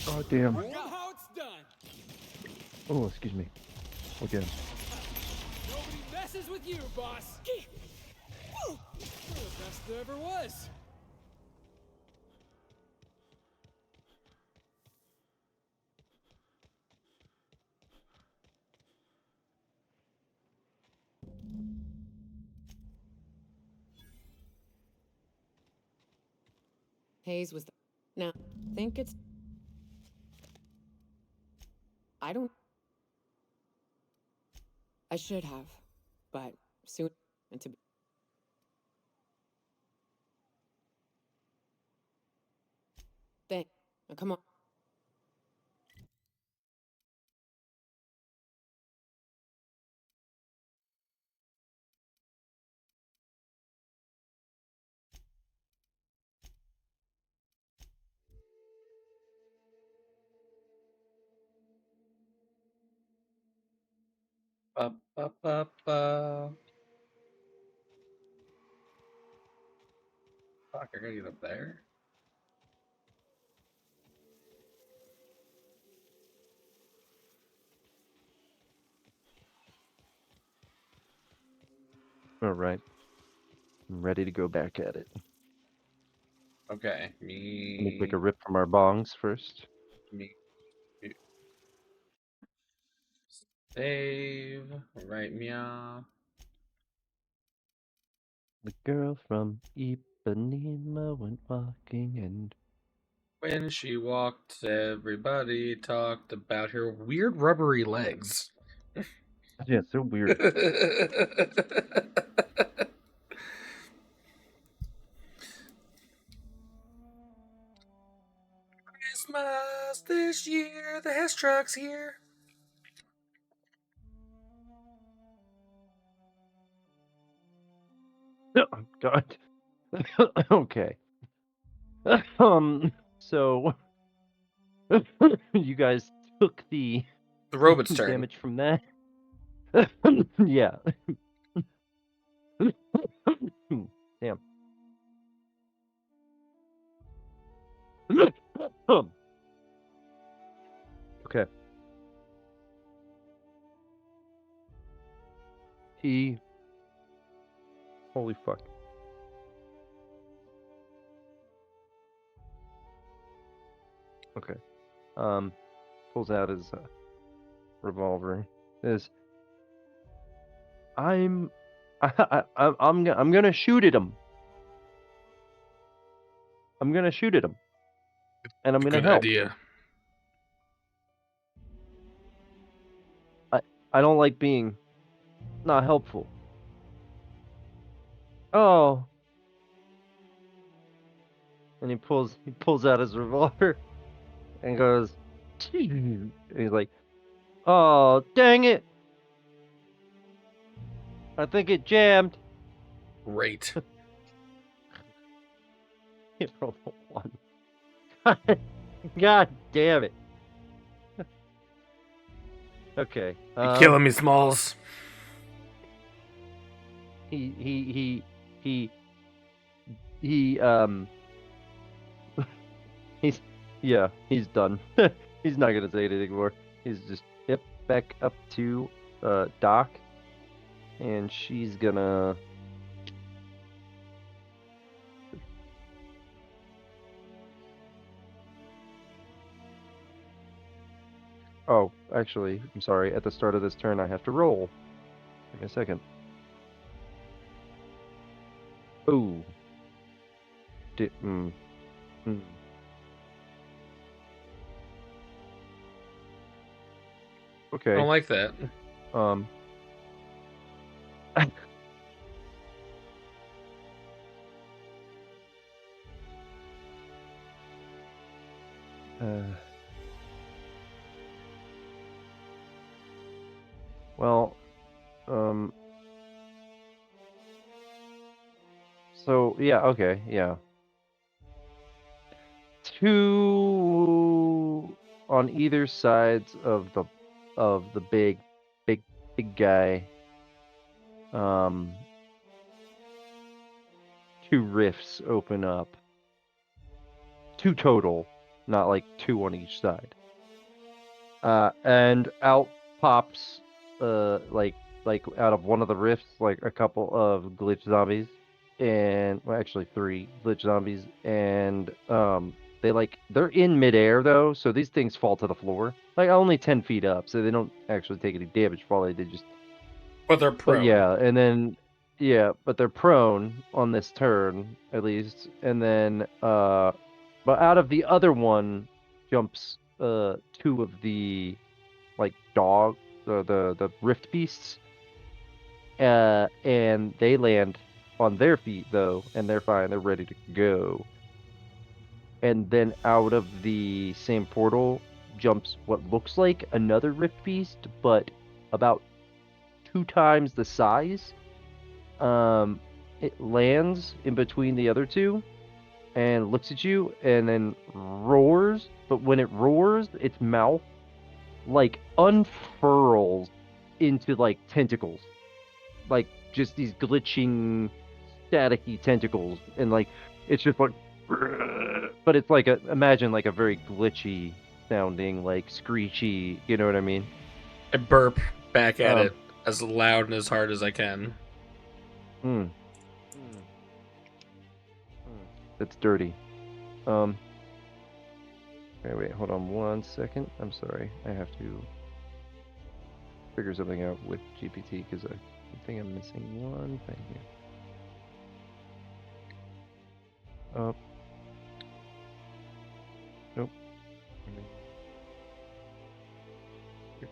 Oh damn. Look how it's done. Oh, excuse me. Okay. Nobody messes with you, boss. You're the best there ever was. Hayes was the. Now, think it's. I don't. I should have, but soon. And to. Thank. Now, come on. Ba, ba, ba, ba. Fuck, I gotta get up there. All right. I'm ready to go back at it. Okay, Let me take me. a rip from our bongs first. Me. Save. Right, meow. The girl from Ipanema went walking and When she walked, everybody talked about her weird rubbery legs. yeah, so weird. Christmas this year, the Hess truck's here. Oh God. Okay. So you guys took the robot's turn. damage from that. Yeah. Damn. Okay. Holy fuck. Okay. Pulls out his revolver. I'm gonna shoot at him. I'm gonna shoot at him. And I'm gonna Good help. idea. I don't like being not helpful. Oh. And he pulls out his revolver and goes and he's like, "Oh, dang it. I think it jammed." Great. It rolled a 1. God damn it. Okay. You're killing me, Smalls. He he's done. He's not gonna say anything more. He's just back up to Doc, and she's gonna oh, actually, I'm sorry. At the start of this turn, I have to roll. Give me a second. Ooh. Okay. I don't like that. Well, so yeah, okay, yeah. 2 on either sides of the big guy. 2 rifts open up. 2 total. not like 2 on each side. And out pops like out of one of the rifts like a couple of glitch zombies, and well, actually 3 glitch zombies, and they're in midair though, so these things fall to the floor like only 10 feet up, so they don't actually take any damage falling. They just But they're prone. but they're prone on this turn at least, and then but out of the other one jumps 2 of the like the rift beasts, and they land on their feet though, and they're fine. They're ready to go. And then out of the same portal jumps what looks like another rift beast, but about 2 times the size. It lands in between the other 2 and looks at you and then roars. But when it roars, its mouth like unfurls into like tentacles, like just these glitching, staticky tentacles, and like it's just like, but it's like imagine like a very glitchy sounding, like screechy. You know what I mean? I burp back at it as loud and as hard as I can. That's dirty. Wait, hold on 1 second. I'm sorry. I have to figure something out with GPT because I think I'm missing one thing here. Nope. Here.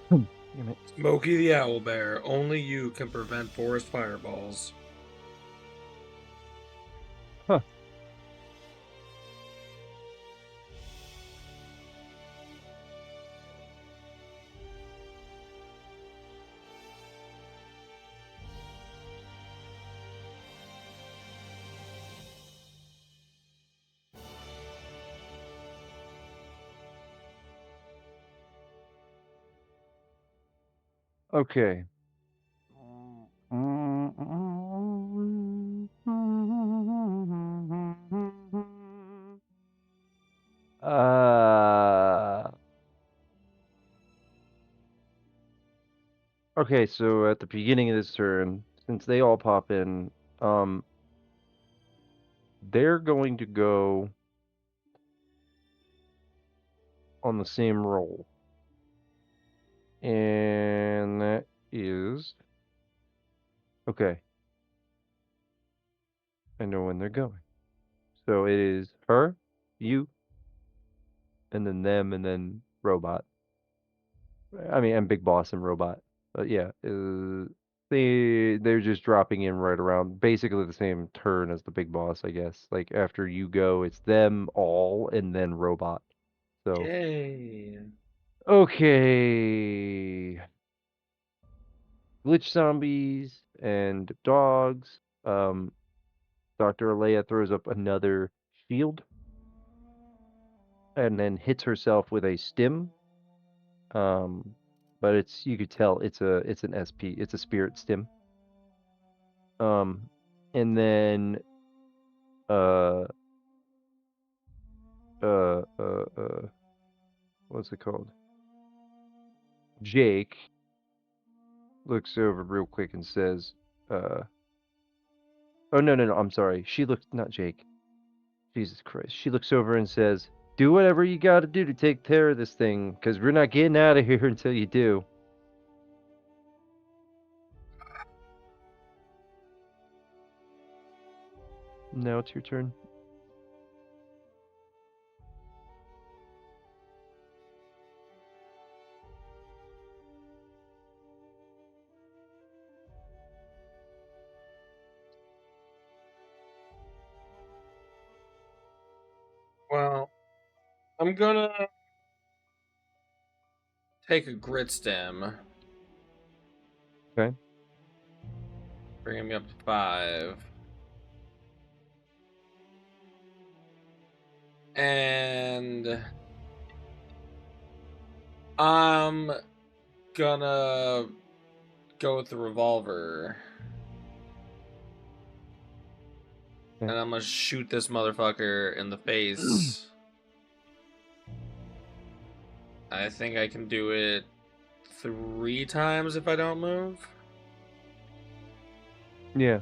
Damn it. Smokey the Owlbear. Only you can prevent forest fireballs. Huh. Okay. Okay, so at the beginning of this turn, since they all pop in, they're going to go on the same roll. And that is okay. I know when they're going. So it is her, you, and then them, and then robot. I mean, and Big Boss and robot. But yeah, they're just dropping in right around basically the same turn as the Big Boss, I guess. Like after you go, it's them all, and then robot. So Yay. okay. Glitch zombies and dogs. Dr. Alea throws up another shield and then hits herself with a stim. But you could tell it's an SP, it's a spirit stim. And then uh what's it called? Jake looks over real quick and says, oh, no, I'm sorry. She looks, not Jake. Jesus Christ. She looks over and says, do whatever you gotta do to take care of this thing, because we're not getting out of here until you do. Now it's your turn. Well, I'm gonna take a grit stem. Okay. Bringing me up to 5. And I'm gonna go with the revolver. Okay. And I'm gonna shoot this motherfucker in the face. I think I can do it 3 times if I don't move. Yeah.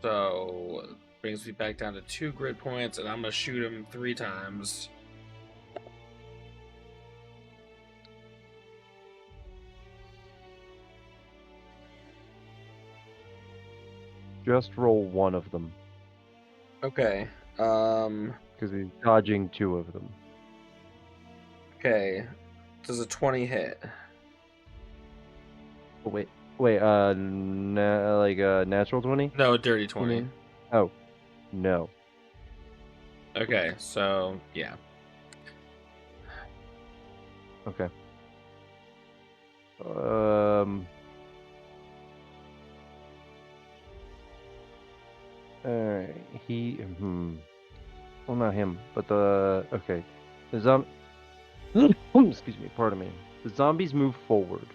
So brings me back down to 2 grit points, and I'm gonna shoot him 3 times. Just roll one of them. Okay. Because he's dodging 2 of them. Okay. Does a 20 hit? Oh, wait, natural 20? No, dirty 20. Oh, no. Okay, so yeah. Okay. Alright, well, not him, but okay. The excuse me, pardon me. The zombies move forward.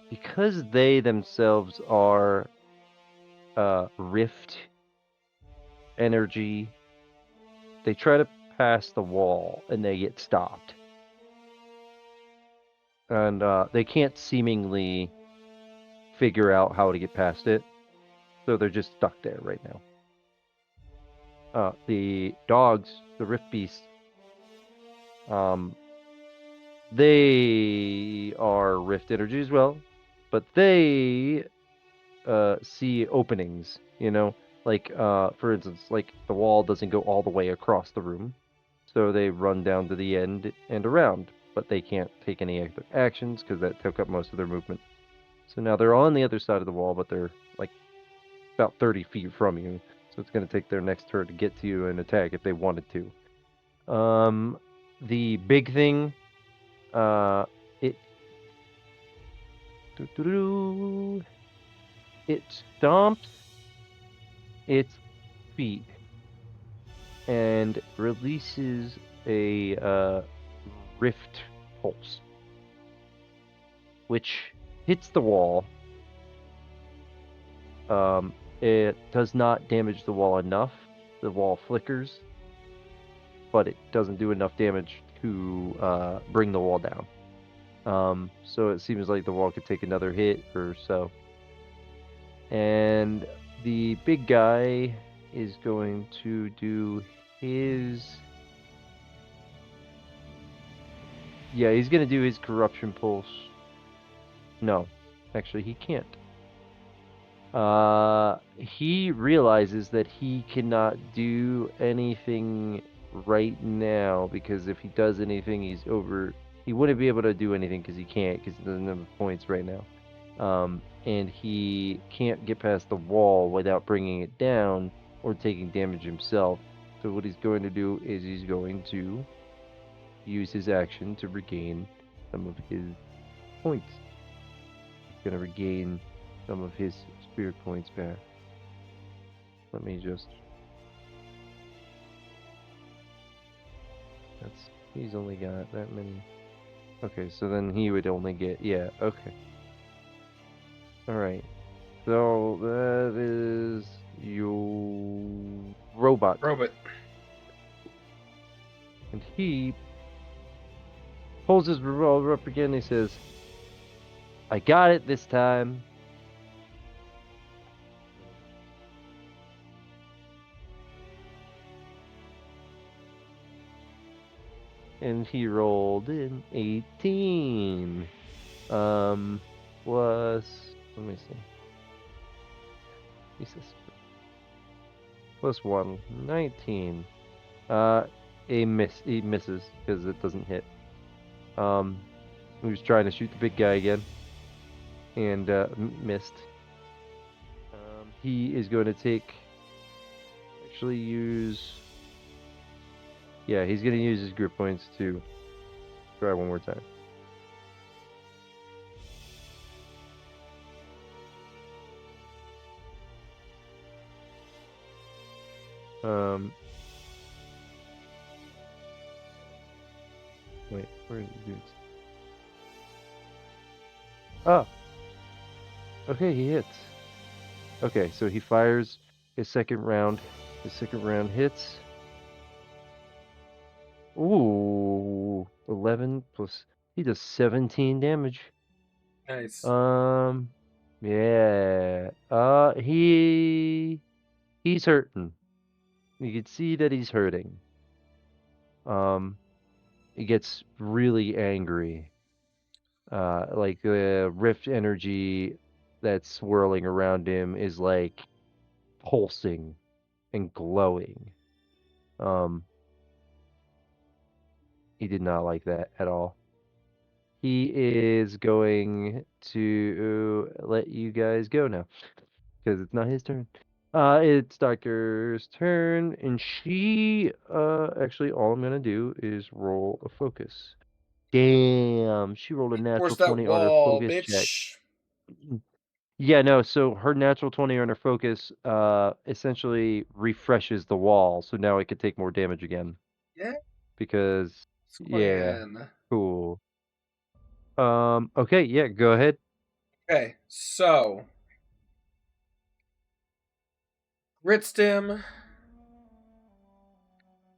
Because they themselves are, rift energy, they try to pass the wall, and they get stopped. And, they can't seemingly figure out how to get past it, so they're just stuck there right now. The dogs, the rift beasts, they are rift energy as well, but they see openings, like, for instance, like the wall doesn't go all the way across the room, so they run down to the end and around, but they can't take any actions because that took up most of their movement. So now they're on the other side of the wall, but they're like about 30 feet from you, so it's going to take their next turn to get to you and attack if they wanted to. The big thing, it stomps its feet and releases a rift pulse, which hits the wall. It does not damage the wall enough. The wall flickers, but it doesn't do enough damage to bring the wall down. So it seems like the wall could take another hit or so. And the big guy is going to do his... Yeah, he's going to do his corruption pulse. No, actually he can't. He realizes that he cannot do anything right now, because if he does anything, he wouldn't be able to do anything because he can't, because he doesn't have the points right now. And he can't get past the wall without bringing it down or taking damage himself. So what he's going to do is he's going to use his action to regain some of his points. He's going to regain some of his spirit points back. Let me just... He's only got that many. Okay, so then he would only get... Yeah, okay. Alright. So that is your robot. Robot. And he pulls his revolver up again and he says, I got it this time. And he rolled an 18. Plus, let me see. Jesus. Plus 1, 19. He misses because it doesn't hit. He was trying to shoot the big guy again and missed. He is going to use. Yeah, he's going to use his group points to try one more time. Wait, where are the dudes? Ah! Okay, he hits. Okay, so he fires his second round. His second round hits. Ooh, 11 plus. He does 17 damage. Nice. Yeah. He's hurting. You can see that he's hurting. He gets really angry. Like the rift energy that's swirling around him is like pulsing and glowing. He did not like that at all. He is going to let you guys go now because it's not his turn. It's Doctor's turn, and she actually all I'm gonna do is roll a focus. Damn, she rolled a natural Force that 20 on her wall, focus check. bitch. Yeah, no, so her natural 20 on her focus essentially refreshes the wall, so now it could take more damage again. Yeah. Because yeah, Squan. cool. Okay, yeah, go ahead. Okay, so Grit Stim,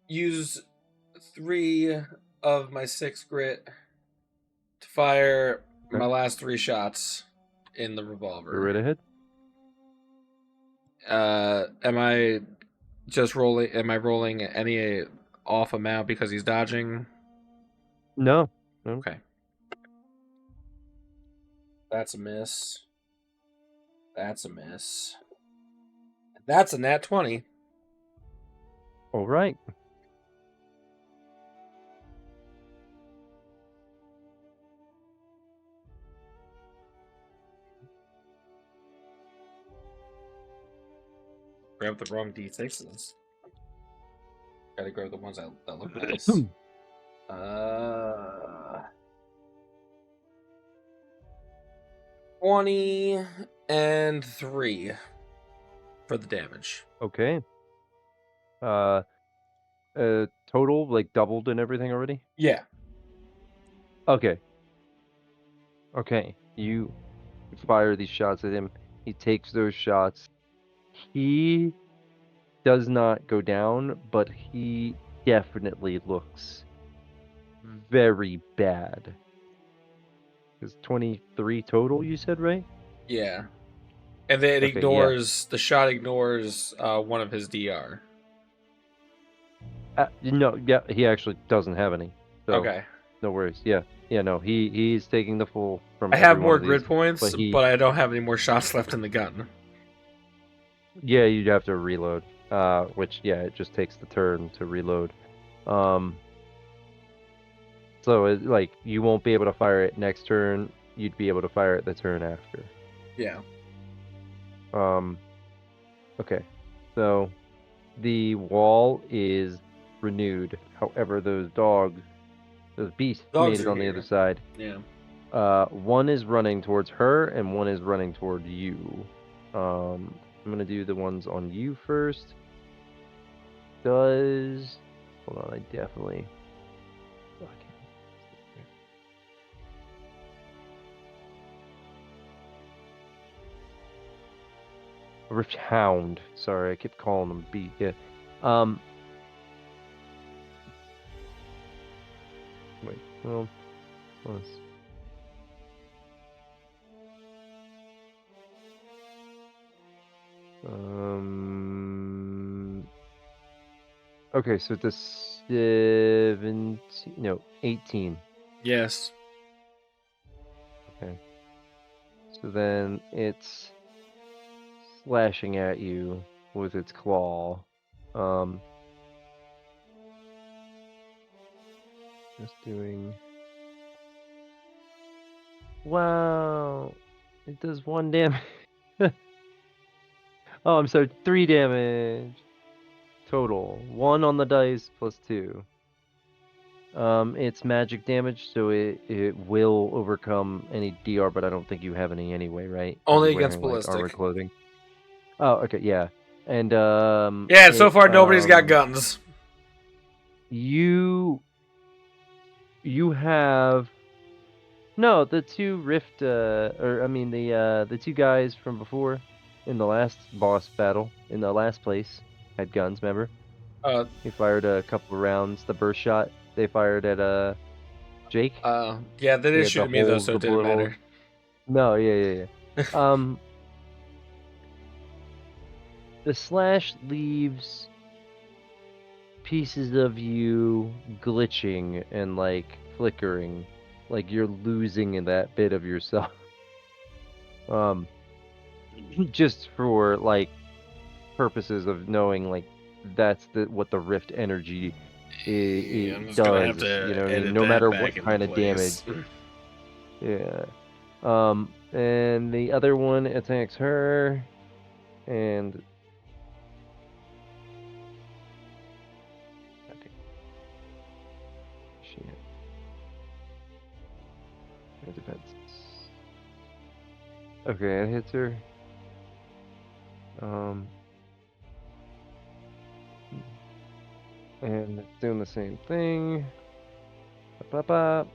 use 3 of my 6 grit to fire my last 3 shots in the Go revolver. right ahead. Am I just rolling? Am I rolling any off amount because he's dodging? No. Okay. That's a miss. That's a miss. That's a nat 20. All right. Grab the wrong d6s. Gotta grab the ones that look nice. 23 for the damage. Okay. Total like doubled and everything already? Yeah. Okay. Okay. You fire these shots at him. He takes those shots. He does not go down, but he definitely looks very bad. It's 23 total, you said, right? Yeah. And then it Okay, yeah. ignores the shot ignores one of his DR. No, yeah, he actually doesn't have any. So Okay. no worries. Yeah. Yeah, no. He's taking the full from I every have one more of these, grid points, but but I don't have any more shots left in the gun. yeah, you'd have to reload. Which yeah, it just takes the turn to reload. So it, like you won't be able to fire it next turn. You'd be able to fire it the turn after. Yeah. Okay. So the wall is renewed. However, those beasts Dogs made it are on the other here. side. Yeah. One is running towards her, and one is running toward you. I'm gonna do the ones on you first. Hold on, I definitely. Rift Hound. Sorry, I kept calling them beast. Yeah. Wait, well, plus. Okay, so it's a 17, no, 18. Yes. Okay. So then it's slashing at you with its claw. Just doing. Wow. It does 1 damage. Oh, I'm sorry, 3 damage total. 1 on the dice plus 2. It's magic damage, so it will overcome any DR, but I don't think you have any anyway, right? 'Cause Only you're against wearing like armor ballistic. clothing. Oh, okay, yeah. And Yeah, so far nobody's got guns. You have no, the 2 rift or I mean the 2 guys from before in the last boss battle in the last place had guns, remember? He fired a couple of rounds, the burst shot they fired at Jake. Yeah, they He didn't had shoot the at me though, holes, so the it didn't bullet holes. matter. No, yeah. The slash leaves pieces of you glitching and like flickering, like you're losing that bit of yourself. Just for like purposes of knowing like that's what the rift energy Yeah, I'm it just gonna have does, to you know what I mean? edit No that matter back what into kind of damage. place. Yeah. And the other one attacks her, and shit. It depends. Okay, it hits her. And it's doing the same thing. Up, up, up.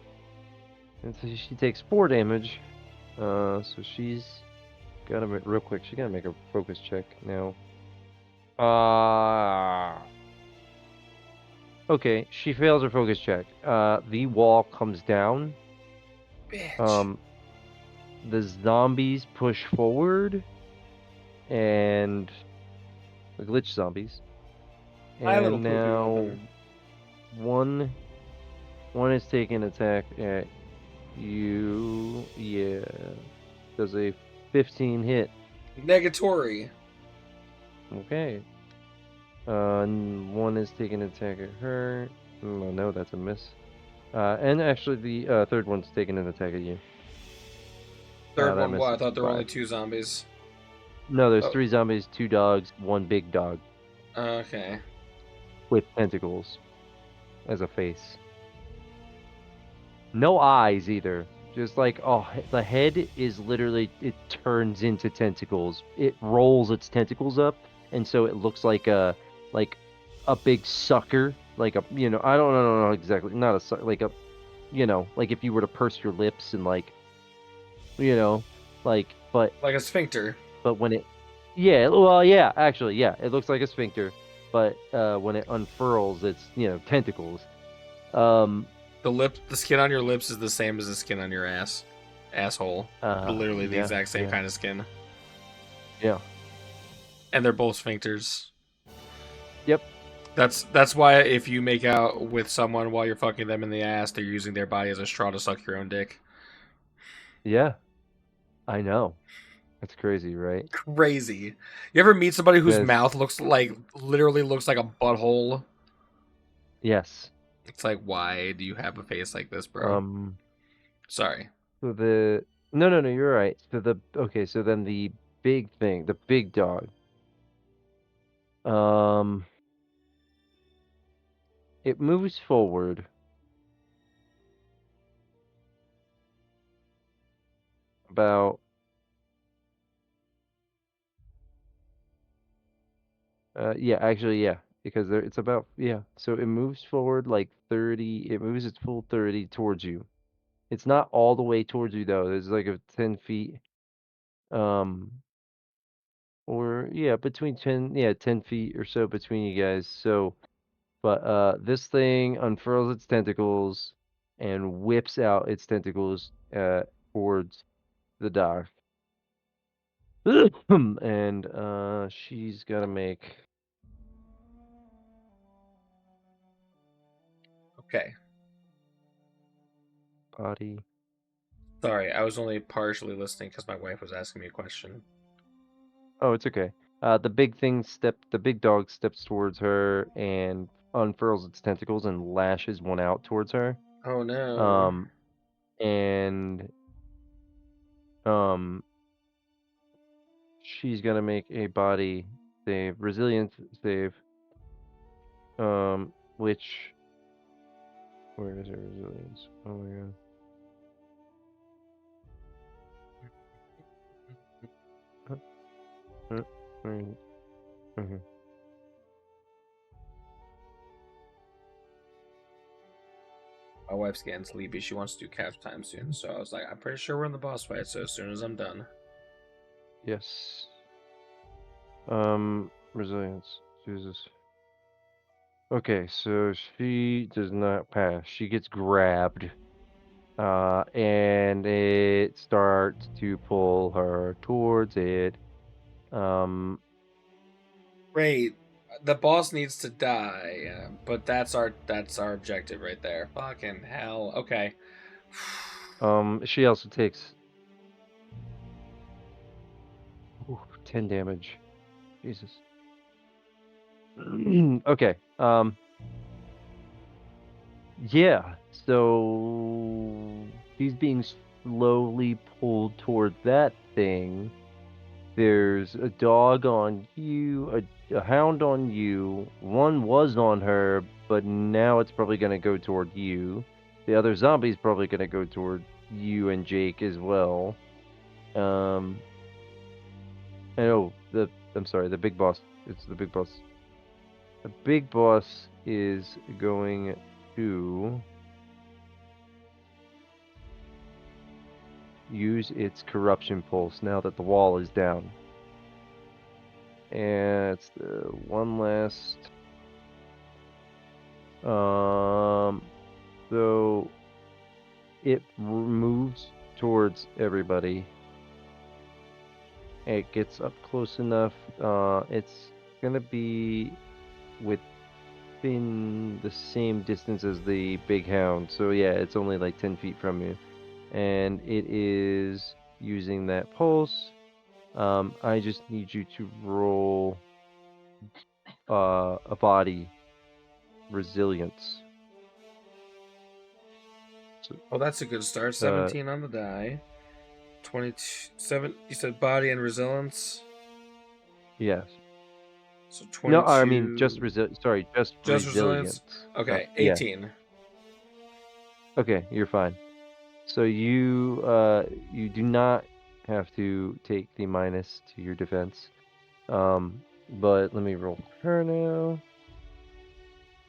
And so she takes 4 damage. So she's gotta make real quick. She gotta make a focus check now. Okay, she fails her focus check. The wall comes down. Bitch. The zombies push forward, and the glitch zombies. Hi, little And poopy now weapon. one is taking attack at you. Yeah, does a 15 hit. Negatory. Okay. And one is taking attack at her. Oh, no, that's a miss. And actually, the third one's taking an attack at you. Third That one, what? I misses thought there were only 5. 2 zombies. No, there's Oh. 3 zombies, 2 dogs, 1 big dog. Okay. With tentacles as a face. No eyes either. Just like, oh, the head is literally, it turns into tentacles. It rolls its tentacles up, and so it looks like a big sucker. Like a, I don't know exactly. Not a sucker, like a, like if you were to purse your lips and like, but. Like a sphincter. But when it, yeah, well, yeah, actually, yeah, it looks like a sphincter, but when it unfurls, it's tentacles. The skin on your lips is the same as the skin on your asshole. Literally the Yeah, exact same yeah. kind of skin. Yeah. And they're both sphincters. Yep. That's why if you make out with someone while you're fucking them in the ass, they're using their body as a straw to suck your own dick. Yeah. I know. That's crazy, right? Crazy. You ever meet somebody whose Yes. mouth literally looks like a butthole? Yes. It's like, why do you have a face like this, bro? Sorry. So no, you're right. So then the big thing, the big dog. It moves forward. About yeah, actually, yeah, because it's about, yeah. So it moves forward like 30. It moves its full 30 towards you. It's not all the way towards you though. There's like a 10 feet, or yeah, between 10 feet or so between you guys. So, but this thing unfurls its tentacles, and whips out its tentacles towards the dock. And she's got to make. Okay. Body. Sorry, I was only partially listening because my wife was asking me a question. Oh, it's okay. The big dog steps towards her and unfurls its tentacles and lashes one out towards her. Oh no. And she's gonna make a body save, resilience save. Which where is her resilience? Oh my god. Where is it? Mhm. My wife's getting sleepy. She wants to do calf time soon, so I was like, I'm pretty sure we're in the boss fight. So as soon as I'm done. Yes. Resilience. Jesus. Okay, so she does not pass. She gets grabbed. And it starts to pull her towards it. Great. The boss needs to die, but that's our objective right there. Fucking hell. Okay. She also takes 10 damage. Jesus. Okay. Yeah. So she's being slowly pulled toward that thing. There's a dog on you, a hound on you. One was on her, but now it's probably going to go toward you. The other zombie's probably going to go toward you and Jake as well. And I'm sorry, the big boss. It's the big boss. The big boss is going to use its corruption pulse now that the wall is down. And it's the one last. So it moves towards everybody. It gets up close enough. It's gonna be within the same distance as the big hound. So yeah, it's only like 10 feet from you, and it is using that pulse. I just need you to roll a body resilience. Well, that's a good start. 17 on the die. 27. You said body and resilience. Yes. So 22. No, I mean just just resilience. Okay, 18. Yeah. Okay, you're fine. So you do not have to take the minus to your defense. But let me roll her now.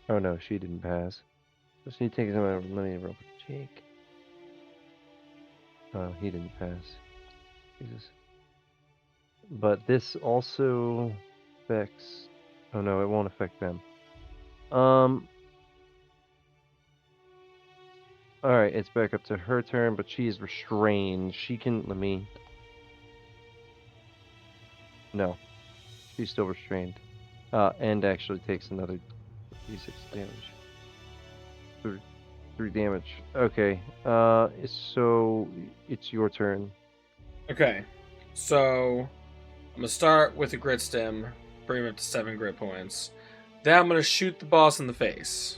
Oh no, she didn't pass. So she takes some. Let me roll for Jake. Oh, he didn't pass. Jesus. But this also affects. Oh no, it won't affect them. All right, it's back up to her turn, but she is restrained. She can. Let me. No, she's still restrained. And actually takes another d6 damage. 3 damage. Okay. So it's your turn. Okay. So I'm gonna start with a grit stem, bring him up to 7 grit points. Then I'm gonna shoot the boss in the face.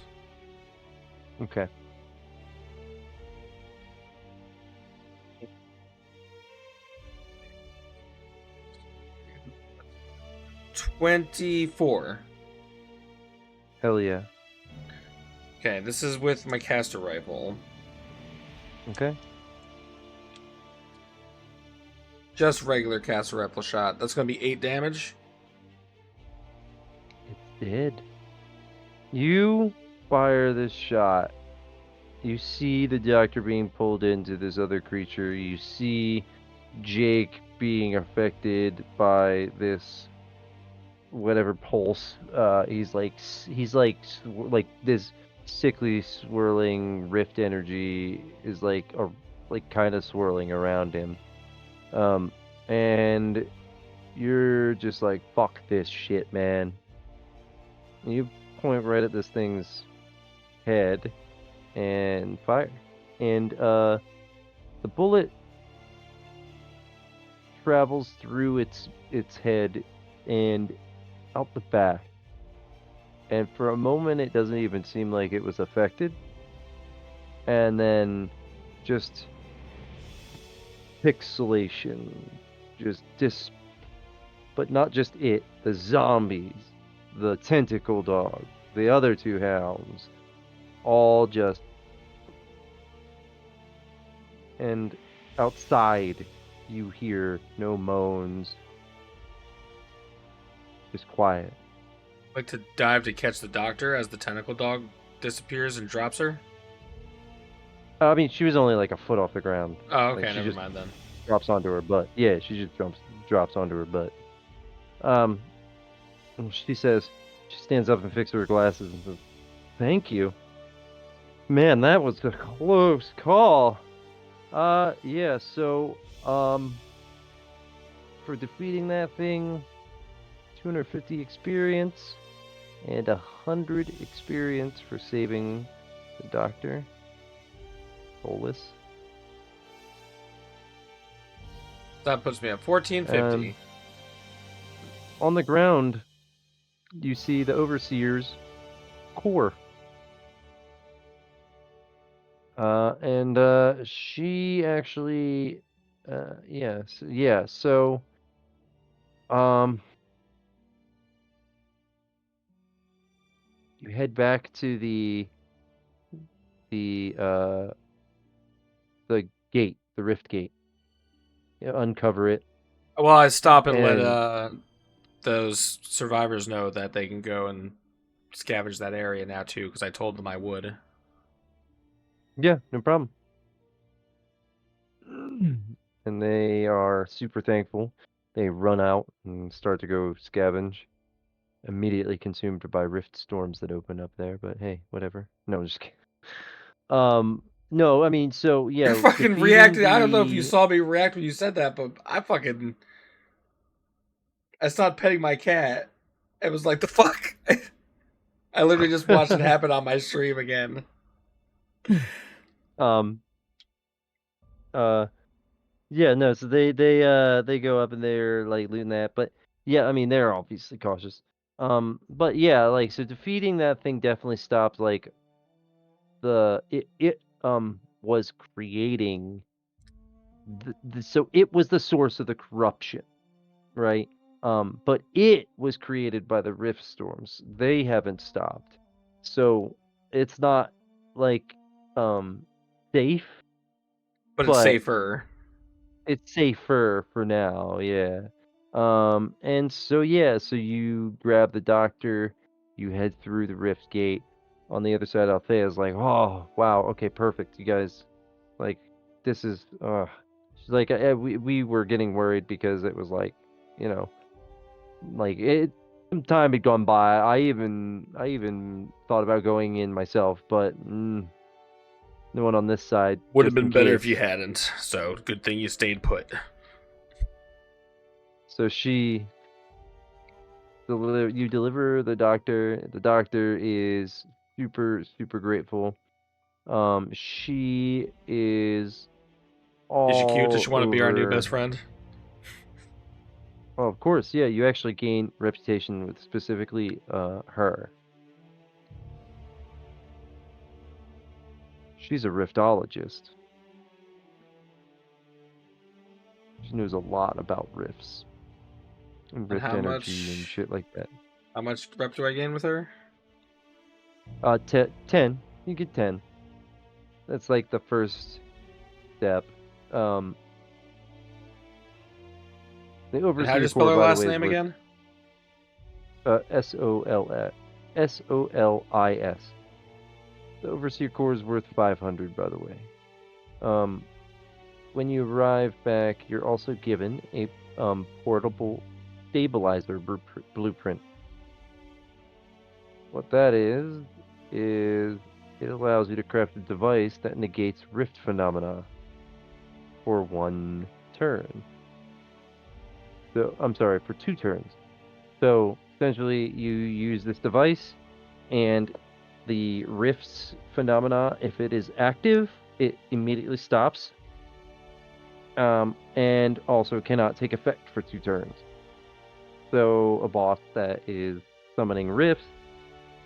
Okay. $24. Hell yeah. Okay, this is with my caster rifle. Okay. Just regular caster rifle shot. That's gonna be 8 damage. It's dead. You fire this shot. You see the doctor being pulled into this other creature. You see Jake being affected by this whatever pulse. He's like this sickly swirling rift energy is like kind of swirling around him. And you're just like, fuck this shit, man. You point right at this thing's head and fire. And the bullet travels through its head and out the back. And for a moment it doesn't even seem like it was affected. And then just pixelation, just but not just it, the zombies, the tentacle dog, the other two hounds, all just. And outside, you hear no moans, just quiet. I'd like to dive to catch the doctor as the tentacle dog disappears and drops her. I mean, she was only like a foot off the ground. Oh, Like, okay, she never just mind then. drops onto her butt. Yeah, she just drops onto her butt. She says, she stands up and fixes her glasses and says, "Thank you. Man, that was a close call. Yeah, so, for defeating that thing, 250 experience and 100 experience for saving the doctor. Bolus. That puts me at 1450. On the ground, you see the Overseer's core. And she actually, yeah, so, you head back to the gate, the rift gate. You uncover it. Well, I stop and let those survivors know that they can go and scavenge that area now too, because I told them I would. Yeah, no problem. And they are super thankful. They run out and start to go scavenge. Immediately consumed by rift storms that open up there, but hey, whatever. No, I'm just kidding. No, I mean, so yeah, I fucking defeating reacted. I don't know if you the. saw me react when you said that, but I stopped petting my cat. It was like, the fuck? I literally just watched it happen on my stream again. Yeah, no, so they go up and they're like looting that, but yeah, I mean they're obviously cautious. But yeah, like so defeating that thing definitely stopped like it was creating so it was the source of the corruption, right? But it was created by the rift storms. They haven't stopped. So it's not like safe, But it's but safer. it's safer for now, yeah. And so yeah, so you grab the doctor, you head through the rift gate. On the other side, Althea's like, "Oh, wow, okay, perfect. You guys, like, this is, she's like, we were getting worried because it was like, you know, like some time had gone by. I even thought about going in myself, but no one on this side, Would have just in been better if you case." hadn't. So good thing you stayed put. So you deliver the doctor. The doctor is super grateful. She is Is she cute? Does all she want to be our new best over. friend? Oh, of course, yeah. You actually gain reputation with specifically her. She's a riftologist. She knows a lot about rifts and And rift how energy and much? shit like that. How much rep do I gain with her? 10. You get 10. That's like the first step. The And how do overseer you spell core, her by the last way, is name worth again? SOLIS. The overseer core is worth 500, by the way. When you arrive back, you're also given a portable stabilizer blueprint. What that is it allows you to craft a device that negates rift phenomena for 1 turn. So, I'm sorry, for 2 turns. So, essentially, you use this device, and the rifts phenomena, if it is active, it immediately stops. And also cannot take effect for 2 turns. So, a boss that is summoning rifts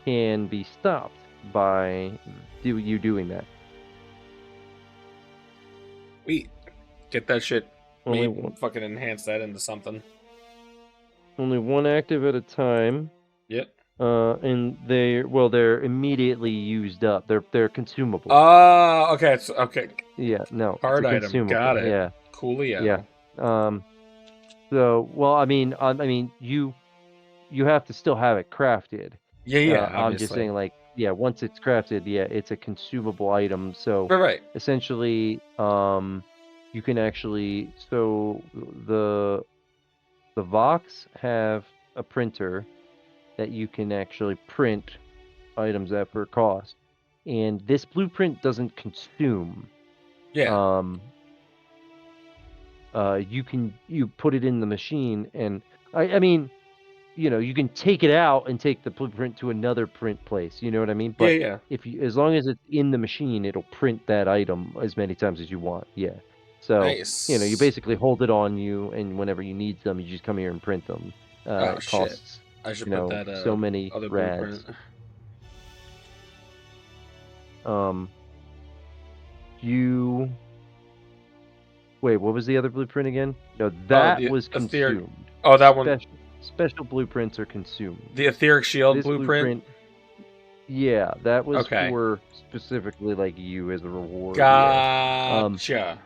can be stopped by you doing that. We get that shit. Only We fucking enhance that into something. Only 1 active at a time. Yep. And they're immediately used up. They're consumable. Okay. It's okay. Yeah, no, it's Card a item. consumable. Got it. Yeah, Coolio. yeah. So, well, I mean, you have to still have it crafted. Yeah, I'm just obviously. saying, like, yeah, once it's crafted, yeah, it's a consumable item. So, Right. essentially, you can actually, so the Vox have a printer that you can actually print items at per cost, and this blueprint doesn't consume. Yeah. You put it in the machine, and I mean, you can take it out and take the blueprint to another print place. You know what I mean? But Yeah. as long as it's in the machine, it'll print that item as many times as you want. Yeah. So Nice. you basically hold it on you, and whenever you need them, you just come here and print them. Oh It shit! costs I should put that so many other rads. blueprint. You Wait, what was the other blueprint again? No, Oh, that the was etheric. consumed. Oh, that one. Special blueprints are consumed. The etheric shield This blueprint. Yeah, that was Okay. for specifically like you as a reward. Gotcha. Yeah.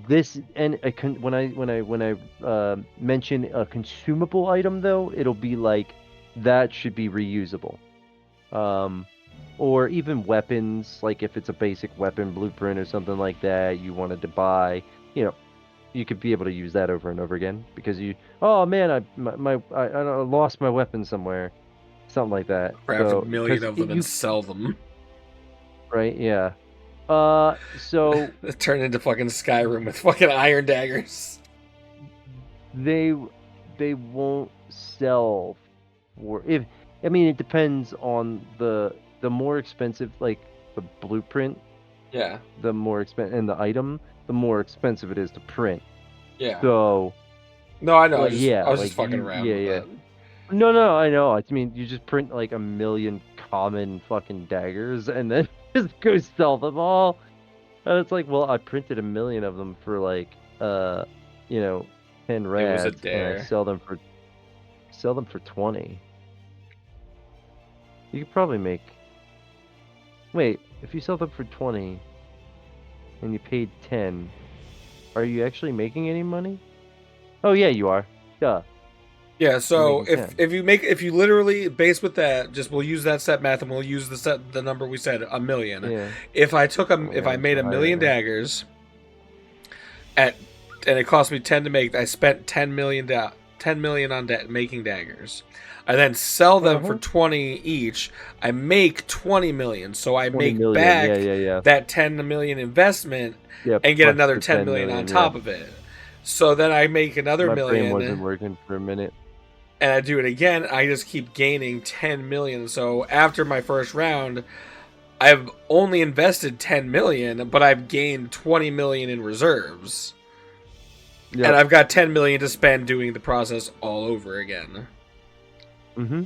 This and when I mention a consumable item though, it'll be like that should be reusable. Or even weapons, like if it's a basic weapon blueprint or something like that you wanted to buy, you could be able to use that over and over again because oh man, I lost my weapon somewhere, something like that. Craft So a million of them and sell them. Right? Yeah. So turn into fucking Skyrim with fucking iron daggers. They won't sell for if I mean it depends on the more expensive like the blueprint. Yeah. The more expensive and the item, the more expensive it is to print. Yeah. So. No, I know. Like, I was just like fucking around with that. No, I know. I mean, you just print like a million common fucking daggers and then just go sell them all. And it's like, well, I printed a million of them for like, 10 rads, It was a and dare. I sell them for 20. You could probably make. Wait, if you sell them for 20, and you paid 10, are you actually making any money? Oh yeah, you are. Duh. Yeah, so if you literally base with that, just we'll use that set math and we'll use the number we said, a million. Yeah. If I made a million daggers and it cost me 10 to make, I spent 10 million on making daggers. I then sell them for 20 each. I make 20 million, so I make back that 10 million investment and get another 10 million on top of it. So then I make another million. My brain wasn't working for a minute. And I do it again, I just keep gaining 10 million. So after my first round, I've only invested 10 million, but I've gained 20 million in reserves. Yep. And I've got 10 million to spend doing the process all over again. Mm-hmm.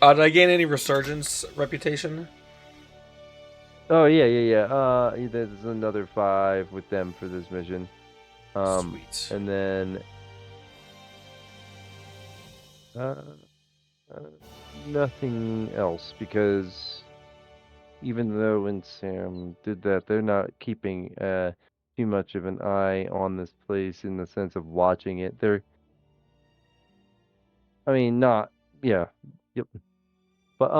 Did I gain any resurgence reputation? Oh, yeah. There's another 5 with them for this mission. Sweet. And then nothing else, because even though when Sam did that, they're not keeping too much of an eye on this place in the sense of watching it. Not, yeah, yep. But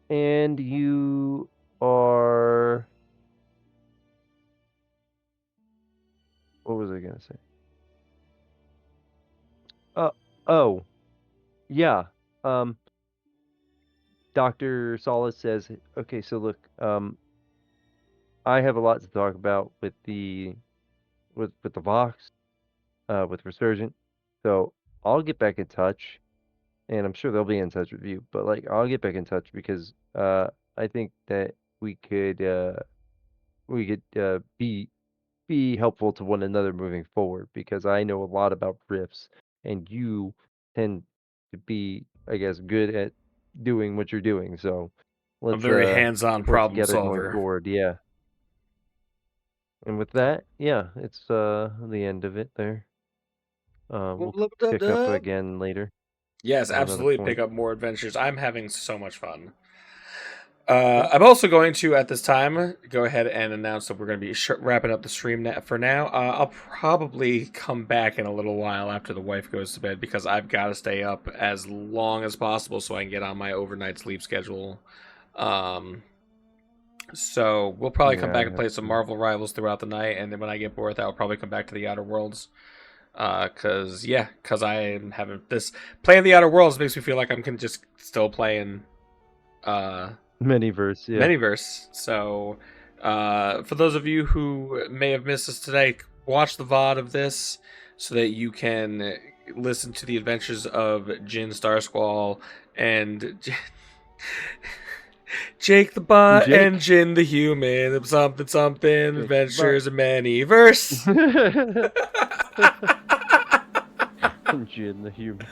and you are. What was I gonna say? Oh, yeah. Dr. Solace says, okay, so look, I have a lot to talk about with the Vox, with Resurgent. So I'll get back in touch, and I'm sure they'll be in touch with you. But like, I'll get back in touch because I think that we could be helpful to one another moving forward because I know a lot about riffs, and you tend to be, I guess, good at doing what you're doing. So A let's very hands-on work problem together going solver. forward. Yeah. And with that, yeah, it's the end of it there. We'll pick up again later. Yes, at another absolutely. point. Pick up more adventures. I'm having so much fun. I'm also going to, at this time, go ahead and announce that we're going to be wrapping up the stream for now. I'll probably come back in a little while after the wife goes to bed because I've got to stay up as long as possible so I can get on my overnight sleep schedule. So we'll probably come Yeah, back I and have play some to. Marvel Rivals throughout the night, and then when I get bored with that, I'll probably come back to the Outer Worlds. Cause I am having this playing the Outer Worlds makes me feel like I'm just still playing Manyverse, yeah. Manyverse. So for those of you who may have missed us today, watch the VOD of this so that you can listen to the adventures of Jin Starsquall and Jake the Bot and Jin the Human. Something adventures of Manyverse. Jin the Human.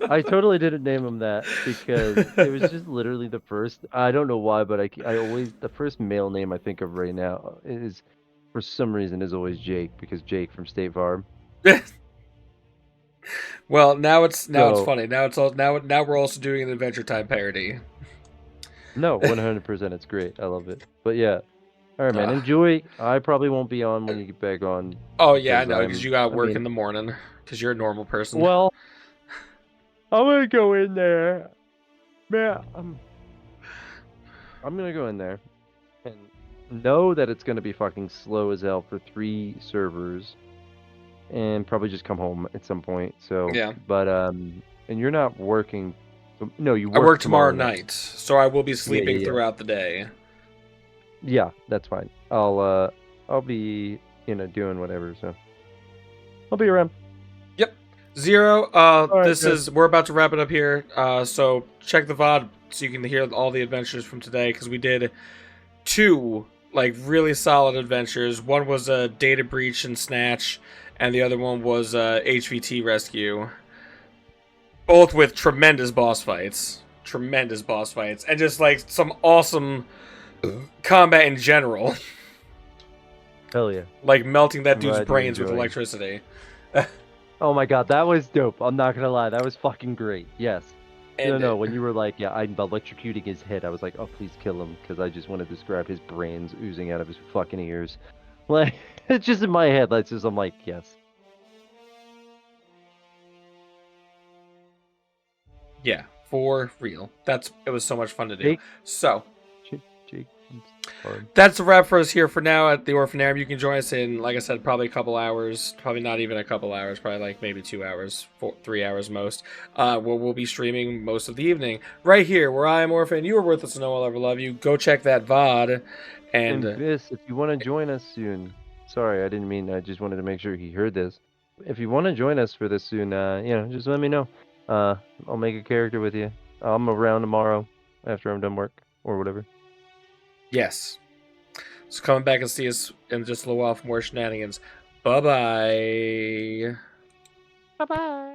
I totally didn't name him that because it was just literally the first. I don't know why, but I always the first male name I think of right now is, for some reason, is always Jake because Jake from State Farm. Well, now it's So- funny. Now we're also doing an Adventure Time parody. No, 100%, it's great. I love it. But yeah, all right, man. Enjoy. I probably won't be on when you get back on. Oh yeah, I know because you got work I mean, in the morning. Because you're a normal person. Well, I'm gonna go in there, man. I'm gonna go in there and know that it's gonna be fucking slow as hell for 3 servers, and probably just come home at some point. So Yeah. But and you're not working. No, you I work work tomorrow night, so I will be sleeping yeah. throughout the day. Yeah, that's fine. I'll be doing whatever. So I'll be around. Yep. Zero. right, guys. We're about to wrap it up here. So check the VOD so you can hear all the adventures from today because we did 2 like really solid adventures. One was a data breach and snatch, and the other one was HVT rescue. Both with tremendous boss fights, and just like some awesome combat in general. Hell yeah! Like melting that I'm dude's glad you're brains with enjoying. electricity. Oh my god, that was dope. I'm not gonna lie, that was fucking great. Yes. And No, when you were like, yeah, I'm electrocuting his head, I was like, oh, please kill him, because I just want to describe his brains oozing out of his fucking ears. Like, it's just in my head. I'm like, yes. Yeah, for real. It was so much fun to do. Jake, so Jake, that's a wrap for us here for now at the Orphanarium. You can join us in, like I said, probably a couple hours. Probably not even a couple hours. Probably like maybe 2 hours, 3 hours most. We'll be streaming most of the evening right here where I am Orphan. You are worthless to know I'll ever love you. Go check that VOD. And Bis, if you want to join us soon, sorry, I didn't mean. I just wanted to make sure he heard this. If you want to join us for this soon, just let me know. I'll make a character with you. I'm around tomorrow after I'm done work or whatever. Yes. So coming back and see us in just a little while for more shenanigans. Bye-bye. Bye-bye.